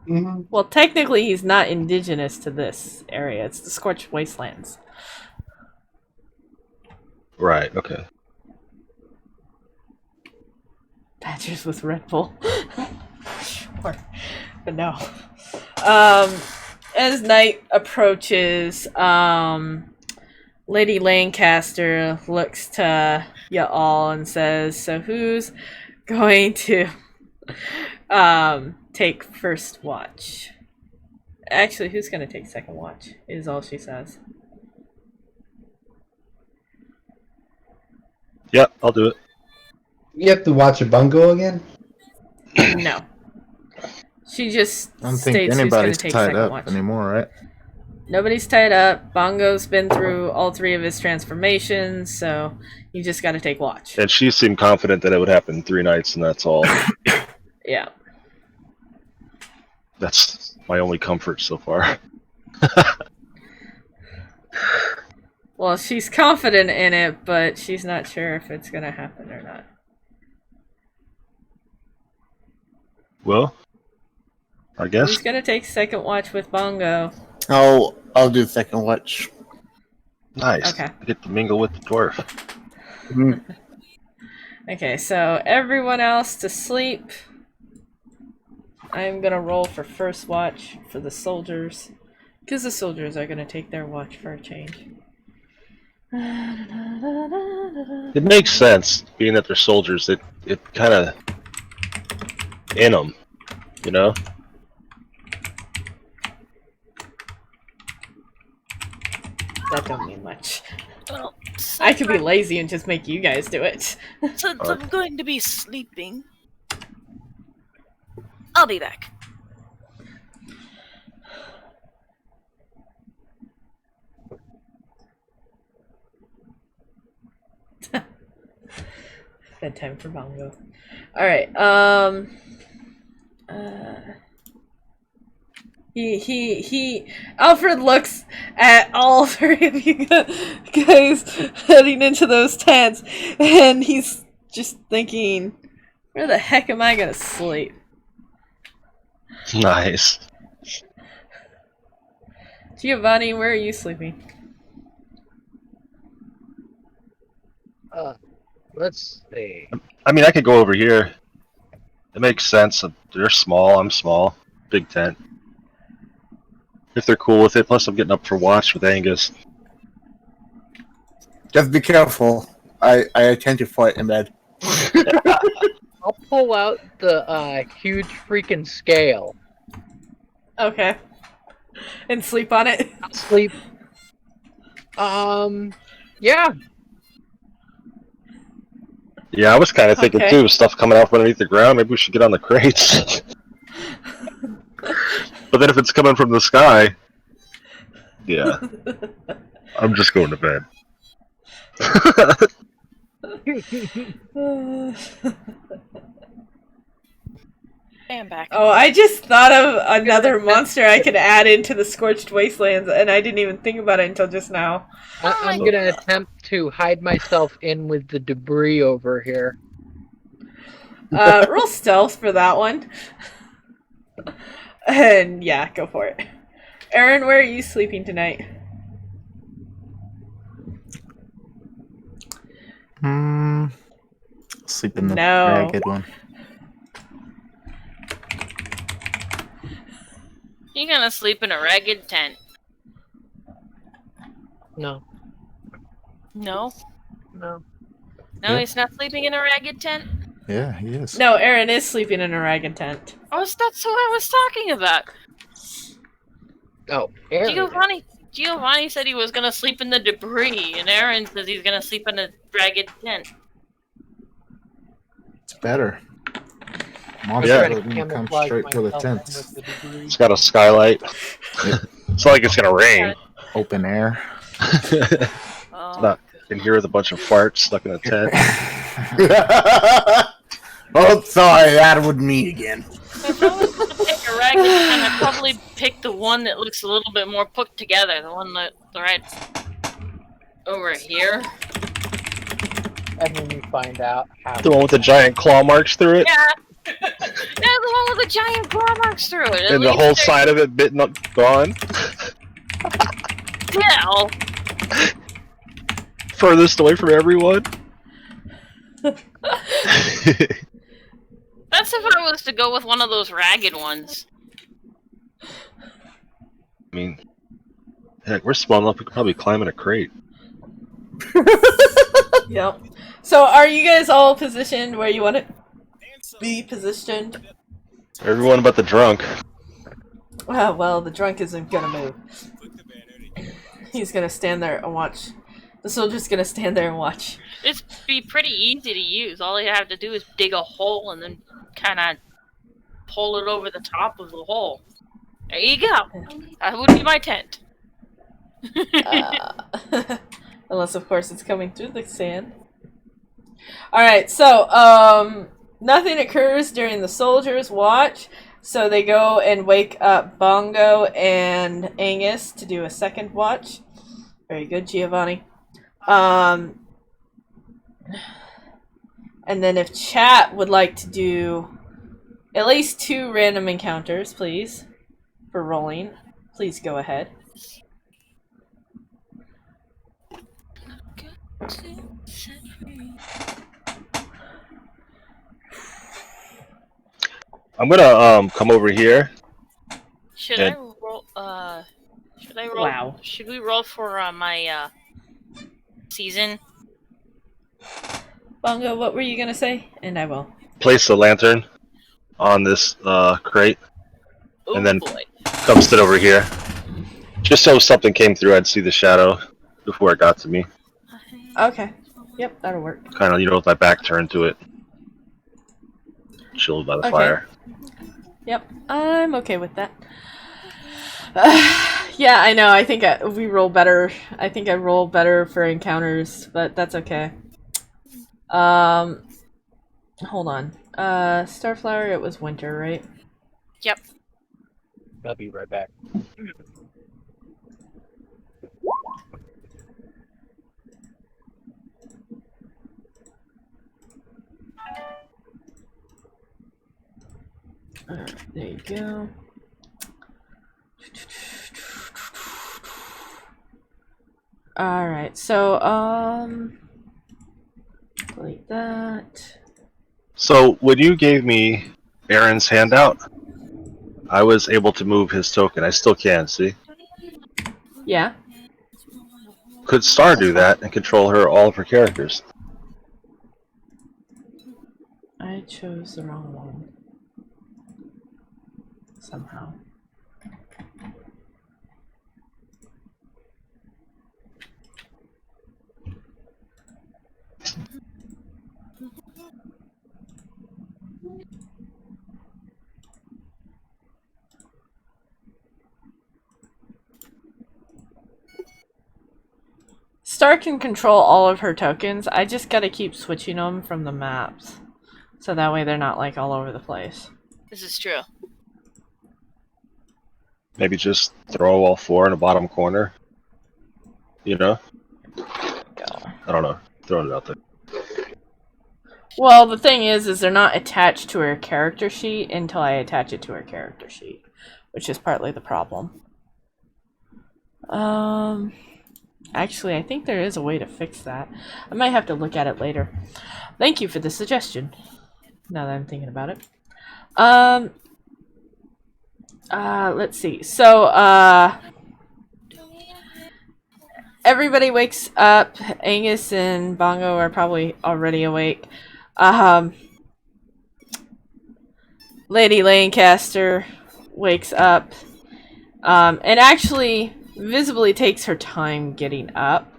Mm-hmm. Well, technically, he's not indigenous to this area. It's the Scorched Wastelands. Right, okay. Badgers with Red Bull. Sure. But no. As night approaches, Lady Lancaster looks to ya all and says, "So who's going to take first watch. Actually, who's gonna take second watch? Is all she says. Yep, I'll do it. You have to watch a bungo again? No. She just I don't think states who's gonna anybody's take tied second up watch. anymore, right? Nobody's tied up. Bongo's been through all 3 of his transformations, so you just gotta take watch. And she seemed confident that it would happen 3 nights, and that's all. Yeah. That's my only comfort so far. Well, she's confident in it, but she's not sure if it's gonna happen or not. Well, I guess. Who's gonna take second watch with Bongo? I'll do second watch. Nice. Okay. I get to mingle with the dwarf. Mm. Okay, so everyone else to sleep. I'm gonna roll for first watch for the soldiers, because the soldiers are gonna take their watch for a change. It makes sense, being that they're soldiers. It kind of in them, you know. That don't mean much. Well, I could be lazy and just make you guys do it. since I'm going to be sleeping, I'll be back. Bedtime for Bongo. Alright, Alfred looks at all 3 of you guys heading into those tents, and he's just thinking, where the heck am I gonna sleep? Nice. Giovanni, where are you sleeping? Let's see. I mean, I could go over here. It makes sense. They're small. I'm small. Big tent. If they're cool with it. Plus, I'm getting up for watch with Angus. Just be careful. I tend to fight in bed. I'll pull out the huge freaking scale. Okay. And sleep on it? I'll sleep. Yeah. Yeah, I was kind of thinking Okay. too. Stuff coming out from underneath the ground. Maybe we should get on the crates. But then if it's coming from the sky, yeah, I'm just going to bed. I am back. Oh, I just thought of another monster I could add into the Scorched Wastelands, and I didn't even think about it until just now. I'm gonna attempt to hide myself in with the debris over here. Roll stealth for that one. And yeah, go for it. Aaron, where are you sleeping tonight? Sleep in the No. ragged one. You're gonna sleep in a ragged tent. No. No? No. No, Yeah. he's not sleeping in a ragged tent? Yeah, he is. No, Aaron is sleeping in a ragged tent. Oh, that's who I was talking about. Oh, Aaron. Giovanni said he was gonna sleep in the debris, and Aaron says he's gonna sleep in a ragged tent. It's better. Monster Yeah. doesn't come straight for the tents. It's got a skylight. It's not like it's gonna rain. Open air. Oh, Not in here with a bunch of farts stuck in a tent. Oh, sorry, that would me again. if I was gonna pick a ragged tent, I'd probably pick the one that looks a little bit more put together. The one that's right over here. And then you find out how. The one with the giant claw marks through it, Yeah. Yeah, the one with the giant claw marks through it. At and the least whole there's- side of it bitten up, gone. Yeah. Furthest away from everyone. That's if I was to go with one of those ragged ones. I mean, heck, we're small enough. We could probably climb in a crate. Yep. So are you guys all positioned where you want it? be positioned. Everyone but the drunk. Oh, well, the drunk isn't gonna move. He's gonna stand there and watch. The soldier's gonna stand there and watch. It's be pretty easy to use. All you have to do is dig a hole and then kind of pull it over the top of the hole. There you go. That would be my tent. Unless, of course, it's coming through the sand. Alright, so, nothing occurs during the soldiers' watch, so they go and wake up Bongo and Angus to do a second watch. Very good, Giovanni. And then if chat would like to do at least 2 random encounters, please, for rolling, please go ahead. I'm gonna come over here. Should And- I roll? Should I roll? Wow. Should we roll for my season? Bongo, what were you gonna say? And I will. Place the lantern on this crate, Oh and then boy. come sit over here. Just so if something came through, I'd see the shadow before it got to me. Okay. Yep, that'll work. Kind of, with my back turned to it. Chilled by the Okay. fire. Yep, I'm okay with that. Yeah, I know. I think we roll better. I think I roll better for encounters, but that's okay. Hold on. Starflower, it was winter, right? Yep. I'll be right back. Alright, there you go. Alright, so, delete that. So, when you gave me Aaron's handout, I was able to move his token. I still can, see? Yeah. Could Star do that and control all of her characters? I chose the wrong one. Somehow. Star can control all of her tokens. I just gotta keep switching them from the maps. So that way they're not like all over the place. This is true. Maybe just throw all 4 in the bottom corner? You know? I don't know. Throwing it out there. Well, the thing is they're not attached to her character sheet until I attach it to her character sheet, which is partly the problem. Actually, I think there is a way to fix that. I might have to look at it later. Thank you for the suggestion. Now that I'm thinking about it. Let's see. So, everybody wakes up. Angus and Bongo are probably already awake. Lady Lancaster wakes up. And actually visibly takes her time getting up.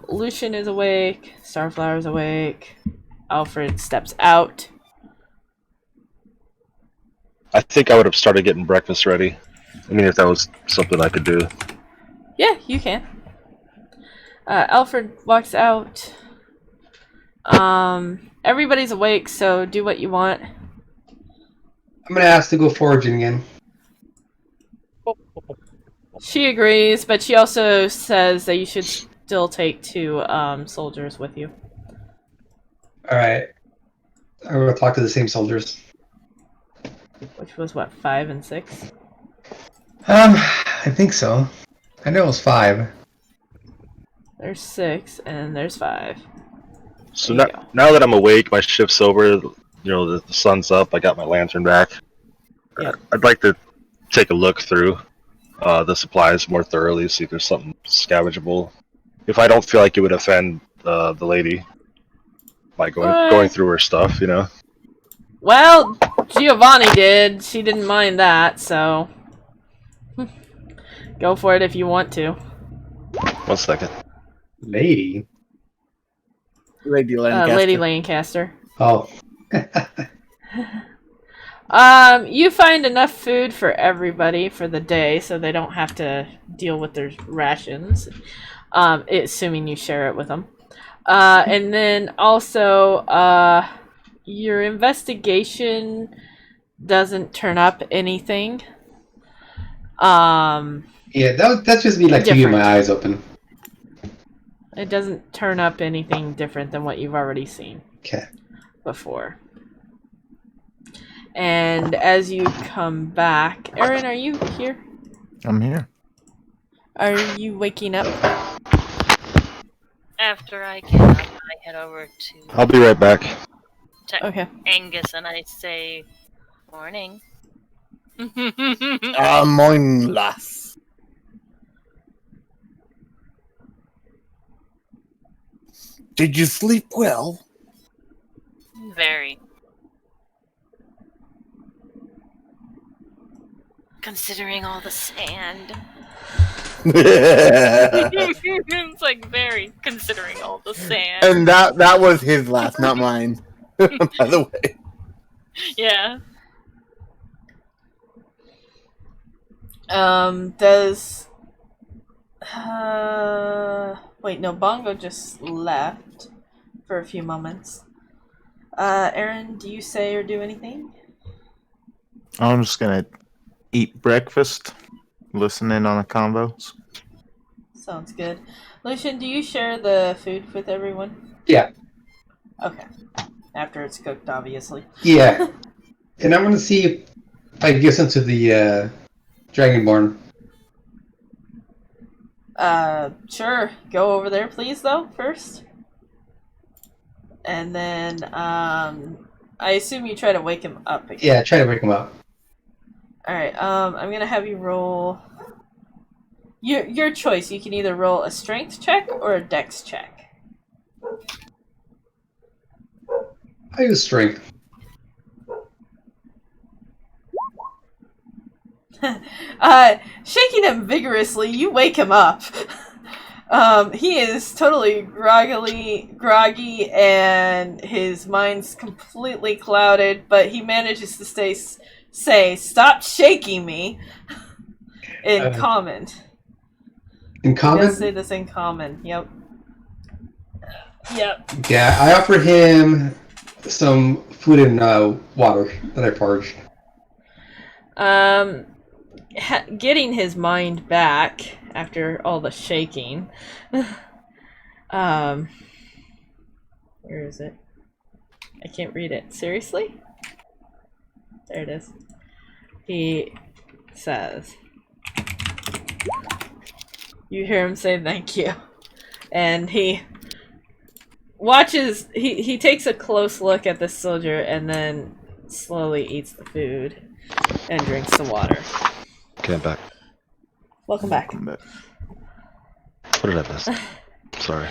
Lucian is awake. Starflower's awake. Alfred steps out. I think I would have started getting breakfast ready. I mean, if that was something I could do. Yeah, you can. Alfred walks out. Everybody's awake, so do what you want. I'm gonna ask to go foraging again. She agrees, but she also says that you should still take 2 soldiers with you. Alright. I'm gonna talk to the same soldiers. Which was what, 5 and 6? I think so. I know it was 5. There's 6 and there's 5. So There you go. now that I'm awake, my shift's over, the sun's up, I got my lantern back. Yep. I'd like to take a look through the supplies more thoroughly, see if there's something scavengeable. If I don't feel like it would offend the lady by going through her stuff, Well, Giovanni did. She didn't mind that, so go for it if you want to. 1 second. Lady. Lady Lancaster. Lady Lancaster. Oh. You find enough food for everybody for the day, so they don't have to deal with their rations. Assuming you share it with them. And then also, your investigation doesn't turn up anything. Yeah, that's just me like keeping my eyes open. It doesn't turn up anything different than what you've already seen. Okay. Before. And as you come back, Aaron, are you here? I'm here. Are you waking up? After I get up, I head over I'll be right back. Okay. Angus and I say, "Morning." Morning, lass. Did you sleep well? Very. Considering all the sand. It's like very considering all the sand. And that was his laugh, not mine. By the way. Yeah. Does wait, no, Bongo just left for a few moments. Aaron, do you say or do anything? I'm just gonna eat breakfast, listen in on the combos. Sounds good. Lucian, do you share the food with everyone? Yeah. Okay. After it's cooked, obviously. Yeah. And I'm gonna see if I can get some to the Dragonborn. Sure. Go over there, please, though, first. And then, I assume you try to wake him up again. Yeah, try to wake him up. Alright, I'm gonna have you roll... Your choice. You can either roll a strength check or a dex check. I use strength. Shaking him vigorously, you wake him up. He is totally groggy, and his mind's completely clouded, but he manages to say, "Stop shaking me," in common. In common? He does say this in common, yep. Yep. Yeah, I offer him some food and water that I parched. Getting his mind back after all the shaking. Where is it? I can't read it. Seriously? There it is. He says, you hear him say thank you. And he watches, he takes a close look at the soldier and then slowly eats the food and drinks the water. Okay, I'm back. Welcome back. What did I miss? Sorry.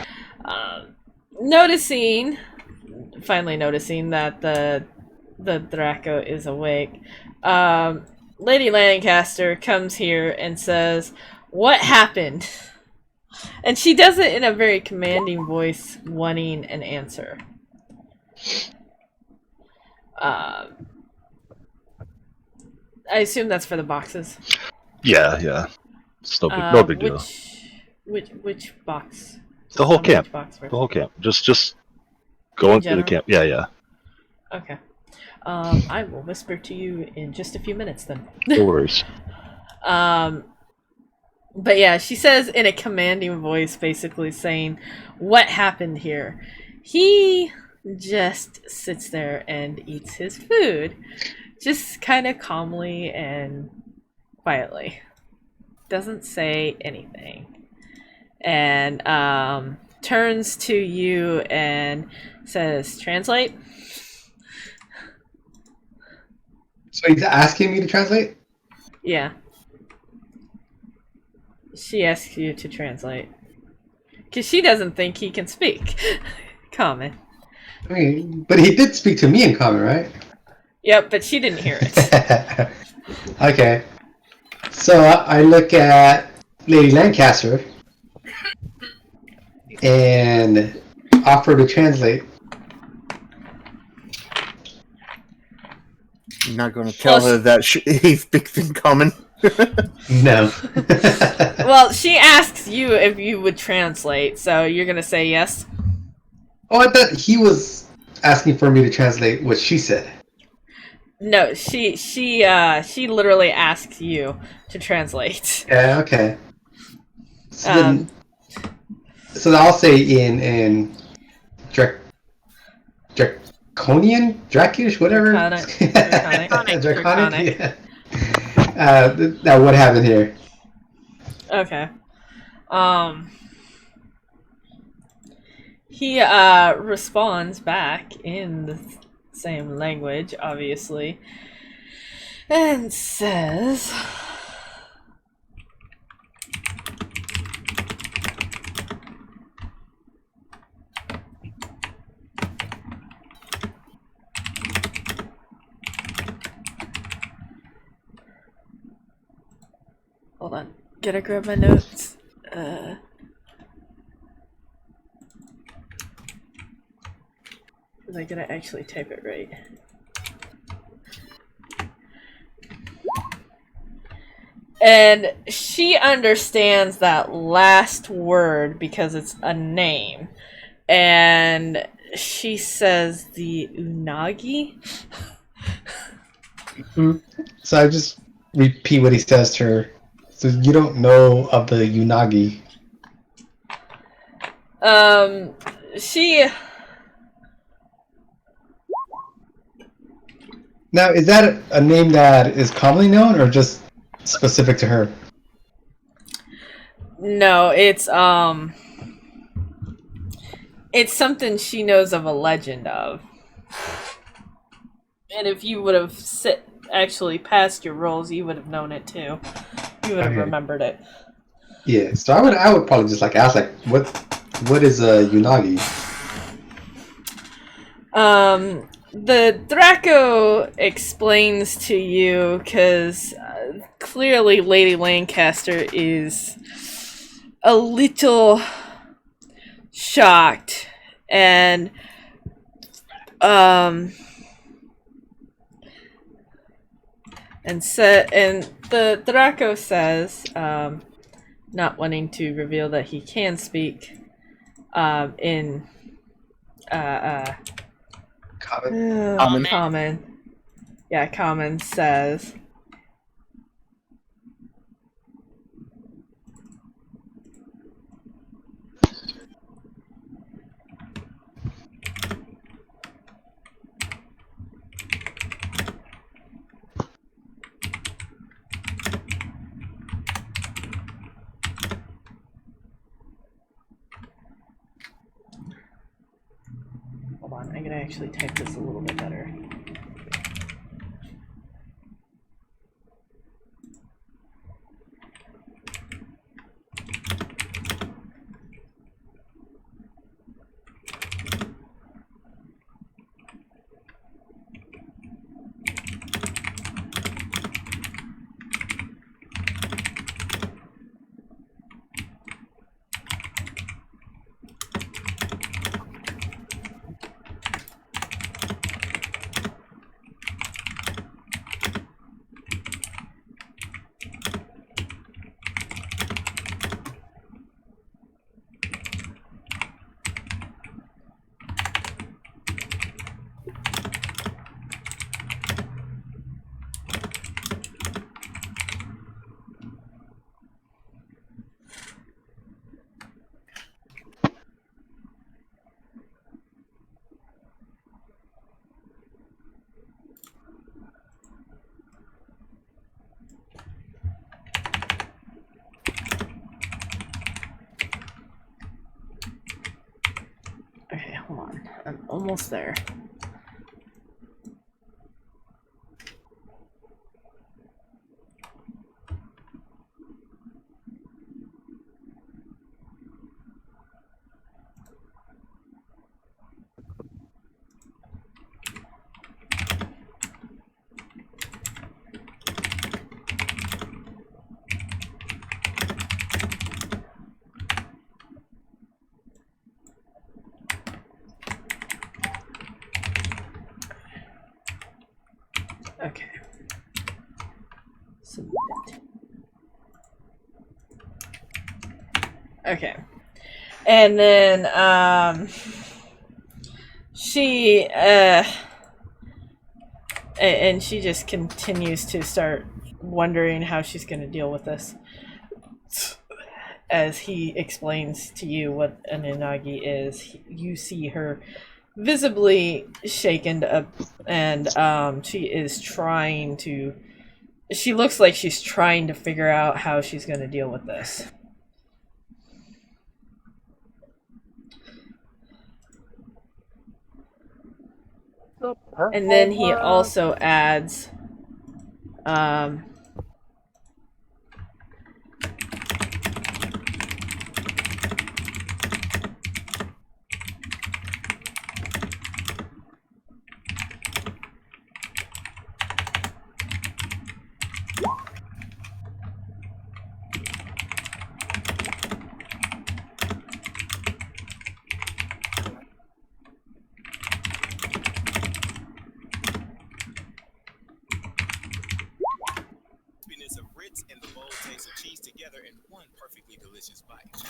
Finally noticing that the Draco is awake, Lady Lancaster comes here and says, "What happened?" And she does it in a very commanding voice, wanting an answer. I assume that's for the boxes. Yeah. It's no big deal. Which box? The whole Tell me camp. which box first. The whole camp. Just going through the camp. Yeah. Okay. I will whisper to you in just a few minutes then. No worries. But yeah, she says in a commanding voice, basically saying, "What happened here?" He just sits there and eats his food, just kind of calmly and quietly. Doesn't say anything. And turns to you and says, "Translate." So he's asking me to translate? Yeah. She asks you to translate. Because she doesn't think he can speak. Common. I mean, but he did speak to me in common, right? Yep, but she didn't hear it. Okay. So I look at Lady Lancaster and offer to translate. You're not going to tell Well, her that he speaks in common. No. Well, she asks you if you would translate, so you're gonna say yes? Oh, I thought he was asking for me to translate what she said. No, she literally asks you to translate. Yeah, okay. So Um, so I'll say in Draconian, Drakish, whatever. Draconic. Draconic. Yeah. Now what happened here? Okay. He responds back in the same language, obviously, and says, hold on, gotta grab my notes. Was I gonna actually type it right? And she understands that last word because it's a name. And she says the unagi? So I just repeat what he says to her. So you don't know of the Unagi. She... Now, is that a name that is commonly known or just specific to her? No, it's something she knows of a legend of. And if you would have actually passed your rolls, you would have known it too. You would have remembered it. Yeah, so I would probably just like ask what is a Unagi? The Draco explains to you because clearly Lady Lancaster is a little shocked, and the Draco says, not wanting to reveal that he can speak in common. Yeah, common says, hold on, I'm gonna actually type this a little bit better. Okay, hold on. I'm almost there. Okay. Submit. Okay. And then, she, and she just continues to start wondering how she's going to deal with this. As he explains to you what an unagi is, you see her visibly shaken up, and she is trying to. She looks like she's trying to figure out how she's going to deal with this. And then he also adds,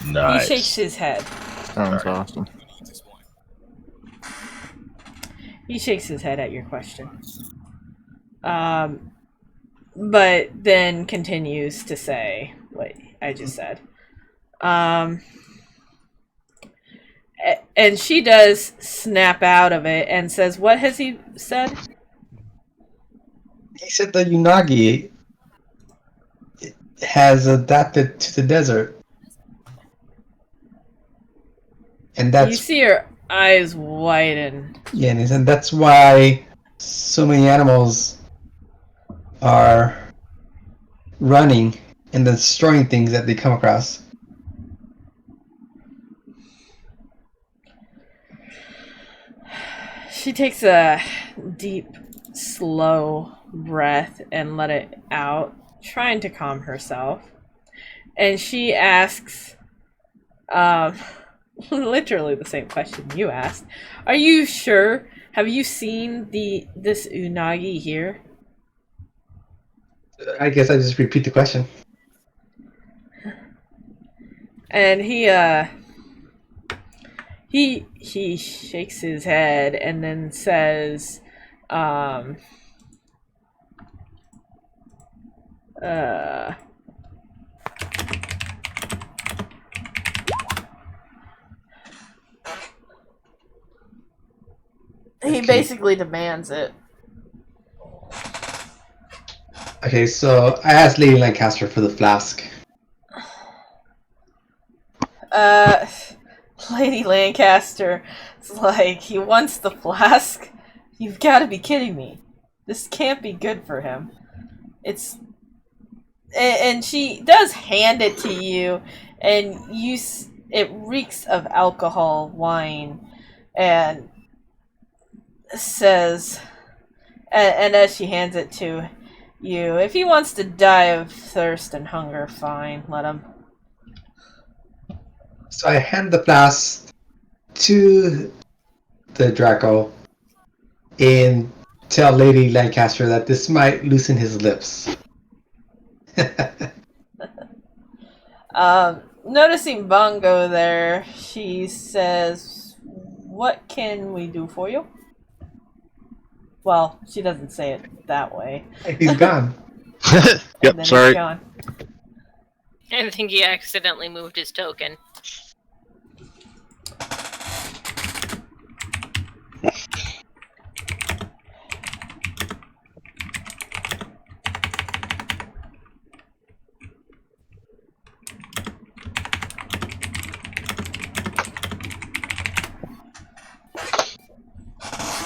Nice. he shakes his head. Sounds awesome. He shakes his head at your question. But then continues to say what I just said. And she does snap out of it and says, what has he said? He said the Unagi has adapted to the desert. And You that's see her eyes widen. yeah, and he said that's why so many animals are running and destroying things that they come across. She takes a deep, slow breath and let it out, trying to calm herself. And she asks, literally the same question you asked. Are you sure? Have you seen this unagi here? I guess I just repeat the question. And he shakes his head and then says, he basically demands it. Okay, so I asked Lady Lancaster for the flask. Lady Lancaster is like, he wants the flask? You've got to be kidding me. This can't be good for him. And she does hand it to you, and it reeks of alcohol, wine, and says, and as she hands it to you, if he wants to die of thirst and hunger, fine, let him. So I hand the flask to the Draco and tell Lady Lancaster that this might loosen his lips. Noticing Bongo there, she says, what can we do for you? Well, she doesn't say it that way. He's gone. Yep, sorry. He's gone. I think he accidentally moved his token.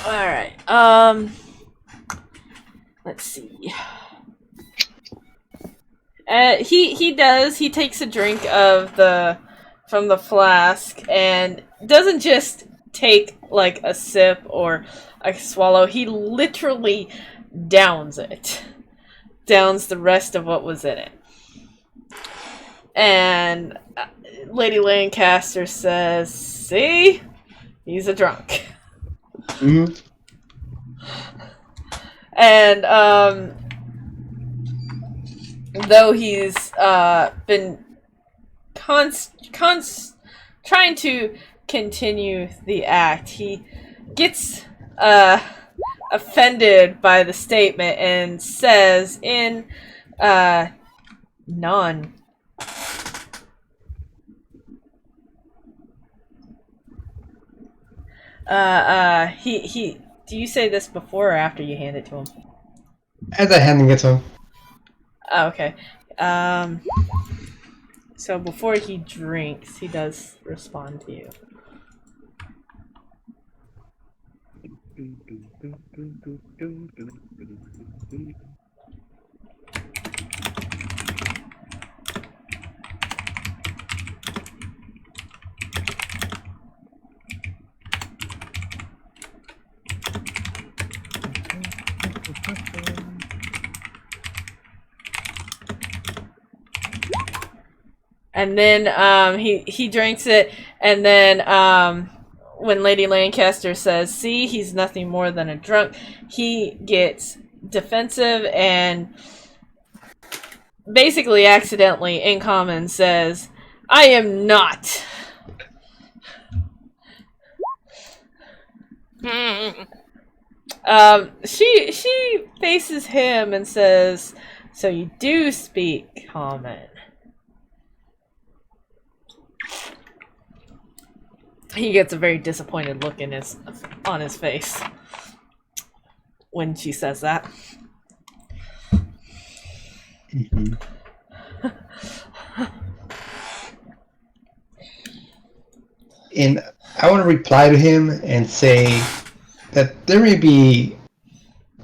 Alright, let's see. He takes a drink from the flask and doesn't just take like a sip or a swallow. He literally downs it. Downs the rest of what was in it. And Lady Lancaster says, see? He's a drunk. Mm-hmm. And though he's been trying to continue the act, he gets offended by the statement and says in non he do you say this before or after you hand it to him? As I handing it to him. Oh, okay. So before he drinks, he does respond to you. And then he drinks it, and then when Lady Lancaster says, "See, he's nothing more than a drunk," he gets defensive and basically accidentally in common says, "I am not." She faces him and says, "So you do speak common." He gets a very disappointed look on his face when she says that. Mm-hmm. And I want to reply to him and say that there may be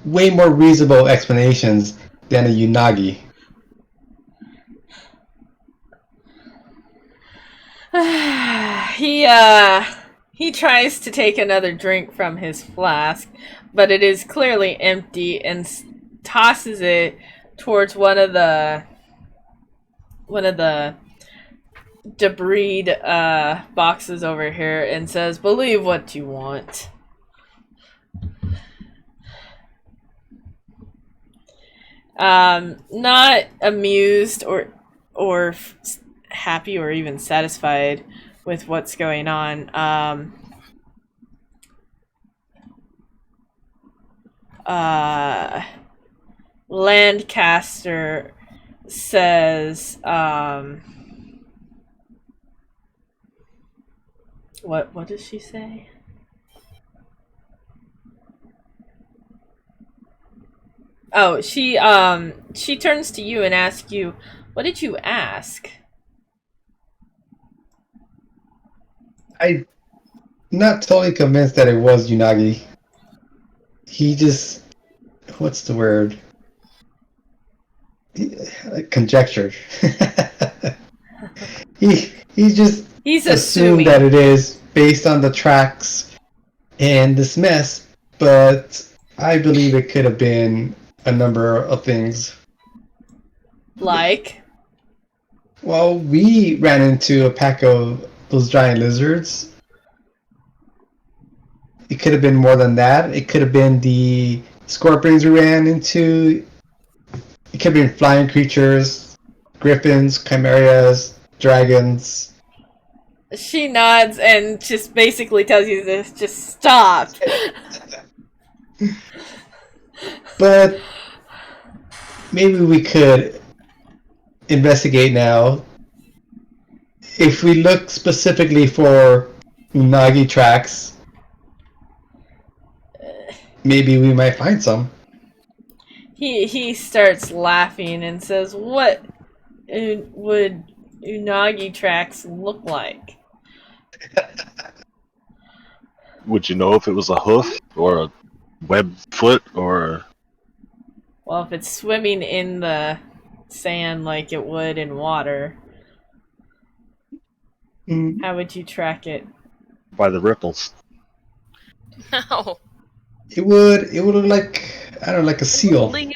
way more reasonable explanations than a Unagi. He tries to take another drink from his flask, but it is clearly empty and tosses it towards one of the debris boxes over here and says, "Believe what you want." Not amused or happy or even satisfied with what's going on. Lancaster says, what does she say? Oh, she turns to you and asks you, "What did you ask?" I'm not totally convinced that it was Unagi. He just, what's the word? Conjectured. he just He's assumed assuming. that it is based on the tracks and this mess, but I believe it could have been a number of things. Like? Well, we ran into a pack of those giant lizards. It could have been more than that. It could have been the scorpions we ran into. It could have been flying creatures, griffins, chimeras, dragons. She nods and just basically tells you to just stop. But maybe we could investigate now. If we look specifically for Unagi tracks, maybe we might find some. He starts laughing and says, "What would Unagi tracks look like?" Would you know if it was a hoof or a webbed foot or? Well, if it's swimming in the sand like it would in water, how would you track it? By the ripples. No. It would look like, I don't know, like a seal. If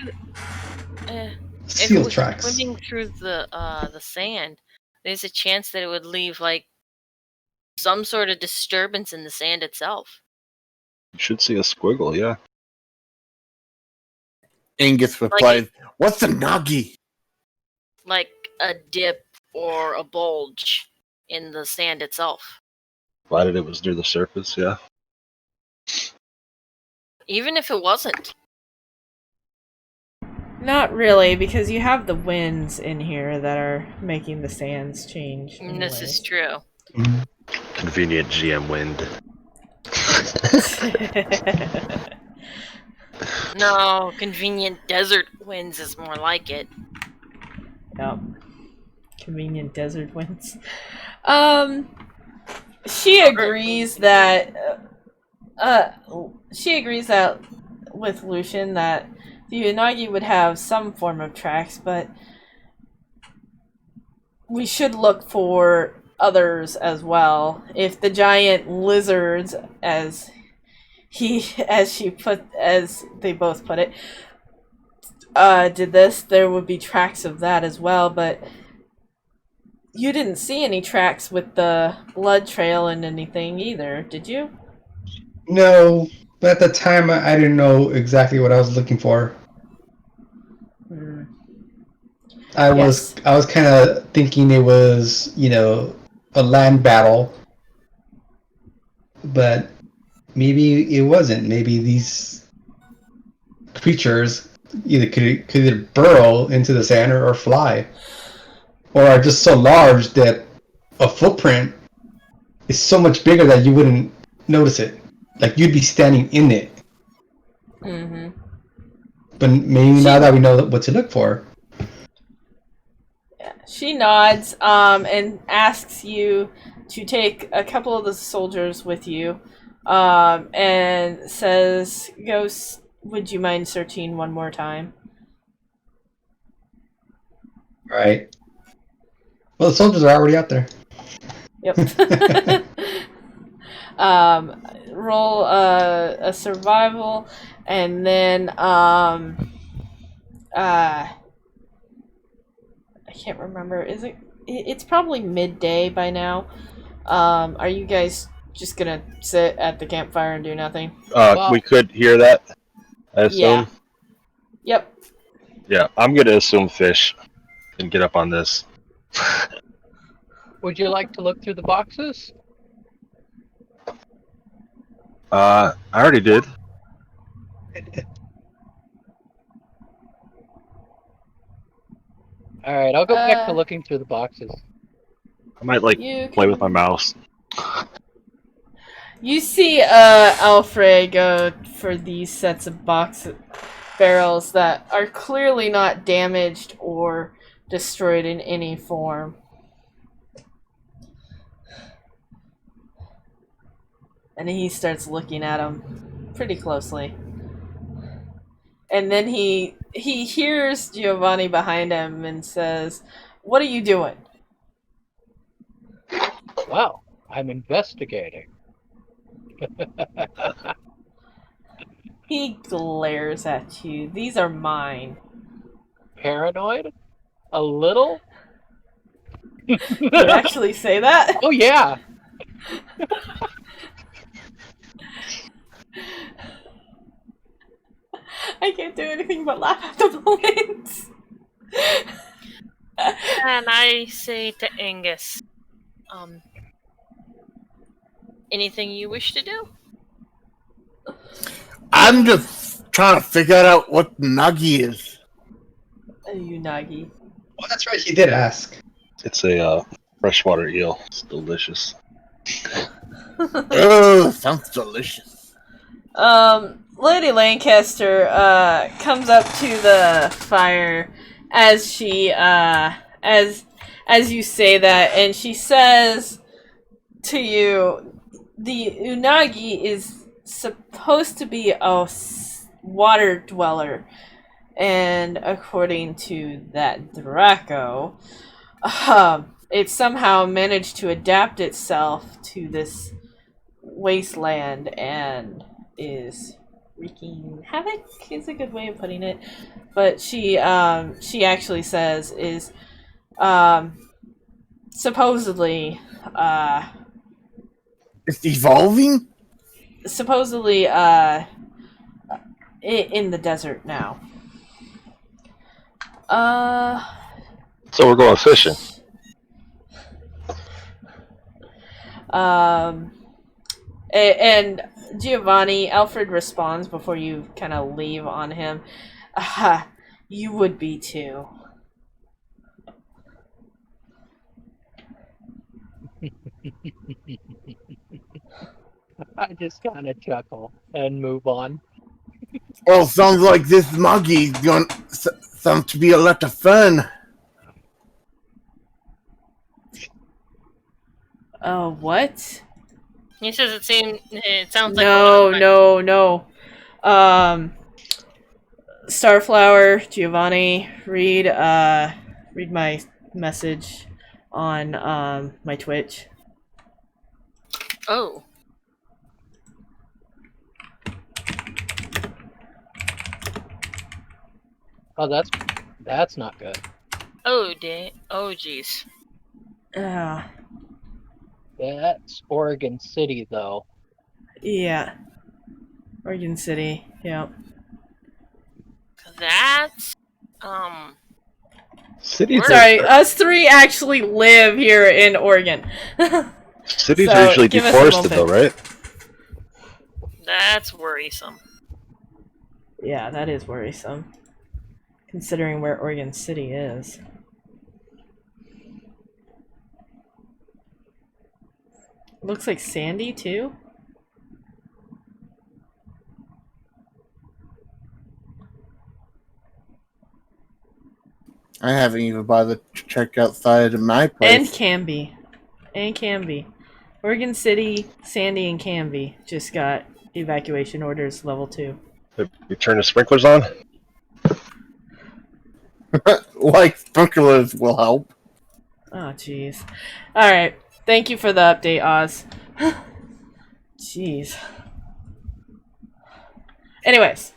Seal it was tracks. swimming through the sand, there's a chance that it would leave like some sort of disturbance in the sand itself. You should see a squiggle, yeah. Angus replies, "What's a nagi?" Like a dip or a bulge in the sand itself. Provided it was near the surface, yeah. Even if it wasn't. Not really, because you have the winds in here that are making the sands change. This is true. Convenient GM wind. No, convenient desert winds is more like it. Yep. Convenient desert winds. She agrees that with Lucian that the Unagi would have some form of tracks, but we should look for others as well. If the giant lizards, as they both put it, did this, there would be tracks of that as well, but you didn't see any tracks with the blood trail and anything either, did you? No, but at the time I didn't know exactly what I was looking for. I was kind of thinking it was, a land battle, but maybe it wasn't. Maybe these creatures could either burrow into the sand or fly, or are just so large that a footprint is so much bigger that you wouldn't notice it. Like you'd be standing in it. Mm-hmm. But maybe now that we know what to look for. Yeah. She nods and asks you to take a couple of the soldiers with you and says, "Ghost, would you mind searching one more time?" Right. Well, the soldiers are already out there. Yep. Roll a survival, and then I can't remember. Is it? It's probably midday by now. Are you guys just gonna sit at the campfire and do nothing? We could hear that, I assume. Yeah. Yep. Yeah, I'm gonna assume fish and get up on this. Would you like to look through the boxes? I already did. Alright, I'll go back to looking through the boxes. I might play with my mouse. You see Alfred go for these sets of barrels that are clearly not damaged or destroyed in any form. And he starts looking at them pretty closely. And then he hears Giovanni behind him and says, "What are you doing?" Well, I'm investigating. He glares at you. "These are mine." Paranoid? A little? Did you actually say that? Oh, yeah. I can't do anything but laugh at the moment. And I say to Angus, anything you wish to do? I'm just trying to figure out what nagi is. A unagi. Oh, that's right. He did ask. It's a freshwater eel. It's delicious. Oh, sounds delicious. Lady Lancaster comes up to the fire as she as you say that, and she says to you, "The unagi is supposed to be a water dweller, and according to that Draco, it somehow managed to adapt itself to this wasteland and is wreaking havoc is a good way of putting it." But she actually says is supposedly It's evolving? supposedly in the desert now. So we're going fishing. And Giovanni, Alfred responds before you kind of leave on him. You would be too. I just kind of chuckle and move on. Well, sounds like this Moggy's going sounds to be a lot of fun. What? He says it sounds like a lot of fun. No. Starflower, Giovanni, read my message on my Twitch. Oh. Oh, that's not good. Oh, oh, jeez. That's Oregon City, though. Yeah. Oregon City, yeah. That's Cities Sorry, us three actually live here in Oregon. Cities So, are usually give us a deforested, though, moment. right? That's worrisome. Yeah, that is worrisome. Considering where Oregon City is. Looks like Sandy, too? I haven't even bothered to check outside of my And place. Canby. Oregon City, Sandy, and Canby just got evacuation orders level 2. Have you turned the sprinklers on? Like sprinklers will help. Oh, jeez. Alright. Thank you for the update, Oz. Jeez. Anyways,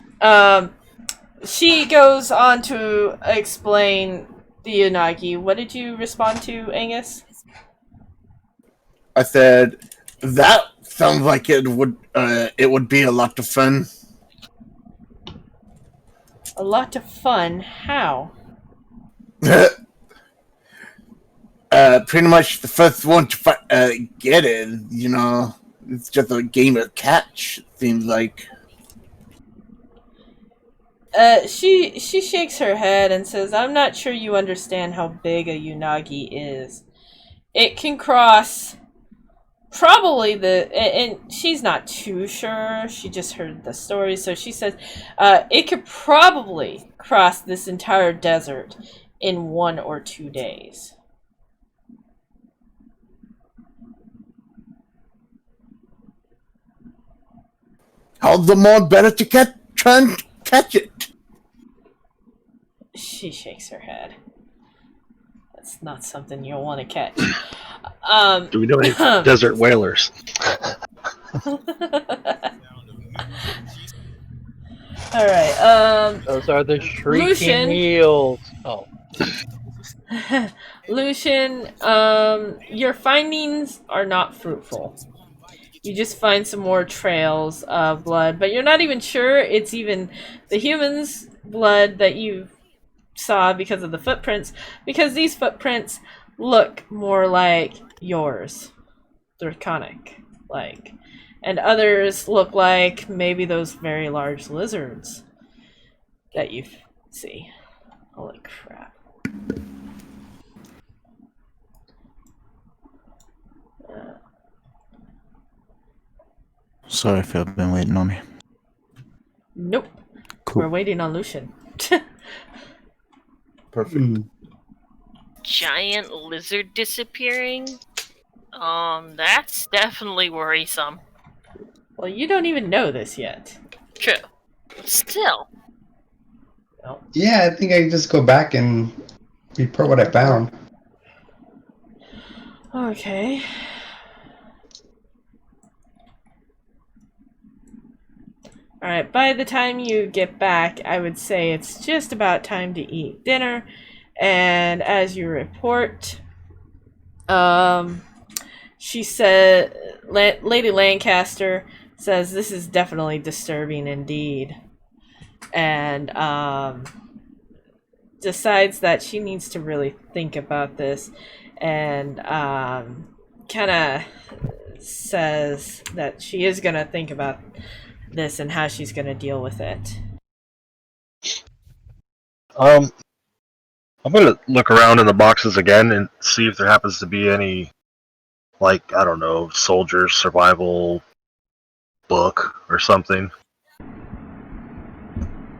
she goes on to explain the Unagi. What did you respond to, Angus? I said that sounds like it would be a lot of fun. A lot of fun. How? Pretty much the first one to get it. You know, it's just a game of catch. Seems like. She shakes her head and says, "I'm not sure you understand how big a Unagi is. It can cross probably and she's not too sure. She just heard the story, so she says, it could probably cross this entire desert in 1 or 2 days." All the more better to try and catch it. She shakes her head. That's not something you'll want to catch. Do we know any desert whalers? Alright, Those are the shrieking Lucian. eels. Oh. Lucian, your findings are not fruitful. You just find some more trails of blood, but you're not even sure it's even the humans' blood that you saw because of the footprints, because these footprints look more like yours. Volcanic, like. And others look like maybe those very large lizards that you see. Holy crap. Sorry if you've been waiting on me. Nope. Cool. We're waiting on Lucian. Perfect. Giant lizard disappearing? That's definitely worrisome. Well, you don't even know this yet. True. Still. Well, Yeah, I think I can just go back and report what I found. okay. Alright, by the time you get back, I would say it's just about time to eat dinner. And as you report, she said, Lady Lancaster says this is definitely disturbing indeed. And decides that she needs to really think about this, and kind of says that she is going to think about this and how she's going to deal with it. I'm gonna look around in the boxes again and see if there happens to be any, like, I don't know, soldier survival book or something.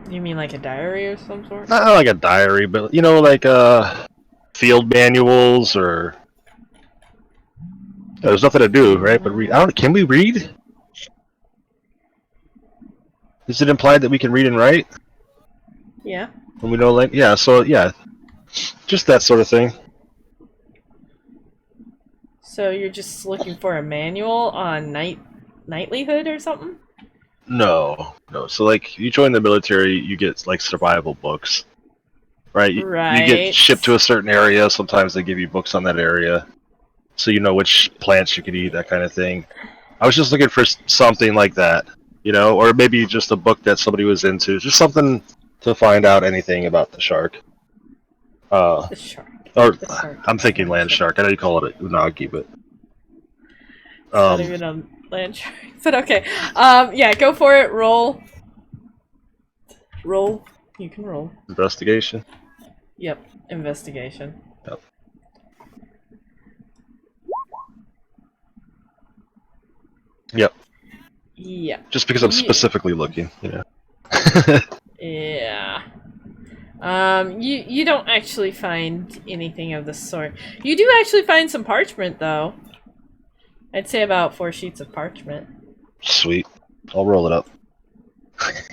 You mean like a diary or some sort? Not like a diary, but like field manuals or. There's nothing to do, right? But read. Can we read? Is it implied that we can read and write? Yeah. When we know, yeah. So yeah, just that sort of thing. So you're just looking for a manual on knightlyhood or something? No. So like, you join the military, you get like survival books, right? You get shipped to a certain area. Sometimes they give you books on that area, so you know which plants you could eat, that kind of thing. I was just looking for something like that, or maybe just a book that somebody was into, just something to find out anything about the shark. The shark. Or The shark. I'm thinking land shark. I know you call it a unagi, but Not even a land shark. But okay. Yeah, go for it. Roll. You can roll. Investigation. Yep. Investigation. Yep. Yep. Yeah. Just because I'm specifically looking, Yeah. You don't actually find anything of the sort. You do actually find some parchment, though. I'd say about 4 sheets of parchment. Sweet. I'll roll it up.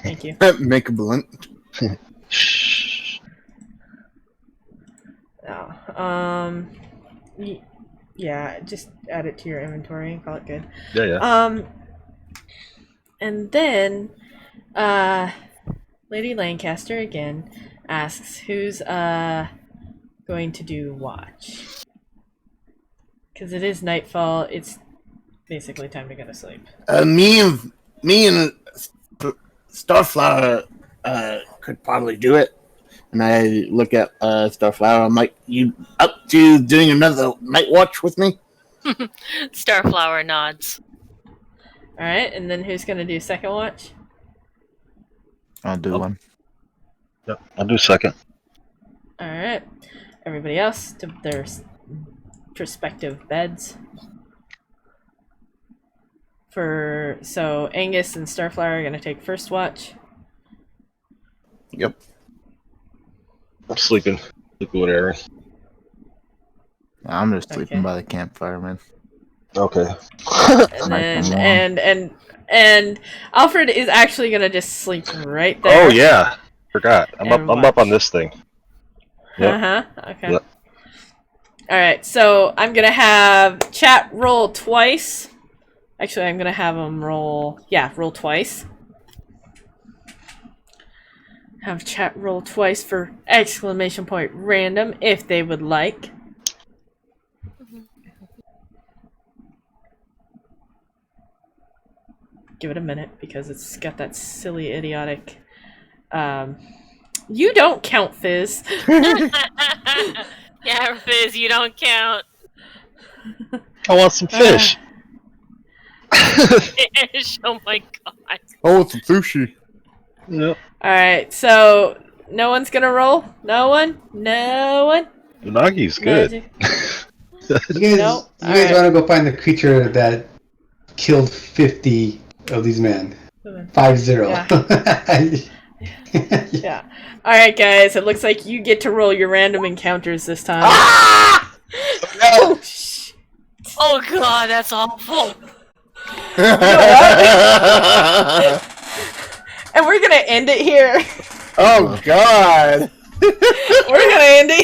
Thank you. Make a blunt. Shh. Oh, yeah, just add it to your inventory and call it good. Yeah. And then, Lady Lancaster again asks who's going to do watch. Because it is nightfall, it's basically time to go to sleep. Me and Starflower could probably do it. And I look at Starflower. I'm like, "You up to doing another night watch with me?" Starflower nods. All right, and then who's gonna do second watch? I'll do one. Yep. I'll do second. All right, everybody else to their prospective beds. So Angus and Starflower are gonna take first watch. Yep. I'm sleeping. Whatever. I'm just sleeping by the campfire, man. Okay. And then and Alfred is actually gonna just sleep right there. Oh yeah. Forgot. I'm up on this thing. Yep. Okay. Yep. All right. So I'm gonna have chat roll twice. Actually, I'm gonna have them roll. Yeah, roll twice. Have chat roll twice for exclamation point random if they would like. Give it a minute because it's got that silly idiotic. You don't count, Fizz. Yeah, Fizz, you don't count. I want some fish. Fish, oh my god. Oh, it's a sushi. Yep. Alright, so no one's gonna roll? No one? Unagi's good. Magic. You guys, Nope. you guys Alright. want to go find the creature that killed 50 of these men? 50. Yeah. Alright, guys, it looks like you get to roll your random encounters this time. Ah! Oh, Oh god, that's awful. And we're gonna end it here. Oh God. We're gonna end it